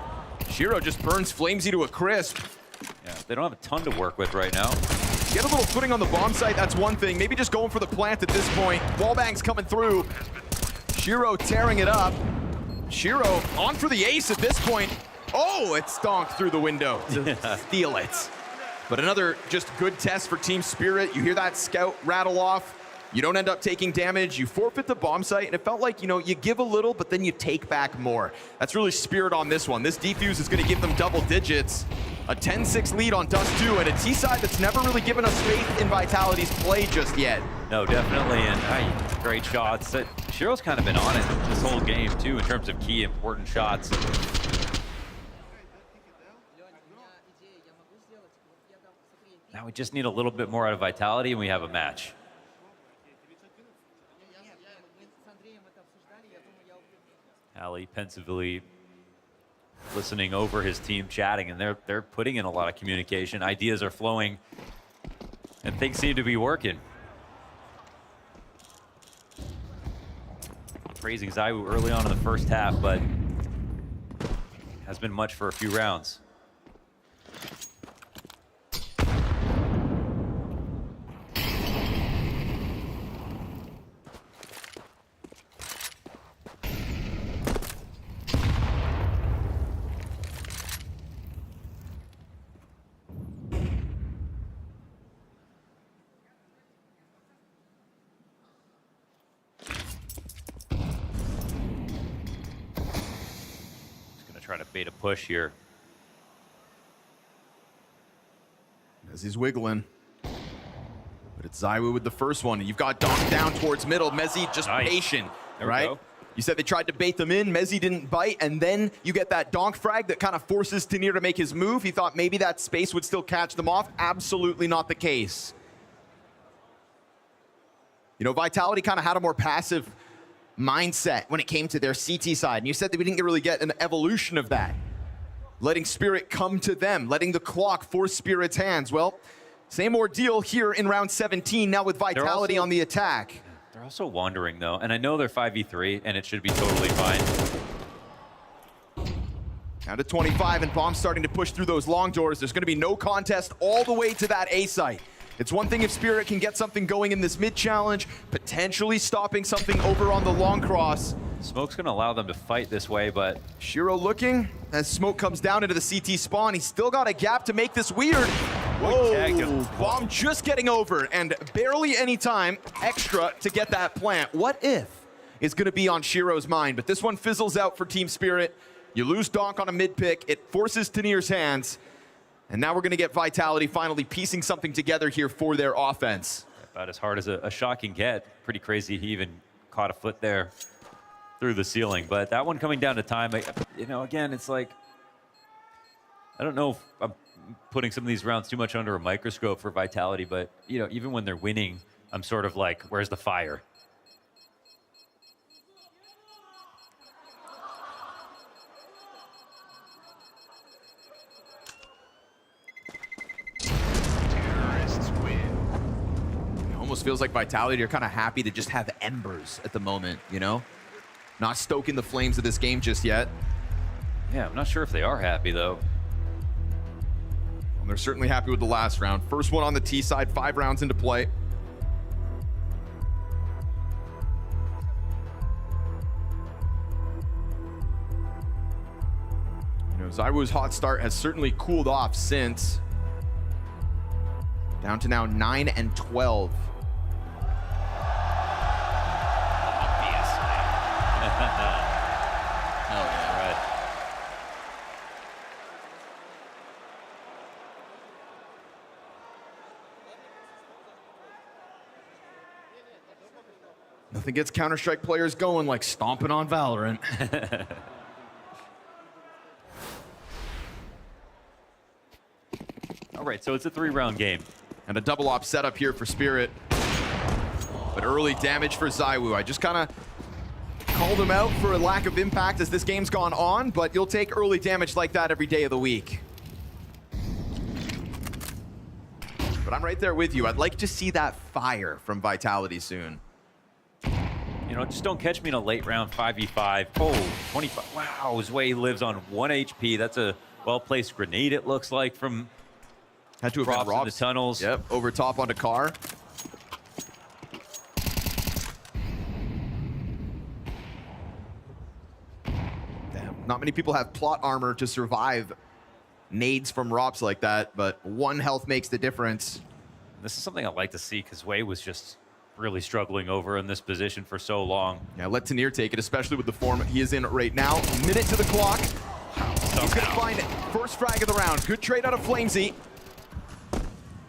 Shiro just burns Flamesy to a crisp. Yeah, they don't have a ton to work with right now. Get a little footing on the bomb site, that's one thing. Maybe just going for the plant at this point. Wallbang's coming through. Shiro tearing it up. Shiro on for the ace at this point. Oh, it's stonked through the window to steal it. But another just good test for Team Spirit. You hear that scout rattle off. You don't end up taking damage. You forfeit the bomb site, and it felt like, you know, you give a little, but then you take back more. That's really Spirit on this one. This defuse is going to give them double digits. A 10-6 lead on Dust 2, and a T-side that's never really given us faith in Vitality's play just yet. No, definitely, and great shots. Shiro's kind of been on it this whole game, too, in terms of key important shots. Now we just need a little bit more out of Vitality, and we have a match. Ali pensively listening over his team chatting, and they're putting in a lot of communication. Ideas are flowing, and things seem to be working. Praising Zaiwu early on in the first half, but has been much for a few rounds. Try to bait a push here. As he's wiggling. But it's Zaiwu with the first one. You've got Donk down towards middle. Mezzi just patient, right? You said they tried to bait them in. Mezzi didn't bite, and then you get that Donk frag that kind of forces Tanier to make his move. He thought maybe that space would still catch them off. Absolutely not the case. You know, Vitality kind of had a more passive mindset when it came to their CT side. And you said that we didn't really get an evolution of that. Letting Spirit come to them, letting the clock force Spirit's hands. Well, same ordeal here in round 17, now with Vitality on the attack. They're also wandering, though, and I know they're 5v3, and it should be totally fine. Down to 25, and Bomb's starting to push through those long doors. There's going to be no contest all the way to that A site. It's one thing if Spirit can get something going in this mid challenge, potentially stopping something over on the long cross. Smoke's gonna allow them to fight this way, but Shiro looking as smoke comes down into the CT spawn. He's still got a gap to make this weird. Whoa, bomb just getting over and barely any time extra to get that plant. What if is gonna be on Shiro's mind, but this one fizzles out for Team Spirit. You lose Donk on a mid pick. It forces Tanir's hands. And now we're gonna get Vitality finally piecing something together here for their offense. about as hard as a shot can get. Pretty crazy he even caught a foot there through the ceiling. But that one coming down to time, you know, again, it's like, I don't know if I'm putting some of these rounds too much under a microscope for Vitality, but, you know, even when they're winning, I'm sort of like, where's the fire? Almost feels like Vitality are kind of happy to just have embers at the moment, you know? Not stoking the flames of this game just yet. Yeah, I'm not sure if they are happy, though. Well, they're certainly happy with the last round. First one on the T side, 5 rounds into play. You know, ZywOo's hot start has certainly cooled off since. Down to now 9 and 12. Oh, yeah, right. Nothing gets Counter-Strike players going like stomping on Valorant. All right, so it's a 3-round game. And a double op setup here for Spirit. But early damage for ZywOo. I just kind of called him out for a lack of impact as this game's gone on, but you'll take early damage like that every day of the week. But I'm right there with you. I'd like to see that fire from Vitality soon. You know, just don't catch me in a late round 5v5. Oh, 25. Wow, Zwei lives on 1 HP. That's a well-placed grenade, it looks like, from Had to have been Props in the tunnels. Yep, over top onto Car. Damn, not many people have plot armor to survive nades from Rops like that, but 1 health makes the difference. This is something I like to see because Zwei was just really struggling over in this position for so long. Yeah, let Tanir take it, especially with the form he is in right now. Minute to the clock. He's gonna find it. First frag of the round. Good trade out of Flamesy.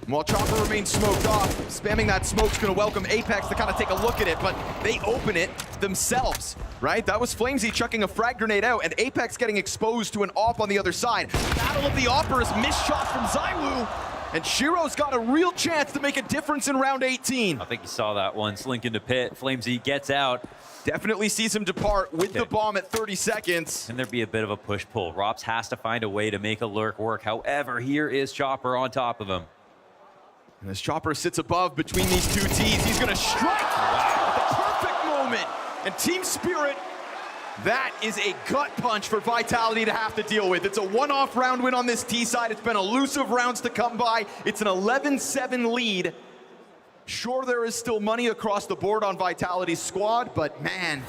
While Chopper remains smoked off, spamming that smoke's gonna welcome Apex to kind of take a look at it, but they open it themselves, right? That was Flamesy chucking a frag grenade out, and Apex getting exposed to an AWP on the other side. Battle of the AWPers, missed shot from ZywOo, and Shiro's got a real chance to make a difference in round 18. I think you saw that one. Slink into pit. Flamesy gets out. Definitely sees him depart with the bomb at 30 seconds. Can there be a bit of a push-pull? Rops has to find a way to make a lurk work. However, here is Chopper on top of him. And as Chopper sits above between these two Ts, he's gonna strike at the perfect moment. And Team Spirit, that is a gut punch for Vitality to have to deal with. It's a one-off round win on this T side. It's been elusive rounds to come by. It's an 11-7 lead. Sure, there is still money across the board on Vitality's squad, but man,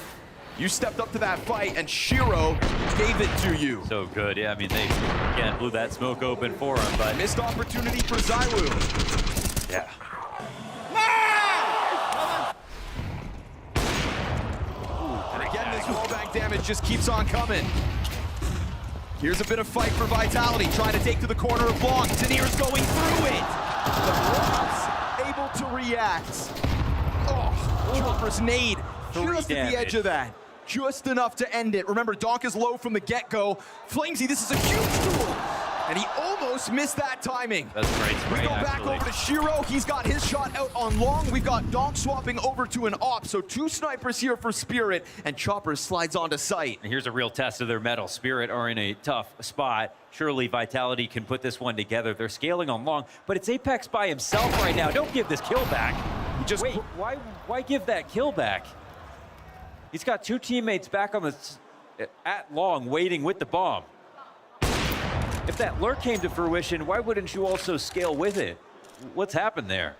you stepped up to that fight and Shiro gave it to you. So good, yeah, I mean, they, again, blew that smoke open for him, but... Missed opportunity for ZywOo. Yeah. And again, this wallbang damage just keeps on coming. Here's a bit of fight for Vitality, trying to take to the corner of Long. Tanir's going through it. The Rops able to react. Oh, Chopper's nade just at the edge of that. Just enough to end it. Remember, Donk is low from the get-go. Flamesy, this is a huge duel. And he almost missed that timing. That's great spray, We go back over to Shiro. He's got his shot out on Long. We've got Donk swapping over to an AWP. So 2 snipers here for Spirit, and Chopper slides onto sight. And here's a real test of their mettle. Spirit are in a tough spot. Surely Vitality can put this one together. They're scaling on Long, but it's Apex by himself right now. Don't give this kill back. Wait, why give that kill back? He's got 2 teammates back on the at Long waiting with the bomb. If that lurk came to fruition, why wouldn't you also scale with it? What's happened there?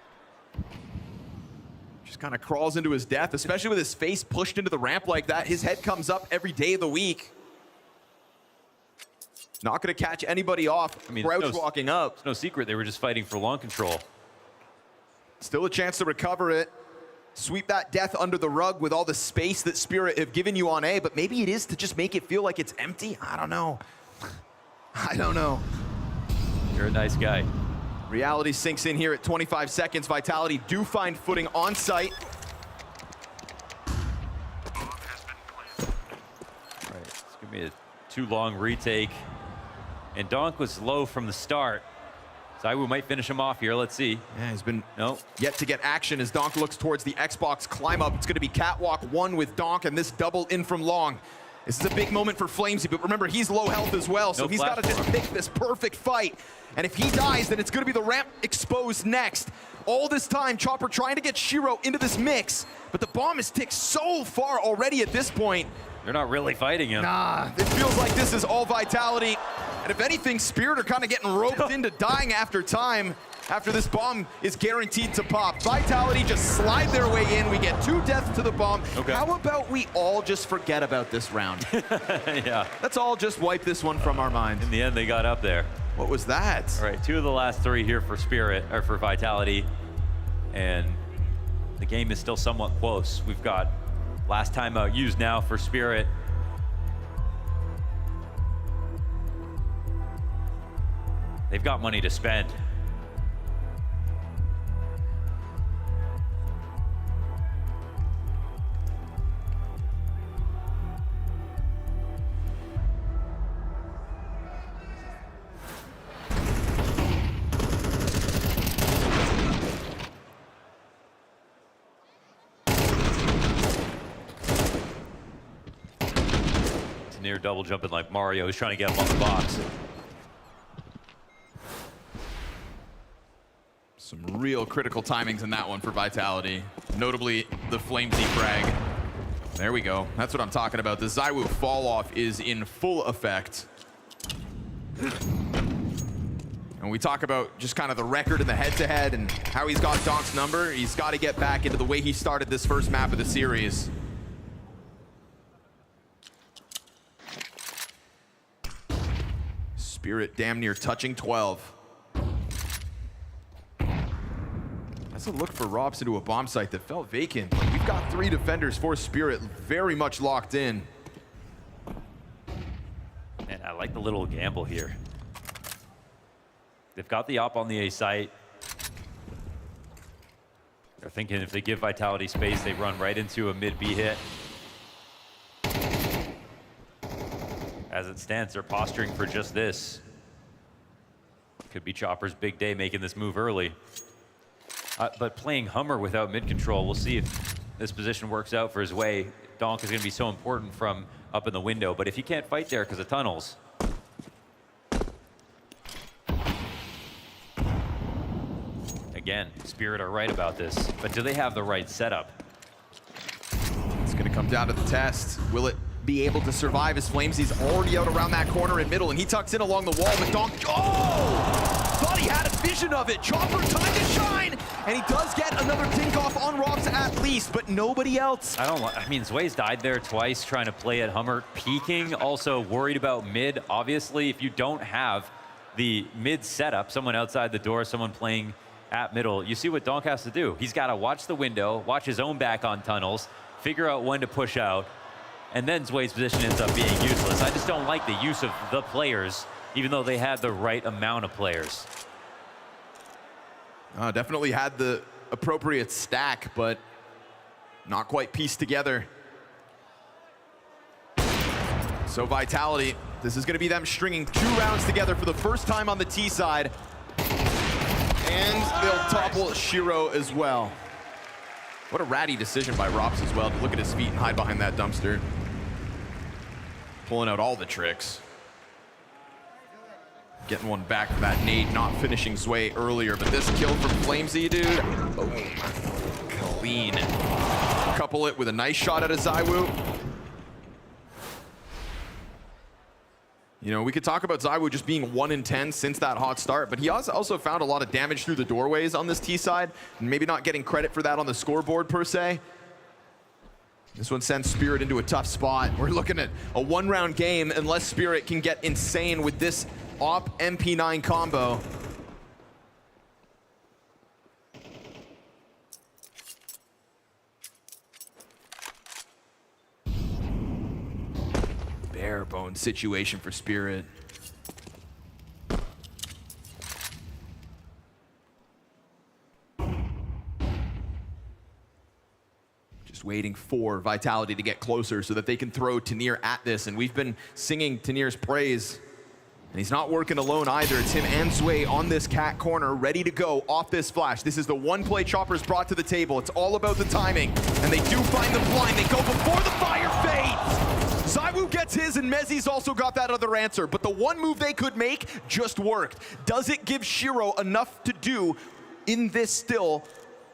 Just kind of crawls into his death, especially with his face pushed into the ramp like that. His head comes up every day of the week. Not going to catch anybody off. I mean, Crouch walking up. It's no secret they were just fighting for long control. Still a chance to recover it. Sweep that death under the rug with all the space that Spirit have given you on A, but maybe it is to just make it feel like it's empty. I don't know. I don't know. You're a nice guy. Reality sinks in here at 25 seconds. Vitality do find footing on site. All right, it's gonna be a too long retake. And Donk was low from the start. ZywOo might finish him off here. Let's see. Yeah, he's been yet to get action as Donk looks towards the Xbox climb up. It's going to be Catwalk 1 with Donk and this double in from long. This is a big moment for Flamesy, but remember, he's low health as well, so he's got to just pick this perfect fight. And if he dies, then it's going to be the ramp exposed next. All this time, Chopper trying to get Shiro into this mix, but the bomb is ticked so far already at this point. They're not really fighting him. Nah, it feels like this is all Vitality. And if anything, Spirit are kind of getting roped into dying after time, after this bomb is guaranteed to pop. Vitality just slide their way in. We get 2 deaths to the bomb. Okay. How about we all just forget about this round? Yeah. Let's all just wipe this one from our mind. In the end, they got up there. What was that? All right, 2 of the last 3 here for Spirit, or for Vitality. And the game is still somewhat close. We've got last time out used now for Spirit. They've got money to spend. It's near double jumping like Mario. He's trying to get him on the box. Some real critical timings in that one for Vitality. Notably, the Flamesy frag. There we go. That's what I'm talking about. The ZywOo fall off is in full effect. And we talk about just kind of the record in the head-to-head and how he's got Donk's number. He's got to get back into the way he started this first map of the series. Spirit damn near touching 12. That's a look for Robs into a bomb site that felt vacant. We've got 3 defenders for Spirit, very much locked in. And I like the little gamble here. They've got the op on the A site. They're thinking if they give Vitality space, they run right into a mid B hit. As it stands, they're posturing for just this. Could be Chopper's big day making this move early. But playing Hummer without mid control, we'll see if this position works out for his way. Donk is going to be so important from up in the window, but if you can't fight there because of tunnels. Again, Spirit are right about this, but do they have the right setup? It's going to come down to the test. Will it be able to survive as Flamesy's already out around that corner in middle, and he tucks in along the wall, but Donk, thought he had a vision of it. Chopper, time to shine, and he does get another dink off on Robs at least, but nobody else. I mean, Zway's died there twice trying to play at Hummer, peeking, also worried about mid. Obviously, if you don't have the mid setup, someone outside the door, someone playing at middle, you see what Donk has to do. He's got to watch the window, watch his own back on tunnels, figure out when to push out, and then Zway's position ends up being useless. I just don't like the use of the players, even though they had the right amount of players. Definitely had the appropriate stack, but not quite pieced together. So Vitality, this is going to be them stringing 2 rounds together for the first time on the T side. And they'll topple Shiro as well. What a ratty decision by Robs as well to look at his feet and hide behind that dumpster. Pulling out all the tricks. Getting one back for that nade, not finishing Zway earlier, but this kill from Flamesy, dude. Boom. Clean. Couple it with a nice shot at a ZywOo. You know, we could talk about ZywOo just being 1 in 10 since that hot start, but he also found a lot of damage through the doorways on this T side, and maybe not getting credit for that on the scoreboard per se. This one sends Spirit into a tough spot. We're looking at a 1-round game unless Spirit can get insane with this AWP MP9 combo. Bare bones situation for Spirit. Just waiting for Vitality to get closer so that they can throw Tanir at this, and we've been singing Tanir's praise. And he's not working alone either. It's him and Zway on this cat corner, ready to go off this flash. This is the one play Chopper's brought to the table. It's all about the timing. And they do find the blind. They go before the fire fades. ZywOo gets his, and Mezzi's also got that other answer. But the one move they could make just worked. Does it give Shiro enough to do in this still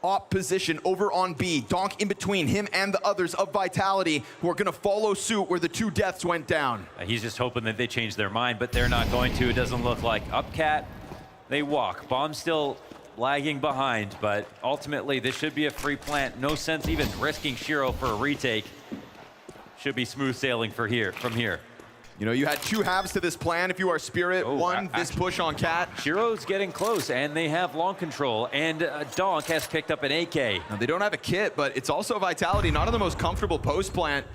op position over on B? Donk in between him and the others of Vitality who are going to follow suit where the 2 deaths went down. He's just hoping that they change their mind, but they're not going to. It doesn't look like. Upcat, they walk. Bomb still lagging behind, but ultimately this should be a free plant. No sense even risking Shiro for a retake. Should be smooth sailing from here. You know, you had 2 halves to this plan if you are Spirit. One, this push on Cat. Shiro's getting close, and they have long control, and Donk has picked up an AK. Now, they don't have a kit, but it's also Vitality, not in the most comfortable post plant.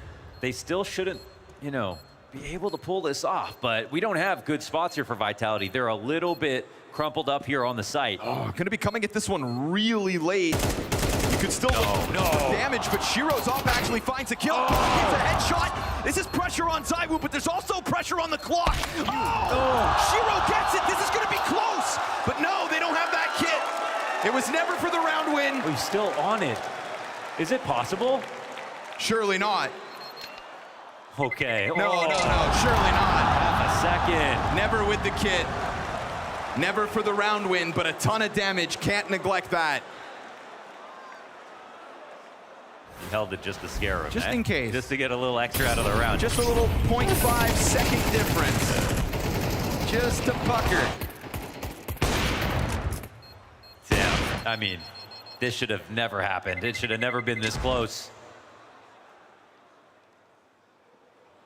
They still shouldn't, you know, be able to pull this off, but we don't have good spots here for Vitality. They're a little bit crumpled up here on the site. Oh, gonna be coming at this one really late. You could still look for damage, but Shiro's off actually finds a kill. Gets a headshot. This is pressure on ZywOo, but there's also pressure on the clock. Shiro gets it. This is going to be close. But no, they don't have that kit. It was never for the round win. He's still on it. Is it possible? Surely not. Okay. No, surely not. Half a second. Never with the kit. Never for the round win, but a ton of damage. Can't neglect that. He held it just to scare him. Just in case. Just to get a little extra out of the round. Just a little 0.5 second difference. Just to pucker. Damn. I mean, this should have never happened. It should have never been this close.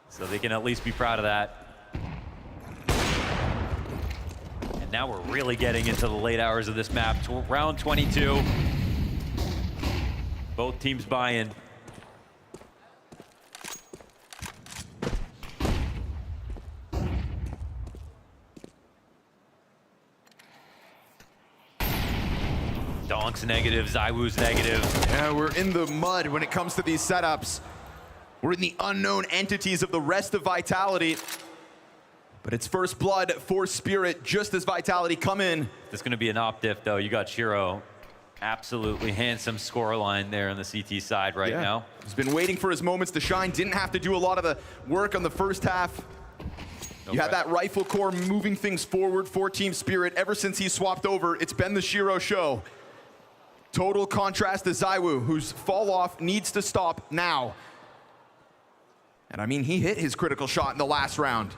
So they can at least be proud of that. And now we're really getting into the late hours of this map. Round 22. Both teams buying. Donk's negative, ZywOo's negative. Yeah, we're in the mud when it comes to these setups. We're in the unknown entities of the rest of Vitality. But it's first blood for Spirit just as Vitality come in. There's going to be an op diff, though. You got Shiro. Absolutely handsome scoreline there on the CT side right now. He's been waiting for his moments to shine. Didn't have to do a lot of the work on the first half. You had that rifle core moving things forward for Team Spirit. Ever since he swapped over, it's been the Shiro show. Total contrast to ZywOo, whose fall off needs to stop now. And I mean, he hit his critical shot in the last round.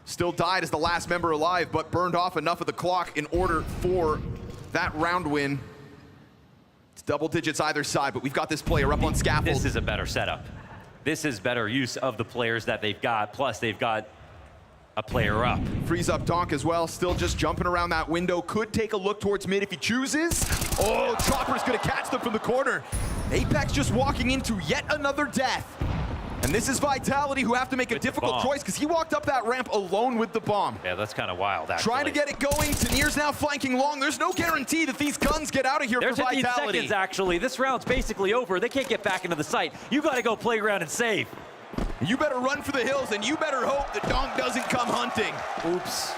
Still died as the last member alive, but burned off enough of the clock in order for that round win. It's double digits either side, but we've got this player up on scaffold. This is a better setup. This is better use of the players that they've got, plus they've got a player up. Frees up Donk as well, still just jumping around that window. Could take a look towards mid if he chooses. Oh, Chopper's gonna catch them from the corner. Apex just walking into yet another death. And this is Vitality who have to make a difficult choice because he walked up that ramp alone with the bomb. Yeah, that's kind of wild, actually. Trying to get it going. Tanir's now flanking long. There's no guarantee that these guns get out of here for Vitality. There's 15 seconds, actually. This round's basically over. They can't get back into the site. You got to go playground and save. You better run for the hills, and you better hope that Donk doesn't come hunting. Oops.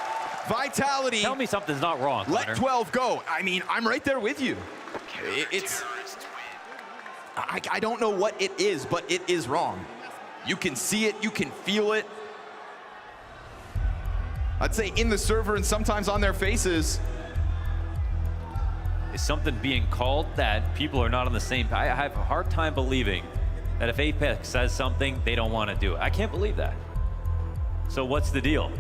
Vitality. Tell me something's not wrong, Let Connor. 12 go. I mean, I'm right there with you. I don't know what it is, but it is wrong. You can see it, you can feel it. I'd say in the server and sometimes on their faces. Is something being called that people are not on the same page? I have a hard time believing that if Apex says something, they don't want to do it. I can't believe that. So what's the deal?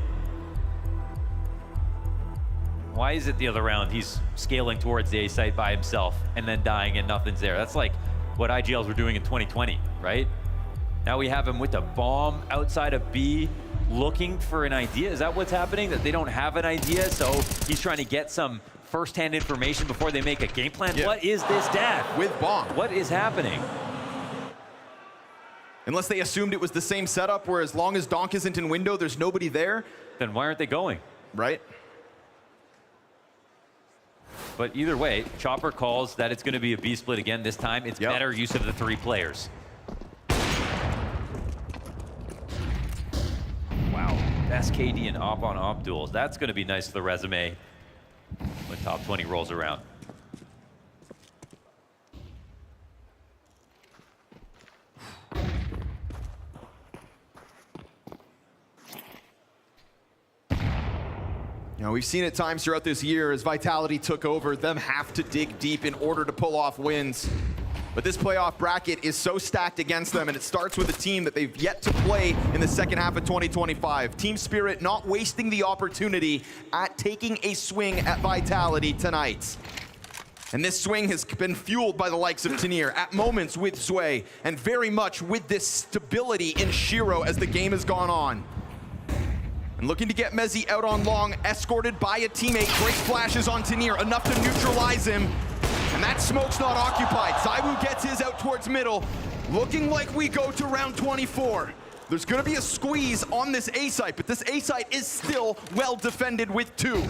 Why is it the other round he's scaling towards the A site by himself and then dying and nothing's there? That's like what IGLs were doing in 2020, right? Now we have him with a bomb outside of B, looking for an idea. Is that what's happening? That they don't have an idea, so he's trying to get some first-hand information before they make a game plan? Yeah. What is this dash? With bomb. What is happening? Unless they assumed it was the same setup, where as long as Donk isn't in window, there's nobody there. Then why aren't they going? Right. But either way, Chopper calls that it's going to be a B split again. This time, it's better use of the 3 players. Wow, best KD in op-on-op duels. That's going to be nice for the resume when top 20 rolls around. You know, we've seen it times throughout this year as Vitality took over, them have to dig deep in order to pull off wins. But this playoff bracket is so stacked against them, and it starts with a team that they've yet to play in the second half of 2025. Team Spirit not wasting the opportunity at taking a swing at Vitality tonight. And this swing has been fueled by the likes of Tanir, at moments with Sway, and very much with this stability in Shiro as the game has gone on. And looking to get Mezzi out on long, escorted by a teammate. Great flashes on Tanir, enough to neutralize him. And that smoke's not occupied. ZywOo gets his out towards middle. Looking like we go to round 24. There's gonna be a squeeze on this A site, but this A site is still well defended with 2.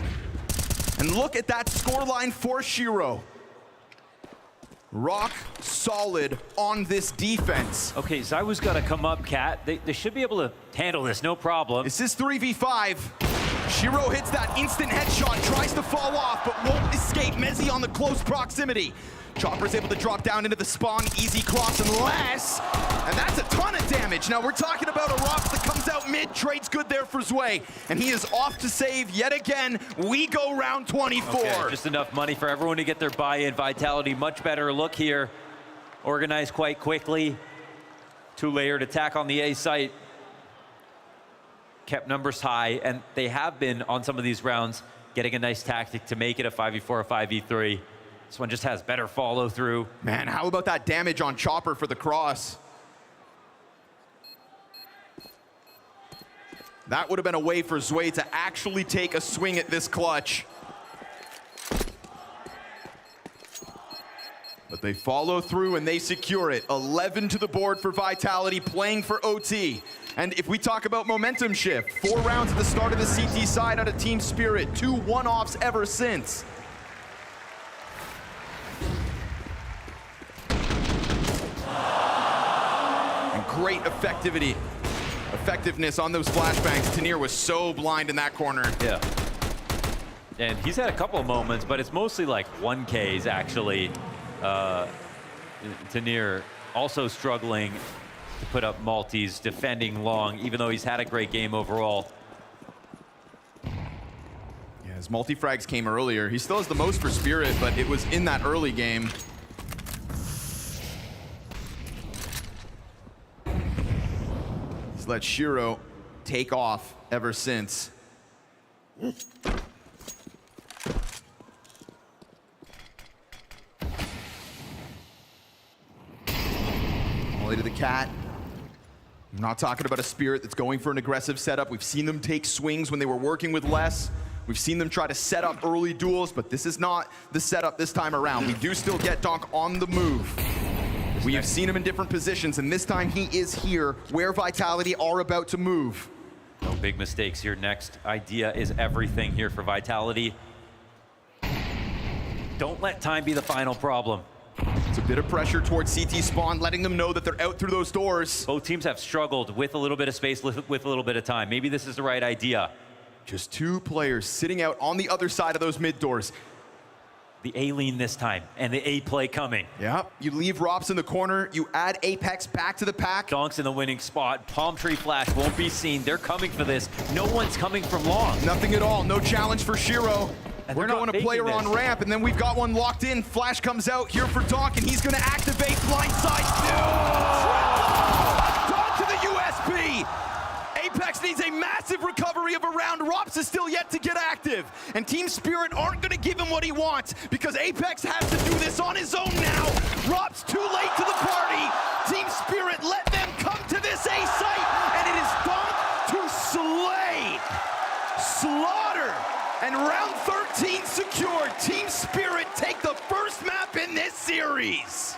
And look at that scoreline for Shiro. Rock solid on this defense. Okay, ZywOo's got to come up, Cat. They should be able to handle this, no problem. This is 3v5. Shiro hits that instant headshot, tries to fall off, but won't escape. Mezzi on the close proximity. Chopper's able to drop down into the spawn, easy cross unless, and that's a ton of damage. Now we're talking about a Rock that comes out mid, trades good there for Zway, and he is off to save yet again. We go round 24. Okay, just enough money for everyone to get their buy-in. Vitality, much better look here. Organized quite quickly. 2-layered attack on the A site. Kept numbers high, and they have been on some of these rounds getting a nice tactic to make it a 5v4 or 5v3. This one just has better follow through. Man, how about that damage on Chopper for the cross? That would have been a way for Zway to actually take a swing at this clutch. But they follow through and they secure it. 11 to the board for Vitality, playing for OT. And if we talk about momentum shift, 4 rounds at the start of the CT side out of Team Spirit, 2 one-offs ever since. And great effectiveness on those flashbangs. Tanir was so blind in that corner. Yeah. And he's had a couple of moments, but it's mostly like 1Ks actually. Tanir also struggling to put up multis, defending long, even though he's had a great game overall. Yeah, his multi-frags came earlier. He still has the most for Spirit, but it was in that early game. He's let Shiro take off ever since. To the Cat. I'm not talking about a Spirit that's going for an aggressive setup. We've seen them take swings when they were working with less. We've seen them try to set up early duels, but this is not the setup this time around. We do still get Donk on the move. We have seen him in different positions, and this time he is here where Vitality are about to move. No big mistakes here. Next idea is everything here for Vitality. Don't let time be the final problem. It's a bit of pressure towards CT spawn, letting them know that they're out through those doors. Both teams have struggled with a little bit of space, with a little bit of time. Maybe this is the right idea. Just 2 players sitting out on the other side of those mid doors. The A lean this time, and the A play coming. Yeah, you leave Rops in the corner, you add Apex back to the pack. Donk's in the winning spot. Palm tree flash won't be seen. They're coming for this. No one's coming from long. Nothing at all, no challenge for Shiro. And we're going to player on ramp, and then we've got one locked in. Flash comes out here for Donk, and he's going to activate blindside. Donk to the USP. A Apex needs a massive recovery of a round. Rops is still yet to get active. And Team Spirit aren't going to give him what he wants because Apex has to do this on his own now. Rops too late to the party. Team Spirit let them come to this A site, and it is Donk to slay. Slaughter. And round 13 secured. Team Spirit take the first map in this series.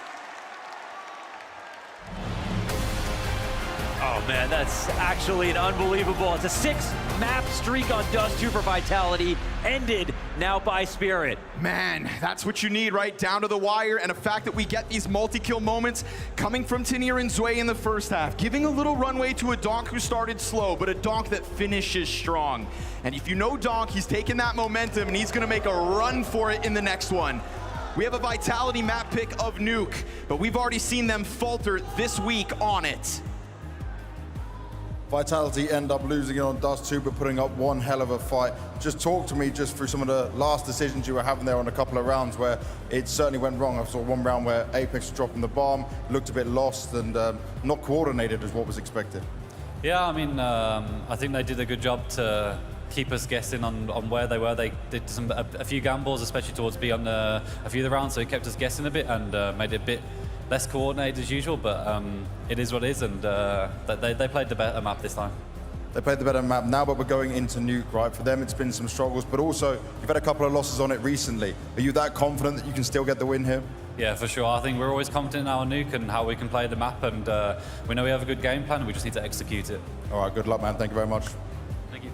Oh man, that's actually an unbelievable. It's a 6-map streak on Dust 2 for Vitality, ended now by Spirit. Man, that's what you need, right? Down to the wire, and the fact that we get these multi-kill moments coming from Tenier and Zwei in the first half, giving a little runway to a Donk who started slow, but a Donk that finishes strong. And if you know Donk, he's taking that momentum and he's gonna make a run for it in the next one. We have a Vitality map pick of Nuke, but we've already seen them falter this week on it. Vitality end up losing it on Dust 2, but putting up one hell of a fight. Just talk to me just through some of the last decisions you were having there on a couple of rounds where it certainly went wrong. I saw one round where Apex was dropping the bomb, looked a bit lost and not coordinated as what was expected. Yeah, I mean, I think they did a good job to keep us guessing on where they were. They did a few gambles, especially towards B on a few of the rounds, so it kept us guessing a bit and made it a bit less coordinated as usual, but it is what it is, and they played the better map this time. They played the better map now, but we're going into Nuke, right? For them, it's been some struggles, but also you've had a couple of losses on it recently. Are you that confident that you can still get the win here? Yeah, for sure. I think we're always confident in our Nuke and how we can play the map, and we know we have a good game plan, we just need to execute it. All right, good luck, man. Thank you very much. Thank you.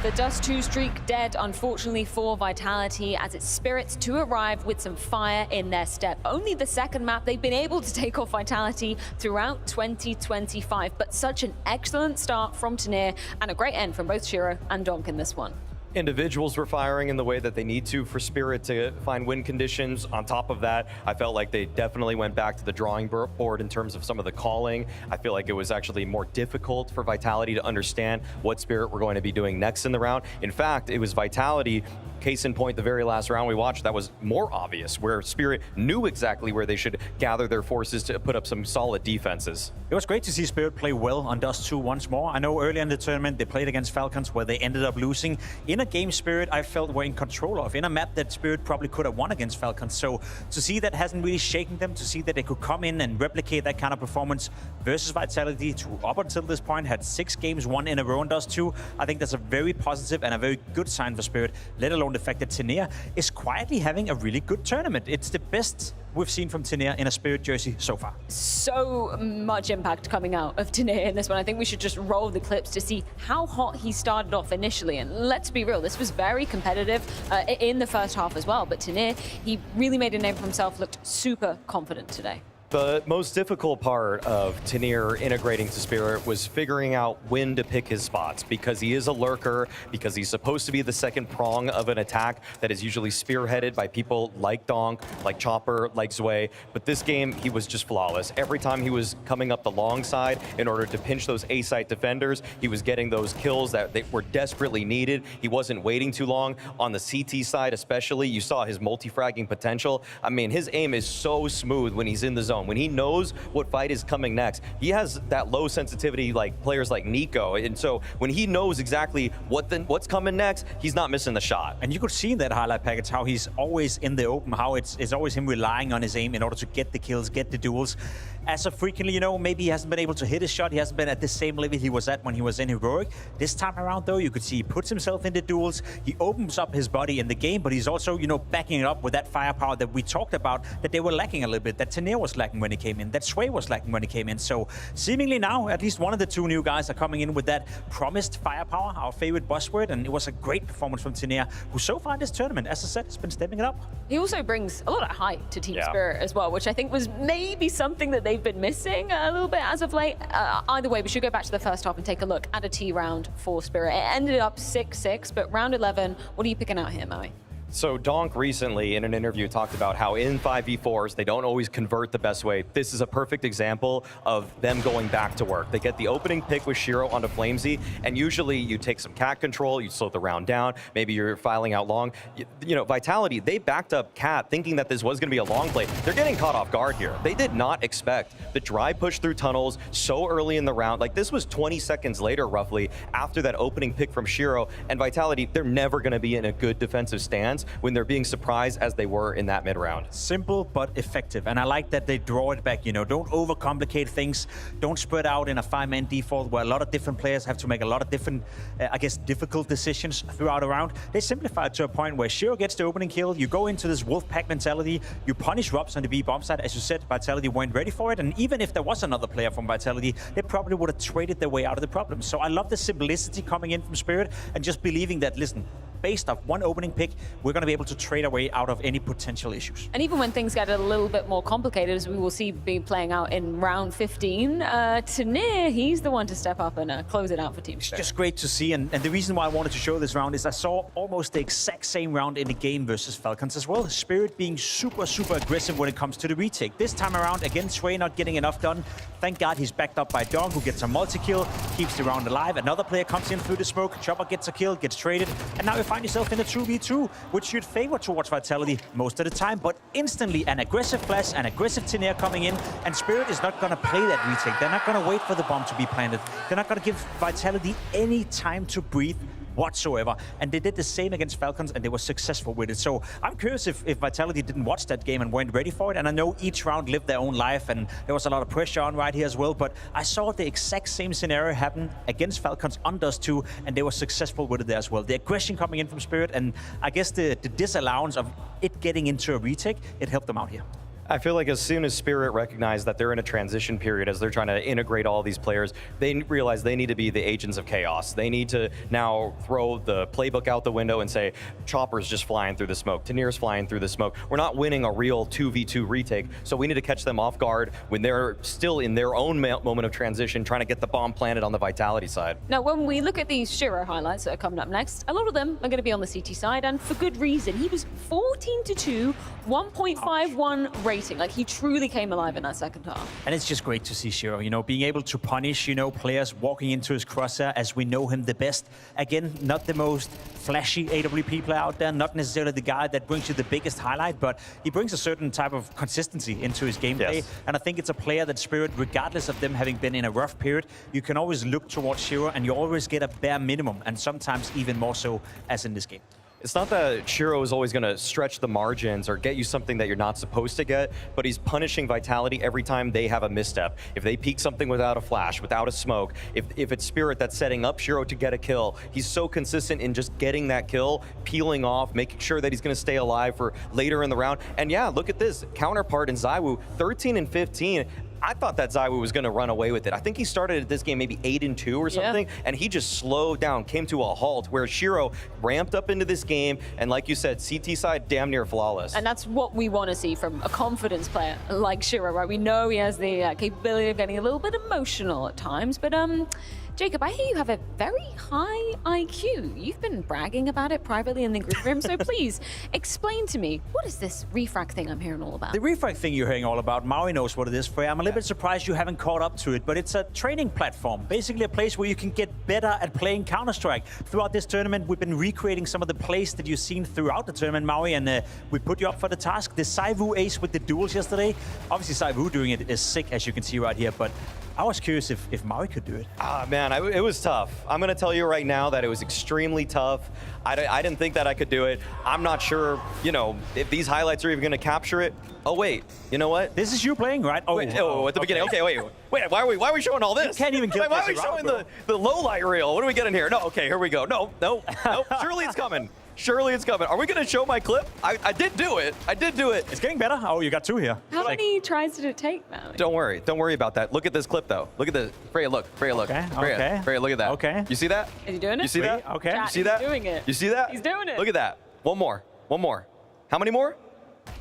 The Dust 2 streak dead, unfortunately, for Vitality, as it's Spirits to arrive with some fire in their step. Only the second map they've been able to take off Vitality throughout 2025, but such an excellent start from Tenier and a great end from both Shiro and Donk in this one. Individuals were firing in the way that they need to for Spirit to find win conditions. On top of that, I felt like they definitely went back to the drawing board in terms of some of the calling. I feel like it was actually more difficult for Vitality to understand what Spirit were going to be doing next in the round. In fact, it was Vitality, case in point, the very last round we watched, that was more obvious, where Spirit knew exactly where they should gather their forces to put up some solid defenses. It was great to see Spirit play well on Dust 2 once more. I know earlier in the tournament they played against Falcons where they ended up losing. In a game Spirit I felt were in control of, in a map that Spirit probably could have won against Falcons. So to see that hasn't really shaken them, to see that they could come in and replicate that kind of performance versus Vitality, to up until this point had 6 games won in a row on Dust 2, I think that's a very positive and a very good sign for Spirit, let alone the fact that Tenier is quietly having a really good tournament. It's the best we've seen from Tenier in a Spirit jersey so far. So much impact coming out of Tenier in this one. I think we should just roll the clips to see how hot he started off initially. And let's be real, this was very competitive in the first half as well. But Tenier, he really made a name for himself, looked super confident today. The most difficult part of Tenier integrating to Spirit was figuring out when to pick his spots, because he is a lurker, because he's supposed to be the second prong of an attack that is usually spearheaded by people like Donk, like Chopper, like Zwei. But this game, he was just flawless. Every time he was coming up the long side in order to pinch those A-site defenders, he was getting those kills that they were desperately needed. He wasn't waiting too long. On the CT side especially, you saw his multi-fragging potential. I mean, his aim is so smooth when he's in the zone. When he knows what fight is coming next, he has that low sensitivity like players like Nico. And so when he knows exactly what's coming next, he's not missing the shot. And you could see in that highlight package how he's always in the open, how it's always him relying on his aim in order to get the kills, get the duels. As of frequently, you know, maybe he hasn't been able to hit his shot. He hasn't been at the same level he was at when he was in Heroic. This time around, though, you could see he puts himself into duels. He opens up his body in the game, but he's also, you know, backing it up with that firepower that we talked about, that they were lacking a little bit, that Tenier was lacking when he came in, that Zwei was lacking when he came in. So seemingly now, at least one of the 2 new guys are coming in with that promised firepower, our favorite buzzword, and it was a great performance from Tenier, who so far in this tournament, as I said, has been stepping it up. He also brings a lot of height to Team Spirit as well, which I think was maybe something that they've been missing a little bit as of late. Either way, we should go back to the first half and take a look at a T round for Spirit. It ended up 6-6, but round 11, what are you picking out here, Maui? So Donk recently in an interview talked about how in 5v4s, they don't always convert the best way. This is a perfect example of them going back to work. They get the opening pick with Shiro onto Flamesy, and usually you take some cat control, you slow the round down, maybe you're filing out long. You know, Vitality, they backed up cat thinking that this was going to be a long play. They're getting caught off guard here. They did not expect the dry push through tunnels so early in the round. Like, this was 20 seconds later, roughly, after that opening pick from Shiro, and Vitality, they're never going to be in a good defensive stance when they're being surprised as they were in that mid-round. Simple but effective, and I like that they draw it back, you know, don't overcomplicate things, don't spread out in a 5-man default where a lot of different players have to make a lot of different, I guess, difficult decisions throughout a round. They simplify it to a point where Shiro gets the opening kill, you go into this wolf pack mentality, you punish Robs on the B bomb side. As you said, Vitality weren't ready for it, and even if there was another player from Vitality, they probably would have traded their way out of the problem. So I love the simplicity coming in from Spirit and just believing that, listen, based off one opening pick, we're going to be able to trade our way out of any potential issues. And even when things get a little bit more complicated, as we will see be playing out in round 15, Tanir, he's the one to step up and close it out for Team Spirit. It's just great to see, and the reason why I wanted to show this round is I saw almost the exact same round in the game versus Falcons as well. Spirit being super aggressive when it comes to the retake. This time around, again, Sway not getting enough done. Thank God he's backed up by Dong, who gets a multi-kill, keeps the round alive. Another player comes in through the smoke, Chopper gets a kill, gets traded, and now you find yourself in a 2v2, which should favor towards Vitality most of the time, but instantly an aggressive flash, an aggressive Tanir coming in, and Spirit is not going to play that retake. They're not going to wait for the bomb to be planted. They're not going to give Vitality any time to breathe whatsoever, and they did the same against Falcons, and they were successful with it. So I'm curious if Vitality didn't watch that game and weren't ready for it, and I know each round lived their own life, and there was a lot of pressure on right here as well, but I saw the exact same scenario happen against Falcons on Dust 2, and they were successful with it there as well. The aggression coming in from Spirit, and I guess the disallowance of it getting into a retake, it helped them out here. I feel like as soon as Spirit recognized that they're in a transition period, as they're trying to integrate all these players, they realize they need to be the agents of chaos. They need to now throw the playbook out the window and say, Chopper's just flying through the smoke, Tanir's flying through the smoke. We're not winning a real 2v2 retake, so we need to catch them off guard when they're still in their own moment of transition, trying to get the bomb planted on the Vitality side. Now, when we look at these Shiro highlights that are coming up next, a lot of them are going to be on the CT side, and for good reason. He was 14-2, 1.51 rating. Like, he truly came alive in that second half. And it's just great to see Shiro, you know, being able to punish, you know, players walking into his crosshair as we know him the best. Again, not the most flashy AWP player out there, not necessarily the guy that brings you the biggest highlight, but he brings a certain type of consistency into his gameplay. Yes. And I think it's a player that Spirit, regardless of them having been in a rough period, you can always look towards Shiro and you always get a bare minimum, and sometimes even more so as in this game. It's not that Shiro is always going to stretch the margins or get you something that you're not supposed to get, but he's punishing Vitality every time they have a misstep. If they peek something without a flash, without a smoke, if it's Spirit that's setting up Shiro to get a kill, he's so consistent in just getting that kill, peeling off, making sure that he's going to stay alive for later in the round. And yeah, look at this. Counterpart in ZywOo, 13 and 15. I thought that ZywOo was going to run away with it. I think he started at this game maybe 8-2 or something, and he just slowed down, came to a halt, where Shiro ramped up into this game, and like you said, CT side damn near flawless. And that's what we want to see from a confidence player like Shiro, right? We know he has the capability of getting a little bit emotional at times, but Jacob, I hear you have a very high IQ. You've been bragging about it privately in the group room, so please explain to me, what is this refrag thing I'm hearing all about? The refrag thing you're hearing all about, Maui knows what it is, Freya. I'm a little bit surprised you haven't caught up to it, but it's a training platform, basically a place where you can get better at playing Counter-Strike. Throughout this tournament, we've been recreating some of the plays that you've seen throughout the tournament, Maui, and we put you up for the task. The ZywOo ace with the duels yesterday, obviously ZywOo doing it is sick, as you can see right here, but I was curious if Maui could do it. Ah, man, it was tough. I'm going to tell you right now that it was extremely tough. I didn't think that I could do it. I'm not sure, you know, if these highlights are even going to capture it. Oh, wait. You know what? This is you playing, right? Oh, wait, at the beginning. Okay, wait. Why are we showing all this? You can't even get Why are we showing the low light reel? What are we getting here? No, okay, here we go. No. Surely it's coming. Surely it's coming. Are we going to show my clip? I did do it. I did do it. It's getting better. Oh, you got two here. How many tries did it take now? Don't worry about that. Look at this clip, though. Look at this. Freya, look. Okay, Freya, look at that. Okay. You see that? Is he doing it? You see that? Okay. Chat, You see that? He's doing it. You see that? He's doing it. Look at that. One more. How many more?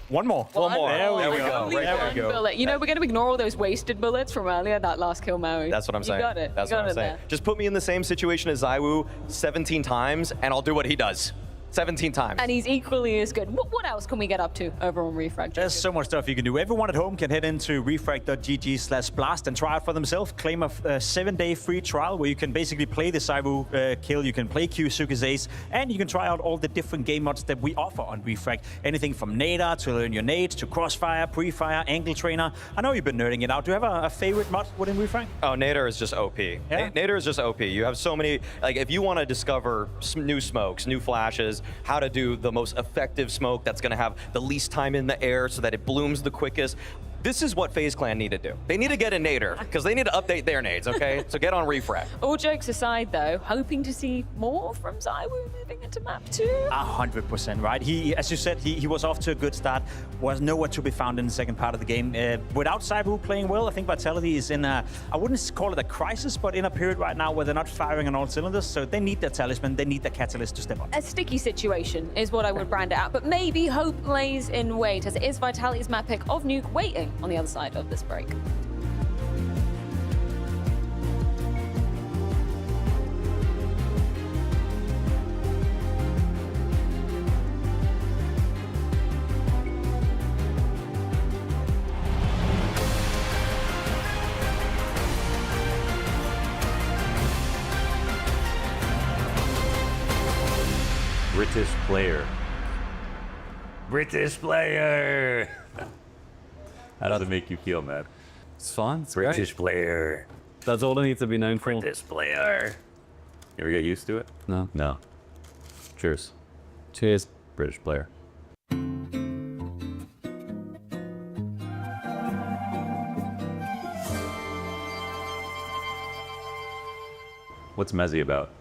One more. One more. There we Only go. one There we go. bullet. You know, we're going to ignore all those wasted bullets from earlier, that last kill, Maui. That's what I'm saying. You got it. That's you got what I'm it saying. there. Just put me in the same situation as ZywOo 17 times, and I'll do what he does. 17 times. And he's equally as good. What else can we get up to over on Refrag? There's so much stuff you can do. Everyone at home can head into refrag.gg/blast and try out for themselves. Claim a 7-day free trial where you can basically play the Saibu kill, you can play Kyusuke's Ace, and you can try out all the different game mods that we offer on Refrag. Anything from Nader to learn your nades to Crossfire, Pre-Fire, Angle Trainer. I know you've been nerding it out. Do you have a favorite mod within Refrag? Oh, Nader is just OP. Yeah? Nader is just OP. You have so many, like if you want to discover new smokes, new flashes, how to do the most effective smoke that's going to have the least time in the air so that it blooms the quickest. This is what FaZe Clan need to do. They need to get a nader, because they need to update their nades, okay? So get on Refrag. All jokes aside, though, hoping to see more from Zywoo moving into map 2? 100%, right? He, as you said, he was off to a good start, was nowhere to be found in the second part of the game. Without Saibu playing well, I think Vitality is in a, I wouldn't call it a crisis, but in a period right now where they're not firing on all cylinders, so they need their talisman, they need their catalyst to step up. A sticky situation is what I would brand it at, but maybe hope lays in wait, as it is Vitality's map pick of Nuke waiting on the other side of this break. British player. British player! How does it make you feel, man? It's fine. It's British great. player. That's all I need to be known for. British player. You ever get used to it? No. No. Cheers. Cheers. British player. What's Mezzy about?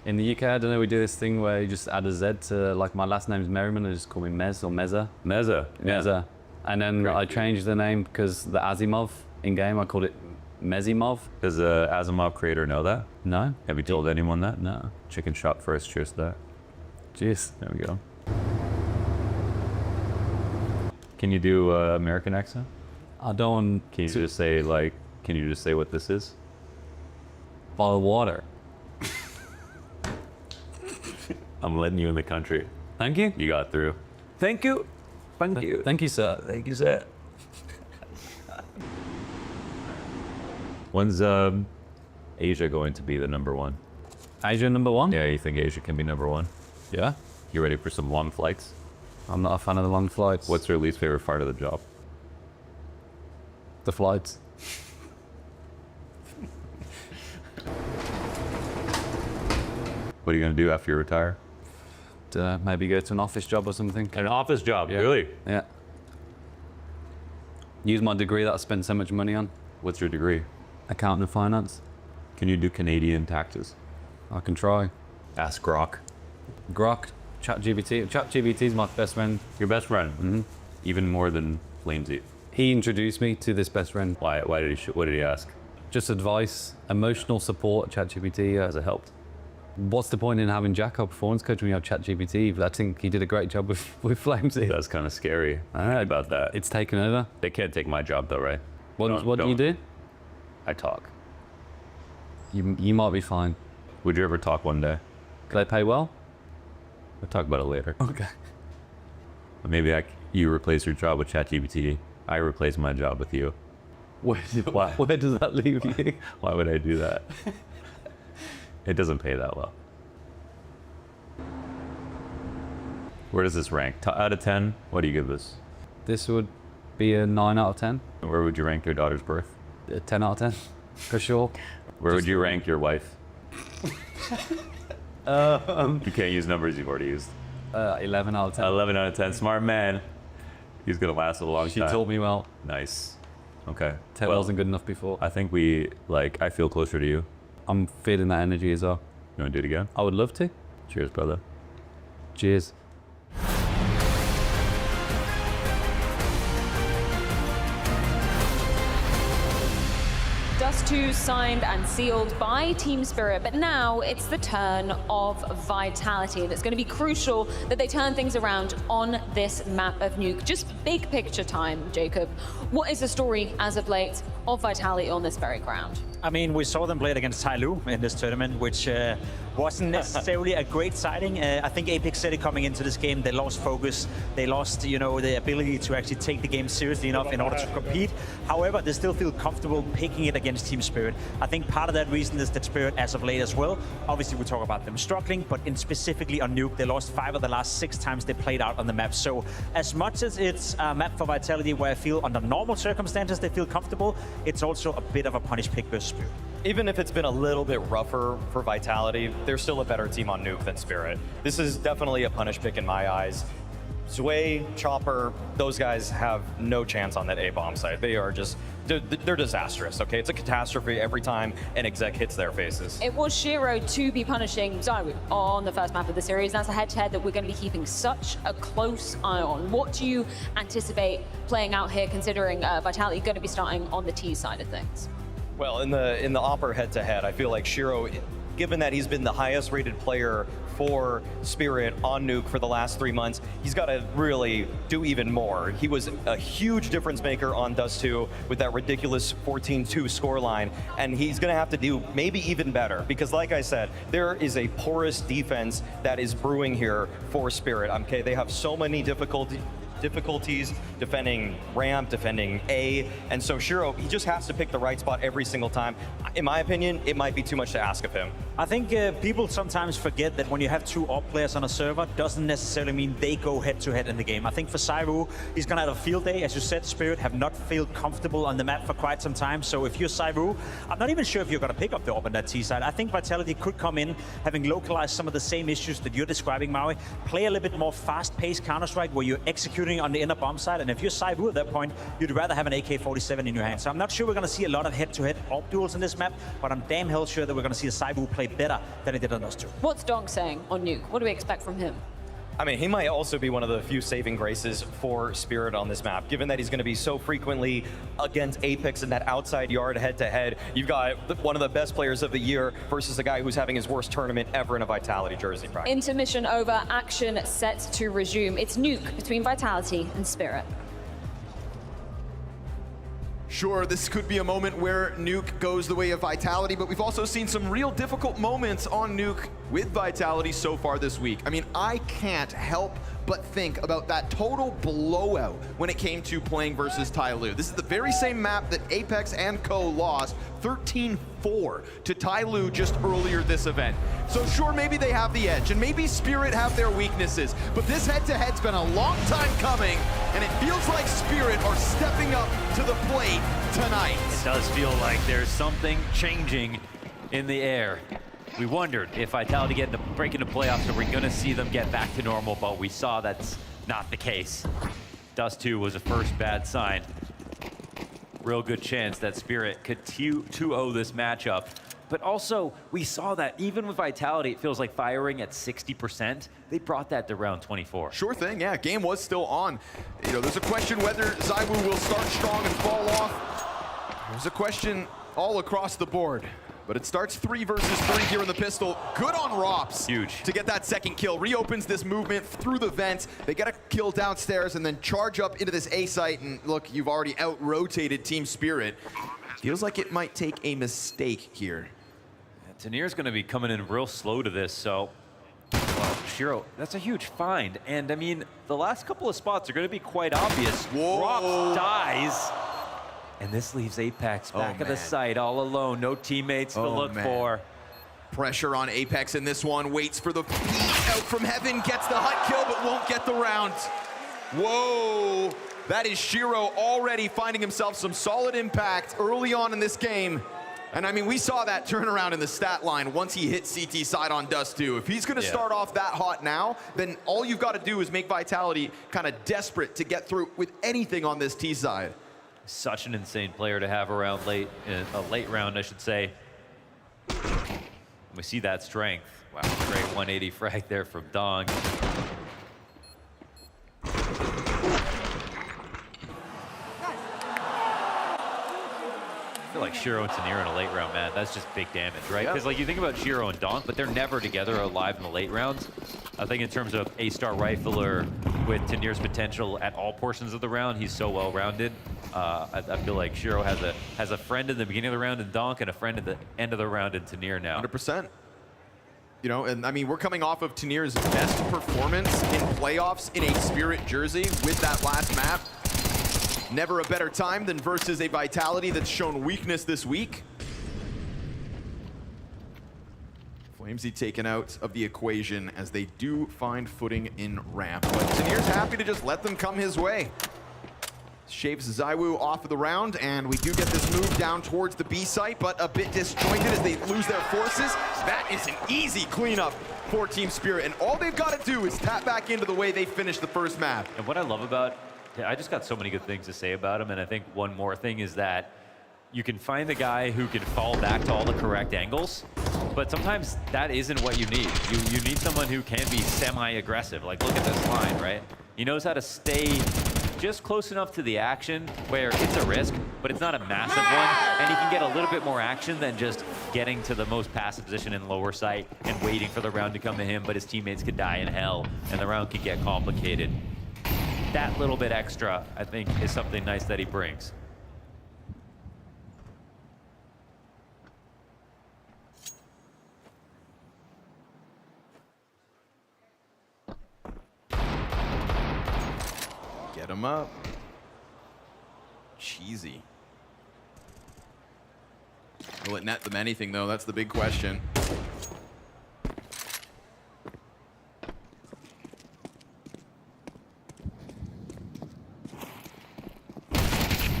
In the UK, I don't know, we do this thing where you just add a Z to, like, my last name's Merriman, they just call me Mez or Meza. Meza, yeah. Meza. And then I changed the name because the Asimov in-game, I called it Mezimov. Does the Asimov creator know that? No. Have you told anyone that? No. Chicken shot first, cheers to that. Cheers. There we go. Can you do American accent? I don't. Can you just say, like, can you just say what this is? Bottled water. I'm letting you in the country. Thank you. You got through. Thank you. Thank you. Thank you, sir. Thank you, sir. When's Asia going to be the #1? Asia #1? Yeah, you think Asia can be #1? Yeah. You ready for some long flights? I'm not a fan of the long flights. What's your least favorite part of the job? The flights. What are you going to do after you retire? To maybe go to an office job or something. An office job, Yeah. really? Yeah. Use my degree that I spend so much money on. What's your degree? Accounting and finance. Can you do Canadian taxes? I can try. Ask Grok. Grok, ChatGPT. ChatGPT is my best friend. Your best friend? Mm-hmm. Even more than Flamesy. He introduced me to this best friend. Why did he? What did he ask? Just advice, emotional support. ChatGPT Has it helped? What's the point in having Jack, our performance coach, when you have ChatGPT? But I think he did a great job with Flamesy. That's kind of scary. I heard about that. It's taken over. They can't take my job though, right? What do you do? I talk. You might be fine. Would you ever talk one day? Do they pay well? We'll talk about it later. Okay. Maybe you replace your job with ChatGPT. I replace my job with you. Where does that leave you? Why would I do that? It doesn't pay that well. Where does this rank? Out of 10, what do you give this? This would be a 9 out of 10. Where would you rank your daughter's birth? A 10 out of 10, for sure. Where would you rank your wife? You can't use numbers you've already used. 11 out of 10. 11 out of 10. Smart man. He's going to last a long She time. taught me well. Nice. Okay. 10 wasn't good enough before. I think I feel closer to you. I'm feeling that energy as well. You want to do it again? I would love to. Cheers, brother. Cheers. Dust 2 signed and sealed by Team Spirit, but now it's the turn of Vitality, and it's going to be crucial that they turn things around on this map of Nuke. Just big picture time, Jacob. What is the story as of late of Vitality on this very ground? I mean, we saw them play it against Tyloo in this tournament, which wasn't necessarily a great sighting. I think Apex City coming into this game, they lost focus. They lost, you know, the ability to actually take the game seriously enough in order to compete. However, they still feel comfortable picking it against Team Spirit. I think part of that reason is that Spirit, as of late as well, obviously we talk about them struggling, but specifically on Nuke, they lost 5 of the last 6 times they played out on the map. So as much as it's a map for Vitality where I feel under normal circumstances they feel comfortable, it's also a bit of a punish pick versus Spirit. Even if it's been a little bit rougher for Vitality, they're still a better team on Nuke than Spirit. This is definitely a punish pick in my eyes. Zwei, Chopper, those guys have no chance on that A-bomb site. They are just, they're disastrous, okay? It's a catastrophe every time an exec hits their faces. It was Shiro to be punishing Zywoo on the first map of the series. That's a head-to-head that we're going to be keeping such a close eye on. What do you anticipate playing out here, considering Vitality going to be starting on the T side of things? Well, in the Opper head-to-head, I feel like Shiro, given that he's been the highest rated player for Spirit on Nuke for the last 3 months, he's got to really do even more. He was a huge difference maker on Dust 2 with that ridiculous 14-2 scoreline, and he's going to have to do maybe even better, because like I said, there is a porous defense that is brewing here for Spirit. Okay, they have so many difficulties defending ramp, defending A, and so Shiro, he just has to pick the right spot every single time. In my opinion, it might be too much to ask of him. I think people sometimes forget that when you have 2 AWP players on a server, doesn't necessarily mean they go head-to-head in the game. I think for Zywoo, he's gonna have a field day. As you said, Spirit have not felt comfortable on the map for quite some time, so if you're Zywoo, I'm not even sure if you're gonna pick up the AWP on that T side. I think Vitality could come in, having localized some of the same issues that you're describing, Maui, play a little bit more fast-paced Counter-Strike where you're executing on the inner bomb side, and if you're Zywoo at that point, you'd rather have an AK-47 in your hand. So I'm not sure we're gonna see a lot of head-to-head AWP duels in this map, but I'm damn hell sure that we're gonna see a Zywoo play better than he did on those 2. What's Donk saying on Nuke? What do we expect from him? I mean, he might also be one of the few saving graces for Spirit on this map, given that he's going to be so frequently against Apex in that outside yard head-to-head. You've got one of the best players of the year versus a guy who's having his worst tournament ever in a Vitality jersey. Intermission over, action set to resume. It's Nuke between Vitality and Spirit. Sure, this could be a moment where Nuke goes the way of Vitality, but we've also seen some real difficult moments on Nuke with Vitality so far this week. I mean, I can't help but think about that total blowout when it came to playing versus Tyloo. This is the very same map that Apex and Co lost 13-4 to Tyloo just earlier this event. So sure, maybe they have the edge, and maybe Spirit have their weaknesses, but this head-to-head's been a long time coming, and it feels like Spirit are stepping up to the plate tonight. It does feel like there's something changing in the air. We wondered if Vitality break into playoffs, are we going to see them get back to normal, but we saw that's not the case. Dust 2 was a first bad sign. Real good chance that Spirit could 2-0 this matchup. But also, we saw that even with Vitality, it feels like firing at 60%. They brought that to round 24. Sure thing, yeah, game was still on. You know, there's a question whether Zywoo will start strong and fall off. There's a question all across the board. But it starts 3 versus 3 here in the pistol. Good on Rops. Huge. To get that second kill. Reopens this movement through the vents. They get a kill downstairs and then charge up into this A site. And look, you've already out-rotated Team Spirit. Feels like it might take a mistake here. Tanir's going to be coming in real slow to this, so... Well, Shiro, that's a huge find. And I mean, the last couple of spots are going to be quite obvious. Whoa. Rops dies. And this leaves Apex back at the site all alone. No teammates to look for. Pressure on Apex in this one. Waits for the feed out from heaven. Gets the hut kill, but won't get the round. Whoa. That is Shiro already finding himself some solid impact early on in this game. And I mean, we saw that turnaround in the stat line once he hit CT side on Dust 2. If he's going to start off that hot now, then all you've got to do is make Vitality kind of desperate to get through with anything on this T side. Such an insane player to have around late, a late round, I should say. We see that strength. Wow, great 180 frag there from Dong. feel like Shiro and Tanir in a late round, man, that's just big damage, right? Because like you think about Shiro and Donk, but they're never together alive in the late rounds. I think in terms of A-star rifler with Tanir's potential at all portions of the round, he's so well-rounded. I feel like Shiro has a friend in the beginning of the round in Donk and a friend at the end of the round in Tanir now. 100%. You know, and I mean, we're coming off of Tanir's best performance in playoffs in a Spirit jersey with that last map. Never a better time than versus a Vitality that's shown weakness this week. Flamesy taken out of the equation as they do find footing in ramp. But Tanir's happy to just let them come his way. Shaves ZywOo off of the round, and we do get this move down towards the B site, but a bit disjointed as they lose their forces. That is an easy cleanup for Team Spirit, and all they've got to do is tap back into the way they finished the first map. And what I love about, I just got so many good things to say about him, and I think one more thing is that you can find the guy who can fall back to all the correct angles, but sometimes that isn't what you need. You need someone who can be semi-aggressive. Like, look at this line, right? He knows how to stay just close enough to the action where it's a risk, but it's not a massive one, and he can get a little bit more action than just getting to the most passive position in lower sight and waiting for the round to come to him, but his teammates could die in hell, and the round could get complicated. That little bit extra, I think, is something nice that he brings. Get him up. Cheesy. Will it net them anything, though? That's the big question.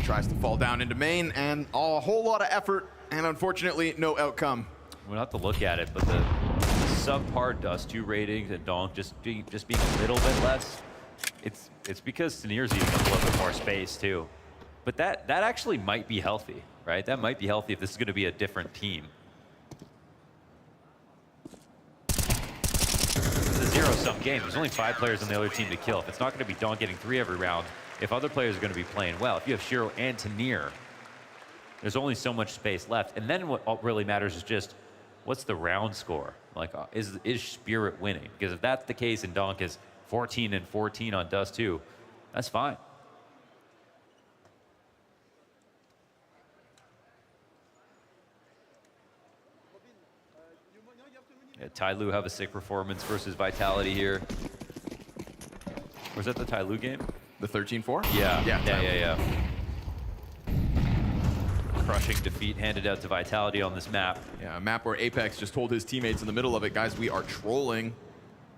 Tries to fall down into main, and a whole lot of effort, and unfortunately, no outcome. We'll have to look at it, but the subpar Dust 2 ratings and Donk just being a little bit less, it's because Tanir's eating up a little bit more space too. But that actually might be healthy, right? That might be healthy if this is going to be a different team. It's a zero-sum game. There's only 5 players on the other team to kill. If it's not going to be Donk getting 3 every round, if other players are going to be playing well, if you have Shiro and Tanir, there's only so much space left. And then what really matters is just, what's the round score? Like, is Spirit winning? Because if that's the case and Donk is 14 and 14 on Dust 2, that's fine. Yeah, Tyloo have a sick performance versus Vitality here. Was that the Tyloo game? The 13-4? Yeah. Crushing defeat handed out to Vitality on this map. Yeah, a map where Apex just told his teammates in the middle of it, guys, we are trolling.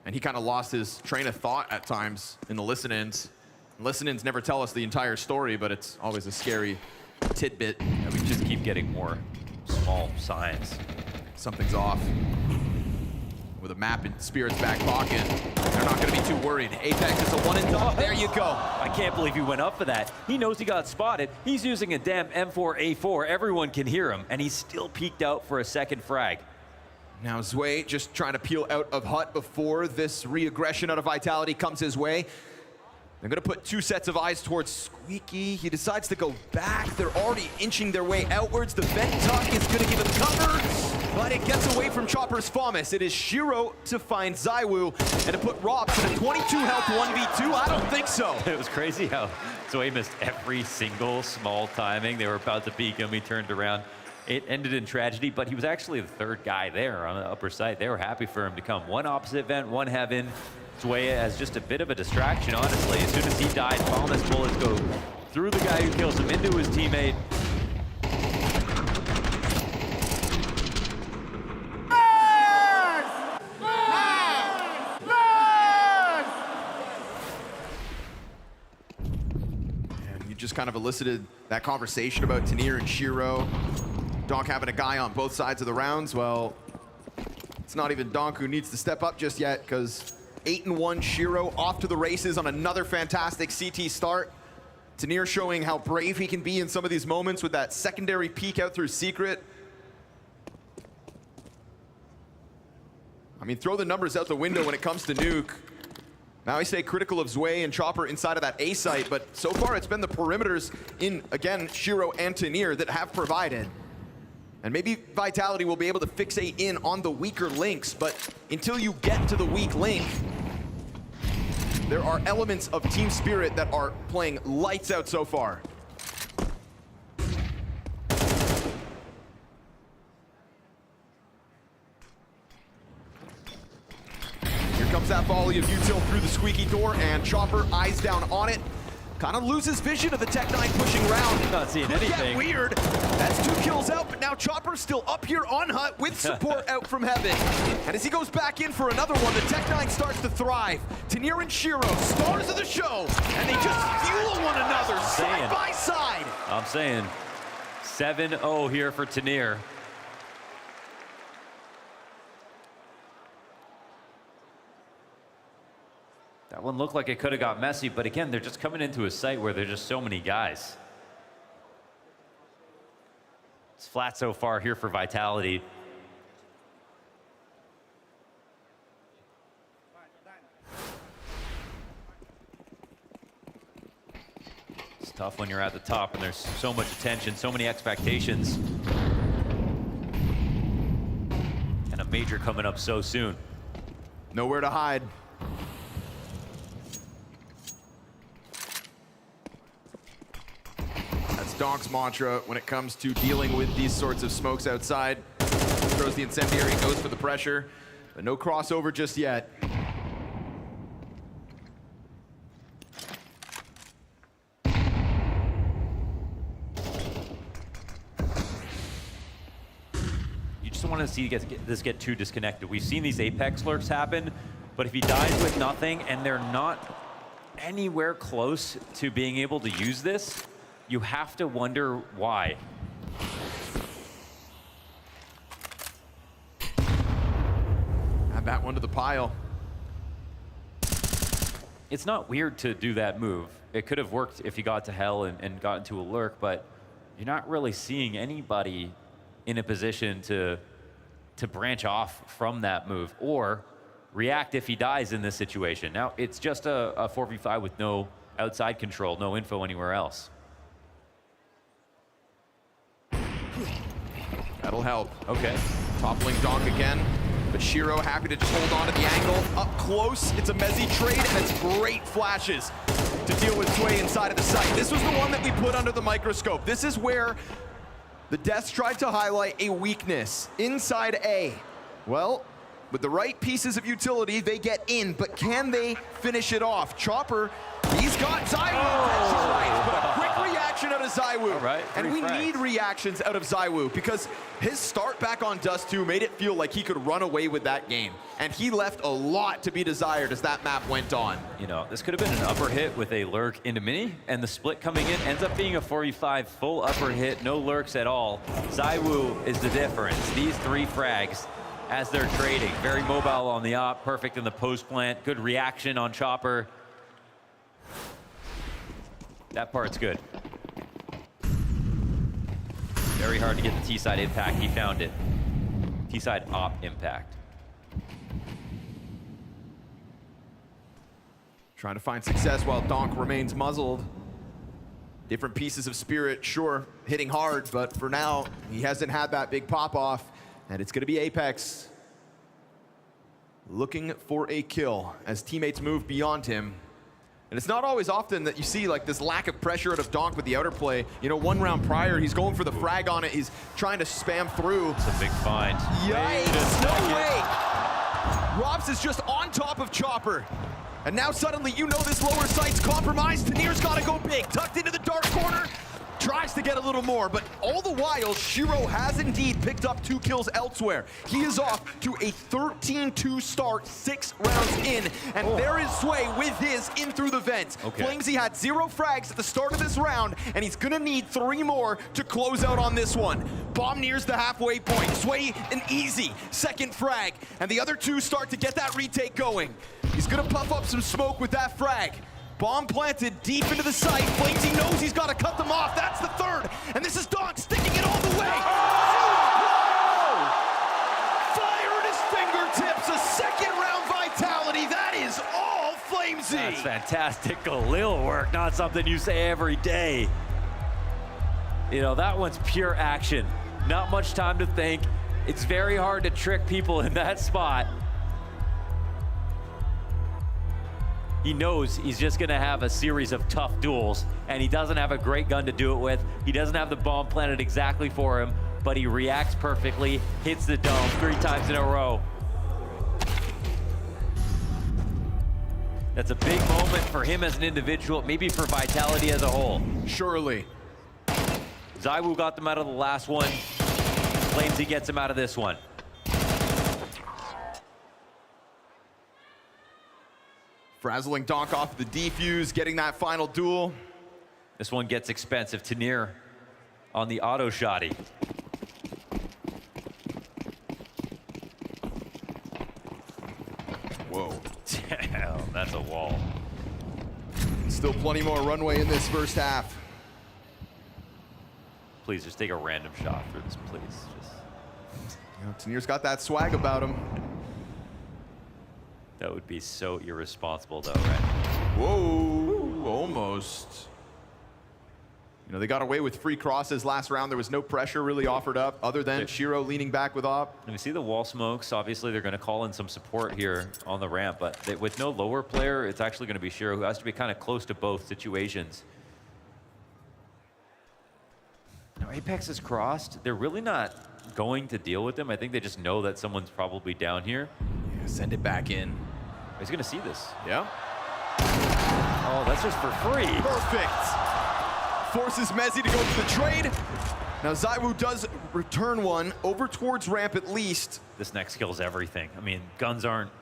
And he kind of lost his train of thought at times in the listen-ins. Listen-ins never tell us the entire story, but it's always a scary tidbit. Yeah, we just keep getting more small signs. Something's off. With a map in Spirit's back pocket, they're not going to be too worried. Apex is a one and done. There you go. I can't believe he went up for that. He knows he got spotted. He's using a damn M4A4. Everyone can hear him, and he's still peeked out for a second frag. Now Zwei just trying to peel out of Hut before this re-aggression out of Vitality comes his way. They're going to put 2 sets of eyes towards Squeaky. He decides to go back. They're already inching their way outwards. The vent tuck is going to give him cover, but it gets away from Chopper's FAMAS. It is Shiro to find ZywOo and to put Rops in a 22 health 1v2. I don't think so. It was crazy how Zwei missed every single small timing. They were about to peek him. He turned around. It ended in tragedy, but he was actually the 3rd guy there on the upper side. They were happy for him to come. One opposite vent, one heaven. Zwei as just a bit of a distraction, honestly. As soon as he died, FAMAS bullets go through the guy who kills him into his teammate. And you just kind of elicited that conversation about Tanir and Shiro. Donk having a guy on both sides of the rounds. Well, it's not even Donk who needs to step up just yet, because 8-1 Shiro off to the races on another fantastic CT start. Tanir showing how brave he can be in some of these moments with that secondary peek out through Secret. I mean, throw the numbers out the window when it comes to Nuke. Now I say critical of Zwei and Chopper inside of that A site, but so far it's been the perimeters in, again, Shiro and Tanir that have provided. And maybe Vitality will be able to fixate in on the weaker links, but until you get to the weak link, there are elements of Team Spirit that are playing lights out so far. Here comes that volley of util through the squeaky door, and Chopper eyes down on it. Kind of loses vision of the Tech9 pushing round. Not seeing Could anything. get weird. That's 2 kills out, but now Chopper's still up here on Hut with support out from heaven. And as he goes back in for another one, the Tech9 starts to thrive. Tanir and Shiro, stars of the show, and they just fuel one another side by side. I'm saying 7-0 here for Tanir. That one looked like it could have got messy, but again, they're just coming into a site where there's just so many guys. It's flat so far here for Vitality. It's tough when you're at the top and there's so much attention, so many expectations. And a major coming up so soon. Nowhere to hide. Donk's mantra when it comes to dealing with these sorts of smokes outside. Throws the incendiary, goes for the pressure, but no crossover just yet. You just don't want to see this get too disconnected. We've seen these Apex lurks happen, but if he dies with nothing and they're not anywhere close to being able to use this, you have to wonder why. Add that one to the pile. It's not weird to do that move. It could have worked if he got to hell and got into a lurk, but you're not really seeing anybody in a position to branch off from that move or react if he dies in this situation. Now, it's just a 4v5 with no outside control, no info anywhere else. That'll help. Okay. Toppling Donk again. But Shiro happy to just hold on to the angle. Up close, it's a Mezzi trade, and it's great flashes to deal with Zwei inside of the site. This was the one that we put under the microscope. This is where the Deaths tried to highlight a weakness inside A. Well, with the right pieces of utility, they get in, but can they finish it off? Chopper, he's got ZywOo, but a quick reaction out of ZywOo. All right, and we need reactions out of ZywOo because his start back on Dust 2 made it feel like he could run away with that game. And he left a lot to be desired as that map went on. You know, this could have been an upper hit with a lurk into mini, and the split coming in ends up being a 4v5 full upper hit, no lurks at all. ZywOo is the difference. These 3 frags as they're trading. Very mobile on the op, perfect in the post plant, good reaction on Chopper. That part's good. Very hard to get the T-side impact. He found it. T-side op impact. Trying to find success while Donk remains muzzled. Different pieces of Spirit, sure, hitting hard, but for now, he hasn't had that big pop-off, and it's gonna be Apex looking for a kill as teammates move beyond him. And it's not always often that you see like this lack of pressure out of Donk with the outer play. You know, 1 round prior, he's going for the frag on it. He's trying to spam through. It's a big find. Yikes, no way. Robs is just on top of Chopper. And now suddenly, you know this lower site's compromised. Tanir's gotta go big, tucked into the dark corner. Tries to get a little more, but all the while, Shiro has indeed picked up 2 kills elsewhere. He is off to a 13-2 start, 6 rounds in, and there is Zwei with his in through the vents. Okay. Flamesy had 0 frags at the start of this round, and he's gonna need 3 more to close out on this one. Bomb nears the halfway point. Zwei, an easy 2nd frag, and the other 2 start to get that retake going. He's gonna puff up some smoke with that frag. Bomb planted deep into the site. Flamesy knows he's got to cut them off. That's the 3rd. And this is Donk sticking it all the way. Fire at his fingertips. A 2nd round Vitality. That is all Flamesy. That's fantastic Khalil work, not something you say every day. You know, that one's pure action. Not much time to think. It's very hard to trick people in that spot. He knows he's just gonna have a series of tough duels, and he doesn't have a great gun to do it with. He doesn't have the bomb planted exactly for him, but he reacts perfectly, hits the dome 3 times in a row. That's a big moment for him as an individual, maybe for Vitality as a whole. Surely. ZywOo got them out of the last one. Claims he gets him out of this one. Frazzling Donk off the defuse, getting that final duel. This one gets expensive. Tanir on the auto shotty. Whoa. Damn, that's a wall. Still plenty more runway in this first half. Please, just take a random shot for this, please. You know, Tanir's got that swag about him. That would be so irresponsible, though, right? Whoa, almost. You know, they got away with free crosses last round. There was no pressure really offered up other than Shiro leaning back with op. And we see the wall smokes. Obviously, they're going to call in some support here on the ramp, but with no lower player, it's actually going to be Shiro, who has to be kind of close to both situations. Now, Apex is crossed. They're really not going to deal with them. I think they just know that someone's probably down here. Yeah, send it back in. He's going to see this. Yeah. Oh, that's just for free. Perfect. Forces Mezzi to go for the trade. Now ZywOo does return one over towards ramp at least. This next kill is everything. I mean, guns aren't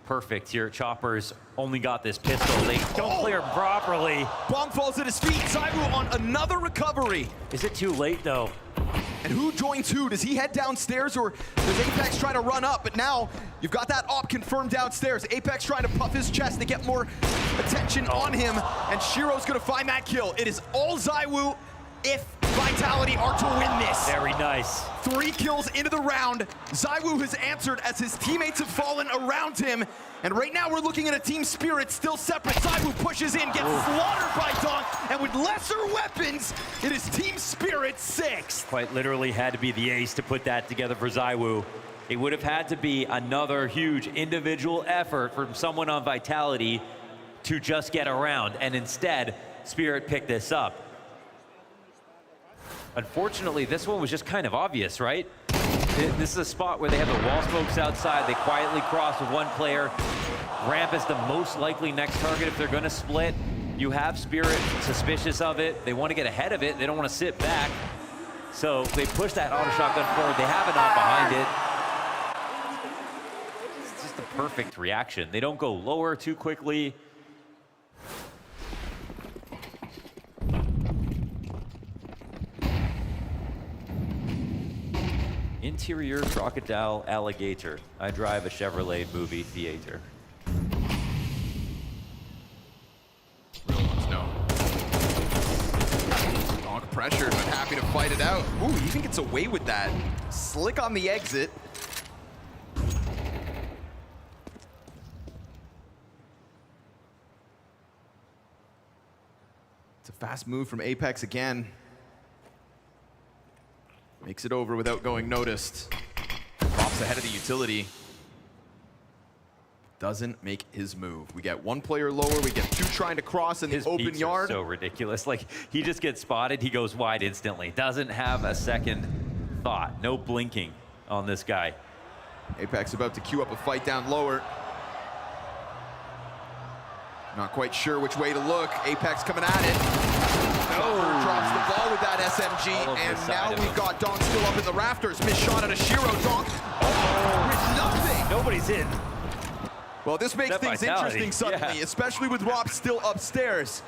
perfect here. Choppers only got this pistol. They don't clear properly. Bomb falls at his feet. ZywOo on another recovery. Is it too late, though? And who joins who? Does he head downstairs or does Apex try to run up? But now you've got that op confirmed downstairs. Apex trying to puff his chest to get more attention on him. And Shiro's gonna find that kill. It is all ZywOo if Vitality are to win this. Very nice. 3 kills into the round. ZywOo has answered as his teammates have fallen around him. And right now we're looking at a team spirit still separate. ZywOo pushes in, gets slaughtered by Donk, and with lesser weapons, it is team spirit 6. Quite literally had to be the ace to put that together for ZywOo. It would have had to be another huge individual effort from someone on Vitality to just get around, and instead, Spirit picked this up. Unfortunately, this one was just kind of obvious, right? This is a spot where they have the wall smokes outside. They quietly cross with one player. Ramp is the most likely next target if they're going to split. You have Spirit suspicious of it. They want to get ahead of it. They don't want to sit back. So they push that auto shotgun forward. They have it up behind it. It's just the perfect reaction. They don't go lower too quickly. Interior crocodile alligator. I drive a Chevrolet movie theater. Real ones, no. Donk pressured, but happy to fight it out. Ooh, he even gets away with that. Slick on the exit. It's a fast move from Apex again. Makes it over without going noticed. Pops ahead of the utility. Doesn't make his move. We get 1 player lower. We get 2 trying to cross in the open yard. So ridiculous. Like, he just gets spotted. He goes wide instantly. Doesn't have a second thought. No blinking on this guy. Apex about to queue up a fight down lower. Not quite sure which way to look. Apex coming at it. Chopper drops the ball with that SMG, and now we've got Donk still up in the rafters. Missed shot at a Shiro. Donk with nothing. Nobody's in. Well, this makes things interesting suddenly, especially with Rob still upstairs.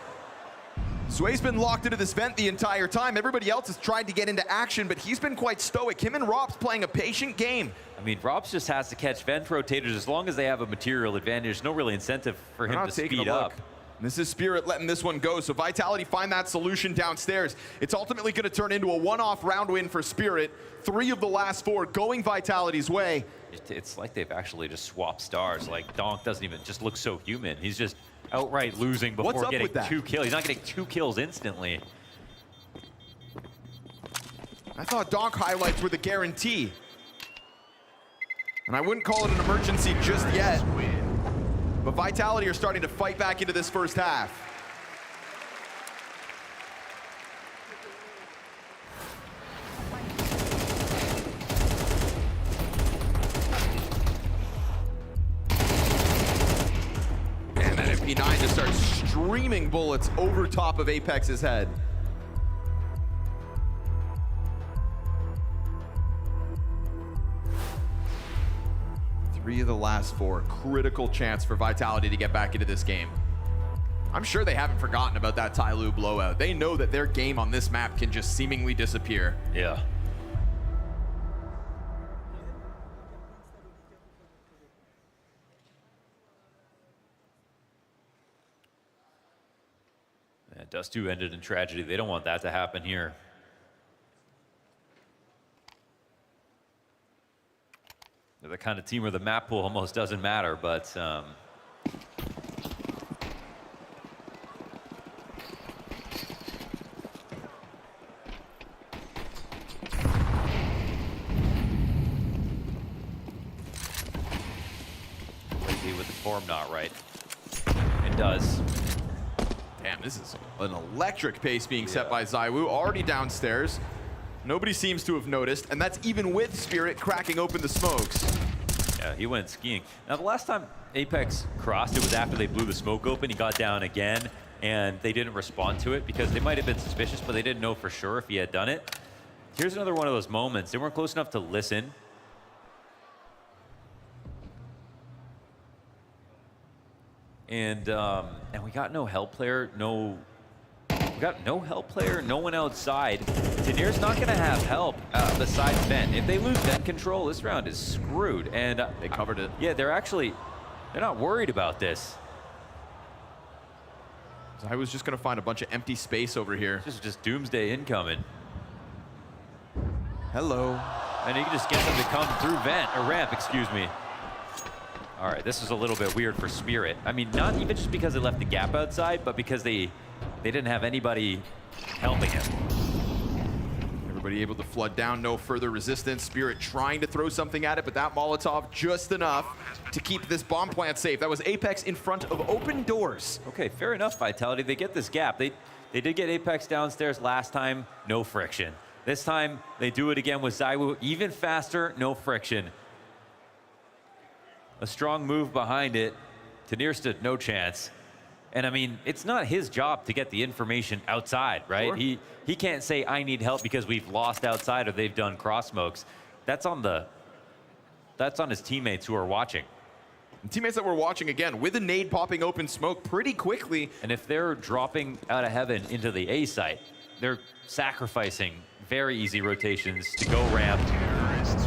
Sway's been locked into this vent the entire time. Everybody else has tried to get into action, but he's been quite stoic. Him and Rob's playing a patient game. I mean, Robs just has to catch vent rotators as long as they have a material advantage. There's no really incentive for him to speed up. This is Spirit letting this one go, so Vitality find that solution downstairs. It's ultimately going to turn into a one-off round win for Spirit. 3 of the last 4 going Vitality's way. It's like they've actually just swapped stars. Like, Donk doesn't even just look so human. He's just outright losing before What's up getting with that? 2 kills. He's not getting 2 kills instantly. I thought donk highlights were the guarantee. And I wouldn't call it an emergency just yet. But Vitality are starting to fight back into this first half. And that MP9 just starts streaming bullets over top of Apex's head. Three of the last 4. Critical chance for Vitality to get back into this game. I'm sure they haven't forgotten about that Tyloo blowout. They know that their game on this map can just seemingly disappear. Yeah. Yeah, Dust 2 ended in tragedy. They don't want that to happen here. They're the kind of team where the map pool almost doesn't matter, but lately with the form not right. It does. Damn, this is an electric pace being set by ZywOo, already downstairs. Nobody seems to have noticed, and that's even with Spirit cracking open the smokes. Yeah, he went skiing. Now, the last time Apex crossed, it was after they blew the smoke open. He got down again, and they didn't respond to it because they might have been suspicious, but they didn't know for sure if he had done it. Here's another one of those moments. They weren't close enough to listen. And we got no help player, we got no help player, no one outside. Tanir's not going to have help besides Vent. If they lose Vent control, this round is screwed. And they covered it. Yeah, they're not worried about this. I was just going to find a bunch of empty space over here. This is just Doomsday incoming. Hello. And you can just get them to come through Vent, or ramp, excuse me. All right, this is a little bit weird for Spirit. I mean, not even just because they left the gap outside, but because they didn't have anybody helping him. Everybody able to flood down, no further resistance. Spirit trying to throw something at it, but that Molotov just enough to keep this bomb plant safe. That was Apex in front of open doors. Okay, fair enough, Vitality. They get this gap. They did get Apex downstairs last time, no friction. This time, they do it again with ZywOo, even faster, no friction. A strong move behind it. Tanir stood no chance. And I mean, it's not his job to get the information outside, right? Sure. He can't say, I need help because we've lost outside or they've done cross smokes. That's on his teammates who are watching. And teammates that were watching again with a nade popping open smoke pretty quickly. And if they're dropping out of heaven into the A site, they're sacrificing very easy rotations to go ramp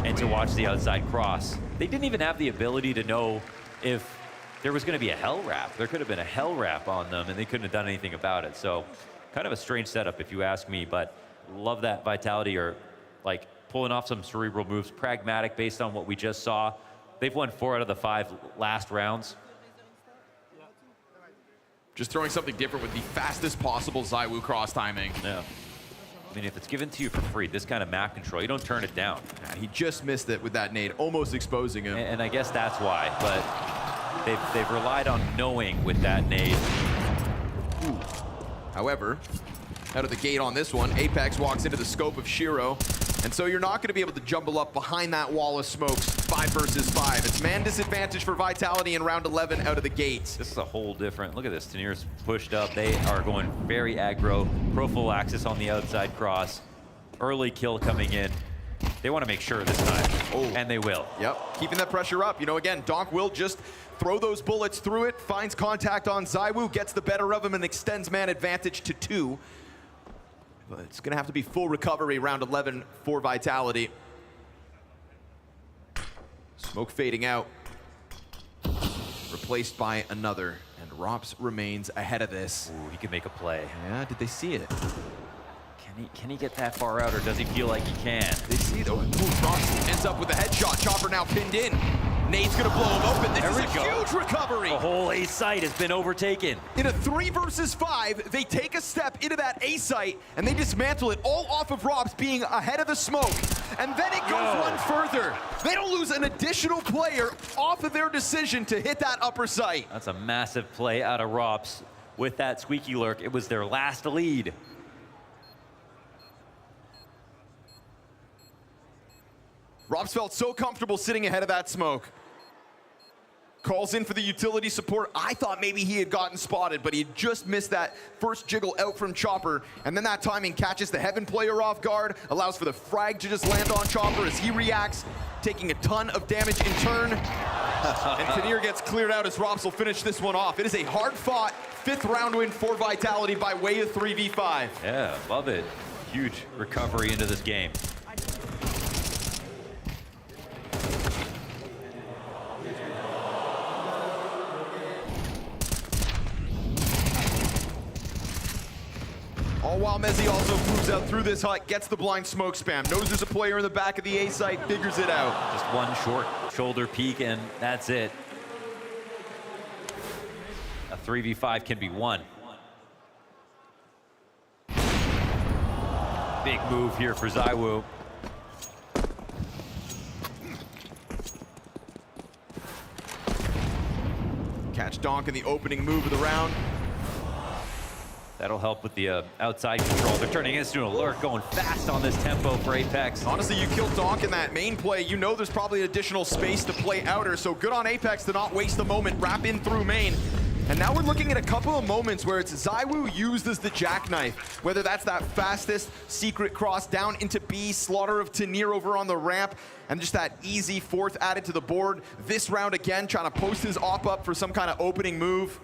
and to watch the outside cross. They didn't even have the ability to know if there was going to be a hell wrap. There could have been a hell wrap on them, and they couldn't have done anything about it. So kind of a strange setup, if you ask me, but love that Vitality are like pulling off some cerebral moves, pragmatic based on what we just saw. They've won 4 out of the 5 last rounds. Just throwing something different with the fastest possible ZywOo cross timing. Yeah. I mean, if it's given to you for free, this kind of map control, you don't turn it down. Yeah, he just missed it with that nade, almost exposing him. And I guess that's why, but they've relied on knowing with that nade. Ooh. However, out of the gate on this one, Apex walks into the scope of Shiro, and so you're not going to be able to jumble up behind that wall of smokes 5 versus 5. It's man disadvantage for Vitality in round 11 out of the gate. This is a whole different, look at this, Tanir's pushed up. They are going very aggro, prophylaxis on the outside cross, early kill coming in. They want to make sure this time, and they will. Yep, keeping that pressure up. You know, again, Donk will just throw those bullets through it, finds contact on ZywOo, gets the better of him, and extends man advantage to 2. But it's going to have to be full recovery round 11 for Vitality. Smoke fading out. Replaced by another. And Rops remains ahead of this. Ooh, he can make a play. Yeah, did they see it? Can he get that far out, or does he feel like he can? They see it. Oh, Rops ends up with a headshot. Chopper now pinned in. Nade's gonna blow him open. This There is we a go. huge recovery. The whole A site has been overtaken. In a 3 versus 5, they take a step into that A site and they dismantle it all off of Robs being ahead of the smoke. And then it goes one further. They don't lose an additional player off of their decision to hit that upper site. That's a massive play out of Rops with that squeaky lurk. It was their last lead. Robs felt so comfortable sitting ahead of that smoke. Calls in for the utility support. I thought maybe he had gotten spotted, but he had just missed that first jiggle out from Chopper. And then that timing catches the Heaven player off guard, allows for the frag to just land on Chopper as he reacts, taking a ton of damage in turn. And Tanir gets cleared out as Robs will finish this one off. It is a hard-fought 5th round win for Vitality by way of 3v5. Yeah, love it. Huge recovery into this game. All while Mezzi also moves out through this hut, gets the blind smoke spam, knows there's a player in the back of the A site, figures it out. Just one short shoulder peek and that's it. A 3v5 can be won. Big move here for ZywOo. Catch Donk in the opening move of the round. That'll help with the outside control. They're turning into an alert, going fast on this tempo for Apex. Honestly, you kill Donk in that main play, you know there's probably additional space to play outer, so good on Apex to not waste the moment, wrap in through main. And now we're looking at a couple of moments where it's ZywOo used as the jackknife, whether that's that fastest secret cross down into B, slaughter of Tanir over on the ramp, and just that easy 4th added to the board. This round again, trying to post his op up for some kind of opening move.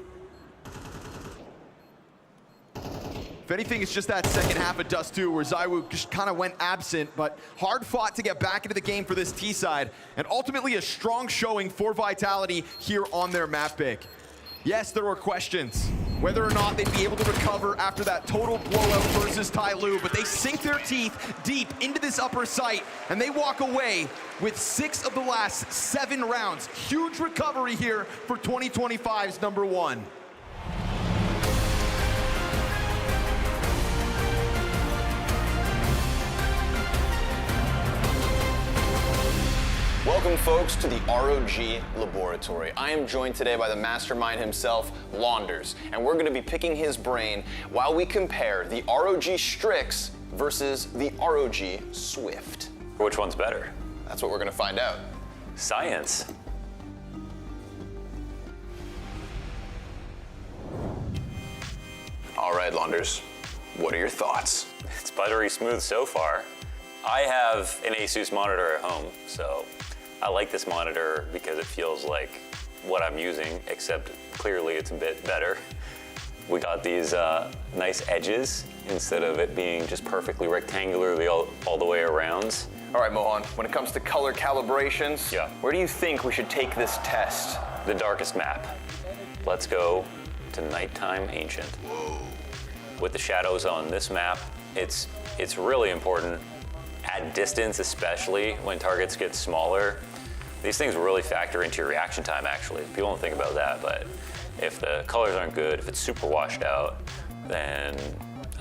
If anything, it's just that second half of Dust 2 where ZywOo just kind of went absent, but hard fought to get back into the game for this T side, and ultimately a strong showing for Vitality here on their map pick. Yes, there were questions whether or not they'd be able to recover after that total blowout versus Tyloo, but they sink their teeth deep into this upper site, and they walk away with 6 of the last 7 rounds. Huge recovery here for 2025's #1. Welcome, folks, to the ROG Laboratory. I am joined today by the mastermind himself, Launders, and we're going to be picking his brain while we compare the ROG Strix versus the ROG Swift. Which one's better? That's what we're going to find out. Science. All right, Launders, what are your thoughts? It's buttery smooth so far. I have an Asus monitor at home, so I like this monitor because it feels like what I'm using, except clearly it's a bit better. We got these nice edges instead of it being just perfectly rectangularly all the way around. All right, Mohan, when it comes to color calibrations, where do you think we should take this test? The darkest map. Let's go to Nighttime Ancient. With the shadows on this map, it's really important. At distance, especially when targets get smaller, these things really factor into your reaction time, actually. People don't think about that, but if the colors aren't good, if it's super washed out, then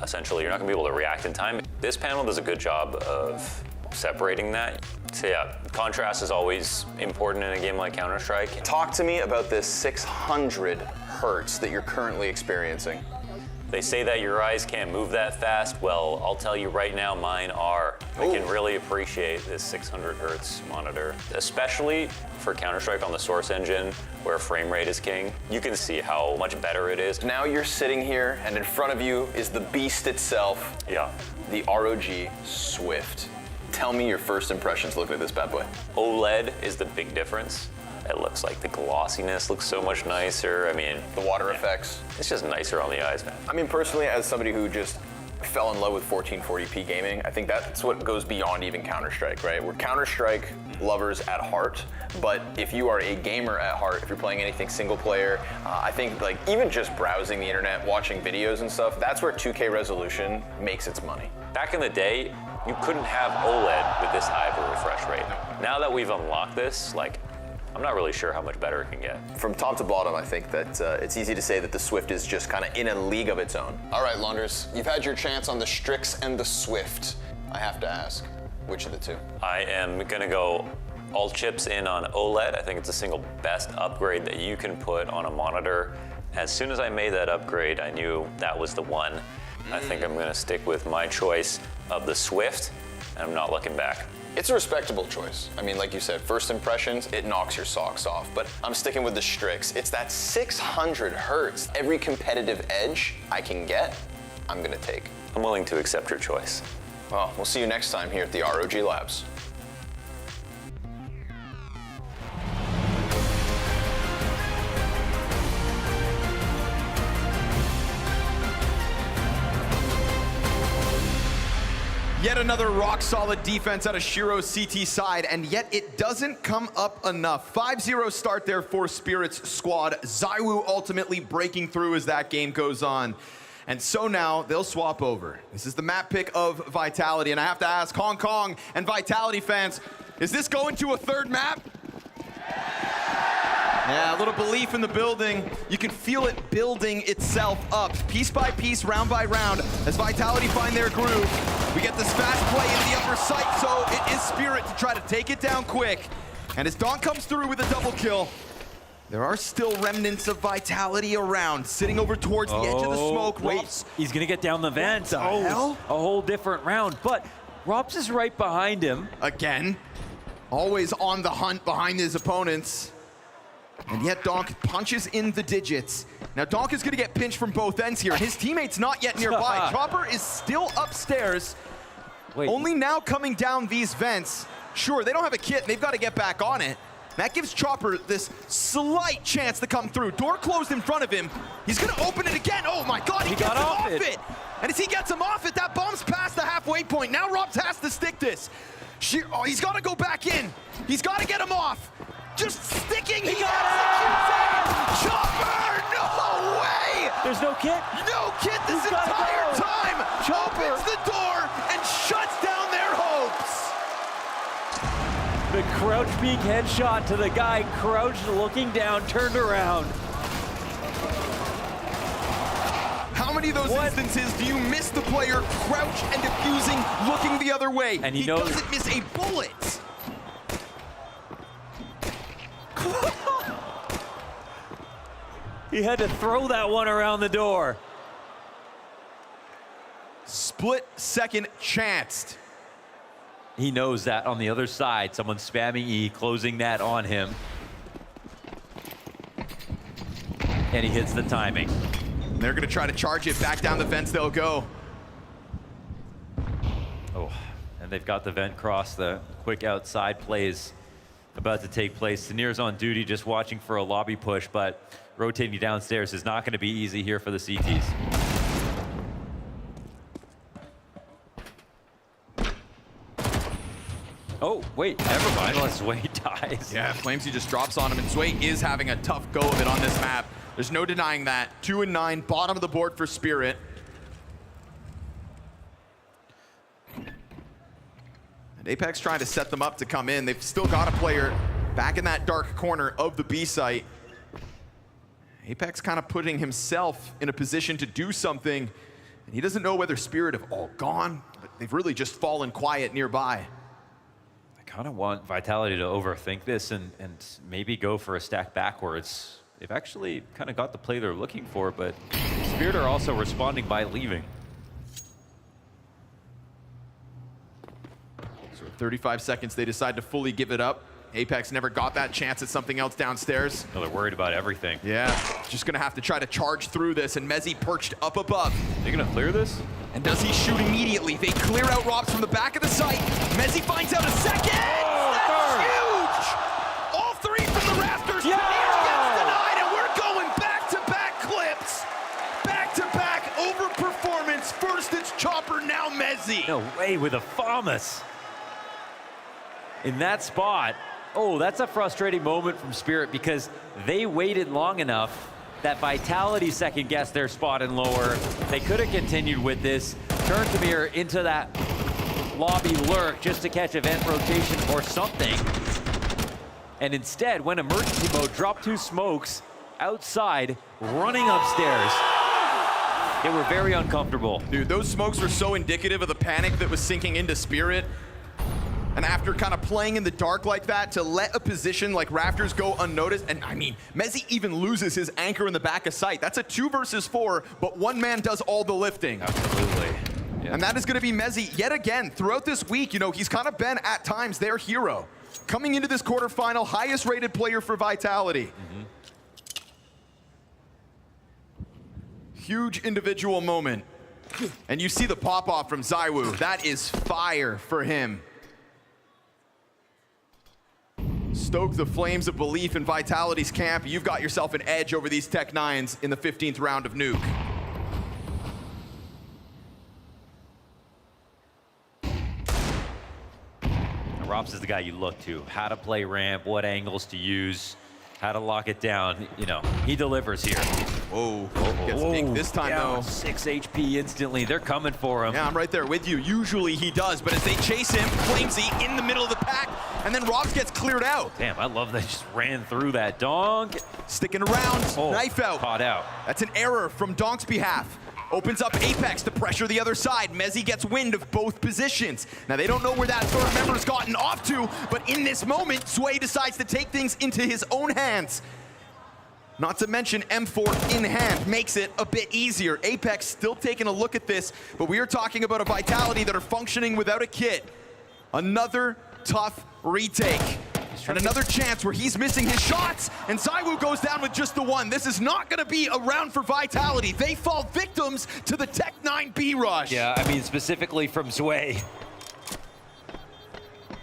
essentially you're not gonna be able to react in time. This panel does a good job of separating that. So yeah, contrast is always important in a game like Counter-Strike. Talk to me about this 600 hertz that you're currently experiencing. They say that your eyes can't move that fast. Well, I'll tell you right now, mine are. I can really appreciate this 600 hertz monitor, especially for Counter-Strike on the Source engine, where frame rate is king. You can see how much better it is. Now you're sitting here, and in front of you is the beast itself. Yeah. The ROG Swift. Tell me your first impressions looking at this bad boy. OLED is the big difference. It looks like the glossiness looks so much nicer. I mean, the water effects. It's just nicer on the eyes, man. I mean, personally, as somebody who just fell in love with 1440p gaming, I think that's what goes beyond even Counter-Strike, right? We're Counter-Strike lovers at heart, but if you are a gamer at heart, if you're playing anything single player, I think like even just browsing the internet, watching videos and stuff, that's where 2K resolution makes its money. Back in the day, you couldn't have OLED with this high of a refresh rate. Now that we've unlocked this, like, I'm not really sure how much better it can get. From top to bottom, I think that it's easy to say that the Swift is just kind of in a league of its own. All right, Launders, you've had your chance on the Strix and the Swift. I have to ask, which of the two? I am gonna go all chips in on OLED. I think it's the single best upgrade that you can put on a monitor. As soon as I made that upgrade, I knew that was the one. I think I'm gonna stick with my choice of the Swift, and I'm not looking back. It's a respectable choice. I mean, like you said, first impressions, it knocks your socks off. But I'm sticking with the Strix. It's that 600 hertz. Every competitive edge I can get, I'm gonna take. I'm willing to accept your choice. Well, we'll see you next time here at the ROG Labs. Yet another rock-solid defense out of Shiro's CT side, and yet it doesn't come up enough. 5-0 start there for Spirit's squad. ZywOo ultimately breaking through as that game goes on. And so now they'll swap over. This is the map pick of Vitality, and I have to ask Hong Kong and Vitality fans, is this going to a third map? Yeah, a little belief in the building. You can feel it building itself up, piece by piece, round by round, as Vitality find their groove. We get this fast play in the upper sight, so it is Spirit to try to take it down quick. And as Dawn comes through with a double kill, there are still remnants of Vitality around, sitting over towards the edge of the smoke. Wait, Rops, he's gonna get down the vent. the hell? A whole different round, but Rops is right behind him. Again, always on the hunt behind his opponents. And yet Donk punches in the digits. Now Donk is gonna get pinched from both ends here, and his teammate's not yet nearby. Chopper is still upstairs. Wait. Only now coming down these vents. Sure, they don't have a kit, they've got to get back on it. That gives Chopper this slight chance to come through. Door closed in front of him. He's gonna open it again. Oh my God, he gets him off it. And as he gets him off it, that bomb's past the halfway point. Now Robs has to stick this. He's gotta go back in. He's gotta get him off. Just sticking, he executes it! Chopper, no way! There's no kit? No kit this entire time! Opens the door and shuts down their hopes! The crouch peek headshot to the guy crouched, looking down, turned around. How many of those instances do you miss the player crouch and defusing, looking the other way? And he knows doesn't miss a bullet! He had to throw that one around the door. Split second chanced. He knows that on the other side, someone's spamming E, closing that on him. And he hits the timing. They're gonna try to charge it, back down the fence they'll go. Oh, and they've got the vent cross, the quick outside plays about to take place. Tanir's on duty just watching for a lobby push, but rotating downstairs is not gonna be easy here for the CTs. Oh, wait, never mind, unless Sway dies. Yeah, Flamesy just drops on him, and Sway is having a tough go of it on this map. There's no denying that. 2 and 9, bottom of the board for Spirit. And Apex trying to set them up to come in. They've still got a player back in that dark corner of the B site. Apex kind of putting himself in a position to do something, and he doesn't know whether Spirit have all gone, but they've really just fallen quiet nearby. I kind of want Vitality to overthink this and maybe go for a stack backwards. They've actually kind of got the play they're looking for, but Spirit are also responding by leaving. So 35 seconds, they decide to fully give it up. Apex never got that chance at something else downstairs. No, they're worried about everything. Yeah, just gonna have to try to charge through this, and Mezzi perched up above. They're gonna clear this? And does he shoot immediately? They clear out Robs from the back of the site. Mezzi finds out a second! That's huge! All three from the rafters. Yeah! Gets denied, and we're going back-to-back clips. Back-to-back overperformance. First it's Chopper, now Mezzi. No way with a FAMAS. In that spot, oh, that's a frustrating moment from Spirit because they waited long enough that Vitality second-guessed their spot in lower. They could have continued with this, turned Tamir into that lobby lurk just to catch event rotation or something. and instead went emergency mode, dropped 2 smokes outside, running upstairs. They were very uncomfortable. Dude, those smokes were so indicative of the panic that was sinking into Spirit. And after kind of playing in the dark like that, to let a position like Raptors go unnoticed, and I mean, Mezzi even loses his anchor in the back of sight. That's a 2 versus 4, but one man does all the lifting. Absolutely. Yeah. And that is gonna be Mezzi yet again. Throughout this week, you know, he's kind of been at times their hero. Coming into this quarterfinal, highest rated player for Vitality. Huge individual moment. And you see the pop-off from ZywOo. That is fire for him. Stoke the flames of belief in Vitality's camp. You've got yourself an edge over these Tech-9s in the 15th round of Nuke. Rops is the guy you look to. How to play ramp, what angles to use, how to lock it down. You know, he delivers here. Whoa, gets big this time though. 6 HP instantly, they're coming for him. Yeah, I'm right there with you. Usually he does, but as they chase him, Flamesy in the middle of the pack, and then Robs gets cleared out. Damn, I love they just ran through that. Donk. Sticking around, knife out. Caught out. That's an error from Donk's behalf. Opens up Apex to pressure the other side. Mezzi gets wind of both positions. Now, they don't know where that third member's gotten off to, but in this moment, Sway decides to take things into his own hands. Not to mention M4 in hand makes it a bit easier. Apex still taking a look at this, but we are talking about a Vitality that are functioning without a kit. Another tough retake. And another chance where he's missing his shots, and ZywOo goes down with just the one. This is not gonna be a round for Vitality. They fall victims to the Tech-9 B rush. Yeah, I mean, specifically from Sway.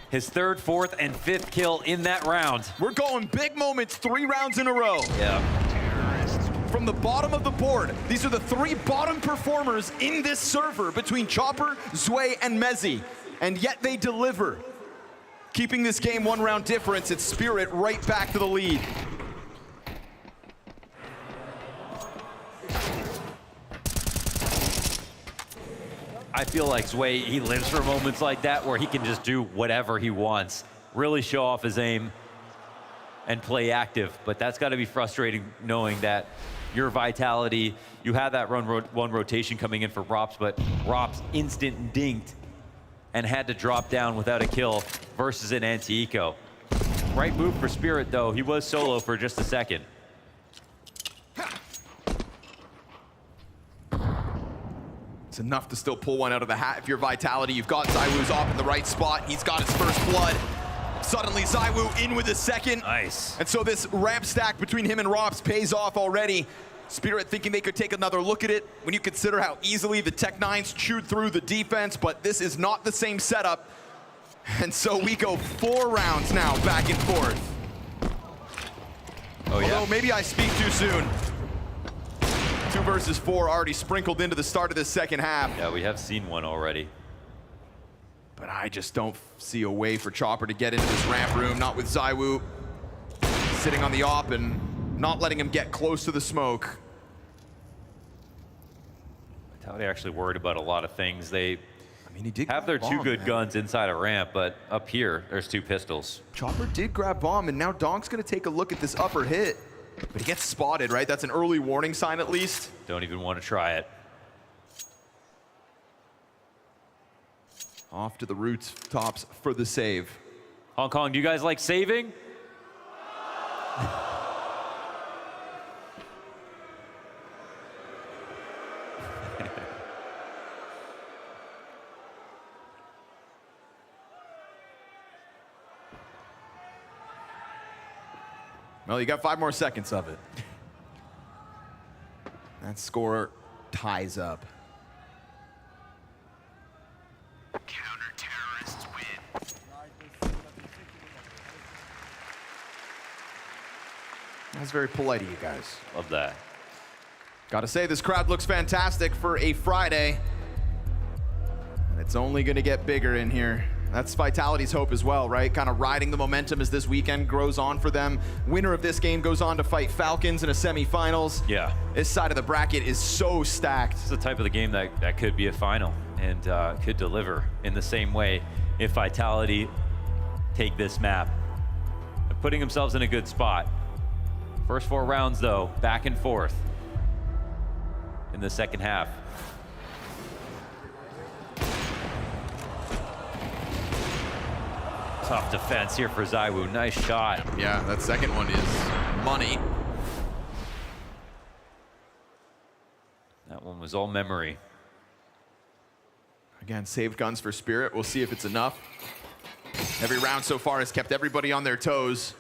His 3rd, 4th, and 5th kill in that round. We're going big moments, 3 rounds in a row. Yeah. From the bottom of the board, these are the 3 bottom performers in this server between Chopper, Zway, and Mezzi, and yet they deliver. Keeping this game 1 round difference, it's Spirit right back to the lead. I feel like Sway, he lives for moments like that where he can just do whatever he wants, really show off his aim and play active. But that's got to be frustrating knowing that your Vitality, you had that one rotation coming in for Rops, but Rops instant dinked and had to drop down without a kill versus an anti-eco. Right move for Spirit though, he was solo for just a second. It's enough to still pull one out of the hat if you're Vitality. You've got ZywOo's off in the right spot. He's got his first blood. Suddenly ZywOo in with his second. Nice. And so this ramp stack between him and Robs pays off already. Spirit thinking they could take another look at it when you consider how easily the Tech-9s chewed through the defense, but this is not the same setup. And so we go 4 rounds now, back and forth. Oh, yeah. Although maybe I speak too soon. 2 versus 4 already sprinkled into the start of this second half. Yeah, we have seen one already. But I just don't see a way for Chopper to get into this ramp room, not with ZywOo sitting on the op and not letting him get close to the smoke. Vitality actually worried about a lot of things. They he did have their 2 bomb, good man. guns inside a ramp, but up here, there's 2 pistols. Chopper did grab bomb, and now Donk's gonna take a look at this upper hit. But he gets spotted, right? That's an early warning sign at least. Don't even want to try it. Off to the roots tops for the save. Hong Kong, do you guys like saving? Well, you got 5 more seconds of it. That score ties up. Counter-terrorists win. That's very polite of you guys. Love that. Gotta say, this crowd looks fantastic for a Friday. And it's only gonna get bigger in here. That's Vitality's hope as well, right? Kind of riding the momentum as this weekend grows on for them. Winner of this game goes on to fight Falcons in a semifinals. Yeah. This side of the bracket is so stacked. It's the type of the game that could be a final and could deliver in the same way if Vitality take this map. putting themselves in a good spot. First 4 rounds, though, back and forth in the second half. Tough defense here for ZywOo. Nice shot. Yeah, that second one is money. That one was all memory. Again, saved guns for Spirit. We'll see if it's enough. Every round so far has kept everybody on their toes.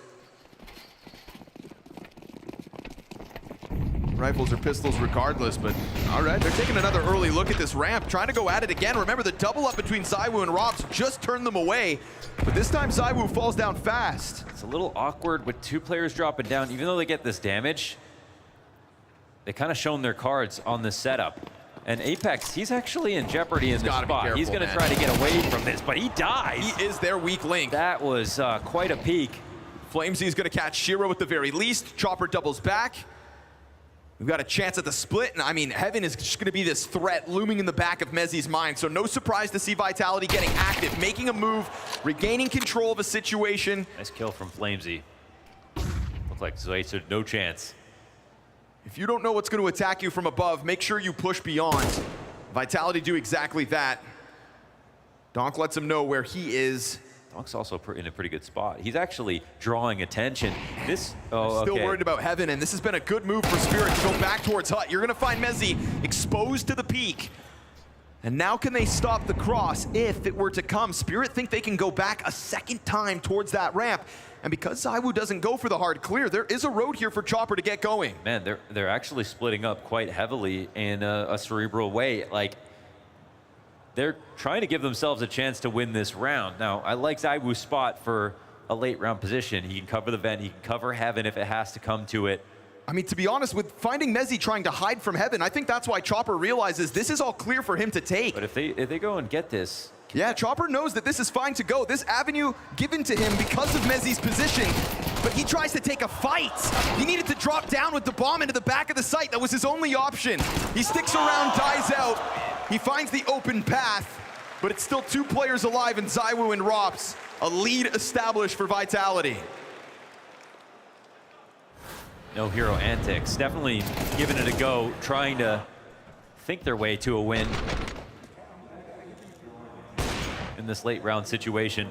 Rifles or pistols regardless, but all right, they're taking another early look at this ramp, trying to go at it again. Remember, the double up between ZywOo and Robs just turned them away, but this time ZywOo falls down fast. It's a little awkward with 2 players dropping down. Even though they get this damage, they kind of shown their cards on this setup. And Apex, he's actually in jeopardy in this spot. He's going to try to get away from this, but he dies. He is their weak link. That was quite a peak. Flamesy's going to catch Shiro at the very least. Chopper doubles back. We've got a chance at the split, and I mean, Heaven is just going to be this threat looming in the back of Mezzi's mind, so no surprise to see Vitality getting active, making a move, regaining control of a situation. Nice kill from Flamesy. Looked like Zweiss had no chance. If you don't know what's going to attack you from above, make sure you push beyond. Vitality do exactly that. Donk lets him know where he is. Donk's also in a pretty good spot. He's actually drawing attention. This, Still worried about Heaven, and this has been a good move for Spirit to go back towards Hut. You're gonna find Mezzi exposed to the peak. And now can they stop the cross if it were to come? Spirit think they can go back a second time towards that ramp. And because ZywOo doesn't go for the hard clear, there is a road here for Chopper to get going. Man, they're actually splitting up quite heavily in a cerebral way. Like, they're trying to give themselves a chance to win this round. Now, I like ZywOo's spot for a late round position. He can cover the vent, he can cover Heaven if it has to come to it. I mean, to be honest, with finding Mezzi trying to hide from Heaven, I think that's why Chopper realizes this is all clear for him to take. But if they go and get this... Yeah, Chopper knows that this is fine to go. This avenue given to him because of Mezzi's position, but he tries to take a fight. He needed to drop down with the bomb into the back of the site. That was his only option. He sticks around, dies out. He finds the open path, but it's still 2 players alive in ZywOo and Rops. A lead established for Vitality. No hero antics. Definitely giving it a go, trying to think their way to a win in this late round situation.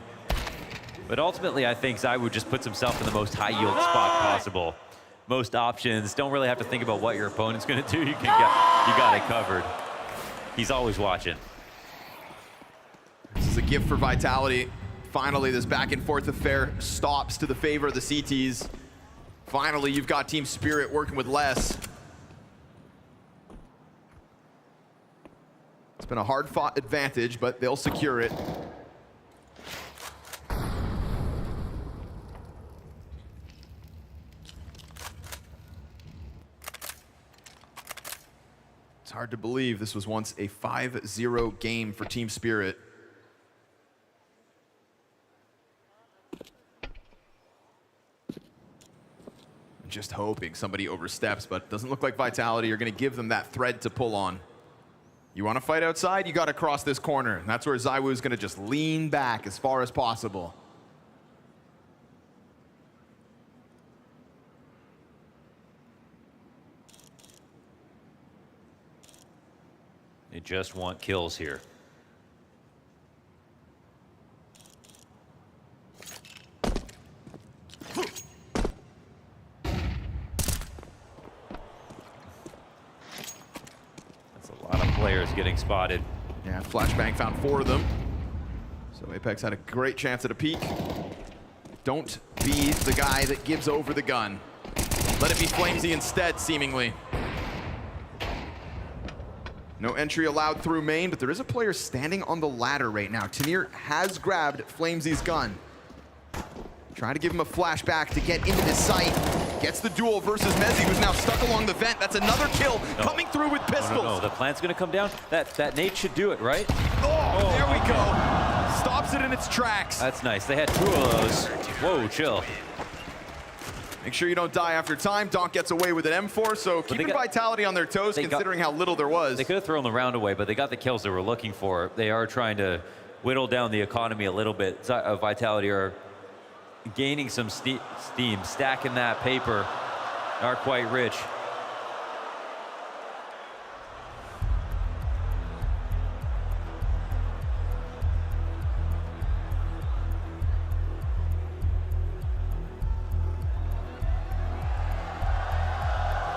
But ultimately, I think ZywOo just puts himself in the most high yield spot possible. Most options. Don't really have to think about what your opponent's gonna do. You got it covered. He's always watching. This is a gift for Vitality. Finally, this back and forth affair stops to the favor of the CTs. Finally, you've got Team Spirit working with less. It's been a hard-fought advantage, but they'll secure it. It's hard to believe this was once a 5-0 game for Team Spirit. Just hoping somebody oversteps, but doesn't look like Vitality are going to give them that thread to pull on. You want to fight outside, you got to cross this corner. And that's where ZywOo is going to just lean back as far as possible. They just want kills here. Players getting spotted. Yeah, Flashbang found 4 of them. So Apex had a great chance at a peek. Don't be the guy that gives over the gun. Let it be Flamesy instead, seemingly. No entry allowed through main, but there is a player standing on the ladder right now. Tanir has grabbed Flamesy's gun. Trying to give him a flashback to get into the site. Gets the duel versus Mezzi, who's now stuck along the vent. That's another kill coming through with pistols. No, the plant's gonna come down. That nade should do it, right? Oh, there we go. Stops it in its tracks. That's nice. They had 2 of those. Whoa, chill. Make sure you don't die after time. Donk gets away with an M4, so keeping Vitality on their toes considering how little there was. They could have thrown the round away, but they got the kills they were looking for. They are trying to whittle down the economy a little bit. Vitality are gaining some steam, stacking that paper, are quite rich.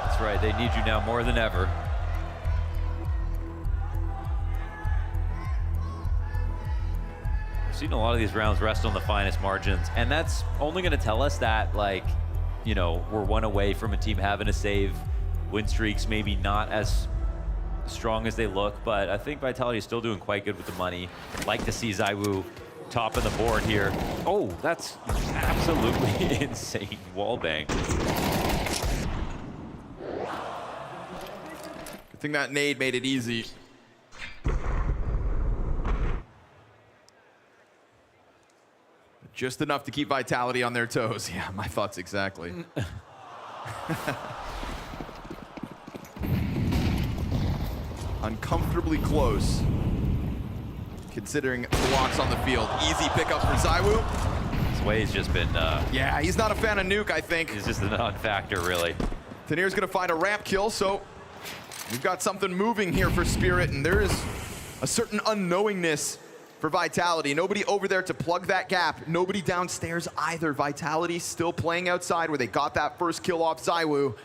That's right, they need you now more than ever. I've seen a lot of these rounds rest on the finest margins, and that's only going to tell us that, like, you know, we're one away from a team having to save. Win streaks maybe not as strong as they look, but I think Vitality is still doing quite good with the money. Like to see ZywOo topping the board here. Oh, that's absolutely insane wallbang. Good thing that nade made it easy. Just enough to keep Vitality on their toes. Yeah, my thoughts exactly. Uncomfortably close, considering the walks on the field. Easy pickup for ZywOo. Zway's just been... yeah, he's not a fan of Nuke, I think. He's just a non-factor, really. Tanir's gonna find a ramp kill, so we've got something moving here for Spirit, and there is a certain unknowingness for Vitality. Nobody over there to plug that gap. Nobody downstairs either. Vitality still playing outside where they got that first kill off ZywOo.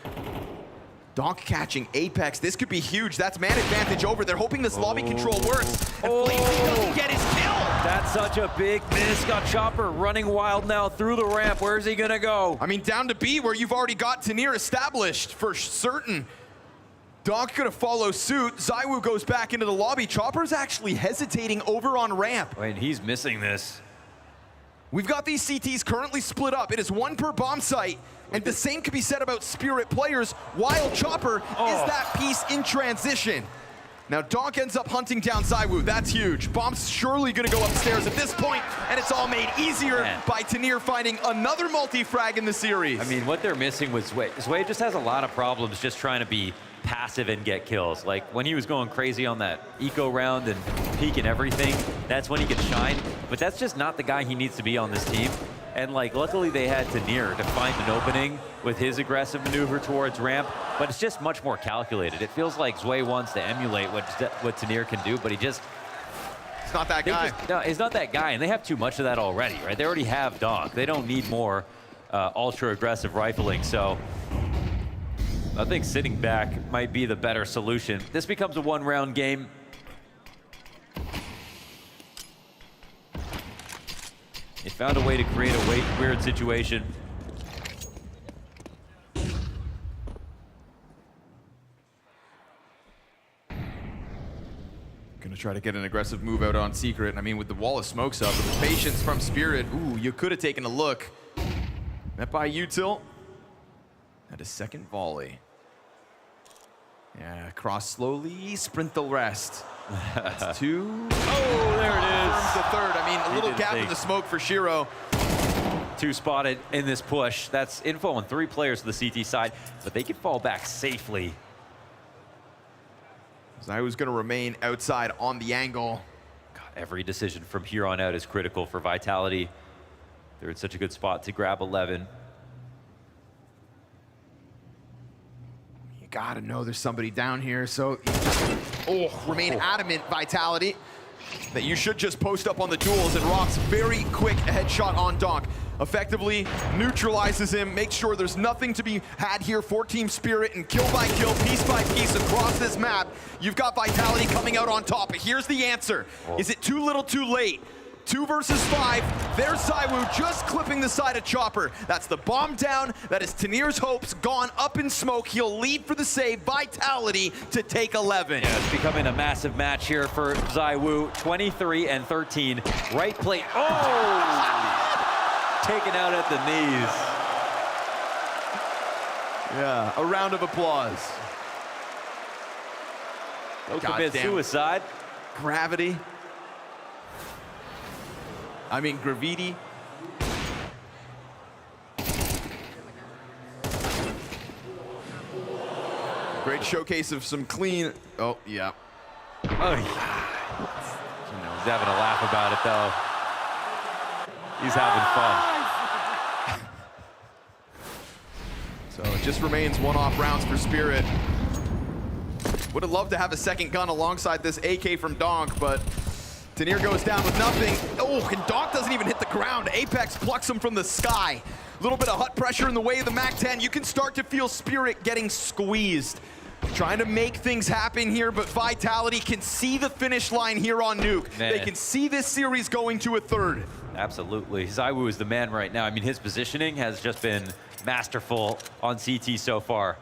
Donk catching Apex. This could be huge. That's man advantage over. They're hoping this lobby control works. And Flazy doesn't get his kill. That's such a big miss. Got Chopper running wild now through the ramp. Where's he gonna go? I mean, down to B where you've already got Tanir established for certain. Donk gonna follow suit. ZywOo goes back into the lobby. Chopper's actually hesitating over on ramp. Wait, he's missing this. We've got these CTs currently split up. It is one per bomb site. And the same could be said about Spirit players, while Chopper is that piece in transition. Now Donk ends up hunting down ZywOo. That's huge. Bomb's surely gonna go upstairs at this point, and it's all made easier by Tanir finding another multi-frag in the series. I mean, what they're missing was Zway. Zway just has a lot of problems just trying to be passive and get kills. Like when he was going crazy on that eco round and peak and everything, that's when he could shine. But that's just not the guy he needs to be on this team. And like, luckily they had Tanir to find an opening with his aggressive maneuver towards ramp, but it's just much more calculated. It feels like Zway wants to emulate what Tanir can do, but he just... It's not that guy. No, he's not that guy, and they have too much of that already, right? They already have Donk. They don't need more ultra-aggressive rifling, so I think sitting back might be the better solution. This becomes a one-round game. They found a way to create a weird situation. Gonna try to get an aggressive move out on Secret. And I mean, with the wall of smokes up, with the patience from Spirit, ooh, you could have taken a look. Met by Util. Had a second volley. Yeah, cross slowly, sprint the rest. That's two. Oh, there it is. The third. I mean, a little gap in the smoke for Shiro. Two spotted in this push. That's info on 3 players to the CT side, but they can fall back safely. ZywOo's gonna remain outside on the angle. God, every decision from here on out is critical for Vitality. They're in such a good spot to grab 11. Gotta know there's somebody down here, so remain adamant, Vitality, that you should just post up on the duels, and Rock's very quick headshot on Donk. Effectively neutralizes him, makes sure there's nothing to be had here for Team Spirit, and kill by kill, piece by piece across this map, you've got Vitality coming out on top. But here's the answer. Is it too little too late? 2 versus 5. There's ZywOo just clipping the side of Chopper. That's the bomb down. That is Tanir's hopes gone up in smoke. He'll lead for the save. Vitality to take 11. Yeah, it's becoming a massive match here for ZywOo. 23 and 13. Right plate. Oh! Taken out at the knees. Yeah, a round of applause. Don't commit suicide. Gravity. I mean, Gravity. Great showcase of some clean. Oh, yeah. Oh, yeah. He's having a laugh about it, though. He's having fun. So it just remains one-off rounds for Spirit. Would have loved to have a second gun alongside this AK from Donk, but Tanier goes down with nothing. Oh, and Donk doesn't even hit the ground. Apex plucks him from the sky. A little bit of hut pressure in the way of the MAC-10. You can start to feel Spirit getting squeezed. Trying to make things happen here, but Vitality can see the finish line here on Nuke. Man. They can see this series going to a third. Absolutely. ZywOo is the man right now. I mean, his positioning has just been masterful on CT so far.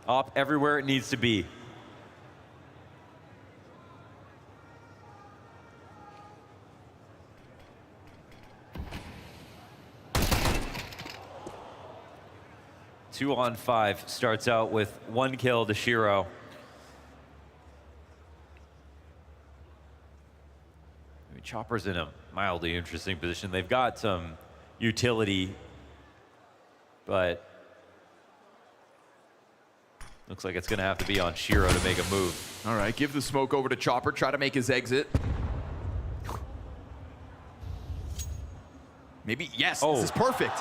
Up everywhere it needs to be. Two on five starts out with 1 kill to Shiro. I mean, Chopper's in a mildly interesting position. They've got some utility, but looks like it's gonna have to be on Shiro to make a move. All right, give the smoke over to Chopper, try to make his exit. Maybe, yes, this is perfect.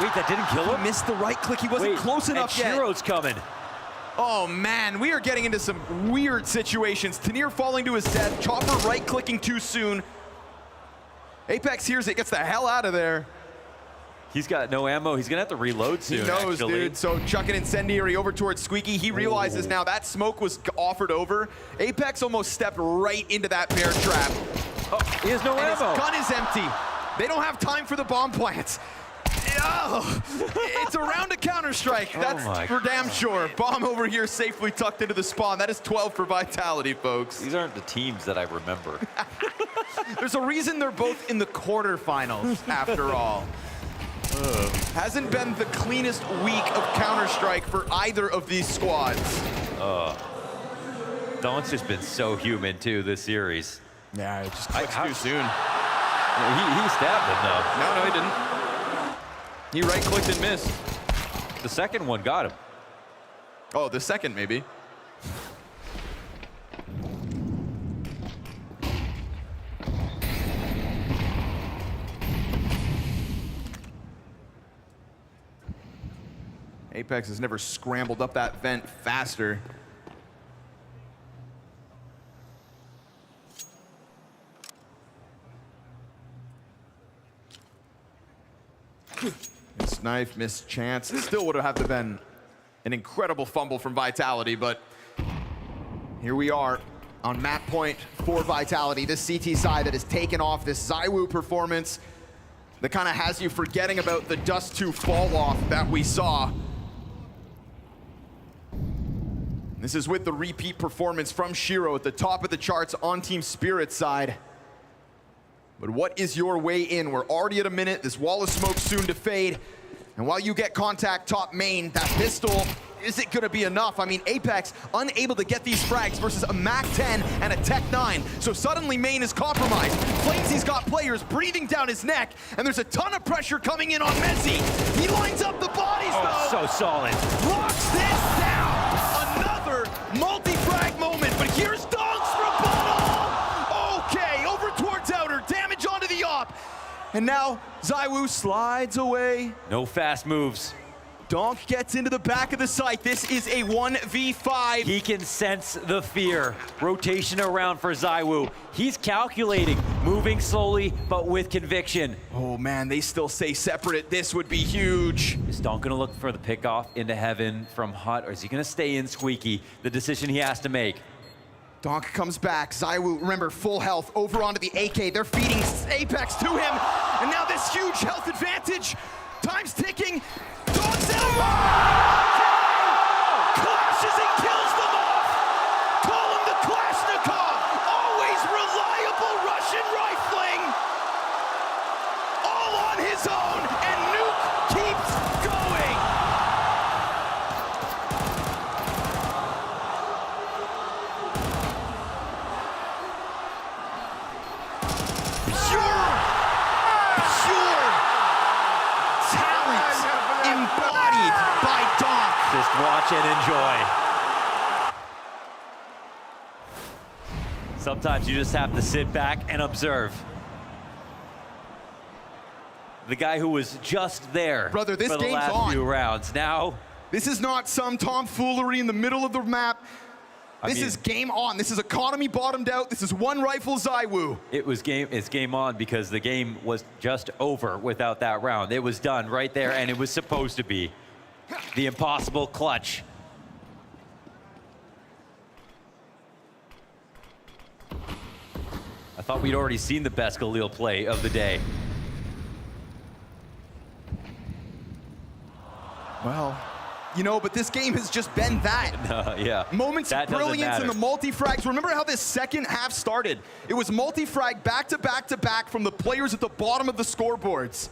Wait, that didn't kill him? He missed the right click, he wasn't close enough yet. Shiro's coming. Oh man, we are getting into some weird situations. Tanier falling to his death, Chopper right-clicking too soon. Apex hears it, gets the hell out of there. He's got no ammo, he's gonna have to reload soon, He knows, actually. dude. So chucking Incendiary over towards Squeaky. He realizes now that smoke was offered over. Apex almost stepped right into that bear trap. Oh, he has no and ammo. His gun is empty. They don't have time for the bomb plants. Oh, it's a round of Counter-Strike. That's for damn sure. Bomb over here safely tucked into the spawn. That is 12 for Vitality, folks. These aren't the teams that I remember. There's a reason they're both in the quarterfinals, after all. Hasn't been the cleanest week of Counter-Strike for either of these squads. Donk's just been so human, too, this series. Yeah, it just clicks too soon. He stabbed him, though. No, he didn't. He right-clicked and missed. The second one got him. Oh, the second, maybe. Apex has never scrambled up that vent faster. Miss knife, missed chance. Still would have to been an incredible fumble from Vitality, but here we are on map point for Vitality. This CT side that has taken off this ZywOo performance that kind of has you forgetting about the Dust 2 fall off that we saw. This is with the repeat performance from Shiro at the top of the charts on Team Spirit's side. But what is your way in? We're already at a minute. This wall of smoke soon to fade. And while you get contact top main, that pistol, is it gonna be enough? I mean, Apex unable to get these frags versus a MAC-10 and a Tech 9. So suddenly main is compromised. Flamesy's got players breathing down his neck, and there's a ton of pressure coming in on Messi. He lines up the bodies, though. So solid. Locks this down. Another multi-frag moment, but here's Donk's rebuttal. Okay, over towards outer, damage onto the op. And now ZywOo slides away. No fast moves. Donk gets into the back of the site. This is a 1v5. He can sense the fear. Rotation around for ZywOo. He's calculating, moving slowly, but with conviction. Oh man, they still stay separate. This would be huge. Is Donk gonna look for the pickoff into heaven from Hut, or is he gonna stay in Squeaky? The decision he has to make. Donk comes back. ZywOo, remember, full health over onto the AK. They're feeding Apex to him. And now this huge health advantage. Time's ticking. Donk's out. Clashes and kills them off. Call him the Kalashnikov. Always reliable Russian rifling. All on his own, and Nuke keeps going. Embodied by Donk. Just watch and enjoy. Sometimes you just have to sit back and observe. The guy who was just there Brother, this for the game's last on. few rounds. Now, this is not some tomfoolery in the middle of the map. This is game on. This is economy bottomed out. This is one rifle ZywOo. it's game on because the game was just over without that round. It was done right there, and it was supposed to be the impossible clutch. I thought we'd already seen the best Galil play of the day. Well, you know, but this game has just been that. Yeah. Moments of brilliance in the multi-frags. Remember how this second half started? It was multi-frag back to back to back from the players at the bottom of the scoreboards.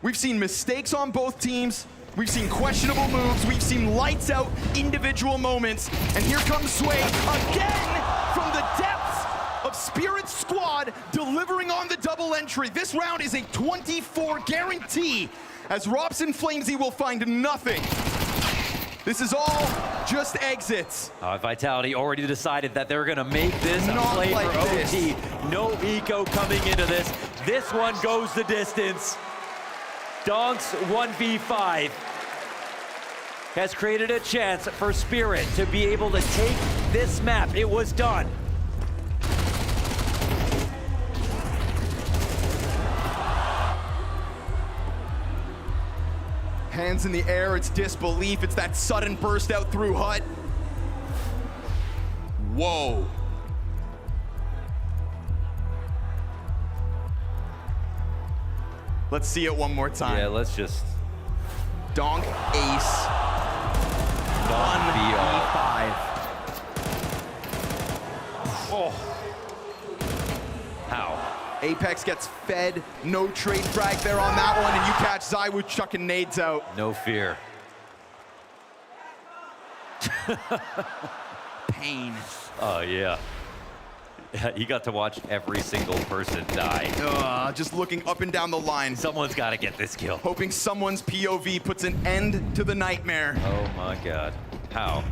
We've seen mistakes on both teams. We've seen questionable moves. We've seen lights out individual moments. And here comes Sway again from the depths of Spirit's squad, delivering on the double entry. This round is a 24 guarantee, as Robson Flamesy will find nothing. This is all just exits. Vitality already decided that they're gonna make this a Not play like for this. OT. No eco coming into this. This one goes the distance. Donk's 1v5 has created a chance for Spirit to be able to take this map. It was done. Hands in the air, it's disbelief. It's that sudden burst out through Hut. Whoa. Let's see it one more time. Yeah, let's just. Donk ace. 1v5. Oh. How? Apex gets fed, no trade frag there on that one, and you catch ZywOo chucking nades out. No fear. paiN. Oh, yeah. You got to watch every single person die. Just looking up and down the line. Someone's got to get this kill. Hoping someone's POV puts an end to the nightmare. Oh my God. How?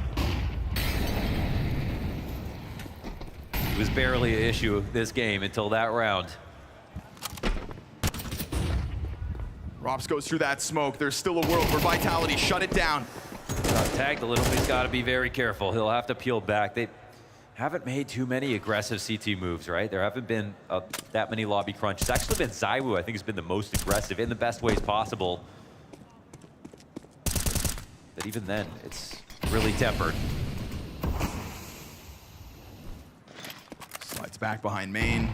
It was barely an issue of this game until that round. Rops goes through that smoke. There's still a world where Vitality shut it down. Got tagged a little bit. He's got to be very careful. He'll have to peel back. They haven't made too many aggressive CT moves, right? There haven't been that many lobby crunches. It's actually been ZywOo, I think, has been the most aggressive in the best ways possible. But even then, it's really tempered. Slides back behind main,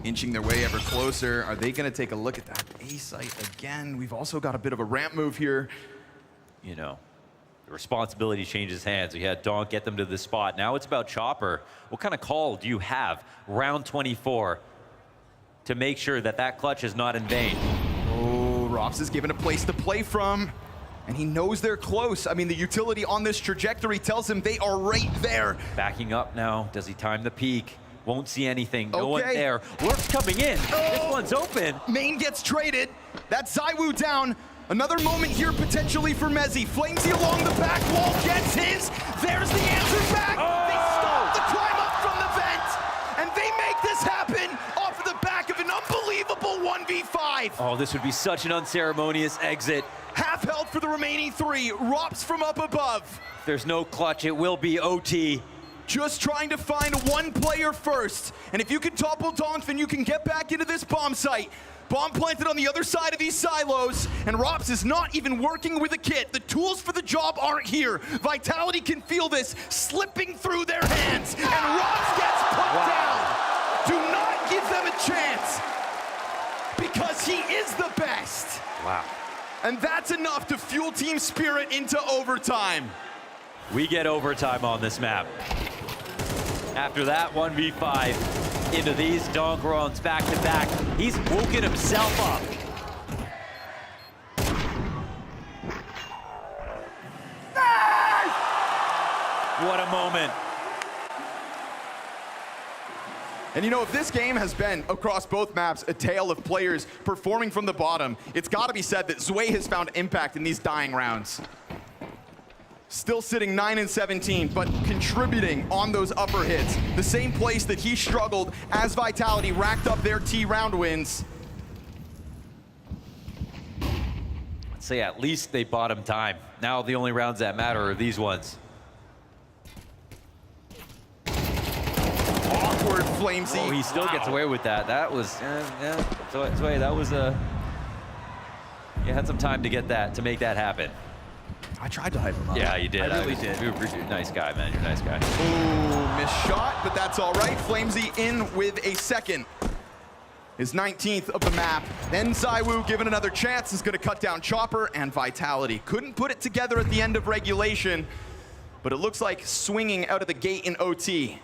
inching their way ever closer. Are they going to take a look at that A site again? We've also got a bit of a ramp move here. You know, the responsibility changes hands. We had Donk get them to this spot. Now it's about Chopper. What kind of call do you have round 24 to make sure that that clutch is not in vain? Oh, Rops is given a place to play from, and he knows they're close. I mean, the utility on this trajectory tells him they are right there. Backing up now. Does he time the peak? Won't see anything. No one Okay. there. Lurk's coming in. This one's open. main gets traded. That's ZywOo down. Another moment here potentially for Mezzy. Flamesy along the back wall gets his. There's the answer back. They stop the climb up from the vent, and they make this happen off of the back of an unbelievable 1v5. Oh, this would be such an unceremonious exit. Half health for the remaining three. Rops from up above. If there's no clutch, it will be OT. Just trying to find one player first. And if you can topple Donk, then you can get back into this bomb site. Bomb planted on the other side of these silos, and Rops is not even working with a kit. The tools for the job aren't here. Vitality can feel this slipping through their hands, and Rops gets put down. Do not give them a chance, because he is the best. Wow. And that's enough to fuel Team Spirit into overtime. We get overtime on this map. After that 1v5, into these Donk runs back to back. He's woken himself up. What a moment. And you know, if this game has been, across both maps, a tale of players performing from the bottom, it's got to be said that Zway has found impact in these dying rounds. Still sitting 9 and 17, but contributing on those upper hits. The same place that he struggled as Vitality racked up their T round wins. say at least they bought him time. Now the only rounds that matter are these ones. Awkward Flamesy. Oh, he still gets away with that. That was, yeah. So that was a. You had some time to get that, to make that happen. I tried to hype him up. Yeah, you did. I really did. You're a nice guy, man. You're a nice guy. Ooh, missed shot, but that's all right. Flamesy in with a second. His 19th of the map. Then ZywOo, given another chance, is going to cut down Chopper and Vitality. Couldn't put it together at the end of regulation, but it looks like swinging out of the gate in OT.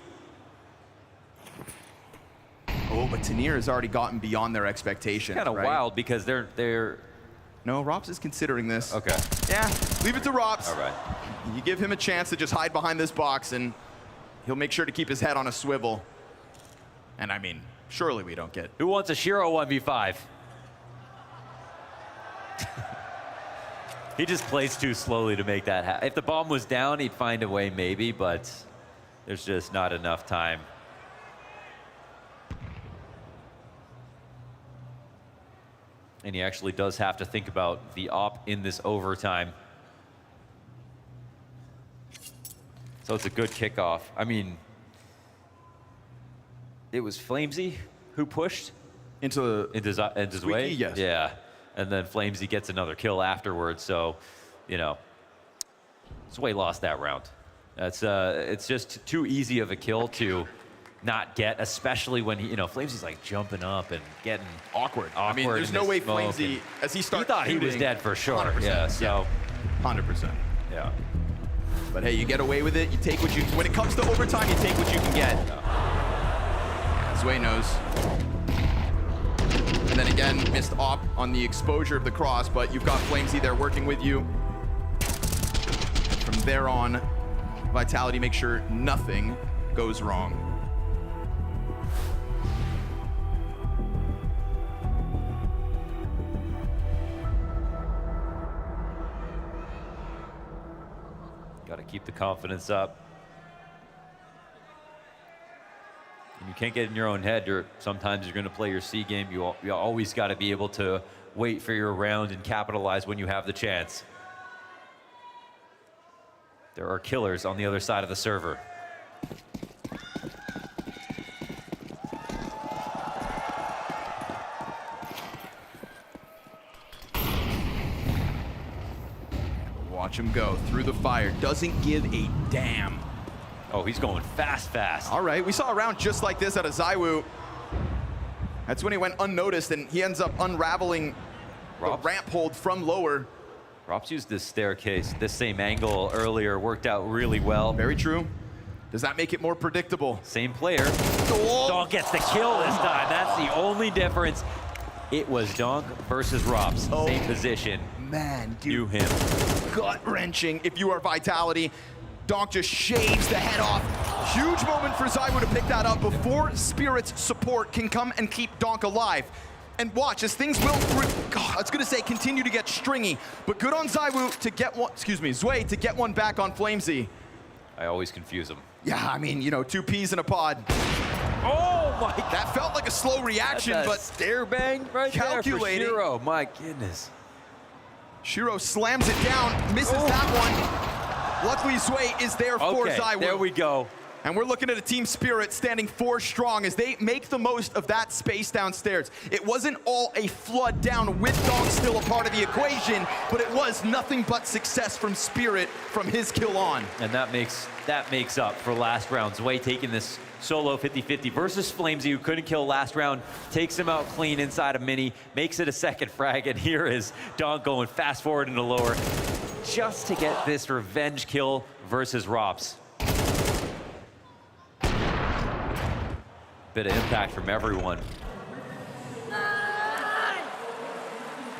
Oh, but Tanir has already gotten beyond their expectations. Kind of wild because they're. No, Rops is considering this. Okay. Yeah, leave it to Rops. All right. You give him a chance to just hide behind this box, and he'll make sure to keep his head on a swivel. And I mean, surely we don't get. Who wants a Shiro 1v5? He just plays too slowly to make that happen. If the bomb was down, he'd find a way maybe, but there's just not enough time. And he actually does have to think about the op in this overtime. So it's a good kickoff. I mean, it was Flamesy who pushed into Zwei. Yes. Yeah, and then Flamesy gets another kill afterwards. So, you know, Zwei lost that round. That's it's just too easy of a kill to not get, especially when he, Flamesy's like jumping up and getting awkward. I mean, there's no way Flamesy, as he starts thought shooting, he was dead for sure. 100%. Yeah, so 100%. Yeah. But hey, you get away with it. You take what you. When it comes to overtime, you take what you can get. Zwei knows. And then again, missed op on the exposure of the cross, but you've got Flamesy there working with you. From there on, Vitality makes sure nothing goes wrong. Got to keep the confidence up. And you can't get in your own head. Sometimes you're going to play your C game. You always got to be able to wait for your round and capitalize when you have the chance. There are killers on the other side of the server. Watch him go through the fire. Doesn't give a damn. Oh, he's going fast. All right, we saw a round just like this out of ZywOo. That's when he went unnoticed, and he ends up unraveling the ramp hold from lower. Rops used this staircase, this same angle earlier, worked out really well. Very true. Does that make it more predictable? Same player. Donk gets the kill this time. That's the only difference. It was Donk versus Rops. Same position. Man, dude. Knew him. Gut-wrenching if you are Vitality. Donk just shaves the head off. Huge moment for ZywOo to pick that up before Spirit's support can come and keep Donk alive. And watch, as things will, I was gonna say continue to get stringy, but good on ZywOo to get one, Zwei to get one back on Flamesy. I always confuse him. Yeah, I mean, two peas in a pod. Oh my God. That felt like a slow reaction, but stare bang right calculating. there for Shiro. My goodness. Shiro slams it down, misses that one. Luckily, Zwei is there for ZywOo. There we go. And we're looking at a Team Spirit standing 4 strong as they make the most of that space downstairs. It wasn't all a flood down with Donk still a part of the equation, but it was nothing but success from Spirit from his kill on. And that makes up for last round. Zwei taking this solo 50-50 versus Flamesy, who couldn't kill last round, takes him out clean inside a mini, makes it a second frag, and here is Donk going fast forward into lower just to get this revenge kill versus Rops. Bit of impact from everyone.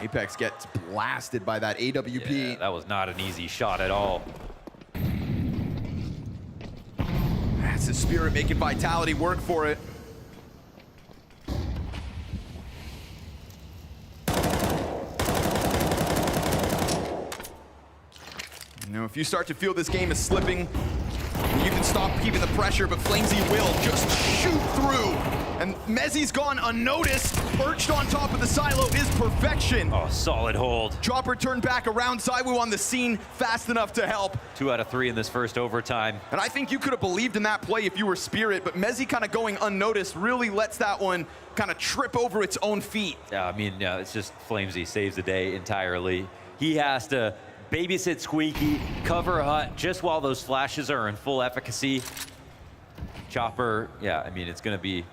Apex gets blasted by that AWP. Yeah, that was not an easy shot at all. That's the Spirit making Vitality work for it. If you start to feel this game is slipping, you can stop keeping the pressure, but Flamesy will just shoot through. And Mezzi's gone unnoticed. Perched on top of the silo is perfection. Oh, solid hold. Chopper turned back around. ZywOo on the scene fast enough to help. 2 out of 3 in this first overtime. And I think you could have believed in that play if you were Spirit, but Mezzi kind of going unnoticed really lets that one kind of trip over its own feet. Yeah, I mean, it's just Flamesy saves the day entirely. He has to babysit Squeaky, cover Hut just while those flashes are in full efficacy. Chopper, yeah, I mean, it's going to be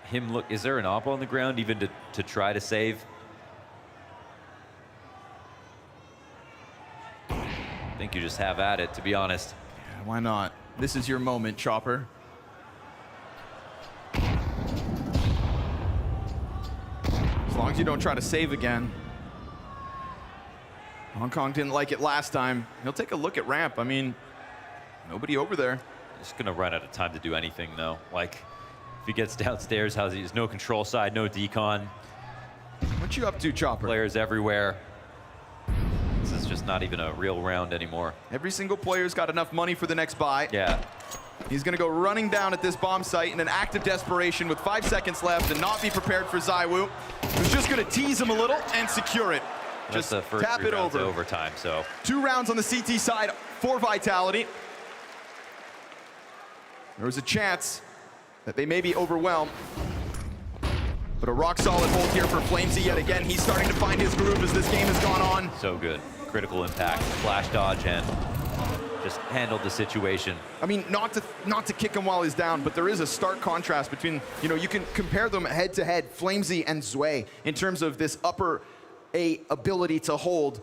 him. Look, is there an op on the ground even to try to save? I think you just have at it, to be honest. Yeah, why not? This is your moment, Chopper. As long as you don't try to save again. Hong Kong didn't like it last time. He'll take a look at ramp. I mean, nobody over there. Just gonna run out of time to do anything though. Like, if he gets downstairs, there's no control side, no decon. What you up to, Chopper? Players everywhere. This is just not even a real round anymore. Every single player's got enough money for the next buy. Yeah. He's gonna go running down at this bomb site in an act of desperation with 5 seconds left and not be prepared for ZywOo, who's just gonna tease him a little and secure it. Just the first tap 3 it rounds over. of overtime, so. 2 rounds on the CT side for Vitality. There was a chance that they may be overwhelmed, but a rock solid hold here for Flamesy yet again. He's starting to find his groove as this game has gone on. So good. Critical impact, flash dodge, and just handled the situation. I mean, not to kick him while he's down, but there is a stark contrast between, you can compare them head to head, Flamesy and Zwei, in terms of this upper A ability to hold.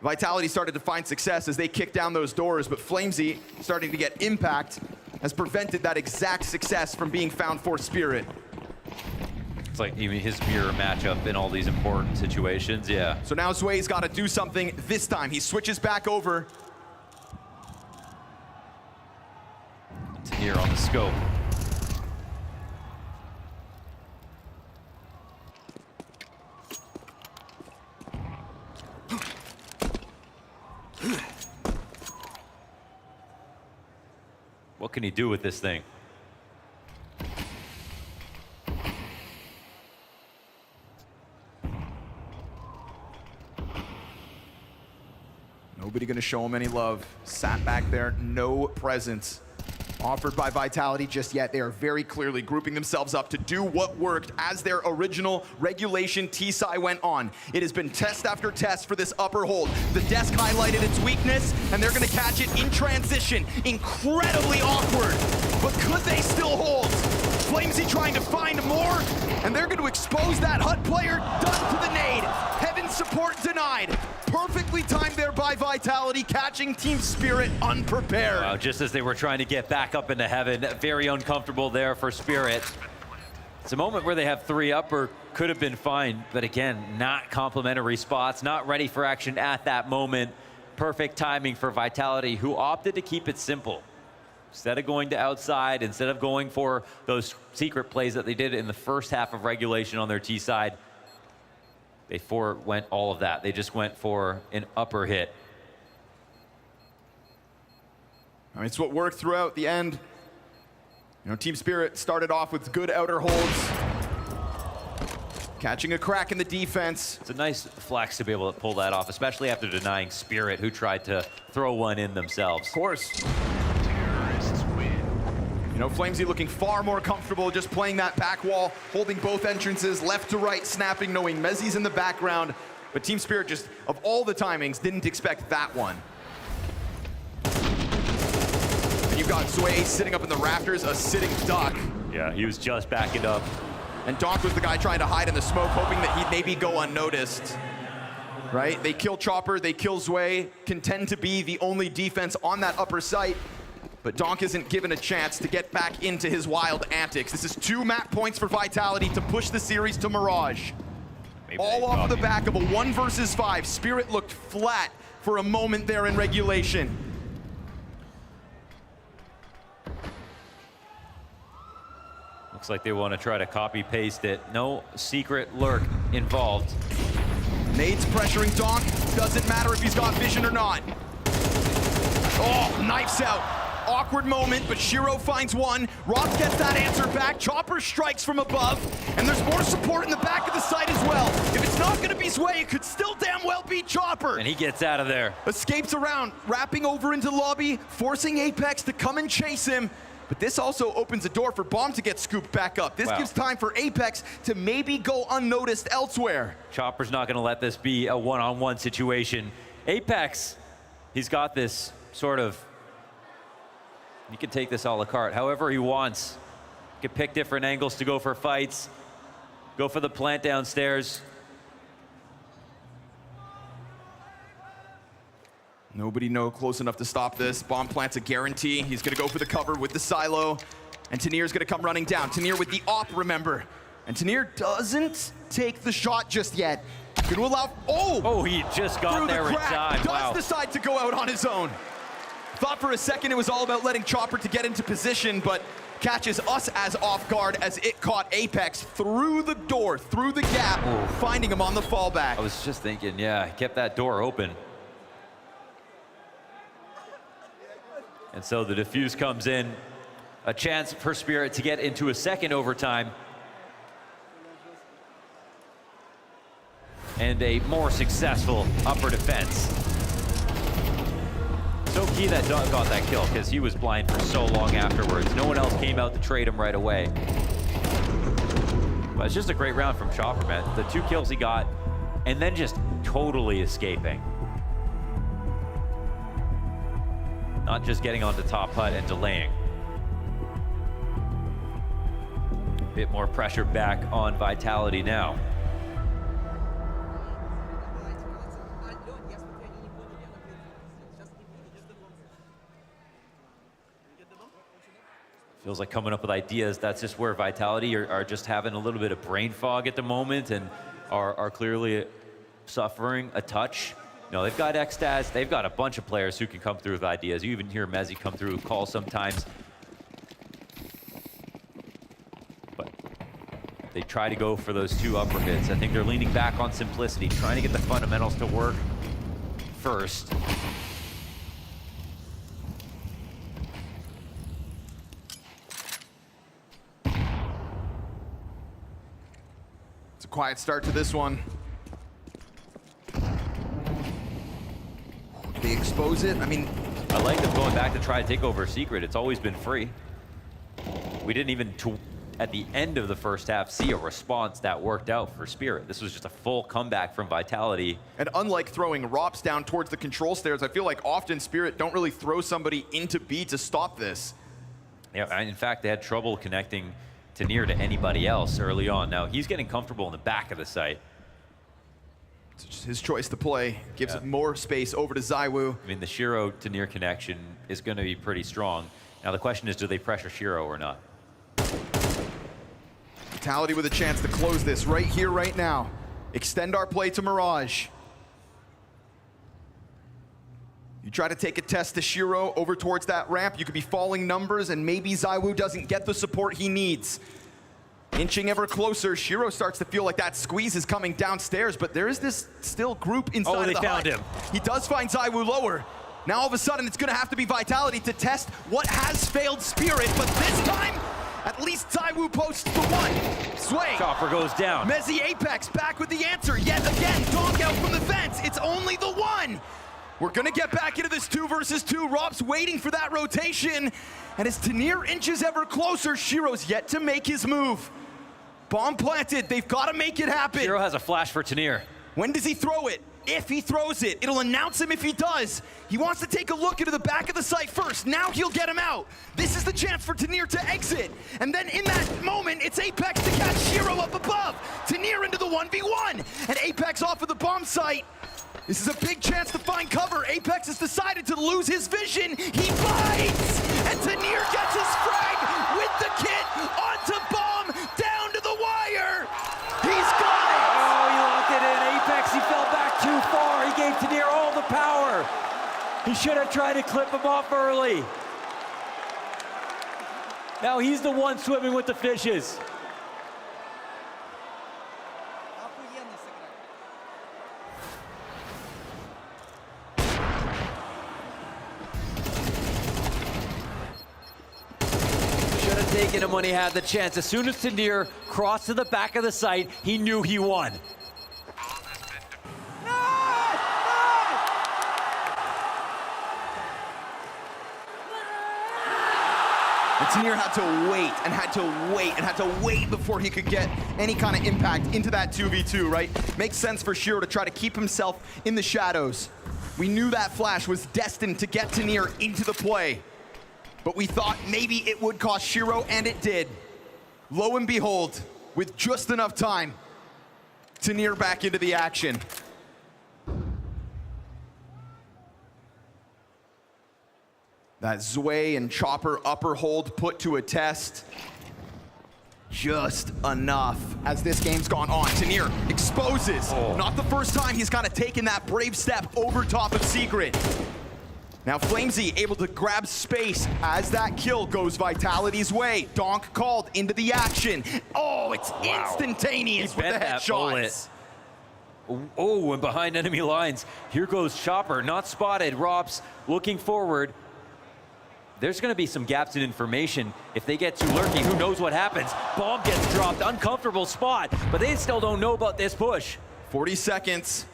Vitality started to find success as they kicked down those doors, but Flamesy starting to get impact has prevented that exact success from being found for Spirit. It's like even his mirror matchup in all these important situations, yeah. So now Zwei's got to do something this time. He switches back over. It's here on the scope. What can he do with this thing? Nobody gonna show him any love. Sat back there, no presence offered by Vitality just yet. They are very clearly grouping themselves up to do what worked as their original regulation T-Sci went on. It has been test after test for this upper hold. The desk highlighted its weakness, and they're gonna catch it in transition. Incredibly awkward, but could they still hold? Flamesy trying to find more, and they're gonna expose that HUD player, done to the nade. Heaven's support denied. Perfectly timed there by Vitality, catching Team Spirit unprepared. Wow, just as they were trying to get back up into heaven, very uncomfortable there for Spirit. It's a moment where they have 3 upper, could have been fine, but again, not complimentary spots, not ready for action at that moment. Perfect timing for Vitality, who opted to keep it simple. Instead of going to outside, instead of going for those secret plays that they did in the first half of regulation on their T side, they forewent all of that. They just went for an upper hit. I mean, it's what worked throughout the end. Team Spirit started off with good outer holds, catching a crack in the defense. It's a nice flex to be able to pull that off, especially after denying Spirit, who tried to throw one in themselves. Of course. Flamesy looking far more comfortable just playing that back wall, holding both entrances left to right, snapping, knowing Mezzi's in the background. But Team Spirit, just of all the timings, didn't expect that one. And you've got Zwei sitting up in the rafters, a sitting duck. Yeah, he was just backing up. And Donk was the guy trying to hide in the smoke, hoping that he'd maybe go unnoticed. Right? They kill Chopper, they kill Zwei, contend to be the only defense on that upper site. But Donk isn't given a chance to get back into his wild antics. This is 2 map points for Vitality to push the series to Mirage. All off the back of a 1 versus 5. Spirit looked flat for a moment there in regulation. Looks like they want to try to copy paste it. No secret lurk involved. Nade's pressuring Donk. Doesn't matter if he's got vision or not. Oh, knifes out. awkward moment, but Shiro finds one. Robs gets that answer back. Chopper strikes from above, and there's more support in the back of the site as well. If it's not gonna be Zwei, it could still damn well be Chopper. And he gets out of there. Escapes around, wrapping over into lobby, forcing Apex to come and chase him. But this also opens a door for Bomb to get scooped back up. This gives time for Apex to maybe go unnoticed elsewhere. Chopper's not gonna let this be a one-on-one situation. Apex, he's got this sort of, he can take this a la carte however he wants. He can pick different angles to go for fights, go for the plant downstairs. Nobody close enough to stop this. Bomb plants a guarantee. He's gonna go for the cover with the silo. And Tanir's gonna come running down. Tanir with the op, remember. And Tanir doesn't take the shot just yet. Gonna allow, oh, he just got there in time. Does decide to go out on his own. Thought for a second it was all about letting Chopper to get into position, but catches us as off guard as it caught Apex through the door, through the gap, finding him on the fallback. I was just thinking, yeah, he kept that door open. And so the defuse comes in, a chance for Spirit to get into a second overtime. And a more successful upper defense. So key that Doug got that kill, because he was blind for so long afterwards. No one else came out to trade him right away. But it's just a great round from Chopper, man. The 2 kills he got, and then just totally escaping. Not just getting onto top hut and delaying. A bit more pressure back on Vitality now. Feels like coming up with ideas. That's just where Vitality are just having a little bit of brain fog at the moment and are clearly suffering a touch. No, they've got Xtaz. They've got a bunch of players who can come through with ideas. You even hear Mezzi come through with calls sometimes. But they try to go for those 2 upper hits. I think they're leaning back on simplicity, trying to get the fundamentals to work first. It's a quiet start to this one. They expose it. I mean, I like them going back to try to take over Secret. It's always been free. We didn't even, at the end of the first half, see a response that worked out for Spirit. This was just a full comeback from Vitality. And unlike throwing Rops down towards the control stairs, I feel like often Spirit don't really throw somebody into B to stop this. Yeah, in fact, they had trouble connecting Tanir to anybody else early on. Now, he's getting comfortable in the back of the site. It's just his choice to play. Gives it more space over to Zywoo. I mean, the Shiro to Nier connection is going to be pretty strong. Now, the question is, do they pressure Shiro or not? Vitality with a chance to close this right here, right now. Extend our play to Mirage. You try to take a test to Shiro over towards that ramp. You could be falling numbers, and maybe Zywoo doesn't get the support he needs. Inching ever closer, Shiro starts to feel like that squeeze is coming downstairs, but there is this still group inside of the hut. Oh, they found him. He does find Zywoo lower. Now all of a sudden it's gonna have to be Vitality to test what has failed Spirit, but this time, at least Zywoo posts the 1. Zwei. Chopper goes down. Mezzi Apex back with the answer. Yet again, donk out from the fence. It's only the 1. We're gonna get back into this 2 versus 2. Rob's waiting for that rotation. And as Tanir inches ever closer, Shiro's yet to make his move. Bomb planted, they've gotta make it happen. Shiro has a flash for Tanir. When does he throw it? If he throws it, it'll announce him if he does. He wants to take a look into the back of the site first. Now he'll get him out. This is the chance for Tanir to exit. And then in that moment, it's Apex to catch Shiro up above. Tanir into the 1v1. And Apex off of the bomb site. This is a big chance to find cover. Apex has decided to lose his vision. He bites! And Tanir gets his frag with the kit onto bomb, down to the wire. He's got it! Oh, he locked it in. Apex, he fell back too far. He gave Tanir all the power. He should have tried to clip him off early. Now he's the one swimming with the fishes. taken him when he had the chance. As soon as Tanir crossed to the back of the site, he knew he won. And Tanir had to wait and had to wait and had to wait before he could get any kind of impact into that 2v2, right? Makes sense for Shiro to try to keep himself in the shadows. We knew that flash was destined to get Tanir into the play, but we thought maybe it would cost Shiro, and it did. Lo and behold, with just enough time, Tanir back into the action. That Zway and Chopper upper hold put to a test. Just enough as this game's gone on. Tanir exposes. Not the first time he's kind of taken that brave step over top of Secret. Now Flamesy able to grab space as that kill goes Vitality's way. Donk called into the action. Oh, it's instantaneous with the headshots. Oh, and behind enemy lines. Here goes Chopper, not spotted. Rops looking forward. There's going to be some gaps in information. If they get too lurky, who knows what happens? Bomb gets dropped, uncomfortable spot, but they still don't know about this push. 40 seconds.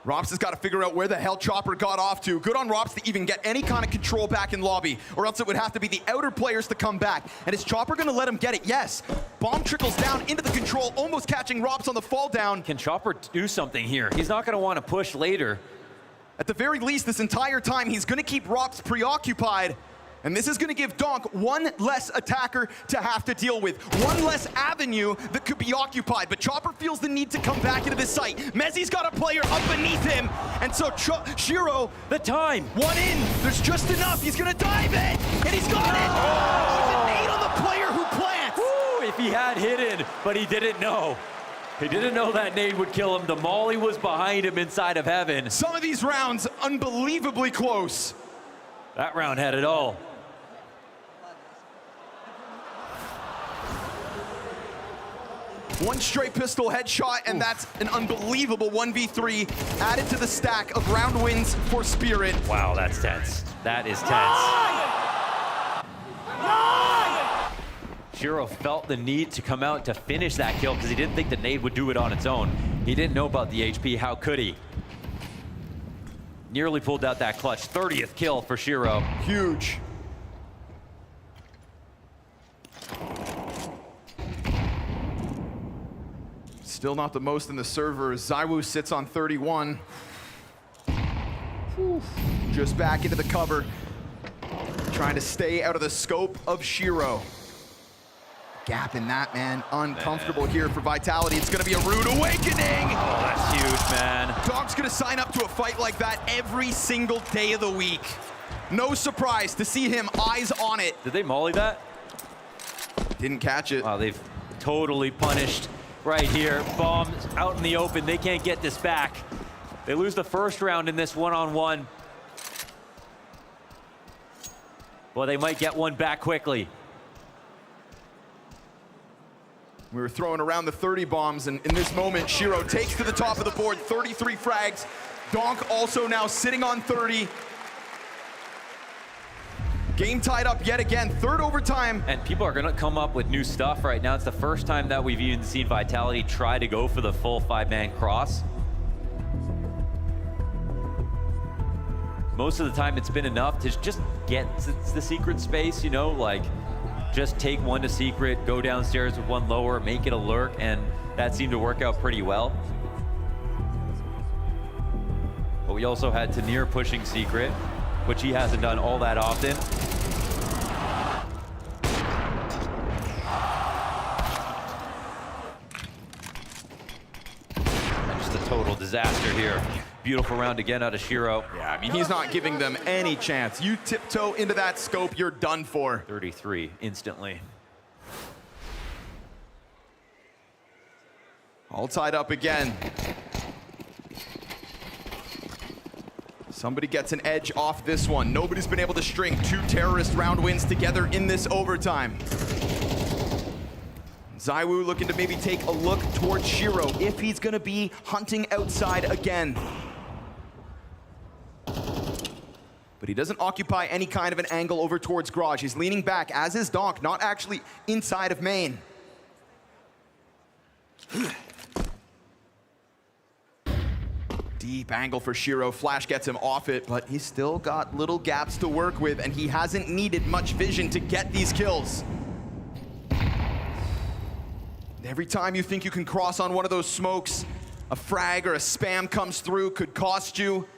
Rops has got to figure out where the hell Chopper got off to. Good on Rops to even get any kind of control back in lobby, or else it would have to be the outer players to come back. And is Chopper going to let him get it? Yes. Bomb trickles down into the control, almost catching Rops on the fall down. Can Chopper do something here? He's not going to want to push later. At the very least, this entire time, he's going to keep Rops preoccupied. And this is going to give Donk one less attacker to have to deal with. One less avenue that could be occupied. But Chopper feels the need to come back into this site. Mezzi's got a player up beneath him. And so Shiro, the time. One in. There's just enough. He's going to dive it. And he's got it. Oh, an 8 on the player who plants. Woo, if he had hidden, but he didn't know. He didn't know that nade would kill him. The molly was behind him inside of heaven. Some of these rounds unbelievably close. That round had it all. One straight pistol headshot, and that's an unbelievable 1v3 added to the stack of round wins for Spirit. Wow, that's tense. That is tense. Shiro felt the need to come out to finish that kill because he didn't think the nade would do it on its own. He didn't know about the HP. How could he? Nearly pulled out that clutch. 30th kill for Shiro. Huge. Still not the most in the server. ZywOo sits on 31. Just back into the cover. Trying to stay out of the scope of Shiro. Gap in that, man. Uncomfortable here for Vitality. It's going to be a rude awakening. Oh, that's huge, man. Dog's going to sign up to a fight like that every single day of the week. No surprise to see him eyes on it. Did they molly that? Didn't catch it. Wow, they've totally punished right here. Bombs out in the open. They can't get this back. They lose the first round in this one-on-one. Well, they might get one back quickly. We were throwing around the 30 bombs, and in this moment, Shiro takes to the top of the board, 33 frags. Donk also now sitting on 30. Game tied up yet again, third overtime. And people are gonna come up with new stuff right now. It's the first time that we've even seen Vitality try to go for the full 5-man cross. Most of the time it's been enough to just get to the secret space, you know, like just take one to secret, go downstairs with one lower, make it a lurk, and that seemed to work out pretty well. But we also had Tanir pushing secret, which he hasn't done all that often. Just a total disaster here. Beautiful round again out of Shiro. Yeah, I mean, he's not giving them any chance. You tiptoe into that scope, you're done for. 33 instantly. All tied up again. Somebody gets an edge off this one. Nobody's been able to string 2 terrorist round wins together in this overtime. ZywOo looking to maybe take a look towards Shiro if he's gonna be hunting outside again. but he doesn't occupy any kind of an angle over towards Garage. He's leaning back, as is Donk, not actually inside of main. Deep angle for Shiro. Flash gets him off it, but he's still got little gaps to work with, and he hasn't needed much vision to get these kills. Every time you think you can cross on one of those smokes, a frag or a spam comes through, could cost you.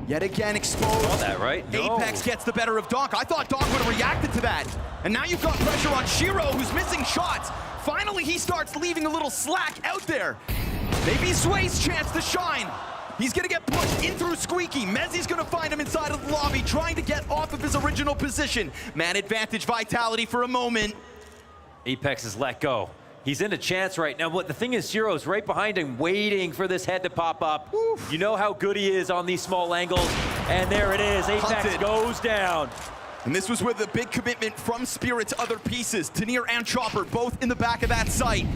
Yet again exposed. Saw that, right? No. Apex gets the better of Donk. I thought Donk would have reacted to that. And now you've got pressure on Shiro, who's missing shots. Finally, he starts leaving a little slack out there. Maybe Sway's chance to shine. He's gonna get pushed in through Squeaky. Mezzi's gonna find him inside of the lobby, trying to get off of his original position. Man advantage Vitality for a moment. Apex is let go. He's in a chance right now. But the thing is, Shiro's right behind him, waiting for this head to pop up. Oof. You know how good he is on these small angles. And there it is, Apex Hunted. goes down. And this was with a big commitment from Spirit to other pieces. Tanir and Chopper both in the back of that site.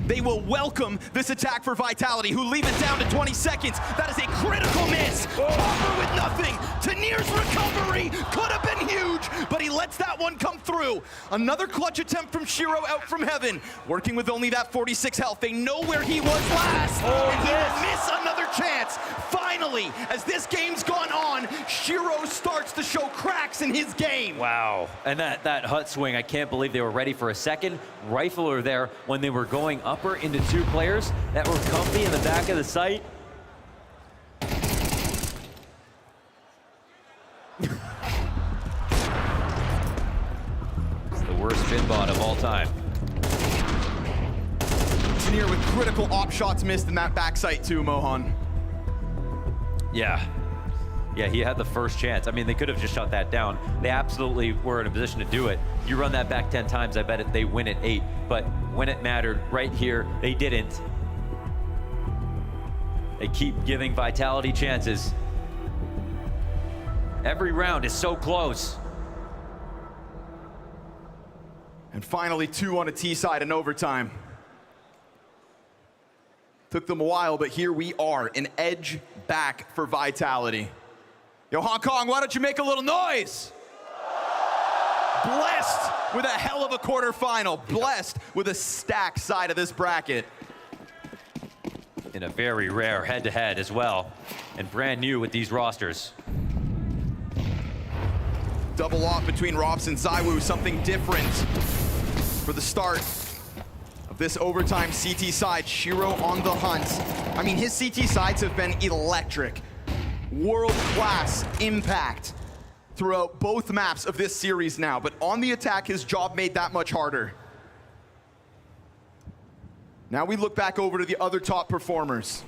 They will welcome this attack for Vitality, who leave it down to 20 seconds. That is a critical miss. Chopper with nothing. Tanir's recovery could have been huge, but he lets that one come through. Another clutch attempt from Shiro out from heaven. Working with only that 46 health. They know where he was last, and he will miss another chance. Finally, as this game's gone on, Shiro starts to show cracks in his game. Wow, and that hut swing, I can't believe they were ready for a second. Rifler there when they were going upper into two players that were comfy in the back of the site. It's the worst Finbot of all time. Tanir with critical op shots missed in that back site too, Mohan. Yeah, he had the first chance. I mean, they could have just shut that down. They absolutely were in a position to do it. You run that back 10 times, I bet they win at 8. But when it mattered, right here, they didn't. They keep giving Vitality chances. Every round is so close. And finally, 2 on a T side in overtime. Took them a while, but here we are, an edge back for Vitality. Yo, Hong Kong, why don't you make a little noise? Blessed with a hell of a quarterfinal. Blessed with a stacked side of this bracket. In a very rare head-to-head as well, and brand new with these rosters. Double off between Rops and Zywoo, something different for the start of this overtime CT side. Shiro on the hunt. I mean, his CT sides have been electric. World-class impact throughout both maps of this series now, but on the attack, his job made that much harder. Now we look back over to the other top performers.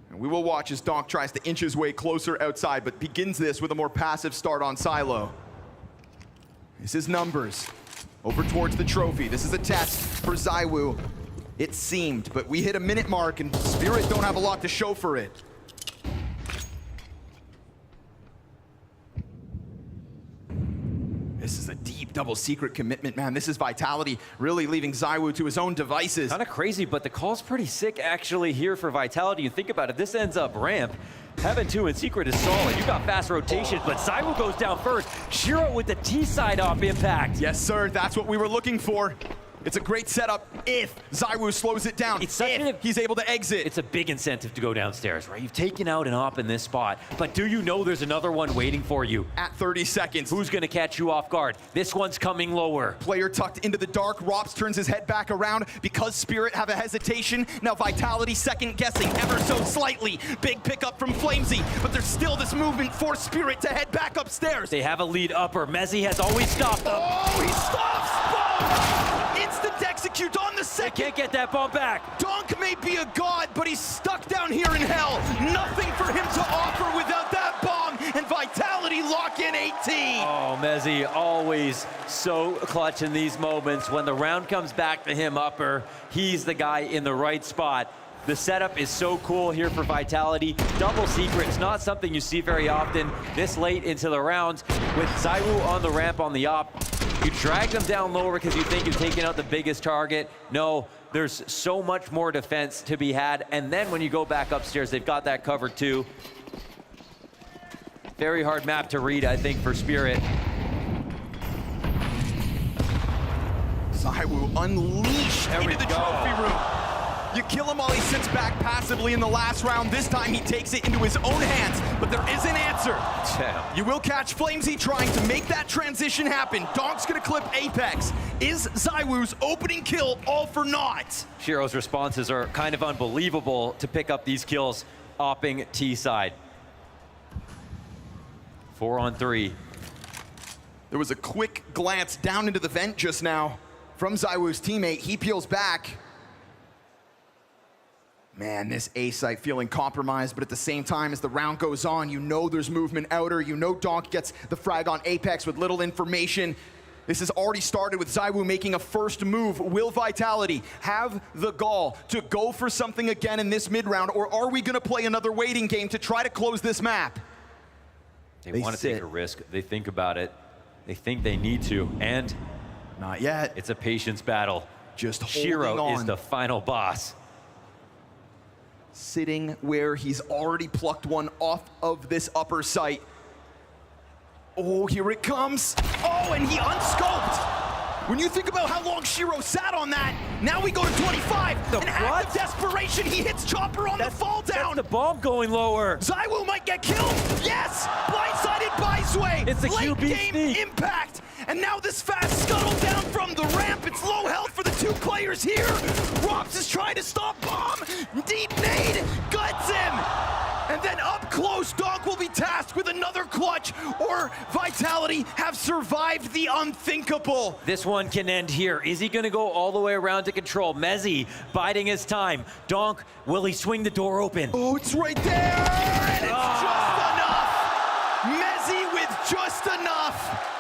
And we will watch as Donk tries to inch his way closer outside, but begins this with a more passive start on Silo. This is numbers. Over towards the trophy. This is a test for Zywoo. It seemed, but we hit a minute mark and Spirit don't have a lot to show for it. This is a deep double secret commitment, man. This is Vitality really leaving Zywoo to his own devices. Kind of crazy, but the call's pretty sick actually here for Vitality. You think about it, this ends up ramp. Heaven 2 in secret is solid. You got fast rotations, but Zywoo goes down first. Shiro with the T-side off impact. Yes, sir, that's what we were looking for. It's a great setup if Zywoo slows it down, he's able to exit. It's a big incentive to go downstairs, right? You've taken out an op in this spot, but do you know there's another one waiting for you? At 30 seconds. Who's gonna catch you off guard? This one's coming lower. Player tucked into the dark. Rops turns his head back around because Spirit have a hesitation. Now Vitality second guessing ever so slightly. Big pickup from Flamesy, but there's still this movement for Spirit to head back upstairs. They have a lead upper. Mezzi has always stopped them. Oh, he stops! Instant execute on the second. They can't get that ball back. Donk may be a god, but he's stuck down here in hell. Nothing for him to offer without that bomb, and Vitality lock in 18. Oh, Mezzi always so clutch in these moments. When the round comes back to him upper, he's the guy in the right spot. The setup is so cool here for Vitality. Double secrets, not something you see very often this late into the rounds. With Zywoo on the ramp on the op, You drag them down lower because you think you've taken out the biggest target. No, there's so much more defense to be had. And then when you go back upstairs, they've got that covered too. Very hard map to read, I think, for Spirit. ZywOo unleash into the trophy room. You kill him while he sits back passively in the last round. This time he takes it into his own hands, but there is an answer. You will catch Flamesy trying to make that transition happen. Donk's gonna clip Apex. Is ZywOo's opening kill all for naught? Shiro's responses are kind of unbelievable to pick up these kills, opping T side. 4 on 3. There was a quick glance down into the vent just now from ZywOo's teammate. He peels back. Man, this A site feeling compromised, but at the same time, as the round goes on, you know there's movement outer. You know Donk gets the frag on Apex with little information. This has already started with ZywOo making a first move. Will Vitality have the gall to go for something again in this mid-round, or are we gonna play another waiting game to try to close this map? They want to take a risk. They think about it. They think they need to, and not yet. It's a patience battle. Just Shiro is the final boss. Sitting where he's already plucked one off of this upper site. Oh, here it comes. Oh, and he unscoped. When you think about how long Shiro sat on that, now we go to 25. An act of desperation, he hits Chopper on the fall down. That's the bomb going lower. ZywOo might get killed. Yes, blindsided by Sway. It's a late QB game sneak. impact. And now this fast scuttle down from the ramp. It's low health for the two players here. Rops is trying to stop bomb. Deep nade guts him. And then up close, Donk will be tasked with another clutch, or Vitality have survived the unthinkable. This one can end here. Is he gonna go all the way around to control? Mezzy biding his time. Donk, will he swing the door open? Oh, it's right there, and it's just enough. Mezzy with just enough.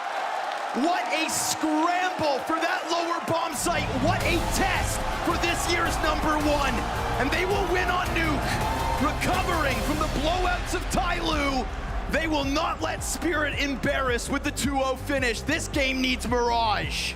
What a scramble for that lower bomb site. What a test for this year's #1. And they will win on Nuke. Recovering from the blowouts of Tyloo, they will not let Spirit embarrass with the 2-0 finish. This game needs Mirage.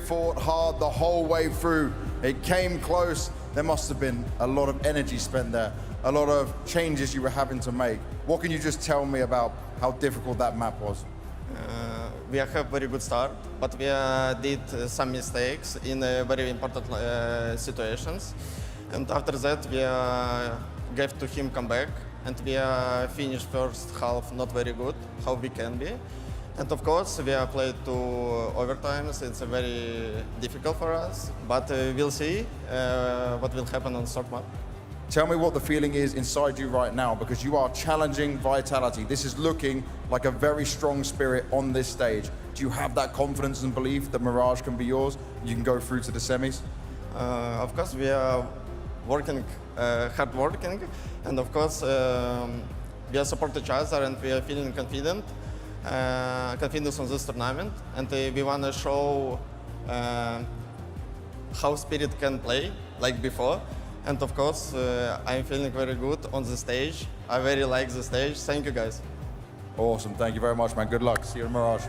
Fought hard the whole way through. It came close. There must have been a lot of energy spent there, a lot of changes you were having to make. What can you just tell me about how difficult that map was? We have very good start, but we did some mistakes in very important situations. And after that, we gave to him comeback, and we finished first half not very good, how we can be. And of course, we have played 2 overtimes. It's very difficult for us, but we'll see what will happen on short map. Tell me what the feeling is inside you right now, because you are challenging Vitality. This is looking like a very strong Spirit on this stage. Do you have that confidence and belief that Mirage can be yours? You can go through to the semis? Of course, we are working, hard working, and of course, we are support each other, and we are feeling confident. Confidence on this tournament, and we want to show how Spirit can play like before. And of course, I'm feeling very good on the stage. I very like the stage. Thank you, guys. Awesome. Thank you very much, man. Good luck. See you in Mirage.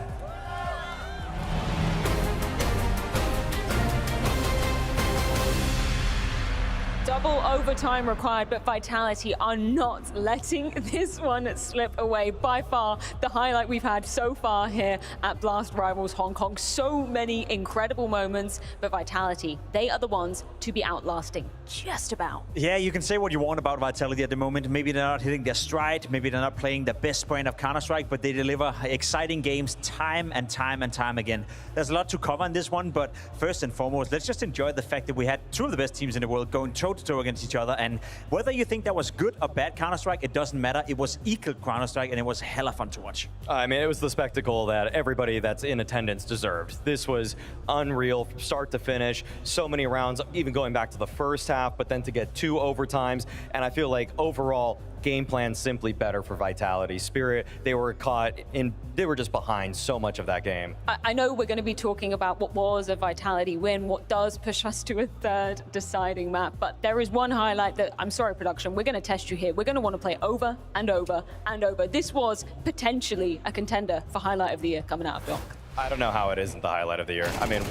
Double overtime required, but Vitality are not letting this one slip away. By far, the highlight we've had so far here at Blast Rivals Hong Kong. So many incredible moments, but Vitality, they are the ones to be outlasting, just about. Yeah, you can say what you want about Vitality at the moment. Maybe they're not hitting their stride, maybe they're not playing the best brand of Counter-Strike, but they deliver exciting games time and time and time again. There's a lot to cover in this one, but first and foremost, let's just enjoy the fact that we had 2 of the best teams in the world going toe-to-toe toe against each other. And whether you think that was good or bad Counter-Strike, it doesn't matter. It was equal Counter-Strike, and it was hella fun to watch. I mean, it was the spectacle that everybody that's in attendance deserved. This was unreal from start to finish. So many rounds, even going back to the first half, but then to get 2 overtimes. And I feel like overall, game plan simply better for Vitality. Spirit, they were just behind so much of that game. I know we're going to be talking about what was a Vitality win, what does push us to a third deciding map, but there is one highlight that, I'm sorry production, we're going to test you here. We're going to want to play over and over and over. This was potentially a contender for highlight of the year coming out of Donk. I don't know how it isn't the highlight of the year. I mean,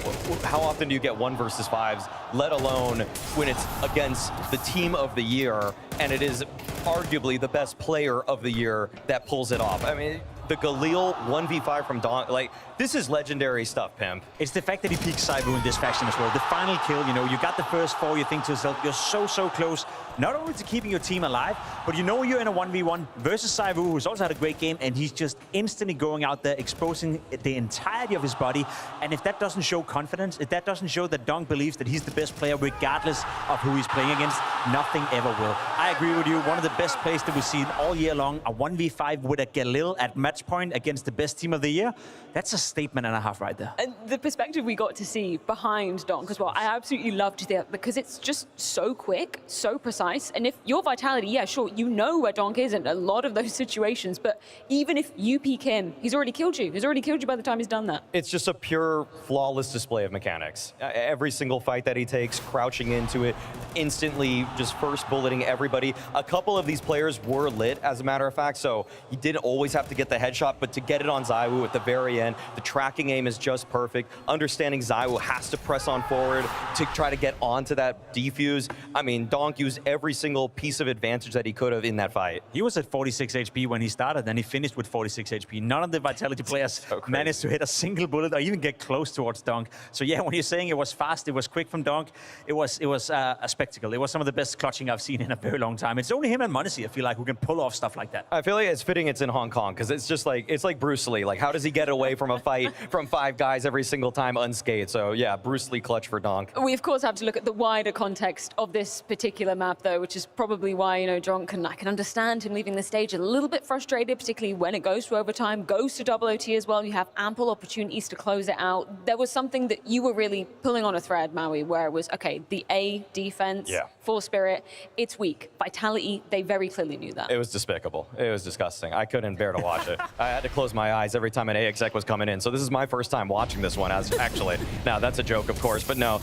how often do you get 1 versus 5s, let alone when it's against the team of the year, and it is arguably the best player of the year that pulls it off? I mean, the Galil 1v5 from Donk, like, this is legendary stuff, Pimp. It's the fact that he peaks ZywOo in this faction as well. The final kill, you know, you got the first 4, you think to yourself, you're so close, not only to keeping your team alive, but you know you're in a 1v1 versus ZywOo, who's also had a great game, and he's just instantly going out there, exposing the entirety of his body. And if that doesn't show confidence, if that doesn't show that Donk believes that he's the best player regardless of who he's playing against, nothing ever will. I agree with you, one of the best plays that we've seen all year long, a 1v5 with a Galil at match point against the best team of the year. That's a statement and a half right there. And the perspective we got to see behind Donk as well, I absolutely loved that because it's just so quick, so precise. And if you're Vitality, yeah, sure, you know where Donk is in a lot of those situations, but even if you peek him, he's already killed you. He's already killed you by the time he's done that. It's just a pure, flawless display of mechanics. Every single fight that he takes, crouching into it, instantly just first bulleting everybody. A couple of these players were lit, as a matter of fact, so he didn't always have to get the headshot, but to get it on ZywOo at the very end, the tracking aim is just perfect. Understanding ZywOo has to press on forward to try to get onto that defuse. I mean, Donk used every single piece of advantage that he could have in that fight. He was at 46 HP when he started, and he finished with 46 HP. None of the Vitality players managed to hit a single bullet or even get close towards Donk. So yeah, when you're saying it was fast, it was quick from Donk, it was a spectacle. It was some of the best clutching I've seen in a very long time. It's only him and m0NESY, I feel like, who can pull off stuff like that. I feel like it's fitting it's in Hong Kong, because it's just like, it's like Bruce Lee. Like, how does he get away from a fight from 5 guys every single time unscathed? So yeah, Bruce Lee clutch for Donk. We of course have to look at the wider context of this particular map though, which is probably why, you know, Donk, I can understand him leaving the stage a little bit frustrated, particularly when it goes to overtime, goes to double OT as well. You have ample opportunities to close it out. There was something that you were really pulling on a thread, Maui, where it was, okay, the A defense for Spirit, it's weak. Vitality, they very clearly knew that. It was despicable. It was disgusting. I couldn't bear to watch it. I had to close my eyes every time an A exec was coming in. So this is my first time watching this one, as actually. Now, that's a joke, of course, but no.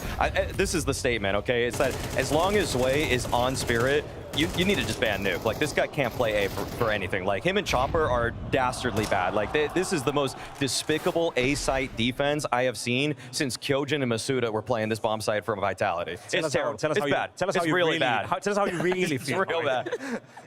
This is the statement, okay? It's that as long as Zway is on Spirit, you need to just ban Nuke. Like, this guy can't play A for anything. Like, him and Chopper are dastardly bad. Like, this is the most despicable A site defense I have seen since Kyojin and Masuda were playing this bomb site from Vitality. It's terrible. It's bad. Tell us it's how you really bad. Tell us how you really feel. It's real bad.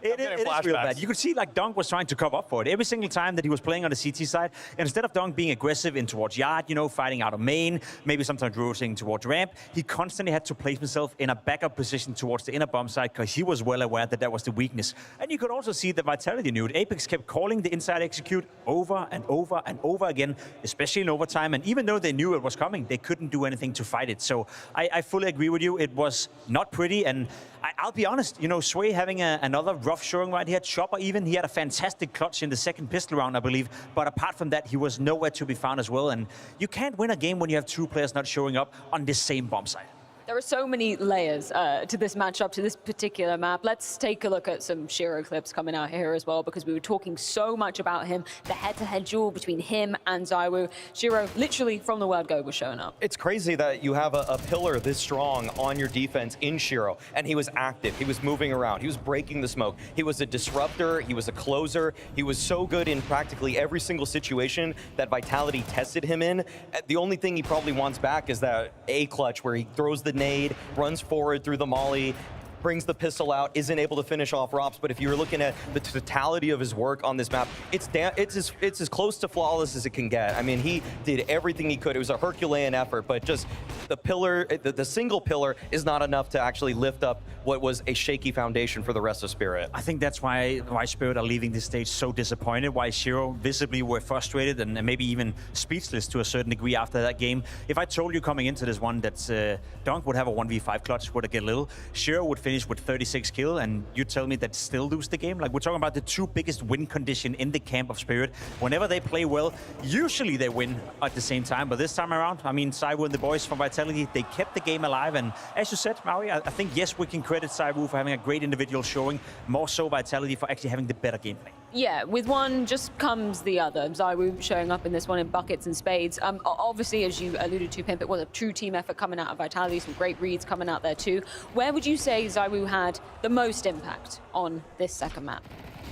It is real bad. You could see, like, Donk was trying to cover up for it. Every single time that he was playing on the CT side, instead of Donk being aggressive in towards yard, you know, fighting out of main, maybe sometimes rotating towards ramp, he constantly had to place himself in a backup position towards the inner bomb side because he was well aware that that was the weakness. And you could also see that Vitality knew it. Apex kept calling the inside execute over and over and over again, especially in overtime. And even though they knew it was coming, they couldn't do anything to fight it. So I fully agree with you. It was not pretty. And I'll be honest, you know, Zway having another rough showing right here. Chopper even, he had a fantastic clutch in the second pistol round, I believe. But apart from that, he was nowhere to be found as well. And you can't win a game when you have 2 players not showing up on the same bomb site. There are so many layers to this matchup, to this particular map. Let's take a look at some Shiro clips coming out here as well, because we were talking so much about him. The head-to-head duel between him and ZywOo. Shiro, literally from the word go, was showing up. It's crazy that you have a pillar this strong on your defense in Shiro, and he was active. He was moving around. He was breaking the smoke. He was a disruptor. He was a closer. He was so good in practically every single situation that Vitality tested him in. The only thing he probably wants back is that A clutch where he throws the nade, runs forward through the molly, brings the pistol out, isn't able to finish off Rops. But if you're looking at the totality of his work on this map, it's as close to flawless as it can get. I mean, he did everything he could. It was a Herculean effort, but just the pillar, the single pillar is not enough to actually lift up what was a shaky foundation for the rest of Spirit. I think that's why Spirit are leaving this stage so disappointed, why Shiro visibly were frustrated and maybe even speechless to a certain degree after that game. If I told you coming into this one that Donk would have a 1v5 clutch with a Galil, Shiro would finish finish with 36 kills, and you tell me that still lose the game? Like, we're talking about the two biggest win condition in the camp of Spirit. Whenever they play well, usually they win at the same time. But this time around, I mean, Saiwu and the boys from Vitality, they kept the game alive. And as you said, Maui, I think, yes, we can credit Saiwu for having a great individual showing, more so Vitality for actually having the better gameplay. Yeah, with one just comes the other. Zaiwu showing up in this one in buckets and spades. Obviously, as you alluded to, Pimp, it was a true team effort coming out of Vitality, some great reads coming out there too. Where would you say Zaiwu had the most impact on this second map?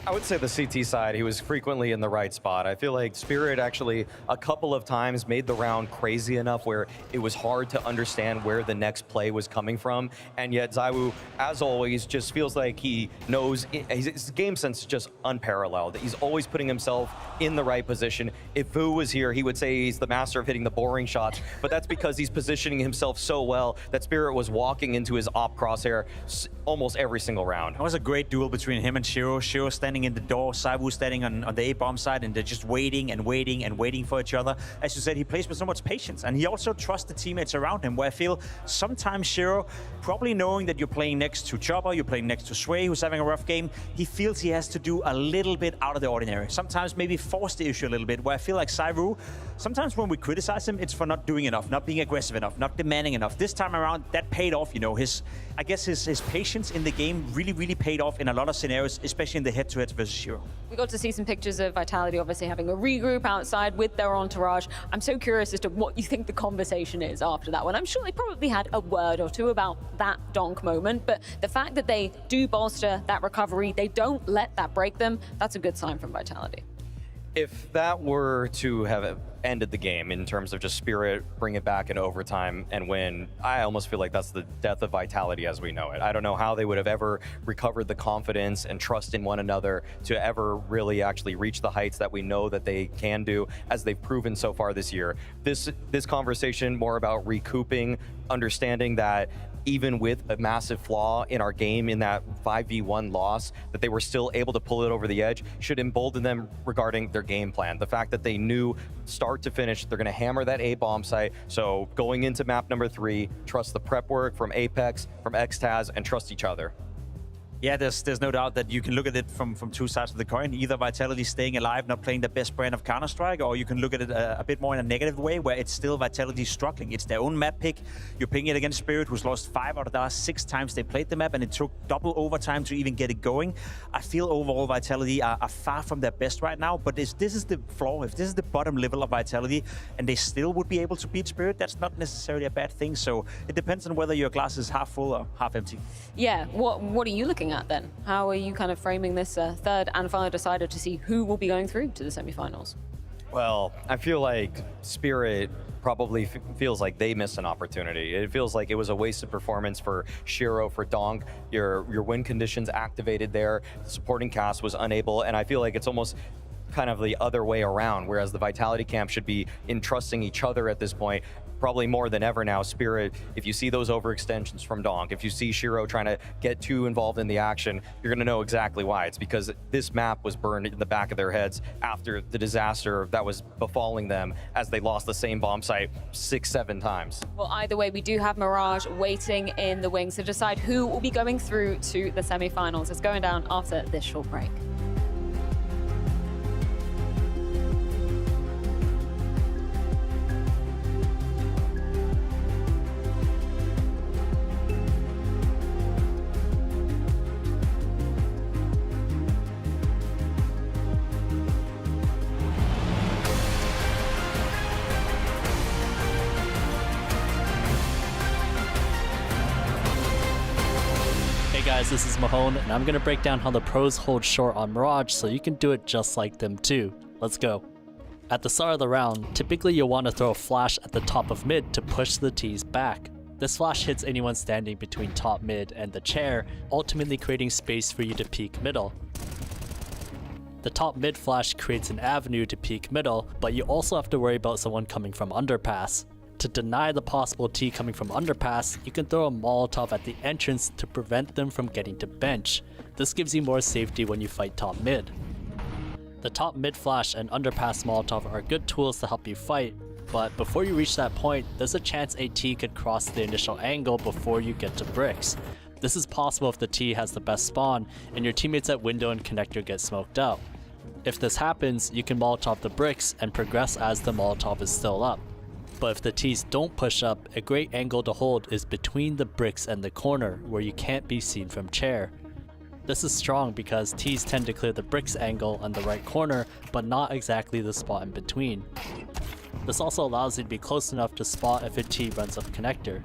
I would say the CT side, he was frequently in the right spot. I feel like Spirit actually a couple of times made the round crazy enough where it was hard to understand where the next play was coming from. And yet Zaiwu, as always, just feels like he knows, his game sense is just unparalleled. He's always putting himself in the right position. If Vu was here, he would say he's the master of hitting the boring shots, but that's because he's positioning himself so well that Spirit was walking into his op crosshair almost every single round. That was a great duel between him and Shiro. Shiro standing in the door, Saiwu standing on the A-bomb side, and they're just waiting and waiting and waiting for each other. As you said, he plays with so much patience, and he also trusts the teammates around him, where I feel sometimes Shiro, probably knowing that you're playing next to Chopper, you're playing next to Sway, who's having a rough game, he feels he has to do a little bit out of the ordinary. Sometimes maybe force the issue a little bit, where I feel like Saiwu, sometimes when we criticize him, it's for not doing enough, not being aggressive enough, not demanding enough. This time around, that paid off, you know, his patience in the game really paid off in a lot of scenarios, especially in the head-to-head versus Shiro. We got to see some pictures of Vitality obviously having a regroup outside with their entourage. I'm so curious as to what you think the conversation is after that one. I'm sure they probably had a word or two about that donk moment, but the fact that they do bolster that recovery, they don't let that break them, that's a good sign from Vitality. If that were to have ended the game in terms of just Spirit, bring it back in overtime and win, I almost feel like that's the death of Vitality as we know it. I don't know how they would have ever recovered the confidence and trust in one another to ever really actually reach the heights that we know that they can do, as they've proven so far this year. This conversation more about recouping, understanding that even with a massive flaw in our game in that 5v1 loss, that they were still able to pull it over the edge, should embolden them regarding their game plan. The fact that they knew start to finish, they're gonna hammer that A-bomb site. So going into map number 3, trust the prep work from Apex, from Xtaz, and trust each other. Yeah, there's no doubt that you can look at it from two sides of the coin. Either Vitality staying alive, not playing the best brand of Counter-Strike, or you can look at it a bit more in a negative way, where it's still Vitality struggling. It's their own map pick. You're playing it against Spirit, who's lost 5 out of the last 6 times they played the map, and it took double overtime to even get it going. I feel overall Vitality are far from their best right now, but if this is the flaw, if this is the bottom level of Vitality, and they still would be able to beat Spirit, that's not necessarily a bad thing. So it depends on whether your glass is half full or half empty. Yeah, what are you looking at then? How are you kind of framing this third and final decider to see who will be going through to the semifinals? Well, I feel like Spirit probably feels like they missed an opportunity. It feels like it was a wasted performance for Shiro, for Donk. Your win conditions activated there. The supporting cast was unable, and I feel like it's almost kind of the other way around, whereas the Vitality camp should be entrusting each other at this point. Probably more than ever now, Spirit, if you see those overextensions from Donk, if you see Shiro trying to get too involved in the action, you're going to know exactly why. It's because this map was burned in the back of their heads after the disaster that was befalling them as they lost the same bomb site 6-7 times. Well, either way, we do have Mirage waiting in the wings to decide who will be going through to the semifinals. It's going down after this short break. Guys, this is Mahone, and I'm going to break down how the pros hold short on Mirage so you can do it just like them too. Let's go. At the start of the round, typically you'll want to throw a flash at the top of mid to push the T's back. This flash hits anyone standing between top mid and the chair, ultimately creating space for you to peek middle. The top mid flash creates an avenue to peek middle, but you also have to worry about someone coming from underpass. To deny the possible T coming from underpass, you can throw a Molotov at the entrance to prevent them from getting to bench. This gives you more safety when you fight top mid. The top mid flash and underpass Molotov are good tools to help you fight, but before you reach that point, there's a chance a T could cross the initial angle before you get to bricks. This is possible if the T has the best spawn and your teammates at window and connector get smoked out. If this happens, you can Molotov the bricks and progress as the Molotov is still up. But if the Ts don't push up, a great angle to hold is between the bricks and the corner, where you can't be seen from chair. This is strong because Ts tend to clear the bricks angle on the right corner, but not exactly the spot in between. This also allows you to be close enough to spot if a T runs up connector.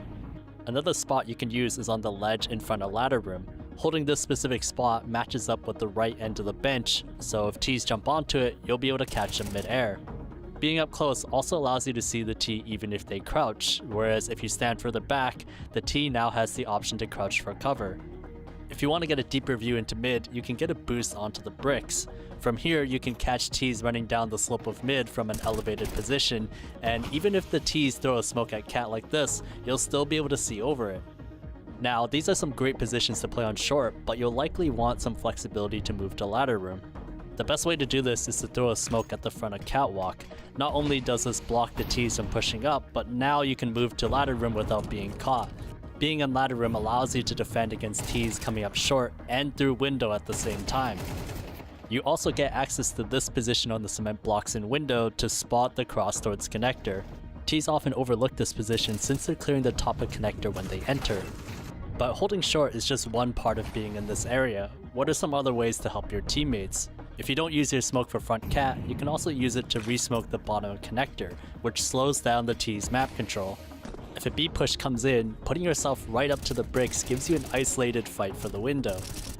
Another spot you can use is on the ledge in front of ladder room. Holding this specific spot matches up with the right end of the bench, so if Ts jump onto it, you'll be able to catch them mid-air. Being up close also allows you to see the T even if they crouch, whereas if you stand further back, the T now has the option to crouch for cover. If you want to get a deeper view into mid, you can get a boost onto the bricks. From here, you can catch Ts running down the slope of mid from an elevated position, and even if the Ts throw a smoke at Cat like this, you'll still be able to see over it. Now, these are some great positions to play on short, but you'll likely want some flexibility to move to ladder room. The best way to do this is to throw a smoke at the front of catwalk. Not only does this block the Ts from pushing up, but now you can move to ladder room without being caught. Being in ladder room allows you to defend against Ts coming up short and through window at the same time. You also get access to this position on the cement blocks in window to spot the cross towards connector. Ts often overlook this position since they're clearing the top of connector when they enter. But holding short is just one part of being in this area. What are some other ways to help your teammates? If you don't use your smoke for front cat, you can also use it to re-smoke the bottom of connector, which slows down the T's map control. If a B push comes in, putting yourself right up to the bricks gives you an isolated fight for the window.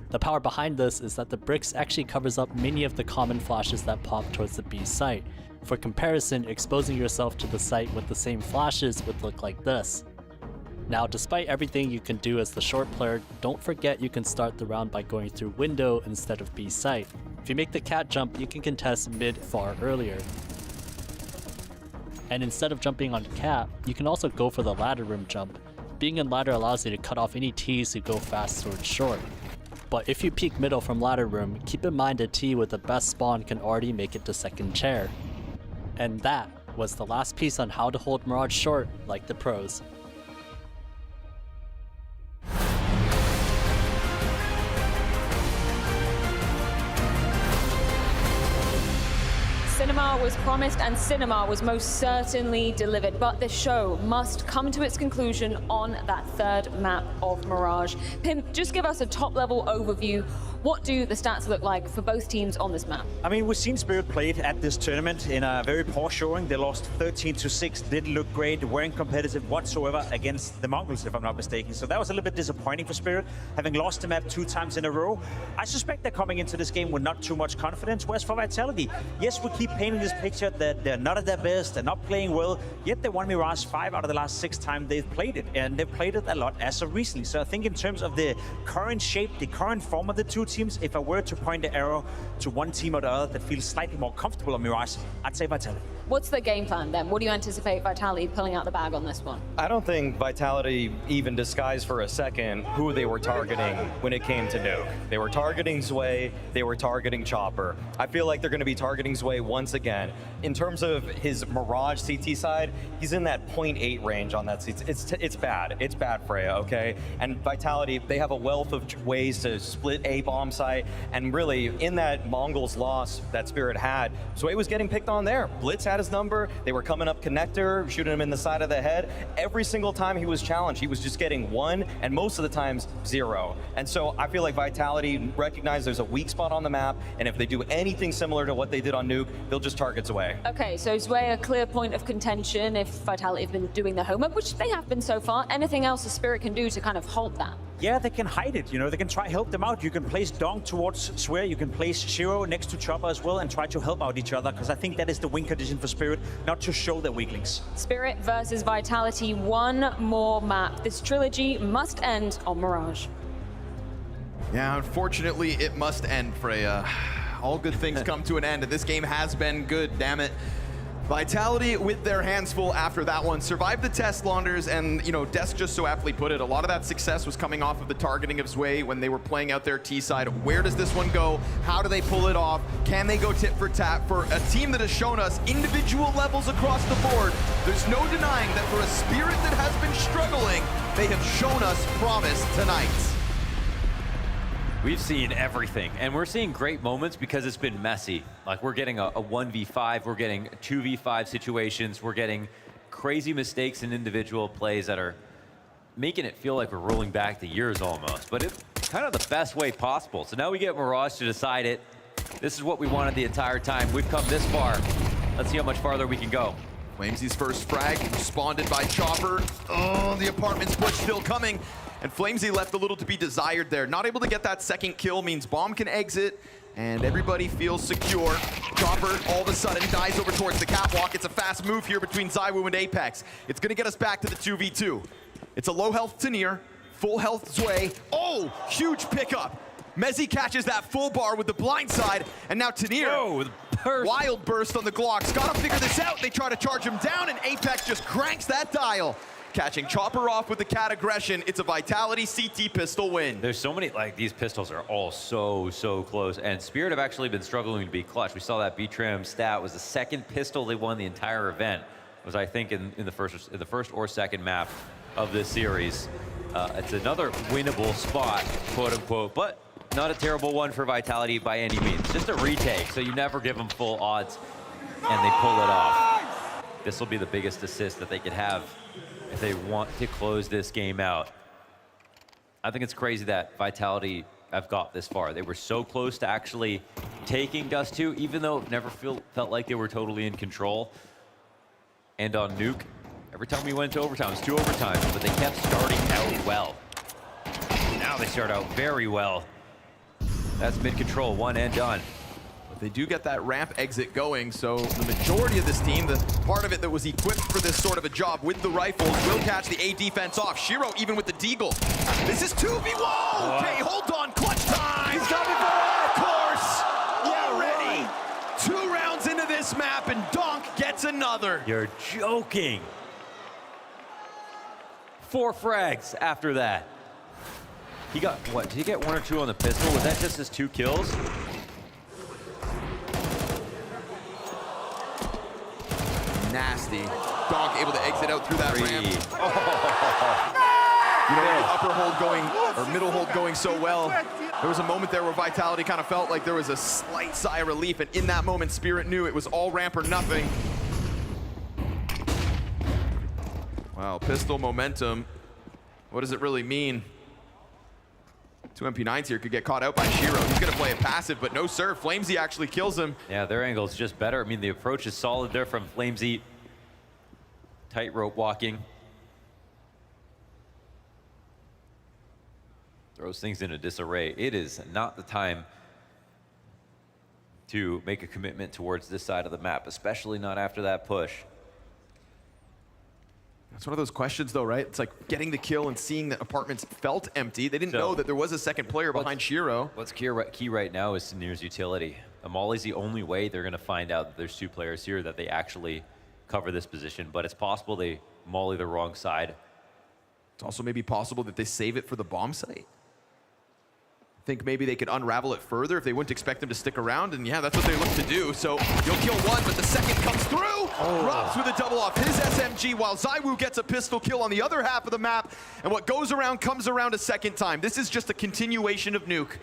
The power behind this is that the bricks actually covers up many of the common flashes that pop towards the B site. For comparison, exposing yourself to the site with the same flashes would look like this. Now, despite everything you can do as the short player, don't forget you can start the round by going through window instead of B site. If you make the cat jump, you can contest mid far earlier. And instead of jumping on cat, you can also go for the ladder room jump. Being in ladder allows you to cut off any Ts who go fast towards short. But if you peek middle from ladder room, keep in mind a T with the best spawn can already make it to second chair. And that was the last piece on how to hold Mirage short like the pros. Cinema was promised and cinema was most certainly delivered, but the show must come to its conclusion on that third map of Mirage. Pim, just give us a top-level overview. What do the stats look like for both teams on this map? I mean, we've seen Spirit played at this tournament in a very poor showing. They lost 13-6, didn't look great, weren't competitive whatsoever against the Mongols, if I'm not mistaken. So that was a little bit disappointing for Spirit, having lost the map 2 times in a row. I suspect they're coming into this game with not too much confidence. Whereas for Vitality, yes, we keep painting this picture that they're not at their best, they're not playing well, yet they won Mirage 5 out of the last 6 times they've played it, and they've played it a lot as of recently. So I think in terms of the current shape, the current form of the two teams, if I were to point the arrow to one team or the other that feels slightly more comfortable on Mirage, I'd say Vitality. What's the game plan then? What do you anticipate Vitality pulling out the bag on this one? I don't think Vitality even disguised for a second who they were targeting when it came to Nuke. They were targeting Zwei, they were targeting Chopper. I feel like they're going to be targeting Zwei once again. In terms of his Mirage CT side, he's in that 0.8 range on that CT. It's bad. It's bad, Freya, okay? And Vitality, they have a wealth of ways to split a bomb site, and really, in that Mongols loss that Spirit had, Zwei was getting picked on there. Blitz had his number, they were coming up connector, shooting him in the side of the head. Every single time he was challenged, he was just getting 1, and most of the times 0. And so I feel like Vitality recognized there's a weak spot on the map, and if they do anything similar to what they did on Nuke, they'll just target Zwei. Okay, so Zwei a clear point of contention if Vitality have been doing the homework, which they have been so far. Anything else the Spirit can do to kind of halt that? Yeah, they can hide it, you know, they can try help them out. You can place Dong towards Swear, you can place Shiro next to Chopper as well and try to help out each other, because I think that is the win condition for Spirit, not to show their weaklings. Spirit versus Vitality, one more map. This trilogy must end on Mirage. Yeah, unfortunately, it must end, Freya. All good things come to an end, and this game has been good, damn it. Vitality with their hands full after that one. Survived the test, Launders, and you know, Des just so aptly put it, a lot of that success was coming off of the targeting of Zwei when they were playing out their T side. Where does this one go? How do they pull it off? Can they go tit for tat for a team that has shown us individual levels across the board? There's no denying that for a Spirit that has been struggling, they have shown us promise tonight. We've seen everything, and we're seeing great moments because it's been messy. Like, we're getting a 1v5, we're getting 2v5 situations, we're getting crazy mistakes in individual plays that are making it feel like we're rolling back the years almost, but it's kind of the best way possible. So now we get Mirage to decide it. This is what we wanted the entire time. We've come this far. Let's see how much farther we can go. Flamesy's first frag responded by Chopper. Oh, the apartment's push still coming. And Flamesy left a little to be desired there. Not able to get that second kill means Bomb can exit, and everybody feels secure. Chopper all of a sudden dives over towards the catwalk. It's a fast move here between ZywOo and Apex. It's gonna get us back to the 2v2. It's a low health Tanir, full health Zwei. Oh, huge pickup. Mezzy catches that full bar with the blind side, and now Tanir, wild burst on the Glocks. Gotta figure this out. They try to charge him down, and Apex just cranks that dial. Catching Chopper off with the cat aggression. It's a Vitality CT pistol win. There's so many, like, these pistols are all so close, and Spirit have actually been struggling to be clutch. We saw that B-Tram stat was the second pistol they won the entire event. It was, I think, in the first or second map of this series. It's another winnable spot, quote unquote, but not a terrible one for Vitality by any means. Just a retake, so you never give them full odds, and they pull it off. This will be the biggest assist that they could have if they want to close this game out. I think it's crazy that Vitality have got this far. They were so close to actually taking Dust 2, even though it never felt like they were totally in control. And on Nuke, every time we went to overtime, it was 2 overtimes, but they kept starting out well. Now they start out very well. That's mid-control, 1 and done. But they do get that ramp exit going, so the majority of this team, the part of it that was equipped for this sort of a job with the rifles, will catch the A defense off. Shiro even with the deagle. This is 2v1. Okay, hold on, clutch time. He's got it, of course. Already 2 rounds into this map, and Donk gets another. You're joking. 4 frags after that. He got, what, did he get 1 or 2 on the pistol? Was that just his 2 kills? Nasty. Donk able to exit out through that ramp. You know, the upper hold going, or middle hold going so well. There was a moment there where Vitality kind of felt like there was a slight sigh of relief, and in that moment, Spirit knew it was all ramp or nothing. Wow, pistol momentum. What does it really mean? 2 MP9s here could get caught out by Shiro. He's gonna play it passive, but no sir, Flamesy actually kills him. Yeah, their angle is just better. I mean, the approach is solid there from Flamesy. Tightrope walking. Throws things into disarray. It is not the time to make a commitment towards this side of the map, especially not after that push. It's one of those questions though, right? It's like getting the kill and seeing that apartments felt empty. They didn't know that there was a second player behind Shiro. What's key right now is Tanir's utility. A molly's the only way they're gonna find out that there's 2 players here, that they actually cover this position, but it's possible they molly the wrong side. It's also maybe possible that they save it for the bomb site. Think maybe they could unravel it further if they wouldn't expect them to stick around, and yeah, that's what they look to do. So you'll kill 1, but the second comes through. Robs with a double off his SMG, while ZywOo gets a pistol kill on the other half of the map, and what goes around comes around a second time. This is just a continuation of Nuke.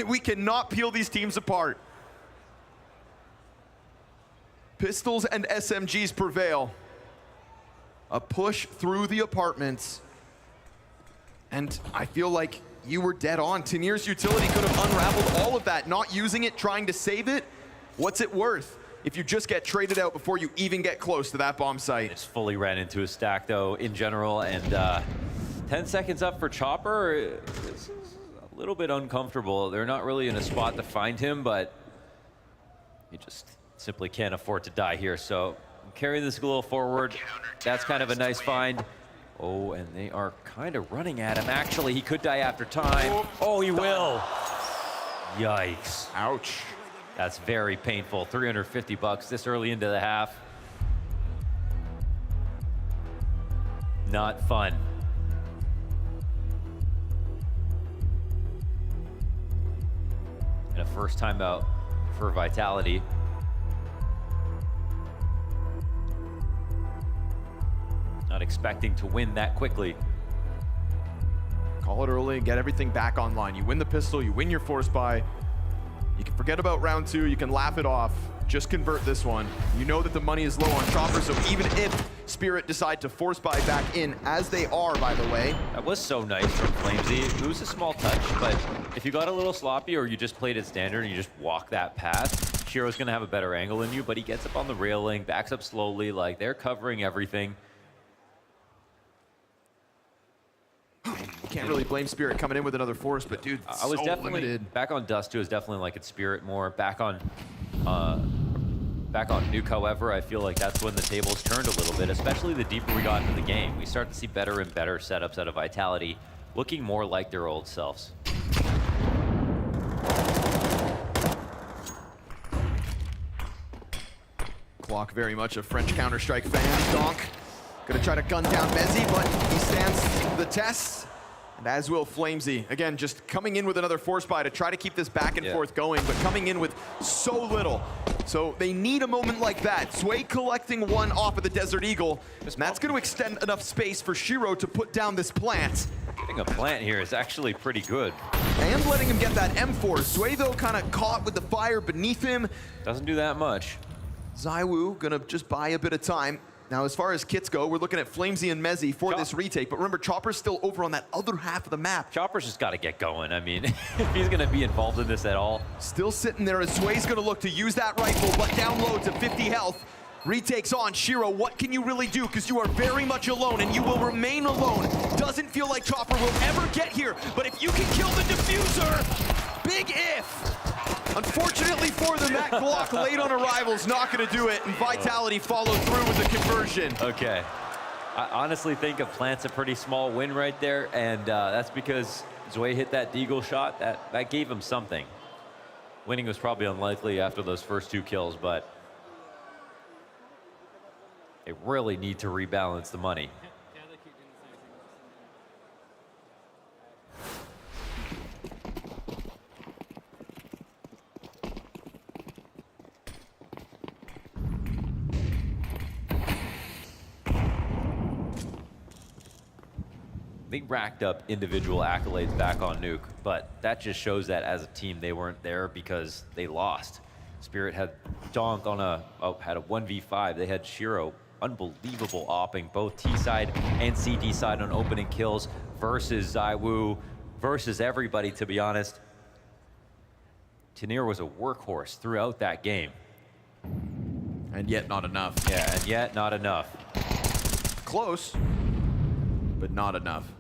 We cannot peel these teams apart. Pistols and SMGs prevail. A push through the apartments, and I feel like you were dead on. Tanir's utility could have unraveled all of that. Not using it, trying to save it. What's it worth if you just get traded out before you even get close to that bomb site? It's fully ran into a stack though in general, and 10 seconds up for Chopper. This is a little bit uncomfortable. They're not really in a spot to find him, but he just simply can't afford to die here. So carry this a little forward. That's kind of a nice find. Oh, and they are kind of running at him. Actually, he could die after time. Oh, he will. Yikes. Ouch. That's very painful. $350 this early into the half. Not fun. And a first timeout for Vitality. Not expecting to win that quickly. Call it early, get everything back online. You win the pistol, you win your force buy. You can forget about round 2, you can laugh it off. Just convert this one. You know that the money is low on Chopper, so even if Spirit decide to force buy back in, as they are, by the way. That was so nice from Flamesy. It was a small touch, but if you got a little sloppy or you just played it standard and you just walk that path, Shiro's gonna have a better angle than you, but he gets up on the railing, backs up slowly, like they're covering everything. You can't really blame Spirit coming in with another force, but dude, I was so definitely limited. back on Dust 2 is definitely like it's Spirit more. Back on Nuke, however, I feel like that's when the tables turned a little bit, especially the deeper we got into the game. We start to see better and better setups out of Vitality, looking more like their old selves. Clock very much a French Counter-Strike fan. Donk gonna try to gun down Mezzi, but he stands the test. And as will Flamesy. Again, just coming in with another force buy to try to keep this back and forth going, but coming in with so little. So they need a moment like that. Sway collecting one off of the Desert Eagle. And that's gonna extend enough space for Shiro to put down this plant. Getting a plant here is actually pretty good. And letting him get that M4. Sway, though, kind of caught with the fire beneath him. Doesn't do that much. Zaiwu gonna just buy a bit of time. Now, as far as kits go, we're looking at Flamesy and Mezzi for this retake, but remember, Chopper's still over on that other half of the map. Chopper's just got to get going. I mean, if he's going to be involved in this at all. Still sitting there as Sway's gonna look to use that rifle, but down low to 50 health. Retakes on. Shiro, what can you really do? Because you are very much alone, and you will remain alone. Doesn't feel like Chopper will ever get here, but if you can kill the diffuser, big if. Unfortunately for them, that Glock late on arrival's not gonna do it, and Vitality followed through with the conversion. Okay. I honestly think a plant's a pretty small win right there, and that's because Zwei hit that deagle shot. That gave him something. Winning was probably unlikely after those first 2 kills, but they really need to rebalance the money. They racked up individual accolades back on Nuke, but that just shows that as a team they weren't there because they lost. Spirit had Donk on had a 1v5. They had Shiro, unbelievable opping both T side and CT side on opening kills versus Zaiwu, versus everybody, to be honest. Tanir was a workhorse throughout that game. And yet not enough. Yeah, and yet not enough. Close, but not enough.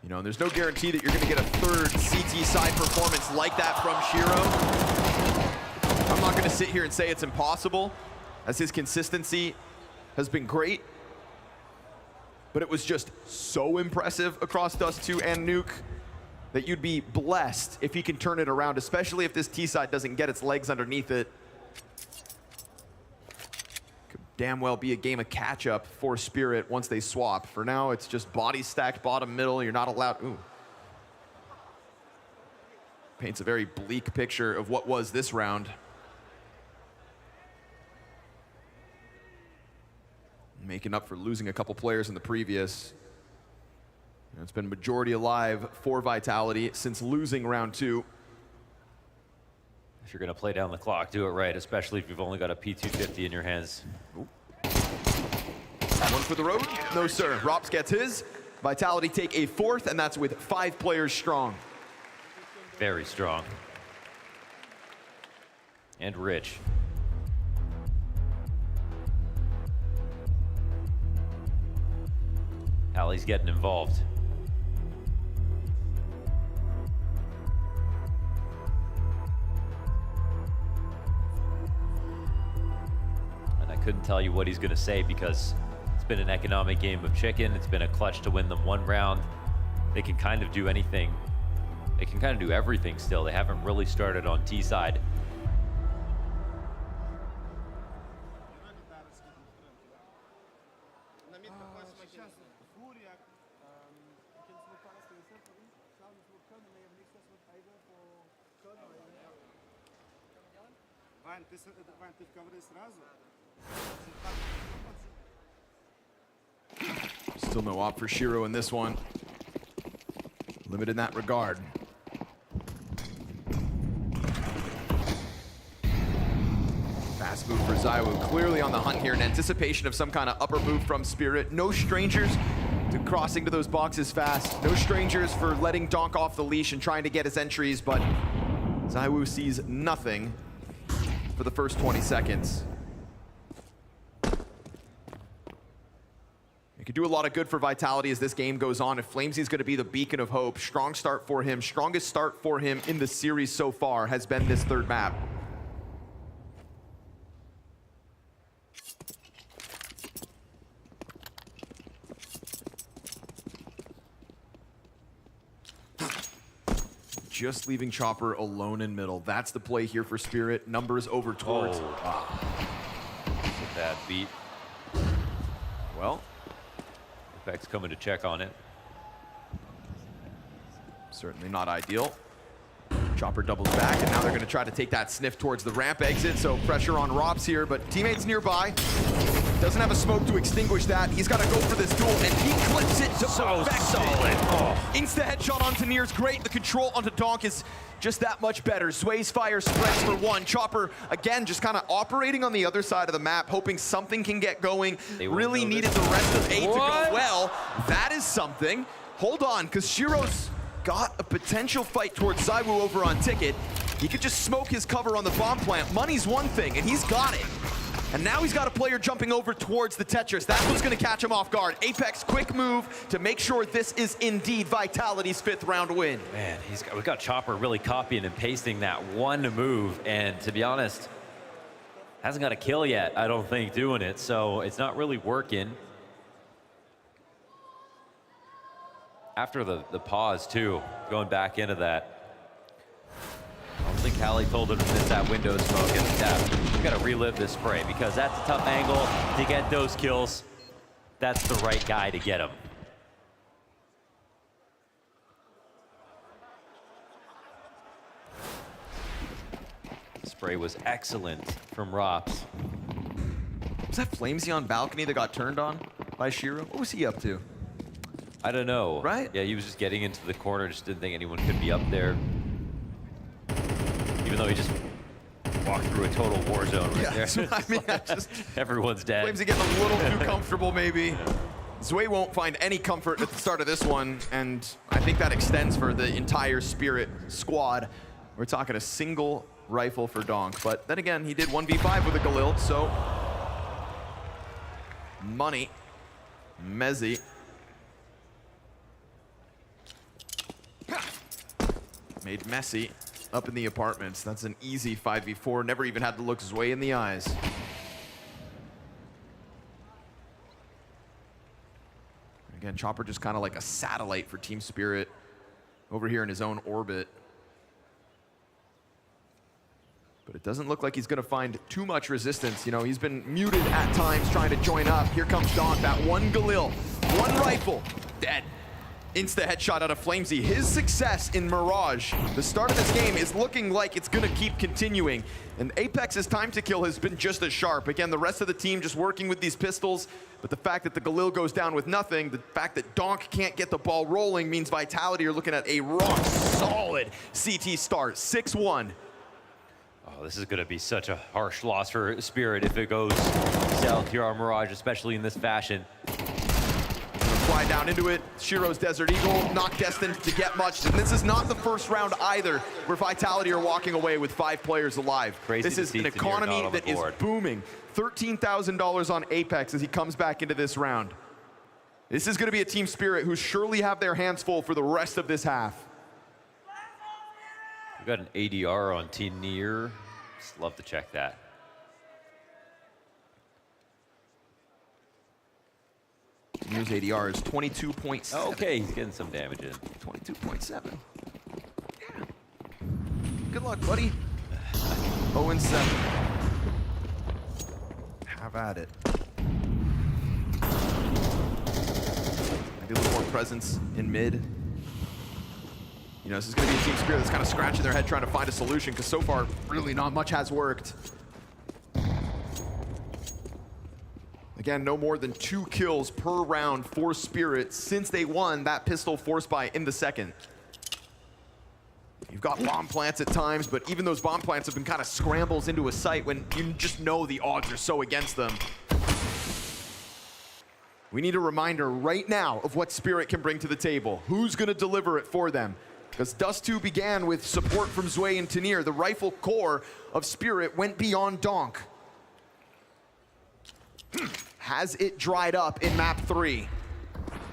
You know, and there's no guarantee that you're gonna get a third CT side performance like that from Shiro. I'm not gonna sit here and say it's impossible, as his consistency has been great. But it was just so impressive across Dust 2 and Nuke that you'd be blessed if he can turn it around, especially if this T side doesn't get its legs underneath it. Damn well be a game of catch-up for Spirit once they swap. For now, it's just body stacked bottom middle. You're not allowed. Ooh. Paints a very bleak picture of what was this round. Making up for losing a couple players in the previous. It's been majority alive for Vitality since losing round 2. If you're gonna play down the clock, do it right, especially if you've only got a P250 in your hands. Ooh. One for the road? No, sir. Rops gets his. Vitality take a 4th, and that's with 5 players strong. Very strong. And rich. Allie's getting involved. Couldn't tell you what he's going to say because it's been an economic game of chicken. It's been a clutch to win them 1 round. They can kind of do anything. They can kind of do everything still. They haven't really started on T side. Still no op for Shiro in this one. Limited in that regard. Fast move for Zaiwu, clearly on the hunt here in anticipation of some kind of upper move from Spirit. No strangers to crossing to those boxes fast. No strangers for letting Donk off the leash and trying to get his entries, but Zaiwu sees nothing for the first 20 seconds. It could do a lot of good for Vitality as this game goes on. If Flamesy's going to be the beacon of hope, strong start for him. Strongest start for him in the series so far has been this third map. Just leaving Chopper alone in middle. That's the play here for Spirit. Numbers over towards. Oh, wow. That's a bad beat. Well, Effect's coming to check on it. Certainly not ideal. Chopper doubles back, and now they're going to try to take that sniff towards the ramp exit, so pressure on Rops here, but teammates nearby. Doesn't have a smoke to extinguish that. He's got to go for this duel, and he clips it to so perfection. solid. Oh. Insta headshot onto Nier's great. The control onto Donk is just that much better. Sway's fire spreads for one. Chopper, again, just kind of operating on the other side of the map, hoping something can get going. Really needed the rest of A to go well. That is something. Hold on, because Shiro's got a potential fight towards Zaiwu over on Ticket. He could just smoke his cover on the bomb plant. Money's one thing, and he's got it. And now he's got a player jumping over towards the Tetris. That's what's going to catch him off guard. Apex, quick move to make sure this is indeed Vitality's 5th round win. Man, we've got Chopper really copying and pasting that one move, and to be honest, hasn't got a kill yet, I don't think, doing it, so it's not really working. After the pause, too, going back into that. I don't think Hallie told him to miss that window smoke, and yeah, we got to relive this spray because that's a tough angle to get those kills. That's the right guy to get him. Spray was excellent from Rops. Was that Flamesy on balcony that got turned on by Shiro? What was he up to? I don't know. Right? Yeah, he was just getting into the corner, just didn't think anyone could be up there. Even though he just walked through a total war zone right there. I mean, everyone's dead. Flamesy getting a little too comfortable, maybe. Zway won't find any comfort at the start of this one, and I think that extends for the entire Spirit squad. We're talking a single rifle for Donk, but then again, he did 1v5 with a Galil, so money. Mezzi. Made messy up in the apartments. That's an easy 5v4. Never even had to look Zway in the eyes. Again, Chopper just kind of like a satellite for Team Spirit over here in his own orbit. But it doesn't look like he's going to find too much resistance. You know, he's been muted at times trying to join up. Here comes Donk, that one Galil, one rifle, dead. Insta headshot out of Flamesy. His success in Mirage, the start of this game, is looking like it's going to keep continuing. And Apex's time to kill has been just as sharp. Again, the rest of the team just working with these pistols. But the fact that the Galil goes down with nothing, the fact that Donk can't get the ball rolling means Vitality are looking at a rock solid CT start, 6-1. Oh, this is going to be such a harsh loss for Spirit if it goes south here on Mirage, especially in this fashion. Fly down into it. Shiro's Desert Eagle, not destined to get much. And this is not the first round either, where Vitality are walking away with 5 players alive. Crazy this is an economy that is booming. $13,000 on Apex as he comes back into this round. This is going to be a Team Spirit who surely have their hands full for the rest of this half. We've got an ADR on Team Nier. Just love to check that. Nier's ADR is 22.7. Okay, he's getting some damage in. 22.7. Yeah. Good luck, buddy. 0-7. Have at it. Maybe a little more presence in mid. You know, this is going to be a Team Spirit that's kind of scratching their head trying to find a solution, because so far, really not much has worked. Again, no more than 2 kills per round for Spirit since they won that pistol force buy in the second. You've got bomb plants at times, but even those bomb plants have been kind of scrambles into a site when you just know the odds are so against them. We need a reminder right now of what Spirit can bring to the table. Who's gonna deliver it for them? Because Dust 2 began with support from Zwei and Tenier. The rifle core of Spirit went beyond Donk. Has it dried up in map 3?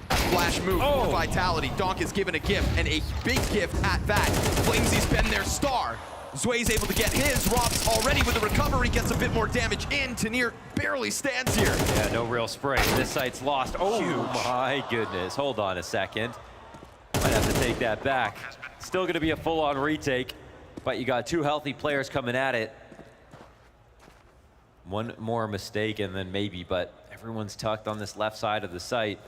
Flash move for Vitality. Donk is given a gift, and a big gift at that. Flamesy's been their star. Zwei's able to get his. Rob's already with the recovery, gets a bit more damage in. Tenier barely stands here. Yeah, no real spray. This site's lost. Oh my goodness. Hold on a second. Might have to take that back. Still gonna be a full-on retake, but you got 2 healthy players coming at it. One more mistake and then maybe, but everyone's tucked on this left side of the site.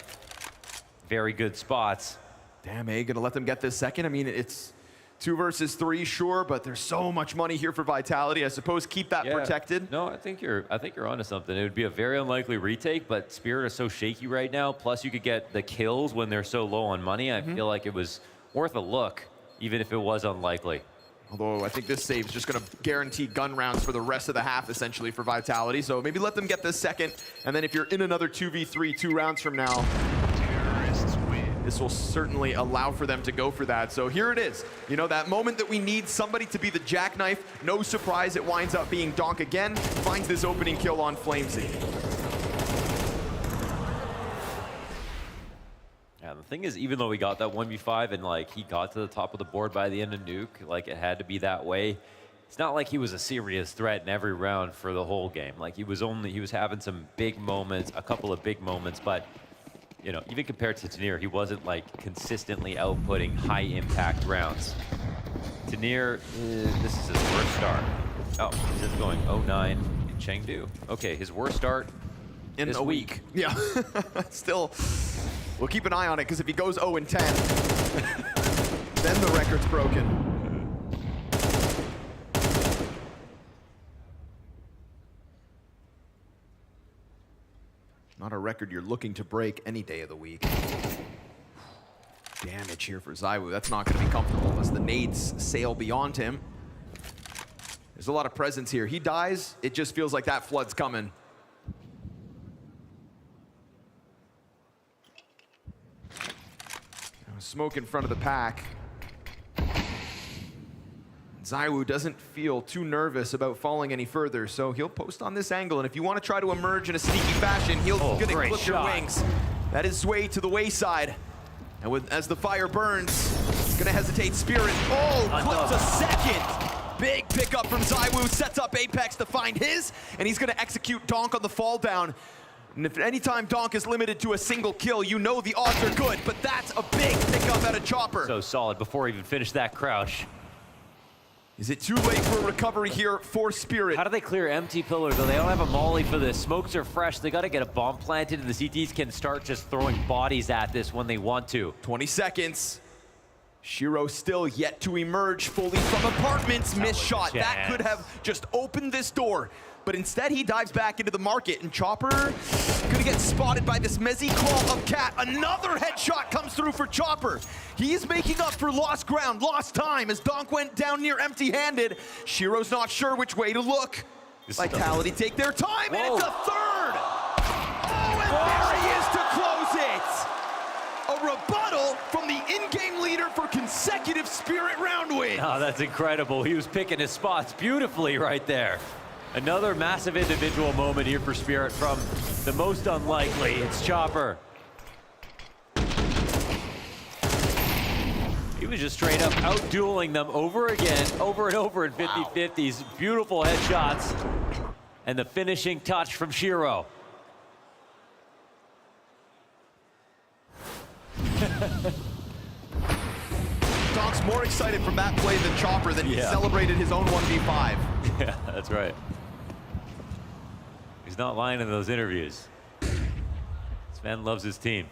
Very good spots. Damn, gonna let them get this second? I mean, it's 2 versus 3, sure, but there's so much money here for Vitality. I suppose keep that protected. No, I think you're onto something. It would be a very unlikely retake, but Spirit is so shaky right now. Plus, you could get the kills when they're so low on money. I feel like it was worth a look, even if it was unlikely. Although I think this save is just going to guarantee gun rounds for the rest of the half, essentially, for Vitality. So maybe let them get this second, and then if you're in another 2v3 2 rounds from now, this will certainly allow for them to go for that. So here it is. You know, that moment that we need somebody to be the jackknife. No surprise, it winds up being Donk again. Finds this opening kill on Flamesy. Yeah, the thing is, even though we got that 1v5 and like he got to the top of the board by the end of Nuke, like it had to be that way. It's not like he was a serious threat in every round for the whole game. Like he was having some big moments, a couple of big moments, but you know, even compared to Tenier, he wasn't like consistently outputting high impact rounds. Tenier, this is his worst start. Oh, he's just going 0-9 in Chengdu. Okay, his worst start in this a week. Yeah, still. We'll keep an eye on it, because if he goes 0-10, then the record's broken. Not a record you're looking to break any day of the week. Damage here for ZywOo. That's not going to be comfortable as the nades sail beyond him. There's a lot of presence here. He dies, it just feels like that flood's coming. Smoke in front of the pack. ZywOo doesn't feel too nervous about falling any further, so he'll post on this angle, and if you want to try to emerge in a sneaky fashion, he'll gonna clip your wings. That is Zwei to the wayside. And as the fire burns, he's gonna hesitate. Spirit, clips a second. Big pickup from ZywOo, sets up Apex to find his, and he's gonna execute Donk on the fall down. And if anytime Donk is limited to a single kill, you know the odds are good, but that's a big pickup at a chopper. So solid before he even finished that crouch. Is it too late for a recovery here for Spirit? How do they clear empty pillar though? They don't have a molly for this. Smokes are fresh. They got to get a bomb planted, and the CTs can start just throwing bodies at this when they want to. 20 seconds. Shiro still yet to emerge fully from apartments. Missed shot. That could have just opened this door. But instead, he dives back into the market, and Chopper gonna get spotted by this Mezzi claw of Cat. Another headshot comes through for Chopper. He is making up for lost ground, lost time, as Donk went down near empty-handed. Shiro's not sure which way to look. Vitality take their time, and it's a third! Oh, and there he is to close it! A rebuttal from the in-game leader for consecutive Spirit round wins. Oh, that's incredible. He was picking his spots beautifully right there. Another massive individual moment here for Spirit from the most unlikely. It's Chopper. He was just straight up out-dueling them over again, over and over in 50-50s. Beautiful headshots. And the finishing touch from Shiro. Donk's more excited from that play than Chopper, than he celebrated his own 1v5. Yeah, that's right. He's not lying in those interviews. This man loves his team.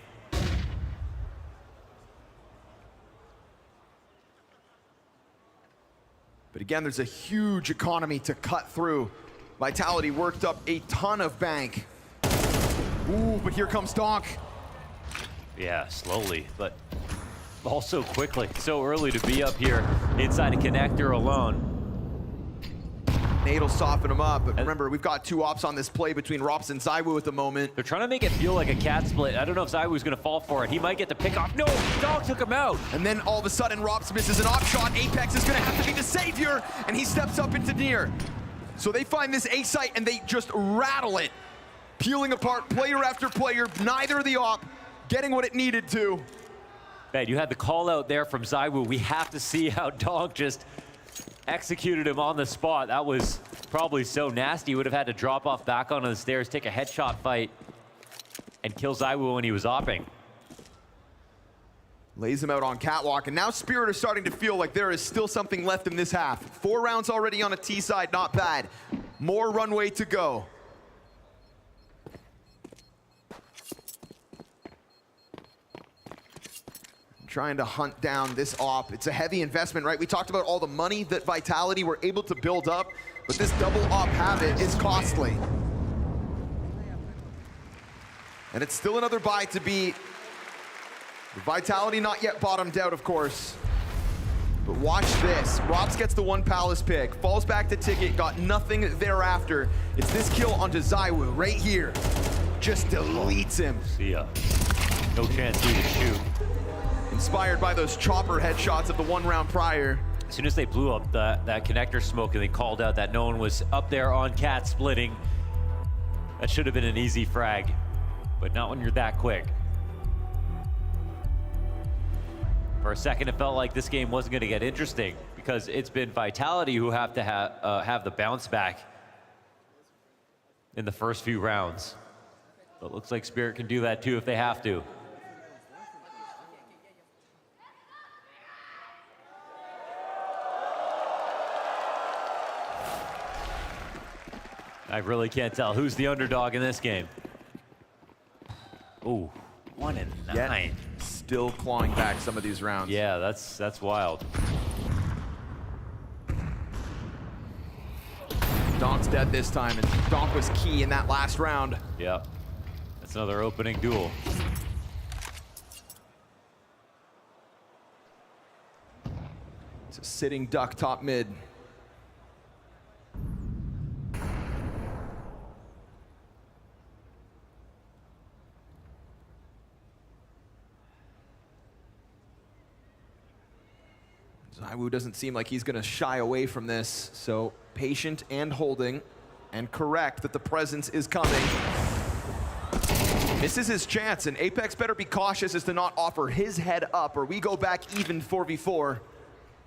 But again, there's a huge economy to cut through. Vitality worked up a ton of bank. Ooh, but here comes Donk. Yeah, slowly, but also quickly. So early to be up here inside a connector alone. Nate will soften him up, but remember, we've got 2 ops on this play between Rops and ZywOo at the moment. They're trying to make it feel like a cat split. I don't know if ZywOo's gonna fall for it. He might get the pick off. No, Dog took him out. And then all of a sudden, Rops misses an op shot. Apex is gonna have to be the savior, and he steps up into near. So they find this A site and they just rattle it. Peeling apart player after player, neither the op getting what it needed to. Man, you had the call out there from ZywOo. We have to see how Dog just executed him on the spot. That was probably so nasty. He would have had to drop off back onto the stairs, take a headshot fight, and kill ZywOo when he was opping. Lays him out on catwalk, and now Spirit are starting to feel like there is still something left in this half. 4 rounds already on a T side, not bad. More runway to go. Trying to hunt down this op. It's a heavy investment, right? We talked about all the money that Vitality were able to build up, but this double op habit is costly. And it's still another buy to beat. Vitality not yet bottomed out, of course. But watch this. Rops gets the 1 Palace pick, falls back to Ticket, got nothing thereafter. It's this kill onto ZywOo right here. Just deletes him. See ya. No chance he would shoot. Inspired by those chopper headshots of the 1 round prior. As soon as they blew up that connector smoke and they called out that no one was up there on cat splitting, that should have been an easy frag, but not when you're that quick. For a second, it felt like this game wasn't going to get interesting because it's been Vitality who have to have the bounce back in the first few rounds. But it looks like Spirit can do that too if they have to. I really can't tell who's the underdog in this game. Ooh, 1 and 9. Yet still clawing back some of these rounds. Yeah, that's wild. Donk's dead this time, and Donk was key in that last round. Yeah, that's another opening duel. It's a sitting duck top mid. ZywOo doesn't seem like he's gonna shy away from this, so patient and holding, and correct that the presence is coming. Misses his chance, and Apex better be cautious as to not offer his head up, or we go back even 4v4.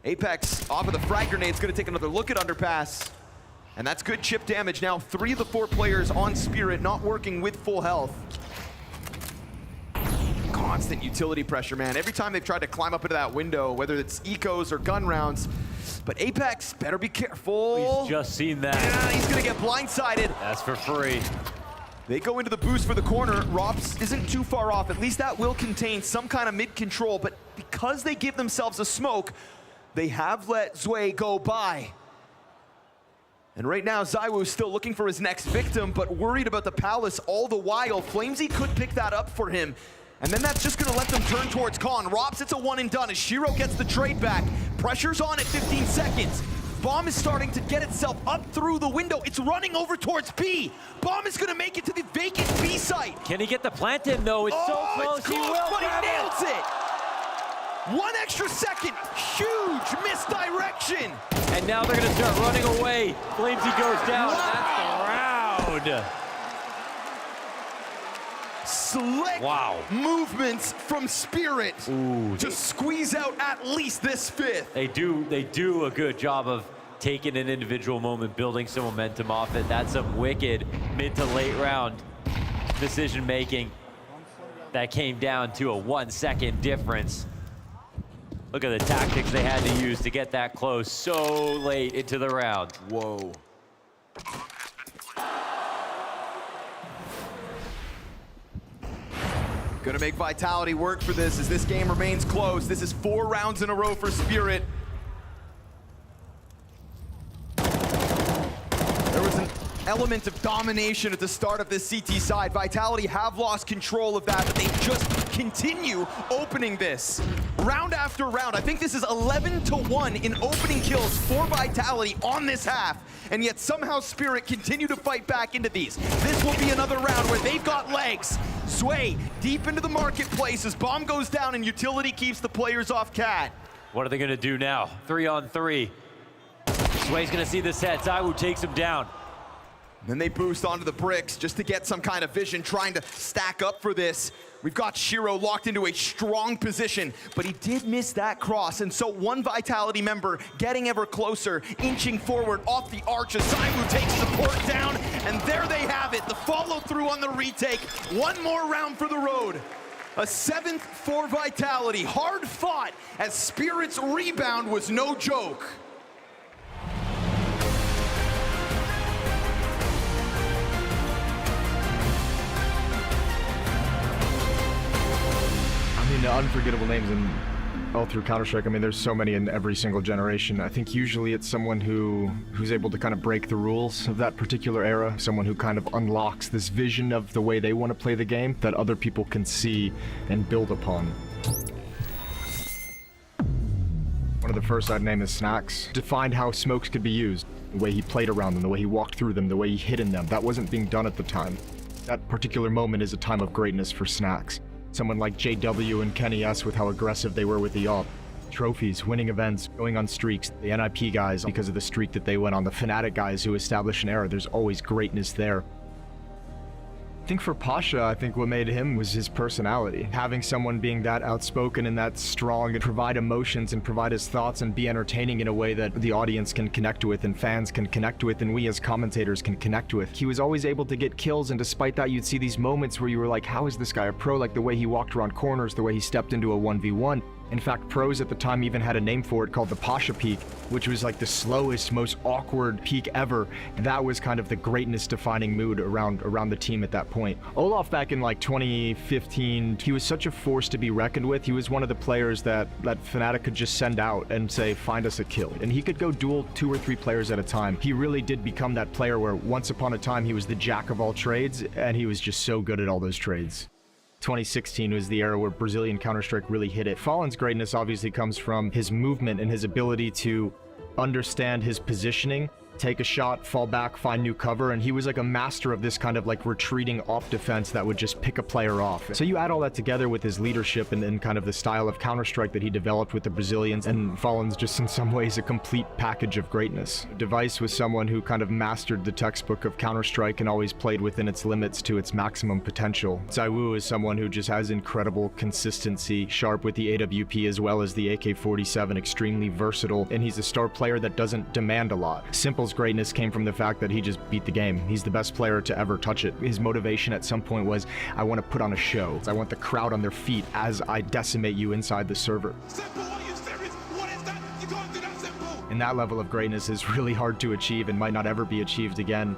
Apex, off of the frag grenade, is gonna take another look at underpass, and that's good chip damage. Now 3 of the 4 players on Spirit not working with full health. Constant utility pressure, man. Every time they've tried to climb up into that window, whether it's ecos or gun rounds, but Apex better be careful. We've just seen that. Yeah, he's gonna get blindsided. That's for free. They go into the boost for the corner. Rops isn't too far off. At least that will contain some kind of mid control, but because they give themselves a smoke, they have let Zwei go by. And right now, ZywOo is still looking for his next victim, but worried about the Palace all the while. Flamesy could pick that up for him. And then that's just gonna let them turn towards Khan. Rops, it's a 1 and done as Shiro gets the trade back. Pressure's on at 15 seconds. Bomb is starting to get itself up through the window. It's running over towards B. Bomb is gonna make it to the vacant B site. Can he get the plant in though? It's so close. It's close, but he nails it. 1 extra second, huge misdirection. And now they're gonna start running away. Flamesy goes down. Wow. That's the round. Slick movements from Spirit to squeeze out at least this 5th. They do a good job of taking an individual moment, building some momentum off it. That's some wicked mid to late round decision making that came down to a 1 second difference. Look at the tactics they had to use to get that close so late into the round. Whoa. Gonna make Vitality work for this as this game remains close. This is 4 rounds in a row for Spirit. There was an element of domination at the start of this CT side. Vitality have lost control of that, but they just continue opening this. Round after round, I think this is 11-1 in opening kills for Vitality on this half, and yet somehow Spirit continue to fight back into these. This will be another round where they've got legs. Sway deep into the marketplace as bomb goes down and Utility keeps the players off Cat. What are they gonna do now? 3-on-3. Sway's gonna see this head. ZywOo takes him down. Then they boost onto the bricks just to get some kind of vision, trying to stack up for this. We've got Shiro locked into a strong position, but he did miss that cross, and so one Vitality member getting ever closer, inching forward off the arch as ZywOo takes support down, and there they have it, the follow-through on the retake. One more round for the road. A 7th for Vitality, hard fought, as Spirit's rebound was no joke. I mean, the unforgettable names in all through Counter-Strike. I mean, there's so many in every single generation. I think usually it's someone who's able to kind of break the rules of that particular era, someone who kind of unlocks this vision of the way they want to play the game that other people can see and build upon. One of the first I'd name is Snacks. Defined how smokes could be used, the way he played around them, the way he walked through them, the way he hid in them. That wasn't being done at the time. That particular moment is a time of greatness for Snacks. Someone like JW and Kenny S with how aggressive they were with the AWP. Trophies, winning events, going on streaks. The NIP guys, because of the streak that they went on. The Fnatic guys who established an era. There's always greatness there. I think for Pasha, I think what made him was his personality. Having someone being that outspoken and that strong and provide emotions and provide his thoughts and be entertaining in a way that the audience can connect with and fans can connect with and we as commentators can connect with. He was always able to get kills, and despite that, you'd see these moments where you were like, how is this guy a pro? Like the way he walked around corners, the way he stepped into a 1v1. In fact, pros at the time even had a name for it called the Pasha peak, which was like the slowest, most awkward peak ever. That was kind of the greatness defining mood around the team at that point. Olaf back in like 2015, he was such a force to be reckoned with. He was one of the players that Fnatic could just send out and say, find us a kill. And he could go duel 2 or 3 players at a time. He really did become that player where once upon a time he was the jack of all trades, and he was just so good at all those trades. 2016 was the era where Brazilian Counter-Strike really hit it. Fallen's greatness obviously comes from his movement and his ability to understand his positioning, take a shot, fall back, find new cover, and he was like a master of this kind of like retreating off defense that would just pick a player off. So you add all that together with his leadership and kind of the style of Counter-Strike that he developed with the Brazilians, and Fallen's just in some ways a complete package of greatness. Device was someone who kind of mastered the textbook of Counter-Strike and always played within its limits to its maximum potential. ZywOo is someone who just has incredible consistency, sharp with the AWP as well as the AK-47, extremely versatile, and he's a star player that doesn't demand a lot. Simple's greatness came from the fact that he just beat the game. He's the best player to ever touch it. His motivation at some point was, I want to put on a show. I want the crowd on their feet as I decimate you inside the server. Simple, are you serious? What is that? You can't do that, Simple! And that level of greatness is really hard to achieve and might not ever be achieved again.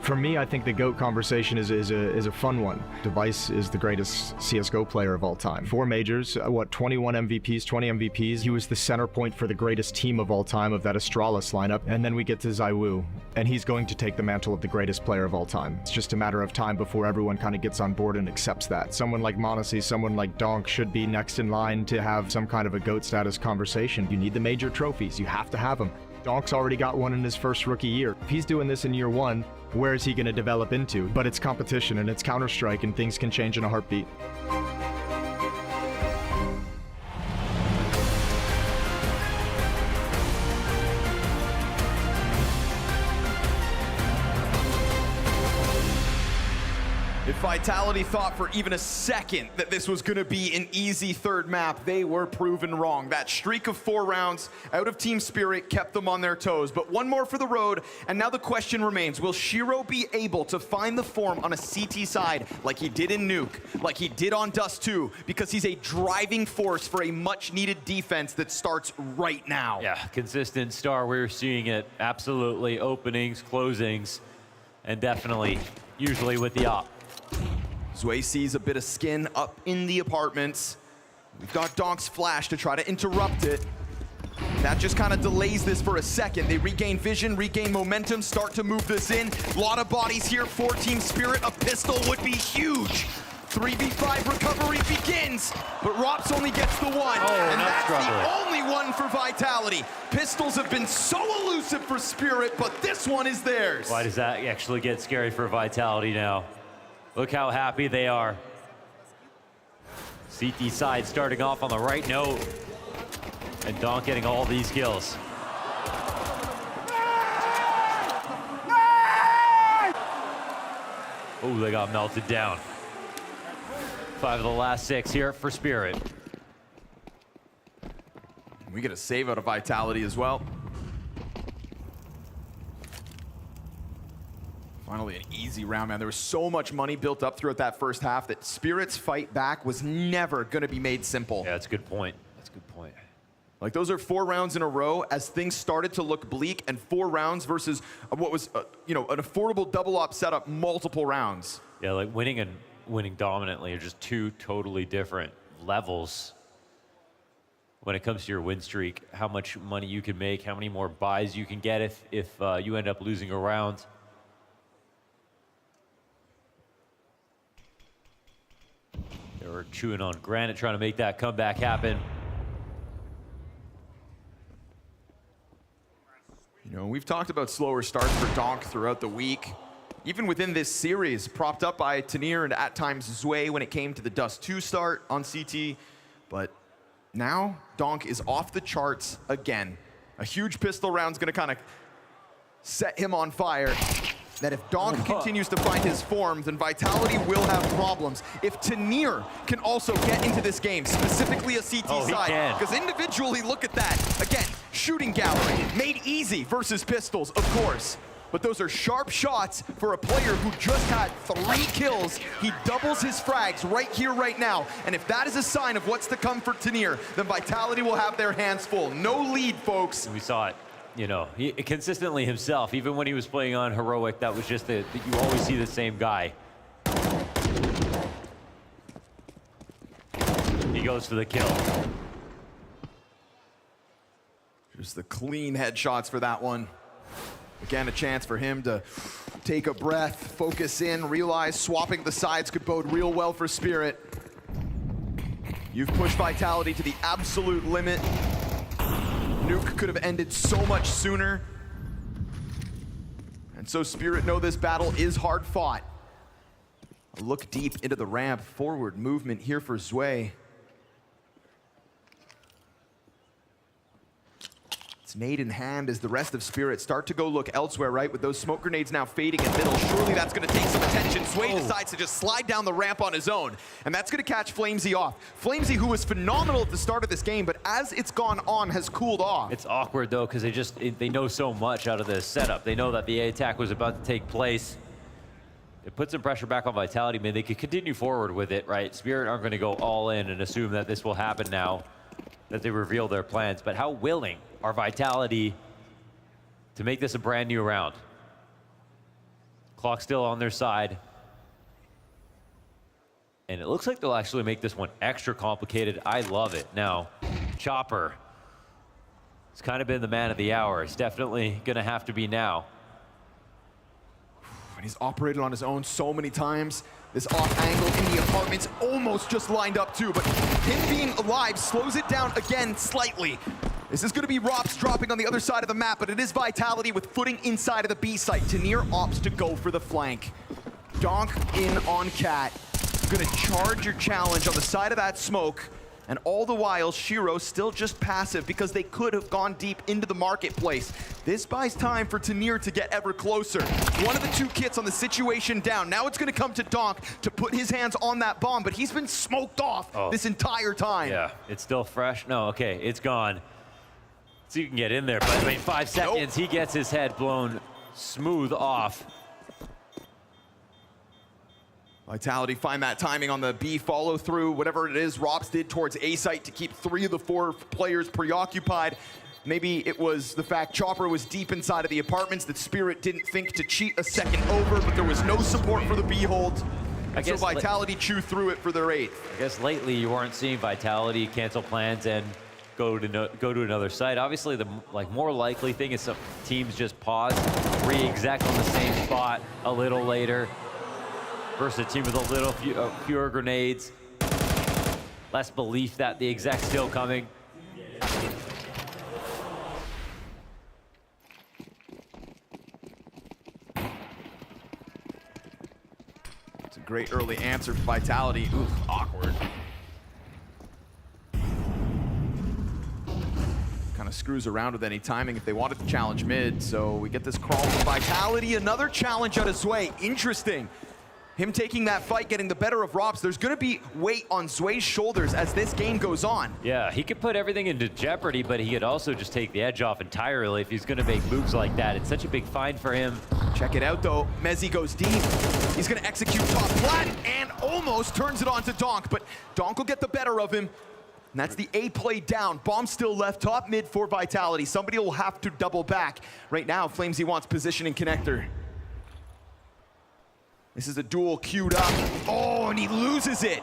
For me, I think the GOAT conversation is a fun one. Device is the greatest CSGO player of all time. 4 majors, 21 MVPs, 20 MVPs. He was the center point for the greatest team of all time of that Astralis lineup. And then we get to ZywOo, and he's going to take the mantle of the greatest player of all time. It's just a matter of time before everyone kind of gets on board and accepts that. Someone like m0NESY, someone like Donk should be next in line to have some kind of a GOAT status conversation. You need the major trophies. You have to have them. Donk's already got one in his first rookie year. If he's doing this in year 1, where is he going to develop into? But it's competition and it's Counter-Strike, and things can change in a heartbeat. If Vitality thought for even a second that this was going to be an easy third map, they were proven wrong. That streak of 4 rounds out of Team Spirit kept them on their toes. But one more for the road, and now the question remains, will Shiro be able to find the form on a CT side like he did in Nuke, like he did on Dust 2, because he's a driving force for a much-needed defense that starts right now. Yeah, consistent star. We're seeing it absolutely. Openings, closings, and definitely, usually with the op. Zway sees a bit of skin up in the apartments. We've got Donk's flash to try to interrupt it. That just kind of delays this for a second. They regain vision, regain momentum, start to move this in. A lot of bodies here for Team Spirit. A pistol would be huge. 3v5 recovery begins, but Rops only gets the one. And that's the only one for Vitality. Pistols have been so elusive for Spirit, but this one is theirs. Why does that actually get scary for Vitality now? Look how happy they are. CT side starting off on the right note. And Donk getting all these kills. Oh, they got melted down. 5 of the last 6 here for Spirit. We get a save out of Vitality as well. Finally, an easy round, man. There was so much money built up throughout that first half that Spirit's fight back was never going to be made simple. Yeah, that's a good point. That's a good point. Like, those are 4 rounds in a row as things started to look bleak, and 4 rounds versus what was, you know, an affordable double-op setup, multiple rounds. Yeah, like winning and winning dominantly are just 2 totally different levels when it comes to your win streak. How much money you can make, how many more buys you can get if you end up losing a round. They were chewing on granite, trying to make that comeback happen. You know, we've talked about slower starts for Donk throughout the week. Even within this series, propped up by taiN and at times Zway when it came to the Dust 2 start on CT. But now, Donk is off the charts again. A huge pistol round's gonna kind of set him on fire. That if Donk continues to find his form, then Vitality will have problems. If taiN can also get into this game, specifically a CT side, because individually, look at that. Again, shooting gallery, made easy versus pistols, of course. But those are sharp shots for a player who just had 3 kills. He doubles his frags right here, right now. And if that is a sign of what's to come for taiN, then Vitality will have their hands full. No lead, folks. We saw it. You know, he consistently himself, even when he was playing on Heroic, that was just that you always see the same guy. He goes for the kill. Just the clean headshots for that one. Again, a chance for him to take a breath, focus in, realize swapping the sides could bode real well for Spirit. You've pushed Vitality to the absolute limit. Nuke could have ended so much sooner. And so Spirit know this battle is hard fought. A look deep into the ramp, forward movement here for Zway. It's nade in hand as the rest of Spirit start to go look elsewhere, right? With those smoke grenades now fading in middle, surely that's gonna take some attention. Zway decides to just slide down the ramp on his own, and that's gonna catch Flamesy off. Flamesy, who was phenomenal at the start of this game, but as it's gone on, has cooled off. It's awkward though, because they know so much out of this setup. They know that the A attack was about to take place. It puts some pressure back on Vitality. I mean, they could continue forward with it, right? Spirit aren't gonna go all in and assume that this will happen now, that they reveal their plans, but how willing are Vitality to make this a brand new round? Clock still on their side. And it looks like they'll actually make this one extra complicated. I love it. Now, Chopper has kind of been the man of the hour. It's definitely gonna have to be now. And he's operated on his own so many times. This off angle in the apartments almost just lined up too, but him being alive slows it down again slightly. This is gonna be Rops dropping on the other side of the map, but it is Vitality with footing inside of the B site. taiN opts to go for the flank. Donk in on Cat. Gonna charge your challenge on the side of that smoke. And all the while, Shiro still just passive because they could have gone deep into the marketplace. This buys time for taiN to get ever closer. One of the 2 kits on the situation down. Now it's gonna come to Donk to put his hands on that bomb, but he's been smoked off this entire time. Yeah, it's still fresh. No, okay, it's gone. So you can get in there, but I mean, 5 seconds, he gets his head blown smooth off. Vitality find that timing on the B follow through, whatever it is Rops did towards A site to keep 3 of the 4 players preoccupied. Maybe it was the fact Chopper was deep inside of the apartments that Spirit didn't think to cheat a second over, but there was no support for the B hold. And so Vitality chew through it for their 8th. I guess lately you weren't seeing Vitality cancel plans and go to another site. Obviously, the more likely thing is some teams just pause, re-exec on the same spot a little later, versus a team with a little fewer grenades, less belief that the exec's still coming. It's a great early answer for Vitality. Oof, awkward. Kind of screws around with any timing if they wanted to challenge mid, so we get this crawl from Vitality. Another challenge out of Zwei. Interesting. Him taking that fight, getting the better of Robs. There's going to be weight on Zwei's shoulders as this game goes on. Yeah, he could put everything into jeopardy, but he could also just take the edge off entirely if he's going to make moves like that. It's such a big find for him. Check it out, though. Mezzi goes deep. He's going to execute top flat and almost turns it on to Donk, but Donk will get the better of him. And that's the A play down. Bomb still left top mid for Vitality. Somebody will have to double back. Right now, Flamesy wants position and connector. This is a duel queued up. Oh, and he loses it.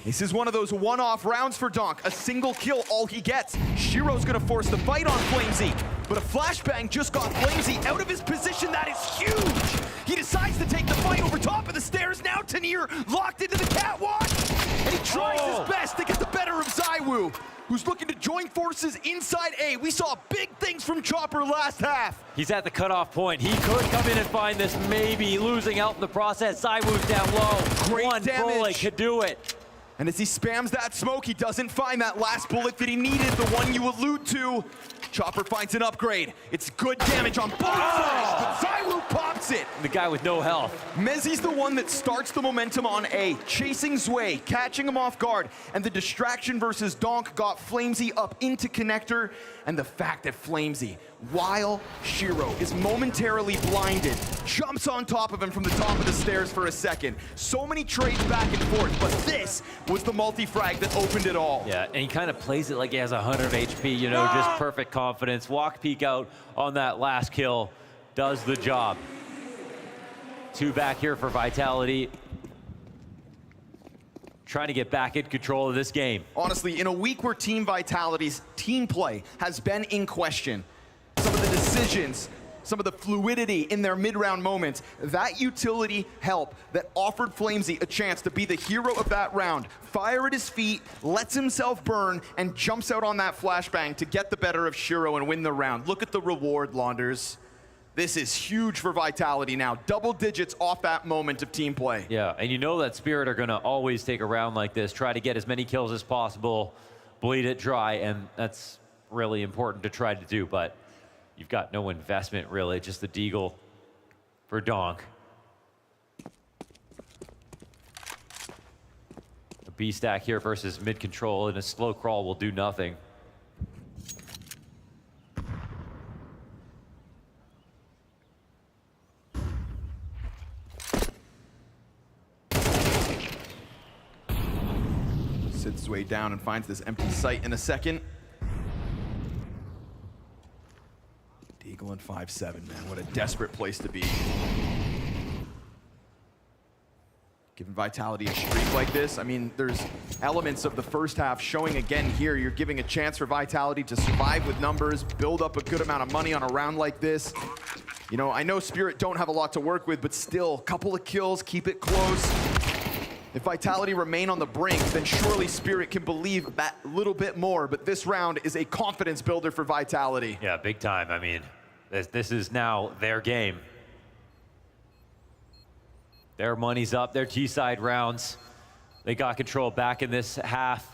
This is one of those one-off rounds for Donk. A single kill, all he gets. Shiro's gonna force the fight on Flamesy, but a flashbang just got Flamesy out of his position. That is huge. He decides to take the fight over top of the stairs. Now Tanir locked into the catwalk, and he tries his best to get the better of Zywoo, who's looking to join forces inside A. We saw big things from Chopper last half. He's at the cutoff point. He could come in and find this, maybe losing out in the process. Zywoo's down low. Great One damage. bullet could do it. And as he spams that smoke, he doesn't find that last bullet that he needed, the one you allude to. Chopper finds an upgrade. It's good damage on both sides, but Zywoo pops it. The guy with no health. Mezzi's the one that starts the momentum on A, chasing Zwei, catching him off guard, and the distraction versus Donk got Flamesy up into connector, and the fact that Flamesy, while Shiro is momentarily blinded, jumps on top of him from the top of the stairs for a second. So many trades back and forth, but this was the multi-frag that opened it all. Yeah, and he kind of plays it like he has 100 HP, you know, just perfect confidence. Walk peek out on that last kill, does the job. 2 back here for Vitality. Trying to get back in control of this game. Honestly, in a week where Team Vitality's team play has been in question, some of the decisions, some of the fluidity in their mid-round moments, that utility help that offered Flamesy a chance to be the hero of that round, fire at his feet, lets himself burn, and jumps out on that flashbang to get the better of Shiro and win the round. Look at the reward, Launders. This is huge for Vitality now. Double digits off that moment of team play. Yeah, and you know that Spirit are gonna always take a round like this, try to get as many kills as possible, bleed it dry, and that's really important to try to do, but you've got no investment really, just the deagle for Donk. A B stack here versus mid control, and a slow crawl will do nothing. Sits way down and finds this empty site in a second. Deagle and 5-7, man. What a desperate place to be. Giving Vitality a streak like this, I mean, there's elements of the first half showing again here. You're giving a chance for Vitality to survive with numbers, build up a good amount of money on a round like this. You know, I know Spirit don't have a lot to work with, but still, a couple of kills, keep it close. If Vitality remain on the brink, then surely Spirit can believe that little bit more, but this round is a confidence builder for Vitality. Yeah, big time. I mean, this is now their game. Their money's up, their T-side rounds. They got control back in this half.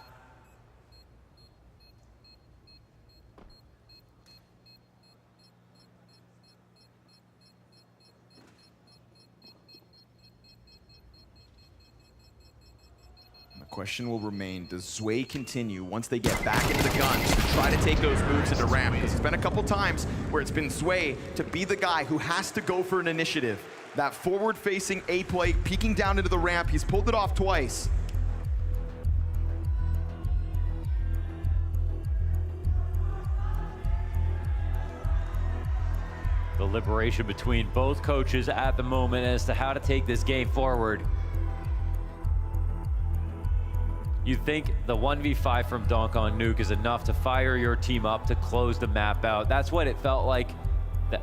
Question will remain, does Zwei continue once they get back into the guns to try to take those moves into ramp? Because it's been a couple times where it's been Zwei to be the guy who has to go for an initiative. That forward-facing A play, peeking down into the ramp, he's pulled it off twice. The liberation between both coaches at the moment as to how to take this game forward. You think the 1v5 from Donk on Nuke is enough to fire your team up to close the map out. That's what it felt like,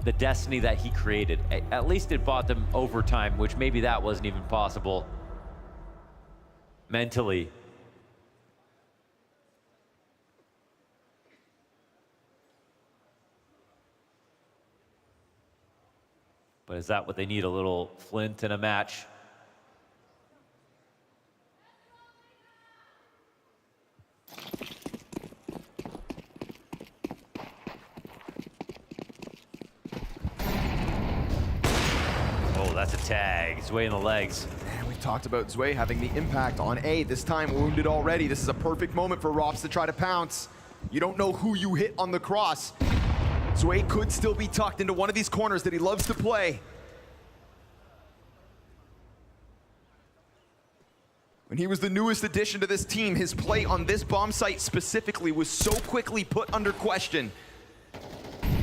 the destiny that he created. At least it bought them overtime, which maybe that wasn't even possible mentally. But is that what they need, a little flint in a match? Oh, that's a tag. Zwei in the legs. And we've talked about Zwei having the impact on A, this time wounded already. This is a perfect moment for Rops to try to pounce. You don't know who you hit on the cross. Zwei could still be tucked into one of these corners that he loves to play. When he was the newest addition to this team, his play on this bomb site specifically was so quickly put under question.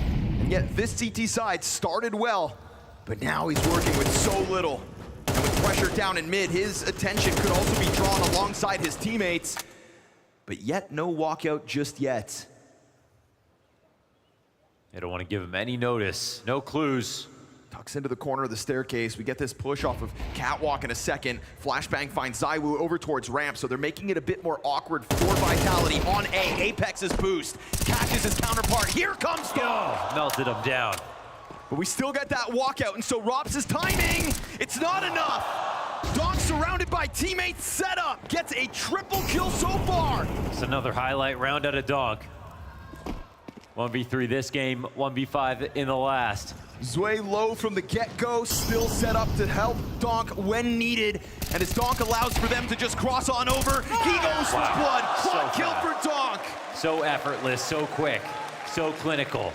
And yet this CT side started well, but now he's working with so little. And with pressure down in mid, his attention could also be drawn alongside his teammates. But yet no walkout just yet. They don't want to give him any notice, no clues. Tucks into the corner of the staircase. We get this push off of Catwalk in a second. Flashbang finds Zywoo over towards ramp, so they're making it a bit more awkward for Vitality on A. Apex's boost catches his counterpart. Here comes Donk. Oh, melted him down. But we still get that walkout, and so Rops' timing, it's not enough. Donk surrounded by teammates, set up, gets a triple kill so far. It's another highlight round out of Donk. 1v3 this game, 1v5 in the last. Zwei low from the get-go, still set up to help Donk when needed. And as Donk allows for them to just cross on over, he goes for blood. Quad kill for Donk. So effortless, so quick, so clinical.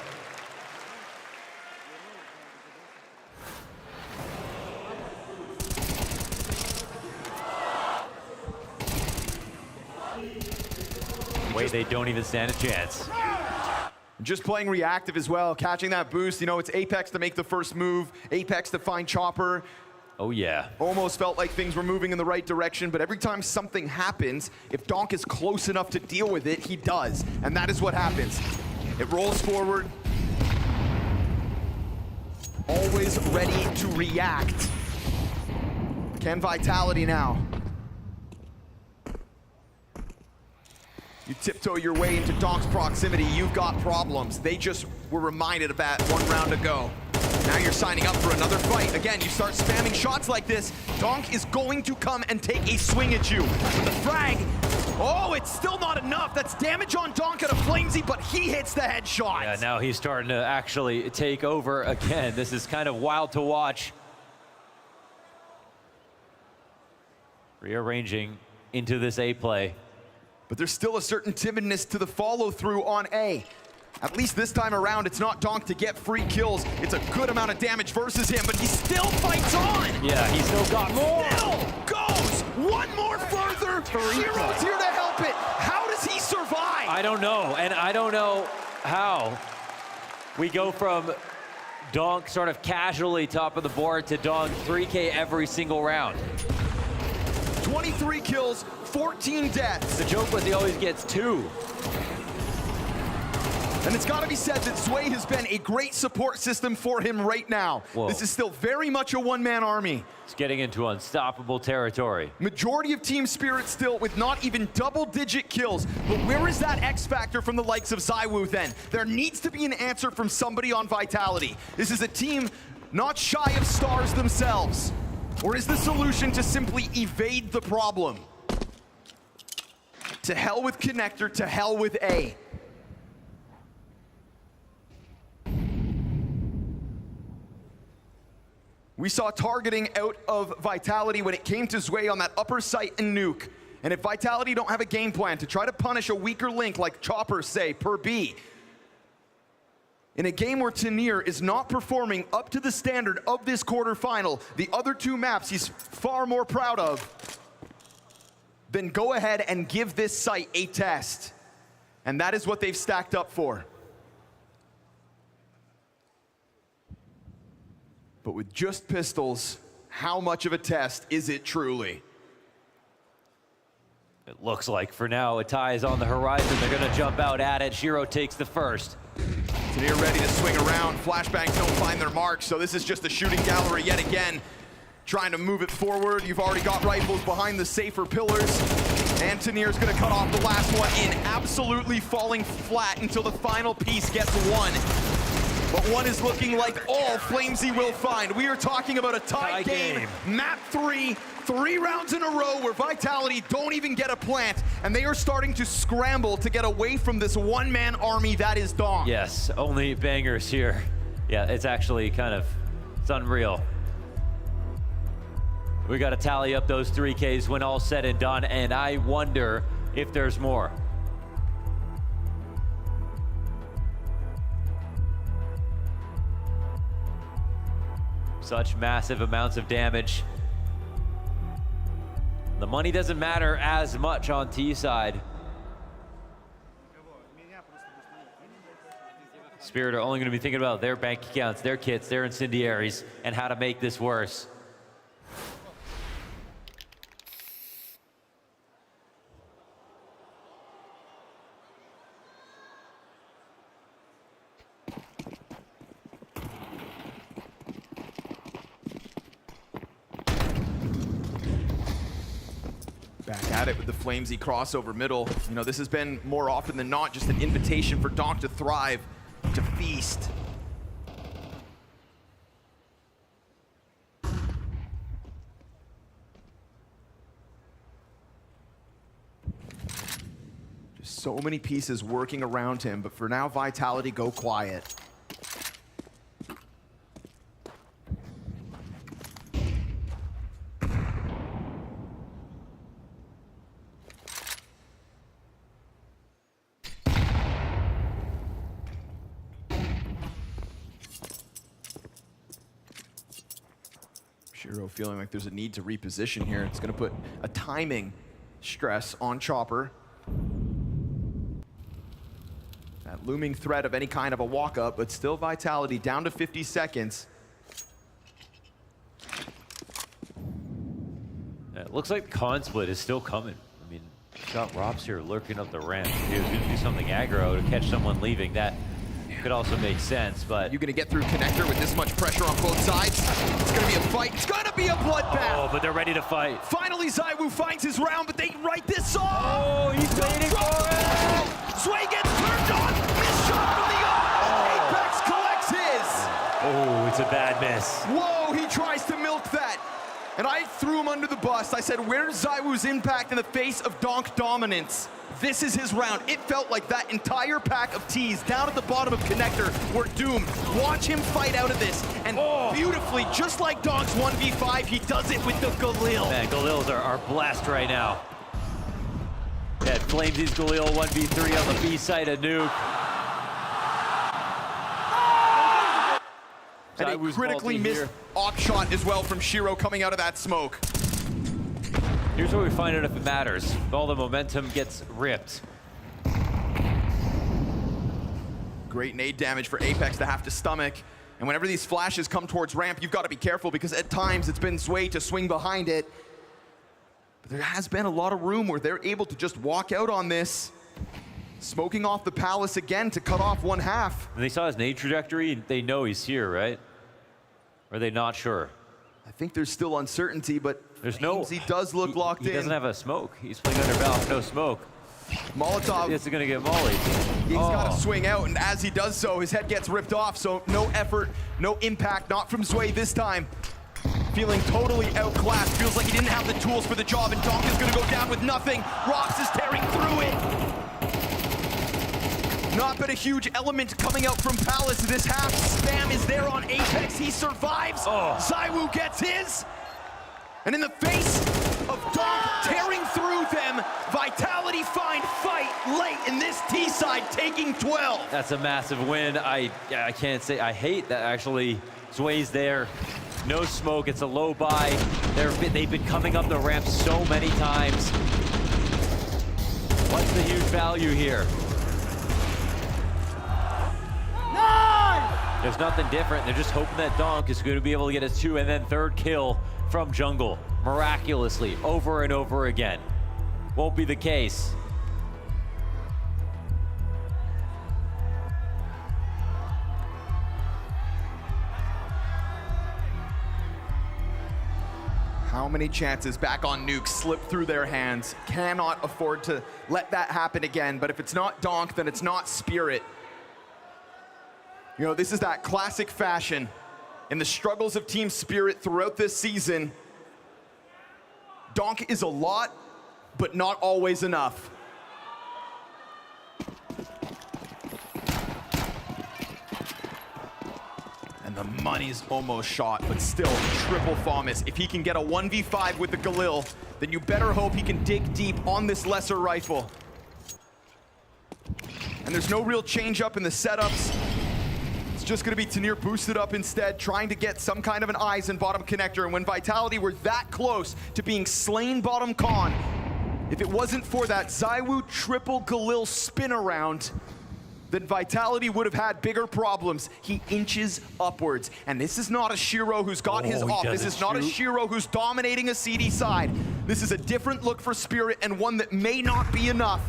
Wait, they don't even stand a chance. Just playing reactive as well, catching that boost. You know, it's Apex to make the first move, Apex to find Chopper. Oh yeah. Almost felt like things were moving in the right direction, but every time something happens, if Donk is close enough to deal with it, he does. And that is what happens. It rolls forward. Always ready to react. Can Vitality now? You tiptoe your way into Donk's proximity, you've got problems. They just were reminded of that one round ago. Now you're signing up for another fight. Again, you start spamming shots like this, Donk is going to come and take a swing at you. The frag, oh, it's still not enough. That's damage on Donk at a Flamesy, but he hits the headshot. Yeah, now he's starting to actually take over again. This is kind of wild to watch. Rearranging into this A play. But there's still a certain timidness to the follow-through on A. At least this time around, it's not Donk to get free kills. It's a good amount of damage versus him, but he still fights on! Yeah, he's still got more! Still goes one more further! Hero's here to help it! How does he survive? I don't know, and I don't know how we go from Donk sort of casually top of the board to Donk 3K every single round. 23 kills, 14 deaths. The joke was he always gets 2. And it's got to be said that Zwei has been a great support system for him right now. Whoa. This is still very much a one-man army. It's getting into unstoppable territory. Majority of team spirit still with not even double-digit kills. But where is that X factor from the likes of Zywoo then? There needs to be an answer from somebody on Vitality. This is a team not shy of stars themselves. Or is the solution to simply evade the problem? To hell with Connector, to hell with A. We saw targeting out of Vitality when it came to Zwei on that upper site in Nuke. And if Vitality don't have a game plan to try to punish a weaker link like Chopper, say, per B, in a game where Tanir is not performing up to the standard of this quarterfinal, the other 2 maps he's far more proud of, then go ahead and give this site a test. And that is what they've stacked up for. But with just pistols, how much of a test is it truly? It looks like for now a tie is on the horizon. They're gonna jump out at it. Shiro takes the first. Tenier ready to swing around. Flashbangs don't find their mark, so this is just a shooting gallery yet again. Trying to move it forward. You've already got rifles behind the safer pillars. And Tenier's gonna cut off the last one in, absolutely falling flat until the final piece gets one. But one is looking like all Flamesy will find. We are talking about a tie game. Map 3 rounds in a row where Vitality don't even get a plant, and they are starting to scramble to get away from this one-man army that is Dong. Yes, only bangers here. Yeah, it's actually it's unreal. We got to tally up those 3Ks when all said and done, and I wonder if there's more. Such massive amounts of damage. The money doesn't matter as much on T side. Spirit are only going to be thinking about their bank accounts, their kits, their incendiaries, and how to make this worse. Back at it with the Flamesy crossover middle. You know, this has been more often than not just an invitation for Donk to thrive, to feast. Just so many pieces working around him, but for now, Vitality go quiet. Shiro feeling like there's a need to reposition here. It's going to put a timing stress on Chopper. That looming threat of any kind of a walk-up, but still Vitality down to 50 seconds. Yeah, it looks like Con Split is still coming. I mean, got Robs here lurking up the ramp. He was going to do something aggro to catch someone leaving. That could also make sense, but... You're going to get through Connector with this much pressure on both sides. It's going to be a fight. It's going to be a bloodbath. Oh, but they're ready to fight. Finally, ZywOo finds his round, but they write this off. Oh, he's waiting for it. Sway gets turned on. Miss shot from the off. Apex collects his. Oh, it's a bad miss. Whoa, he tries to milk that. And I threw him under the bus. I said, where's ZywOo's impact in the face of Donk dominance? This is his round. It felt like that entire pack of T's down at the bottom of Connector were doomed. Watch him fight out of this. And beautifully, just like Donk's 1v5, he does it with the Galil. Man, Galils are blessed right now. Yeah, Flamesy's Galil 1v3 on the B side of Nuke. And a critically missed op shot as well from Shiro coming out of that smoke. Here's where we find out if it matters. If all the momentum gets ripped. Great nade damage for Apex to have to stomach. And whenever these flashes come towards ramp, you've got to be careful because at times it's been Sway to swing behind it. But there has been a lot of room where they're able to just walk out on this. Smoking off the Palace again to cut off one half. When they saw his nade trajectory, they know he's here, right? Or are they not sure? I think there's still uncertainty, but there's no. He does look locked in. He doesn't have a smoke. He's playing under valve, no smoke. Molotov. It's gonna get mollied. He's got to swing out, and as he does so, his head gets ripped off. So no effort, no impact, not from Sway this time. Feeling totally outclassed. Feels like he didn't have the tools for the job, and Donk is gonna go down with nothing. Rox is tearing through it. Not been a huge element coming out from Palace this half. Spam is there on Apex. He survives. ZywOo gets his. And in the face of Donk tearing through them, Vitality find fight late in this T side, taking 12. That's a massive win. I can't say, I hate that actually Sway's there. No smoke, it's a low buy. They've been coming up the ramp so many times. What's the huge value here? There's nothing different. They're just hoping that Donk is going to be able to get his 2 and then 3rd kill from jungle, miraculously, over and over again. won't be the case. How many chances back on Nuke slip through their hands? Cannot afford to let that happen again, but if it's not Donk, then it's not Spirit. You know, this is that classic fashion in the struggles of Team Spirit throughout this season. Donk is a lot, but not always enough. And the money's almost shot, but still triple Thomas. If he can get a 1v5 with the Galil, then you better hope he can dig deep on this lesser rifle. And there's no real change up in the setups. It's just gonna be Tanir boosted up instead, trying to get some kind of an eyes in bottom connector. And when Vitality were that close to being slain bottom con, if it wasn't for that ZywOo triple Galil spin around, then Vitality would have had bigger problems. He inches upwards. And this is not a Shiro who's got his off. This is not a Shiro who's dominating a CD side. This is a different look for Spirit, and one that may not be enough.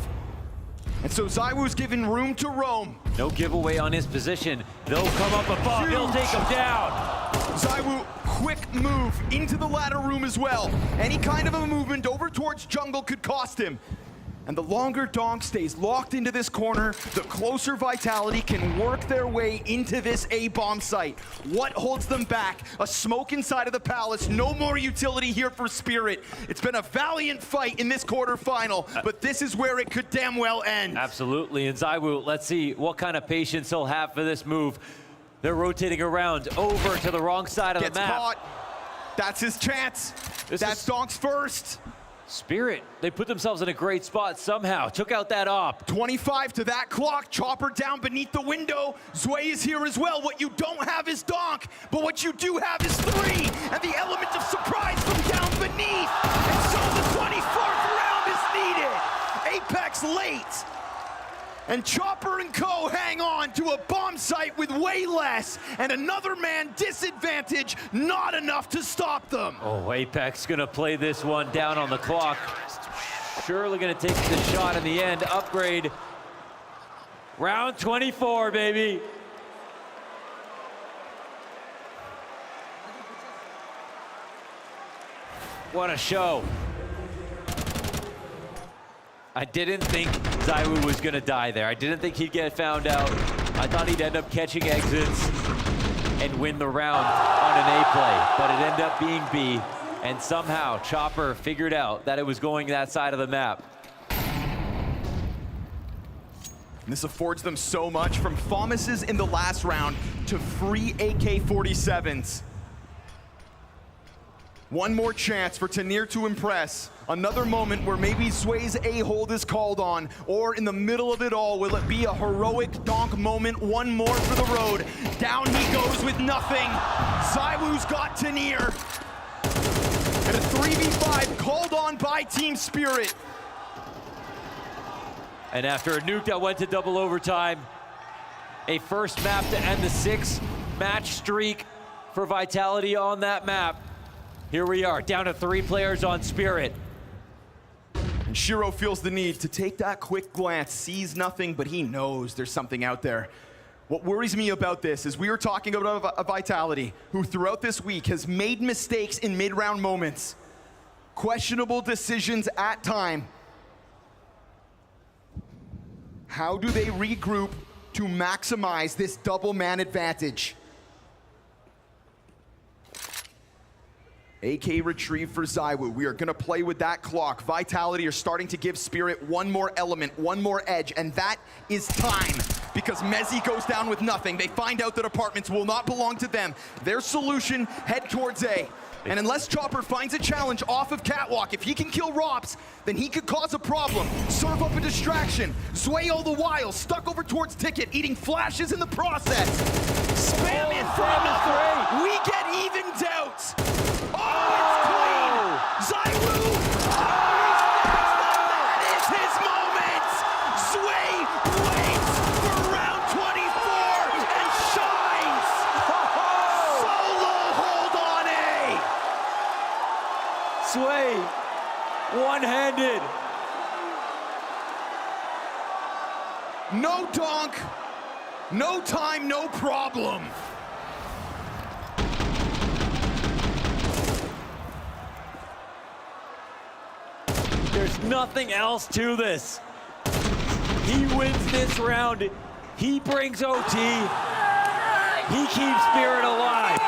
And so ZywOo's given room to roam. No giveaway on his position. They'll come up above. Huge. He'll take him down. ZywOo, quick move into the ladder room as well. Any kind of a movement over towards jungle could cost him. And the longer Donk stays locked into this corner, the closer Vitality can work their way into this A-bomb site. What holds them back? A smoke inside of the palace. No more utility here for Spirit. It's been a valiant fight in this quarterfinal, but this is where it could damn well end. Absolutely, and ZywOo, let's see what kind of patience he'll have for this move. They're rotating around over to the wrong side of the map. Caught. That's his chance. That's Donk's first. Spirit, they put themselves in a great spot somehow. Took out that op. 25 to that clock. Chopper down beneath the window. Zwei is here as well. What you don't have is Donk, but what you do have is 3, and the element of surprise from down beneath. And so the 24th round is needed. Apex late. And Chopper and co hang on to a bomb site with way less, and another man disadvantage, not enough to stop them. Oh, Apex gonna play this one down on the clock. Surely gonna take the shot in the end. Upgrade. Round 24, baby. What a show. I didn't think ZywOo was gonna die there. I didn't think he'd get found out. I thought he'd end up catching exits and win the round on an A play, but it ended up being B, and somehow Chopper figured out that it was going that side of the map. This affords them so much, from Thomas's in the last round to free AK-47s. One more chance for Tanir to impress. Another moment where maybe Zwei's A-hold is called on, or in the middle of it all, will it be a heroic Donk moment? One more for the road. Down he goes with nothing. ZywOo's got Tanir. And a 3v5 called on by Team Spirit. And after a nuke that went to double overtime, a first map to end the 6-match streak for Vitality on that map. Here we are, down to 3 players on Spirit. And Shiro feels the need to take that quick glance, sees nothing, but he knows there's something out there. What worries me about this is we were talking about a Vitality who throughout this week has made mistakes in mid-round moments. Questionable decisions at time. How do they regroup to maximize this double man advantage? AK retrieve for ZywOo. We are gonna play with that clock. Vitality are starting to give Spirit one more element, one more edge, and that is time. Because Mezzi goes down with nothing. They find out that apartments will not belong to them. Their solution, head towards A. And unless Chopper finds a challenge off of Catwalk, if he can kill Rops, then he could cause a problem. Serve up a distraction. Zwei all the while, stuck over towards Ticket, eating flashes in the process. Spam in from we get evened out. Oh, it's clean. ZywOo. That is his moment. Zwei waits for round 24 and shines. Solo hold on A. Zwei, one-handed, go, Donk. No time, no problem. There's nothing else to this. He wins this round. He brings OT. He keeps Spirit alive.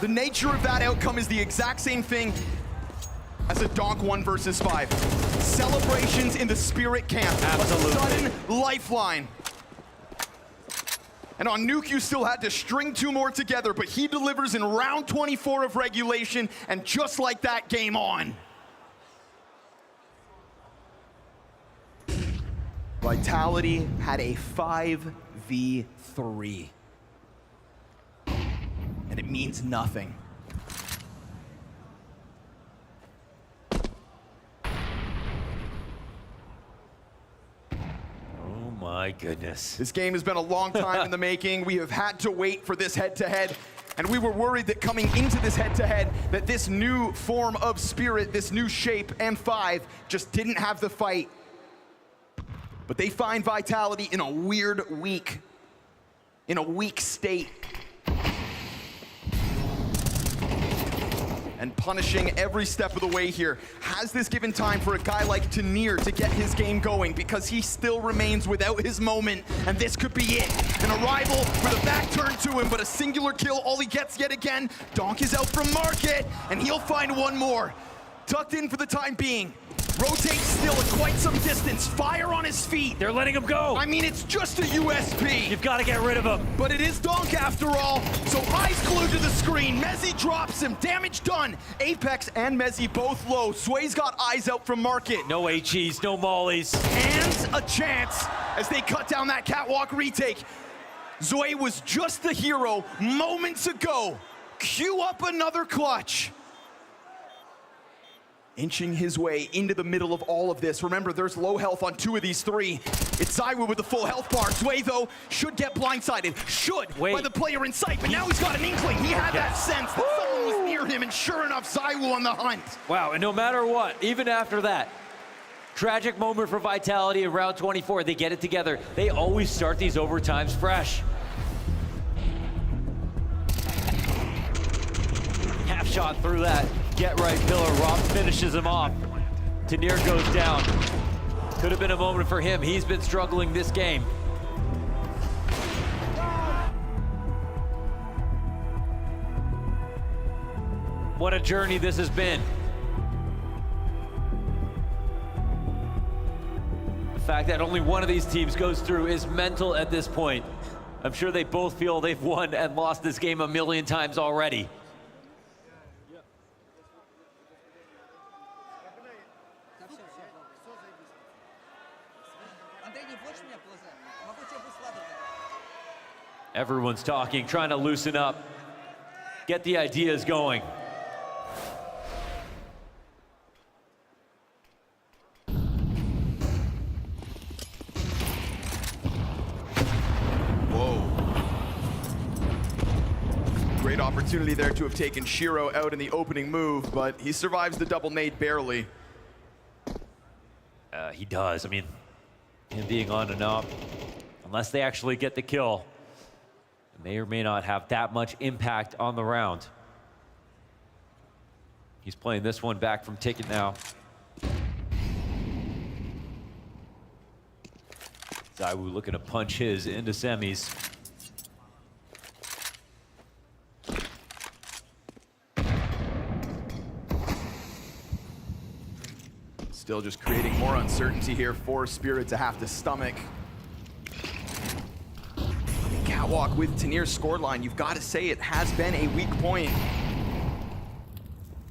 The nature of that outcome is the exact same thing as a Donk 1 versus 5. Celebrations in the Spirit camp. Absolutely. A sudden lifeline. And on Nuke, you still had to string 2 more together, but he delivers in round 24 of regulation, and just like that, game on. Vitality had a 5v3. And it means nothing. Oh my goodness. This game has been a long time in the making. We have had to wait for this head-to-head, and we were worried that coming into this head-to-head, that this new form of Spirit, this new shape, and 5 just didn't have the fight. But they find Vitality in a weird week, in a weak state. And punishing every step of the way here. Has this given time for a guy like Tanir to get his game going, because he still remains without his moment, and this could be it. An arrival with a back turn to him, but a singular kill, all he gets yet again. Donk is out from market, and he'll find one more. Tucked in for the time being. Rotates still at quite some distance. Fire on his feet. They're letting him go. I mean, it's just a USP. You've got to get rid of him. But it is Donk after all, so eyes glued to the screen. Mezzi drops him. Damage done. Apex and Mezzi both low. Sway's got eyes out from market. No HEs, no mollies. And a chance as they cut down that catwalk retake. Zoe was just the hero moments ago. Cue up another clutch. Inching his way into the middle of all of this. Remember, there's low health on 2 of these 3. It's Zywoo with the full health bar. Sway, though, should get blindsided. By the player in sight, but now he's got an inkling. He had that sense that someone was near him, and sure enough, Zywoo on the hunt. Wow, and no matter what, even after that, tragic moment for Vitality in round 24. They get it together. They always start these overtimes fresh. Half shot through that. Get right pillar. Rob finishes him off. Tanir goes down. Could have been a moment for him. He's been struggling this game. What a journey this has been. The fact that only one of these teams goes through is mental at this point. I'm sure they both feel they've won and lost this game a million times already. Everyone's talking, trying to loosen up, get the ideas going. Whoa. Great opportunity there to have taken Shiro out in the opening move, but he survives the double nade barely. He does. I mean, him being on and up, unless they actually get the kill, may or may not have that much impact on the round. He's playing this one back from Ticket now. Zywoo looking to punch his into semis. Still just creating more uncertainty here for Spirit to have to stomach. Catwalk with Tanir's scoreline, you've got to say it has been a weak point.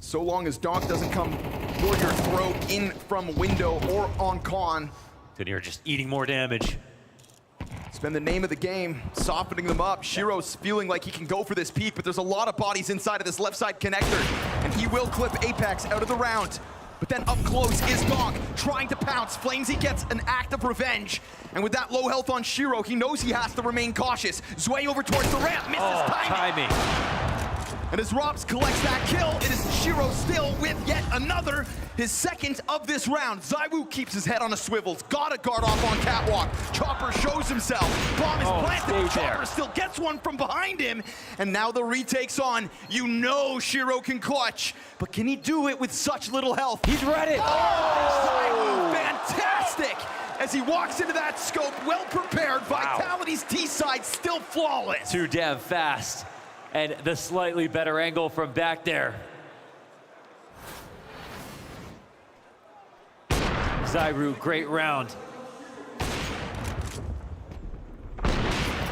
So long as Donk doesn't come for your throat in from window or on con. Tanir just eating more damage. It's been the name of the game, softening them up. Shiro's feeling like he can go for this peak, but there's a lot of bodies inside of this left side connector, and he will clip Apex out of the round. But then up close is Donk, trying to pounce. Flamesy gets an act of revenge. And with that low health on Shiro, he knows he has to remain cautious. Zway over towards the ramp, misses timing. And as Robs collects that kill, it is Shiro still with yet another, his second of this round. ZywOo keeps his head on a swivel. Got a guard off on Catwalk. Chopper shows himself. Bomb is planted. Chopper still gets one from behind him. And now the retake's on. You know Shiro can clutch. But can he do it with such little health? He's ready. ZywOo, fantastic. As he walks into that scope, well prepared. Vitality's T-side still flawless. Too damn fast. And the slightly better angle from back there. ZywOo, great round.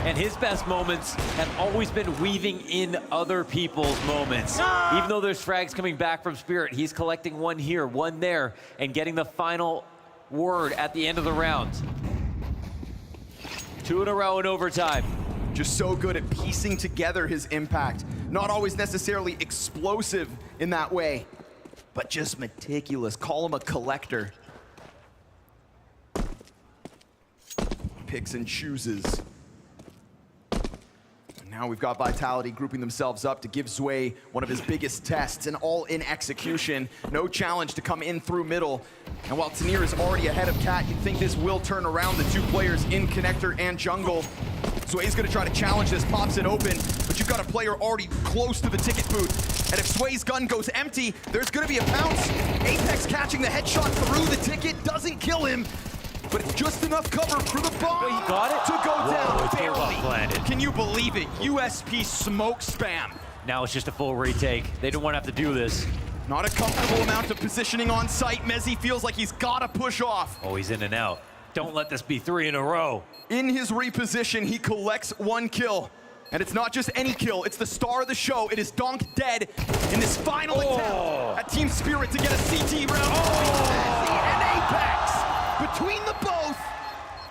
And his best moments have always been weaving in other people's moments. Even though there's frags coming back from Spirit, he's collecting one here, one there, and getting the final word at the end of the round. 2 in a row in overtime. Just so good at piecing together his impact. Not always necessarily explosive in that way, but just meticulous. Call him a collector. Picks and chooses. Now we've got Vitality grouping themselves up to give Zway one of his biggest tests, an all-in execution. No challenge to come in through middle. And while Tanir is already ahead of Cat, you'd think this will turn around the 2 players in connector and jungle. Zway's gonna try to challenge this, pops it open, but you've got a player already close to the ticket booth. And if Zway's gun goes empty, there's gonna be a pounce. Apex catching the headshot through the ticket, doesn't kill him, but it's just enough cover for the bomb he got it? to go down. Barely. Can you believe it? USP smoke spam. Now it's just a full retake. They don't want to have to do this. Not a comfortable amount of positioning on site. Mezzi feels like he's got to push off. Oh, he's in and out. Don't let this be 3 in a row. In his reposition, he collects 1 kill. And it's not just any kill, it's the star of the show. It is Donk dead in this final attempt at Team Spirit to get a CT round. Mezzi and Apex between the both.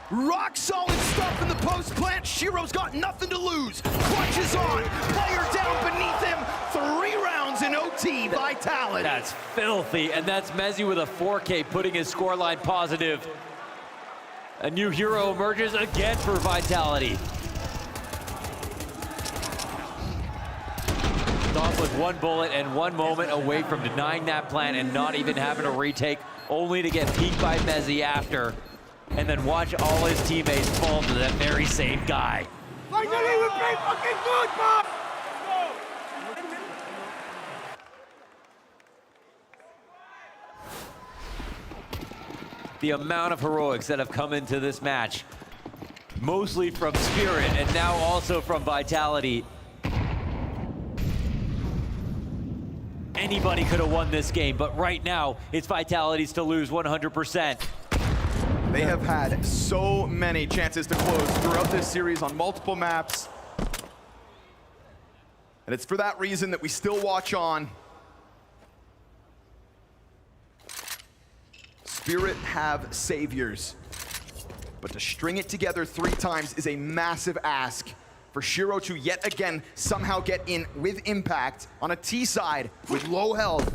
Rock solid stuff in the post plant. Shiro's got nothing to lose. Clutches on. Player down beneath him. 3 rounds in OT. Vitality. That's filthy. And that's Mezzi with a 4K putting his scoreline positive. A new hero emerges again for Vitality. Off with 1 bullet and 1 moment away from denying that plan and not even having a retake, only to get peeked by Mezzi after. And then watch all his teammates fall to that very same guy. Finally, we play fucking good, Bob! The amount of heroics that have come into this match, mostly from Spirit and now also from Vitality. Anybody could have won this game, but right now, it's Vitality's to lose 100%. They have had so many chances to close throughout this series on multiple maps. And it's for that reason that we still watch on. Spirit have saviors, but to string it together 3 times is a massive ask. For Shiro to yet again somehow get in with impact on a T side with low health.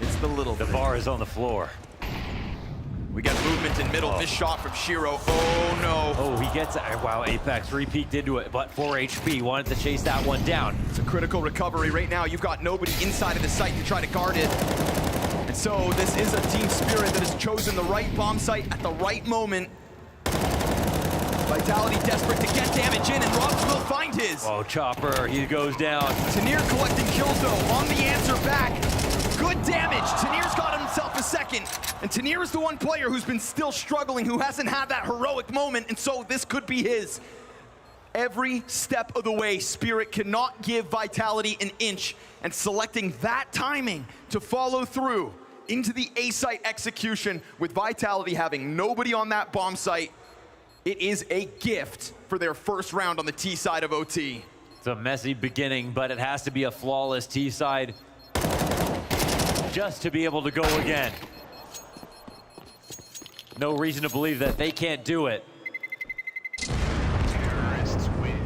It's the little The bar is on the floor. We got movement in middle. This shot from Shiro. Oh no. Oh, he gets it. Wow, Apex re-peeked into it, but 4 HP. Wanted to chase that one down. It's a critical recovery right now. You've got nobody inside of the site to try to guard it. And so this is a Team Spirit that has chosen the right bomb site at the right moment. Vitality desperate to get damage in, and Robs will find his. Oh, Chopper, he goes down. Tanir collecting kills though, on the answer back. Good damage. Tanir's got himself a second. And Tanir is the one player who's been still struggling, who hasn't had that heroic moment, and so this could be his. Every step of the way, Spirit cannot give Vitality an inch, and selecting that timing to follow through into the A-site execution with Vitality having nobody on that bomb site, it is a gift for their first round on the T side of OT. It's a messy beginning, but it has to be a flawless T side just to be able to go again. No reason to believe that they can't do it. Terrorists win.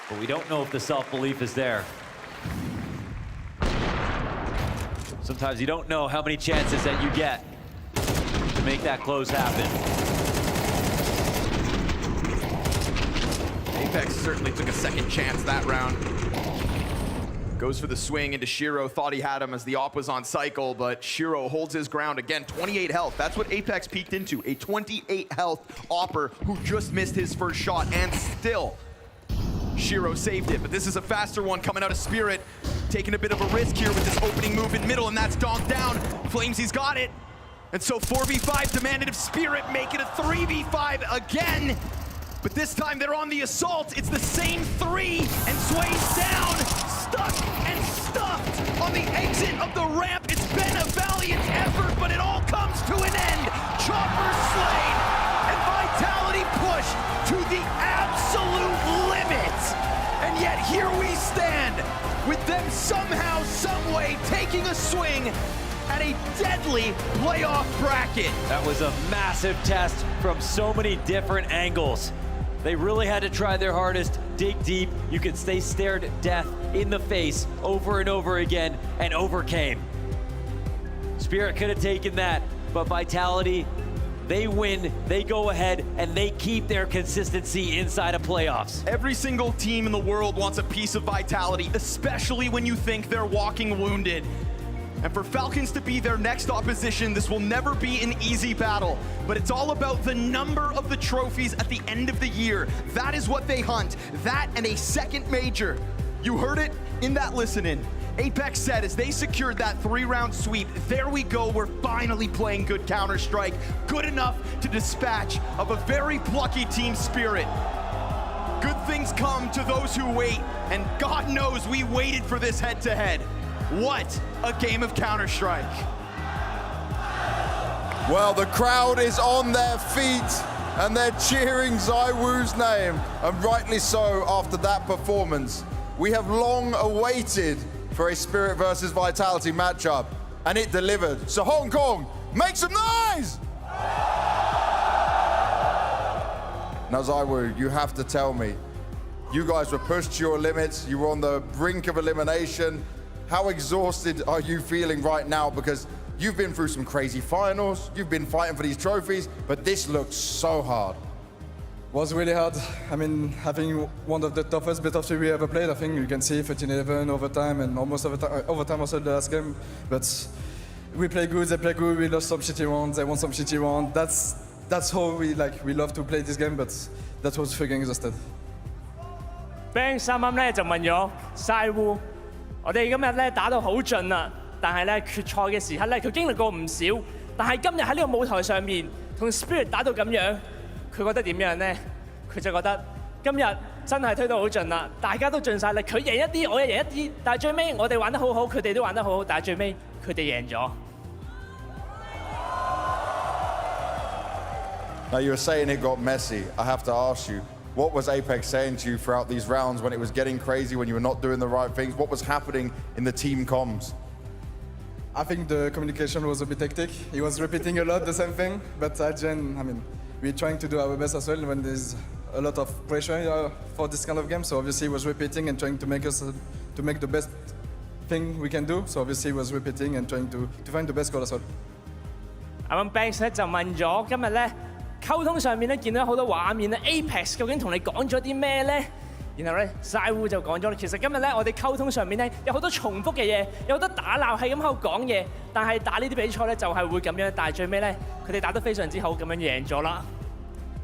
But we don't know if the self-belief is there. Sometimes you don't know how many chances that you get to make that close happen. Apex certainly took a second chance that round. Goes for the swing into Shiro, thought he had him as the op was on cycle, but Shiro holds his ground again, 28 health. That's what Apex peaked into, a 28 health opper who just missed his first shot, and still Shiro saved it. But this is a faster one coming out of Spirit, taking a bit of a risk here with this opening move in middle, and that's donked down. Flames, he's got it. And so 4v5 demanded of Spirit, make it a 3v5 again. But this time they're on the assault. It's the same three, and Sway's down, stuck and stuffed on the exit of the ramp. It's been a valiant effort, but it all comes to an end. Chopper slain, and Vitality pushed to the absolute limit. And yet here we stand, with them somehow, someway taking a swing at a deadly playoff bracket. That was a massive test from so many different angles. They really had to try their hardest, dig deep. You could stay stared death in the face over and over again, and overcame. Spirit could have taken that, but Vitality, they win, they go ahead, and they keep their consistency inside of playoffs. Every single team in the world wants a piece of Vitality, especially when you think they're walking wounded. And for Falcons to be their next opposition, this will never be an easy battle, but it's all about the number of the trophies at the end of the year. That is what they hunt, that and a second major. You heard it in that listen-in. Apex said as they secured that 3-round sweep, there we go, we're finally playing good Counter-Strike, good enough to dispatch of a very plucky team Spirit. Good things come to those who wait, and God knows we waited for this head-to-head. What a game of Counter-Strike. Well, the crowd is on their feet and they're cheering ZywOo's name, and rightly so after that performance. We have long awaited for a Spirit versus Vitality matchup, and it delivered. So Hong Kong, make some noise! Now ZywOo, you have to tell me, you guys were pushed to your limits, you were on the brink of elimination. How exhausted are you feeling right now? Because you've been through some crazy finals, you've been fighting for these trophies, but this looks so hard. Was really hard. I mean, having one of the toughest best of three we ever played, I think you can see 13-11 overtime and almost overtime also the last game. But we play good, they play good, we lost some shitty rounds, they won some shitty rounds. That's how we love to play this game, but that was freaking exhausted. paiN 啱啱咧就問咗 ZywOo， 我哋今日咧打到好盡啦，但係咧決賽嘅時刻咧佢經歷過唔少，但係今日喺呢個舞台上面同 Spirit 打到咁樣，佢覺得點樣咧？佢就覺得今日真係推到好盡啦，大家都盡晒力，佢贏一啲，我又贏一啲，但係最尾我哋玩得好好，佢哋都玩得好好，但係最尾佢哋贏咗。Now you were saying it got messy. I have to ask you, what was Apex saying to you throughout these rounds when it was getting crazy, when you were not doing the right things? What was happening in the team comms? I think the communication was a bit hectic. He was repeating a lot the same thing, but at the end, I mean, we're trying to do our best as well when there's a lot of pressure for this kind of game. So obviously he was repeating and trying to make us to make the best thing we can do. So obviously he was repeating and trying to find the best goal as well. 啱啱 Banks 咧就問咗今日咧溝通上面咧見到好多畫面咧 ，Apex 究竟同你講咗啲咩咧？然後咧 ZywOo 就講咗啦，其實今日咧我哋溝通上面咧有好多重複嘅嘢，有好多打鬧係咁喺度講嘢，但係打呢啲比賽咧就係會咁樣，但係最尾咧佢哋打得非常之好，咁樣贏咗啦。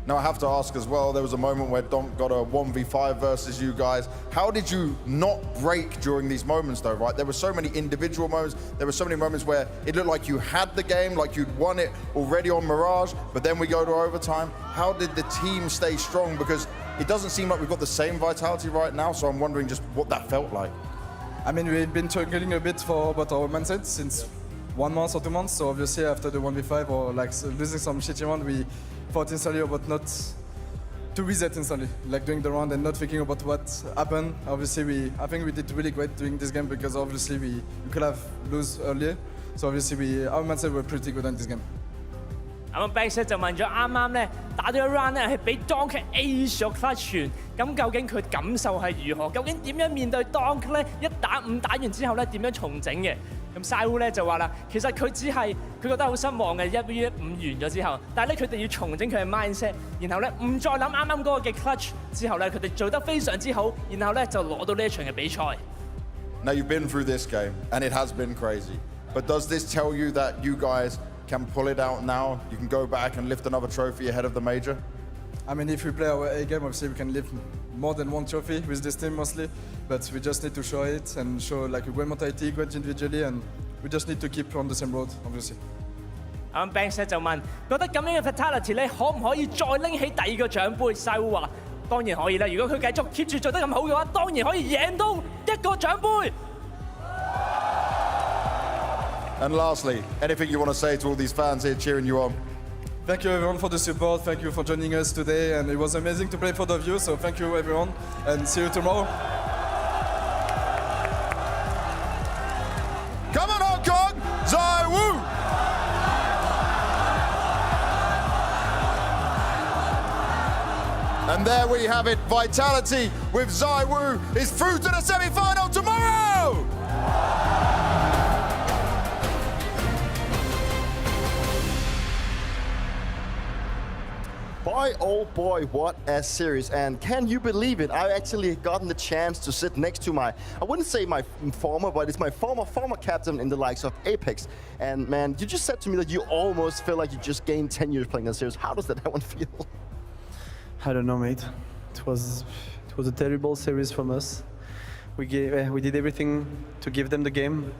Now I have to ask as well, there was a moment where Donk got a 1v5 versus you guys. How did you not break during these moments though, right? There were so many individual moments, there were so many moments where it looked like you had the game, like you'd won it already on Mirage, but then we go to overtime. How did the team stay strong? Because it doesn't seem like we've got the same vitality right now, so I'm wondering just what that felt like. I mean, we've been struggling a bit about our mindset since 1 month or 2 months, so obviously after the 1v5 or like losing some shitty round, we thought instantly about not to reset instantly, like doing the round and not thinking about what happened. Obviously, I think we did really great during this game because obviously we could have lost earlier. So obviously our mindset were pretty good in this game. 啱啱 Banks 就問咗啱啱咧打咗一 round 咧係俾 Donk A 咗 clutch 完，咁究竟佢感受係如何？究竟點樣面對 Donk 咧？一打5打完之後咧點樣重整嘅？咁咁 Saul 咧就話啦，其實佢只係佢覺得好失望嘅1v5完咗之後，但係咧佢哋要重整佢嘅 mindset， 然後咧唔再諗啱啱嗰個嘅 clutch 之後咧，佢哋做得非常之好，然後咧就攞到呢一場嘅比賽。Now you've been through this game and it has been crazy, but does this tell you that you guys can pull it out now? You can go back and lift another trophy ahead of the major? I mean, if we play our A game, obviously we can lift more than one trophy with this team mostly, but we just need to show it and show like a great mentality, great individually, and we just need to keep on the same road, obviously. Banks 就問，覺得咁樣嘅 fatality 咧，可唔可以再拎起第二個獎杯 ？Saul 話當然可以啦，如果佢繼續 keep 住做得咁好嘅話，當然可以贏到一個獎杯。And lastly, anything you want to say to all these fans here cheering you on? Thank you everyone for the support, thank you for joining us today, and it was amazing to play for the view, so thank you everyone, and see you tomorrow. Come on, Hong Kong! Zaiwu! And there we have it, Vitality with Zaiwu is through to the semi-final tomorrow! Boy, oh boy, what a series. And can you believe it? I've actually gotten the chance to sit next to I wouldn't say my former, but it's my former captain in the likes of Apex. And man, you just said to me that you almost feel like you just gained 10 years playing that series. How does that one feel? I don't know, mate. It was a terrible series from us. We did everything to give them the game,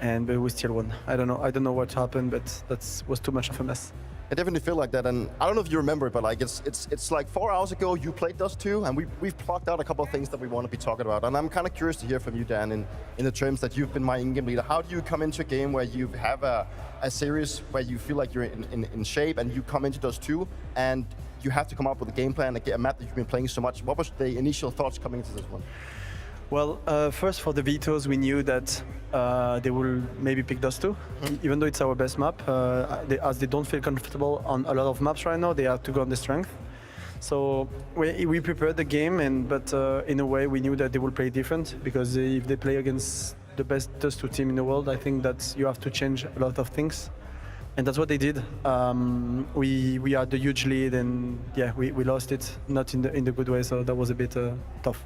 and we still won. I don't know what happened, but that was too much of a mess. I definitely feel like that, and I don't know if you remember it, but like it's like 4 hours ago you played Dust 2, and we've plucked out a couple of things that we want to be talking about, and I'm kind of curious to hear from you, Dan, in the terms that you've been my in-game leader. How do you come into a game where you have a series where you feel like you're in shape, and you come into Dust 2, and you have to come up with a game plan, a map that you've been playing so much? What was the initial thoughts coming into this one? Well, first for the vetoes, we knew that they will maybe pick Dust 2, even though it's our best map. As they don't feel comfortable on a lot of maps right now, they have to go on the strength. So we prepared the game, but in a way we knew that they will play different, because if they play against the best Dust 2 team in the world, I think that you have to change a lot of things. And that's what they did. We had a huge lead, and yeah, we lost it, not in the good way, so that was a bit tough.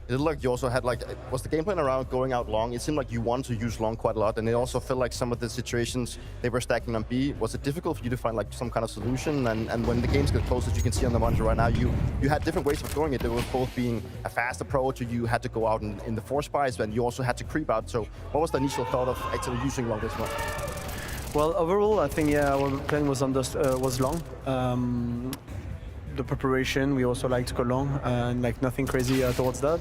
It looked like you also had was the game plan around going out long? It seemed like you wanted to use long quite a lot, and it also felt like some of the situations they were stacking on B. Was it difficult for you to find some kind of solution? And when the games get close, as you can see on the monitor right now, you had different ways of going it. There was both being a fast approach, or you had to go out in the force buys, and you also had to creep out. So what was the initial thought of actually using long this one? Well, overall, I think our plan was long. The preparation, we also like to go long, and nothing crazy towards that.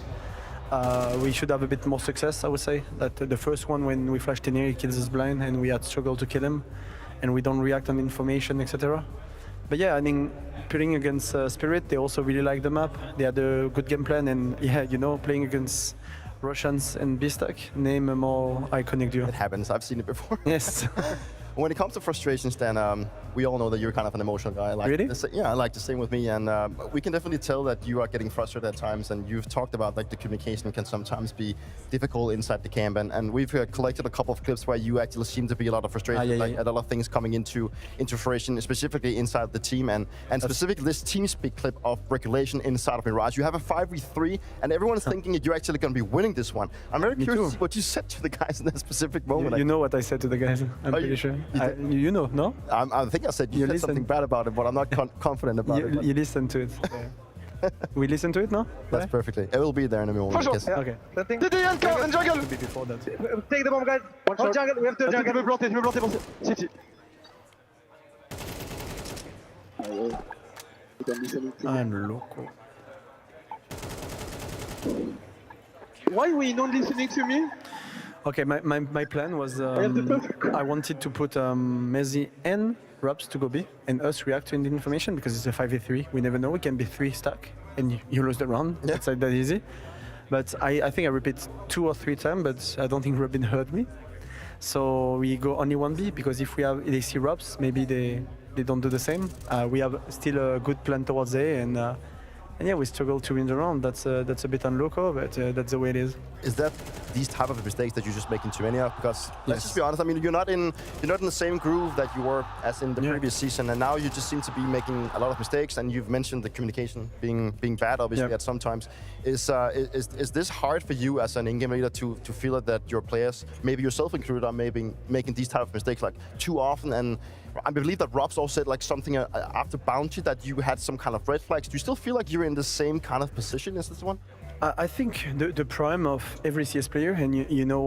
We should have a bit more success, I would say. That the first one, when we flashed in here, he kills us blind, and we had struggled to kill him, and we don't react on information, etc. But yeah, I think playing against Spirit, they also really like the map. They had a good game plan, and yeah, playing against Russians and B-Stack, name a more iconic duo. It happens, I've seen it before. Yes. When it comes to frustrations, Dan, we all know that you're kind of an emotional guy. Really? I like the same with me, and we can definitely tell that you are getting frustrated at times, and you've talked about the communication can sometimes be difficult inside the camp, and we've collected a couple of clips where you actually seem to be a lot of frustration, a lot of things coming into fruition, specifically inside the team, and specifically this TeamSpeak clip of regulation inside of Mirage. You have a 5v3, and everyone's thinking that you're actually going to be winning this one. I'm very curious what you said to the guys in that specific moment. You know what I said to the guys, I'm pretty sure. You know, no? I think I said you said something bad about it, but I'm not confident about it. You listened to it. We listen to it, no? That's perfectly. It will be there in a moment. Okay. In jungle! Before that. Take the bomb, guys. On jungle, we have to jungle. We're blocked. City. I'm loco. Why are we not listening to me? Okay, my plan was I wanted to put Mezzi and Robs to go B, and us react to the information, because it's a 5v3. We never know, we can be 3 stack, and you lose the round. Yeah. It's that easy. But I think I repeat 2 or 3 times, but I don't think Robin heard me. So we go only 1B, because if they see Robs, maybe they don't do the same. We have still a good plan towards A, and yeah, we struggle to win the round. That's a bit unlocal, but that's the way it is. Is that these type of mistakes that you're just making too many of? Because let's just be honest. I mean, you're not in the same groove that you were as in the previous season, and now you just seem to be making a lot of mistakes. And you've mentioned the communication being bad, obviously, at some times. Is this hard for you as an in-game leader to feel that your players, maybe yourself included, are maybe making these type of mistakes like too often? And I believe that Rob's also said like something after Bounty that you had some kind of red flags. Do you still feel like you're in the same kind of position as this one? I think the prime of every CS player, and you know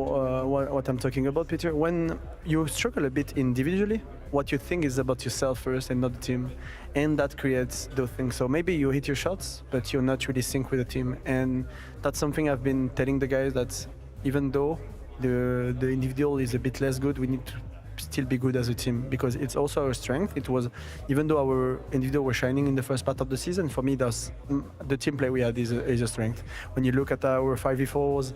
what I'm talking about, Peter, when you struggle a bit individually, what you think is about yourself first and not the team, and that creates those things. So maybe you hit your shots, but you're not really sync with the team, and that's something I've been telling the guys, that even though the individual is a bit less good, we need to still be good as a team, because it's also our strength. It was, even though our individual were shining in the first part of the season, for me that's the team play we had is a strength. When you look at our 5v4s,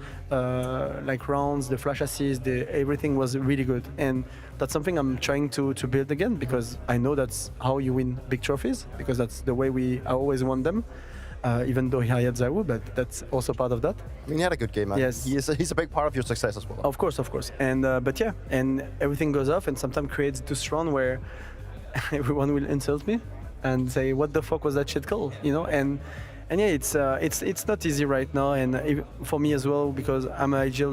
like rounds, the flash assists, everything was really good, and that's something I'm trying to build again, because I know that's how you win big trophies, because that's the way I always won them. Even though he had Zawu, but that's also part of that. I mean, he had a good game, man. Yes. He's a big part of your success as well. Of course. And but yeah, and everything goes off, and sometimes creates this run where everyone will insult me and say, "What the fuck was that shit called?" You know, and yeah, it's not easy right now, and for me as well, because I'm an IGL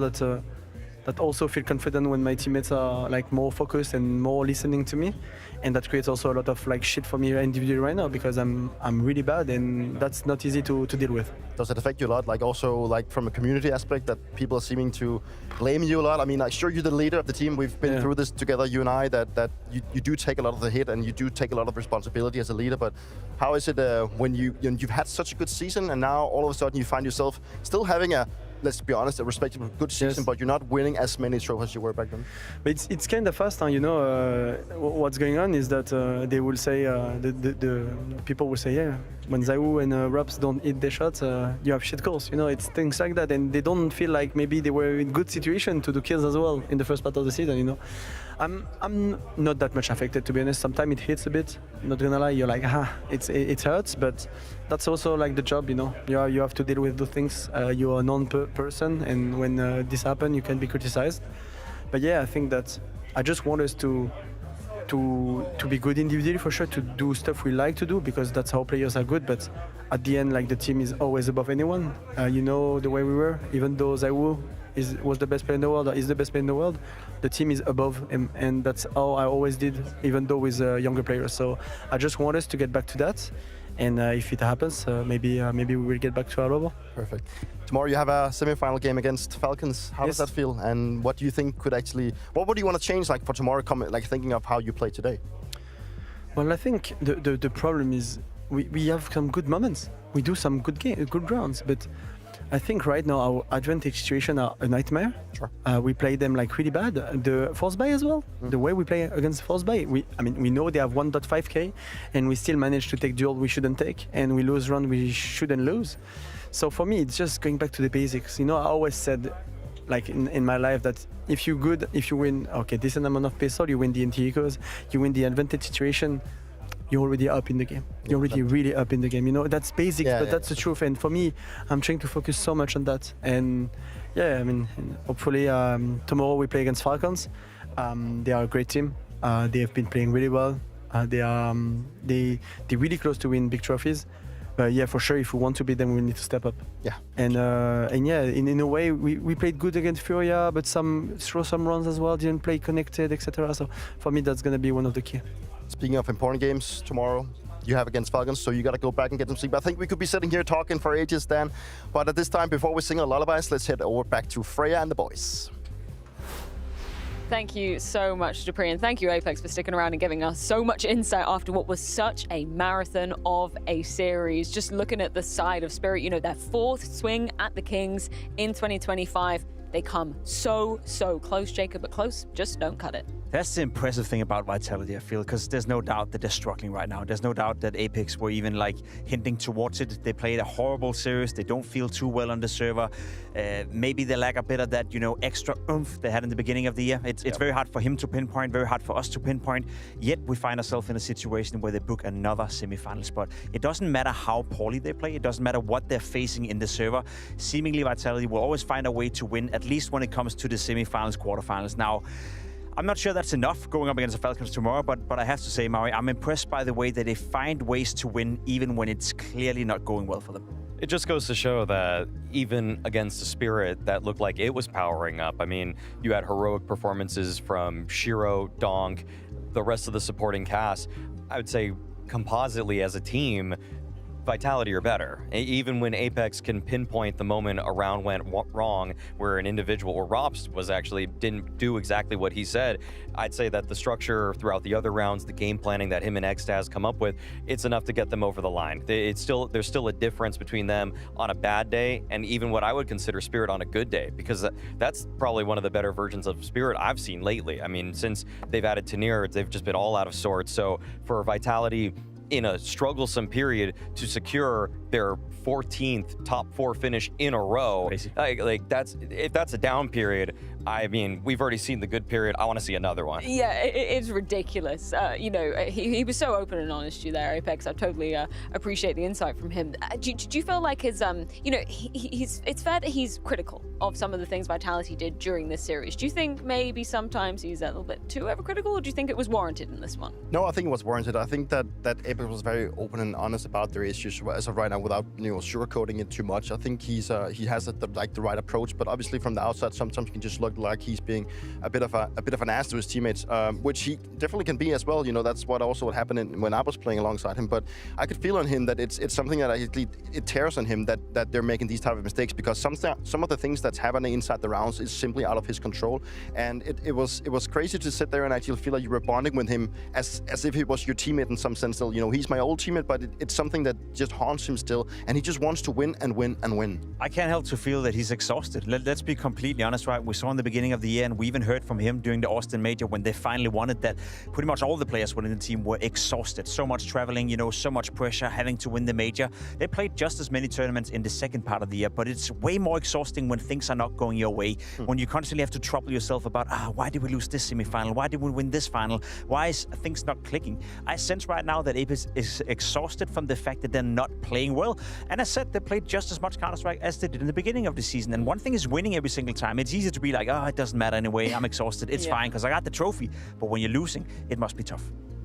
that also feel confident when my teammates are like more focused and more listening to me, and that creates also a lot of like shit for me individually right now, because I'm really bad, and that's not easy to deal with. Does it affect you a lot? Like also like from a community aspect, that people are seeming to blame you a lot? I mean, like sure, you're the leader of the team. We've been through this together, you and I. That you do take a lot of the hit, and you do take a lot of responsibility as a leader. But how is it when you've had such a good season, and now all of a sudden you find yourself still having a, let's be honest, a respectable good season, but you're not winning as many trophies as you were back then? But it's kind of fast, you know. What's going on is that they will say, the people will say, yeah, when Zawu and Raps don't hit their shots, you have shit calls. You know, it's things like that, and they don't feel like maybe they were in good situation to do kills as well in the first part of the season. You know, I'm not that much affected, to be honest. Sometimes it hits a bit. Not gonna lie, you're like, it hurts, but that's also like the job, you know. You have to deal with the things. You're a non-person, and when this happens, you can be criticized. But yeah, I think that I just want us to be good individually, for sure, to do stuff we like to do, because that's how players are good. But at the end, like, the team is always above anyone. You know the way we were, even though Zawu was the best player in the world, or is the best player in the world, the team is above him, and that's how I always did, even though with younger players. So I just want us to get back to that, and if it happens, maybe we will get back to our level. Perfect. Tomorrow you have a semi-final game against Falcons. How does that feel, and what do you think could actually, what would you want to change, like, for tomorrow, like thinking of how you play today? Well, I think the problem is we have some good moments. We do some good rounds, but I think right now our advantage situation are a nightmare. Sure. We play them like really bad. The force buy as well. The way we play against force buy, we know they have 1.5k, and we still manage to take duel we shouldn't take, and we lose round we shouldn't lose. So for me, it's just going back to the basics. You know, I always said, like in my life, that if you win, okay, decent amount of pistol, you win the anti-ecos, you win the advantage situation, you're already up in the game. You're already really up in the game. You know, that's basics, but that's the truth. And for me, I'm trying to focus so much on that. And yeah, I mean, hopefully tomorrow we play against Falcons. They are a great team. They have been playing really well. They're really close to win big trophies. But yeah, for sure, if we want to beat them, we need to step up. Yeah. And yeah, in a way, we played good against Furia, but throw some runs as well, didn't play connected, etc. So for me, that's going to be one of the key. Speaking of important games tomorrow, you have against Falcons, so you got to go back and get some sleep. I think we could be sitting here talking for ages, Dan. But at this time, before we sing our lullabies, let's head over back to Freya and the boys. Thank you so much, Dupree, and thank you, Apex, for sticking around and giving us so much insight after what was such a marathon of a series. Just looking at the side of Spirit, you know, their fourth swing at the Kings in 2025. They come so close, Jacob, but close just don't cut it. That's the impressive thing about Vitality, I feel, because there's no doubt that they're struggling right now. There's no doubt that Apex were even like hinting towards it. They played a horrible series. They don't feel too well on the server. Maybe they lack a bit of that, extra oomph they had in the beginning of the year. It's very hard for him to pinpoint, very hard for us to pinpoint. Yet we find ourselves in a situation where they book another semi-final spot. It doesn't matter how poorly they play. It doesn't matter what they're facing in the server. Seemingly Vitality will always find a way to win, at least when it comes to the semi-finals, quarterfinals. Now, I'm not sure that's enough going up against the Falcons tomorrow, but I have to say, Maui, I'm impressed by the way that they find ways to win even when it's clearly not going well for them. It just goes to show that even against a Spirit that looked like it was powering up, I mean, you had heroic performances from Shiro, Donk, the rest of the supporting cast. I would say compositely as a team, Vitality are better. Even when Apex can pinpoint the moment a round went wrong, where an individual, or Rops didn't do exactly what he said, I'd say that the structure throughout the other rounds, the game planning that him and Xtaz come up with, it's enough to get them over the line. There's still a difference between them on a bad day and even what I would consider Spirit on a good day, because that's probably one of the better versions of Spirit I've seen lately. I mean, since they've added Tanir, they've just been all out of sorts. So for Vitality, in a strugglesome period to secure their 14th top 4 finish in a row, if that's a down period, I mean, we've already seen the good period. I want to see another one. Yeah, it's ridiculous. He was so open and honest to you there, Apex. I totally appreciate the insight from him. Do you feel like his, it's fair that he's critical of some of the things Vitality did during this series. Do you think maybe sometimes he's a little bit too overcritical, or do you think it was warranted in this one? No, I think it was warranted. I think that Apex was very open and honest about their issues as of right now, without sugarcoating it too much. I think he has the right approach, but obviously from the outside, sometimes can just look like he's being a bit of an ass to his teammates, which he definitely can be as well. That's what happened when I was playing alongside him. But I could feel on him that it's something that it tears on him that they're making these type of mistakes, because some of the things that's happening inside the rounds is simply out of his control. And it was crazy to sit there and actually feel like you were bonding with him as if he was your teammate in some sense. Still, he's my old teammate, but it's something that just haunts him still, and he just wants to win and win and win. I can't help to feel that he's exhausted. Let's be completely honest, right? We saw in the beginning of the year, and we even heard from him during the Austin Major when they finally won it, that pretty much all the players within the team were exhausted. So much traveling, so much pressure, having to win the Major. They played just as many tournaments in the second part of the year, but it's way more exhausting when things are not going your way, when you constantly have to trouble yourself about, why did we lose this semi-final? Why did we win this final? Why is things not clicking? I sense right now that Apex is exhausted from the fact that they're not playing well. And as said, they played just as much Counter-Strike as they did in the beginning of the season. And one thing is winning every single time. It's easy to be like, it doesn't matter anyway. I'm exhausted. It's fine because I got the trophy. But when you're losing, it must be tough.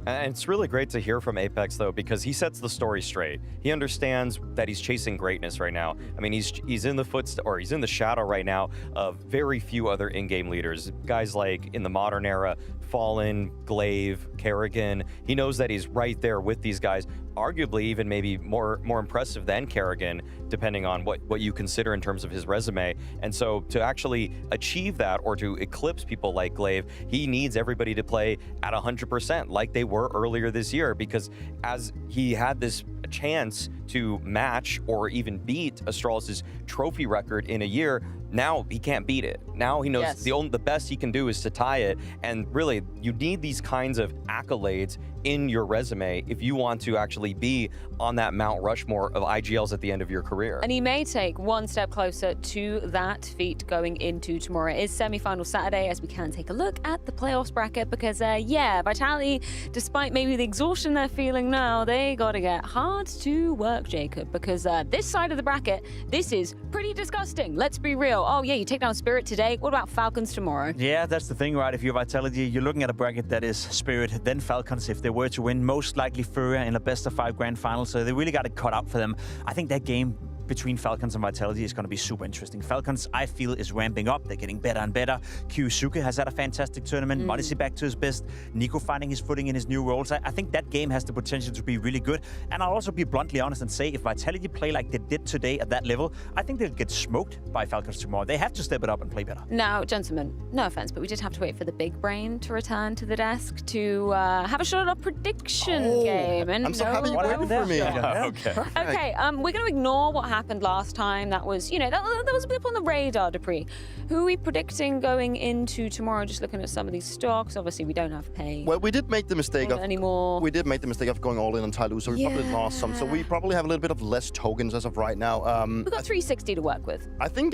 And it's really great to hear from Apex, though, because he sets the story straight. He understands that he's chasing greatness right now. I mean, he's in the shadow right now of very few other in-game leaders. Guys like in the modern era, Fallen, Glaive, Kerrigan. He knows that he's right there with these guys, arguably even maybe more impressive than Kerrigan, depending on what you consider in terms of his resume. And so to actually achieve that, or to eclipse people like Glaive, he needs everybody to play at 100% like they were earlier this year, because as he had this chance to match or even beat Astralis' trophy record in a year, now he can't beat it. Now he knows the best he can do is to tie it. And really, you need these kinds of accolades in your resume if you want to actually be on that Mount Rushmore of IGLs at the end of your career. And he may take one step closer to that feat going into tomorrow. It is semi-final Saturday, as we can take a look at the playoffs bracket, because Vitality, despite maybe the exhaustion they're feeling now, they got to get hard to work, Jacob, because this side of the bracket, this is pretty disgusting. Let's be real. Oh yeah, you take down Spirit today. What about Falcons tomorrow? Yeah, that's the thing, right? If you're Vitality, you're looking at a bracket that is Spirit, then Falcons if they were to win, most likely Furia in a best-of-5 grand final, so they really got it cut out for them. I think that game between Falcons and Vitality is going to be super interesting. Falcons, I feel, is ramping up. They're getting better and better. Kyusuke has had a fantastic tournament. Odyssey back to his best. Nico finding his footing in his new roles. I think that game has the potential to be really good. And I'll also be bluntly honest and say, if Vitality play like they did today at that level, I think they'll get smoked by Falcons tomorrow. They have to step it up and play better. Now, gentlemen, no offense, but we did have to wait for the big brain to return to the desk to have a shot at a prediction game. And I'm so happy you waited for me. Okay, we're going to ignore what happened happened last time. That was, you know, that was a blip on the radar, Dupree. Who are we predicting going into tomorrow? Just looking at some of these stocks. Obviously, we don't have pay. Well, we did make the mistake anymore. We did make the mistake of going all in on Tyloo, so we probably lost some. So we probably have a little bit of less tokens as of right now. We've got 360 to work with. I think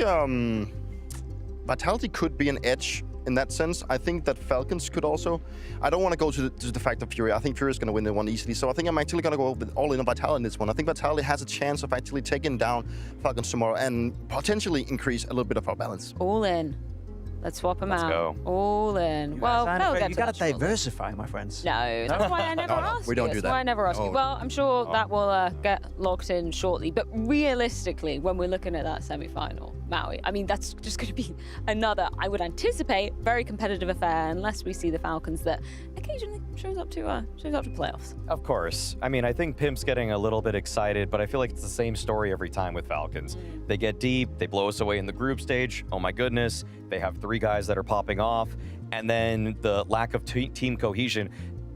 Vitality could be an edge in that sense. I think that Falcons could also. I don't want to go to the fact of Fury. I think Fury is going to win the one easily. So I think I'm actually going to go all in on Vitality in this one. I think Vitality has a chance of actually taking down Falcons tomorrow and potentially increase a little bit of our balance. All in. Let's swap them out. Go. All in. Well, you gotta diversify, my friends. No, that's why I never asked we don't you. do That's why I never asked you. Oh. Well, I'm sure that will get locked in shortly. But realistically, when we're looking at that semi-final, Maui, I mean, that's just going to be another, I would anticipate, very competitive affair, unless we see the Falcons that occasionally shows up to playoffs. Of course. I mean, I think Pimp's getting a little bit excited, but I feel like it's the same story every time with Falcons. They get deep, they blow us away in the group stage. Oh my goodness. They have 3 guys that are popping off. And then the lack of team cohesion.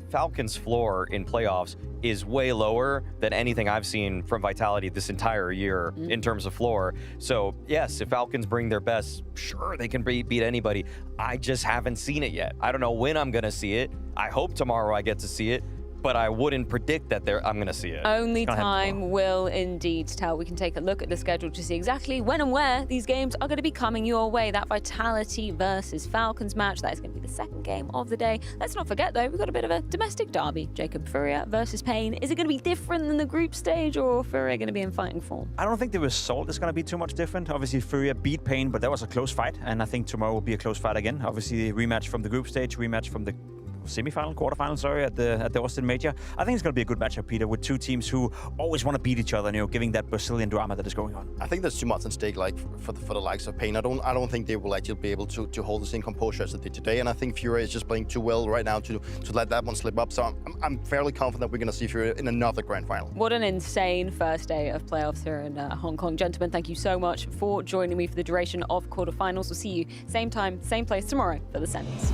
Falcons' floor in playoffs is way lower than anything I've seen from Vitality this entire year in terms of floor. So yes, if Falcons bring their best, sure, they can beat anybody. I just haven't seen it yet. I don't know when I'm gonna see it. I hope tomorrow I get to see it, but I wouldn't predict that I'm ggoing to see it. Only time will indeed tell. We can take a look at the schedule to see exactly when and where these games are going to be coming your way. That Vitality versus Falcons match, that is going to be the second game of the day. Let's not forget, though, we've got a bit of a domestic derby. Jacob Furia versus paiN. Is it going to be different than the group stage, or Furia going to be in fighting form? I don't think the result is going to be too much different. Obviously, Furia beat paiN, but that was a close fight, and I think tomorrow will be a close fight again. Obviously, rematch from the group stage, rematch from the quarterfinal, sorry, at the Austin Major. I think it's going to be a good matchup, Peter, with 2 teams who always want to beat each other, you know, giving that Brazilian drama that is going on. I think there's too much at stake, like for the likes of paiN. I don't think they will actually be able to hold the same composure as they did today, and I think Fury is just playing too well right now to let that one slip up. So I'm fairly confident we're going to see Fury in another grand final. What an insane first day of playoffs here in Hong Kong. Gentlemen, thank you so much for joining me for the duration of quarterfinals. We'll see you same time, same place tomorrow for the semis.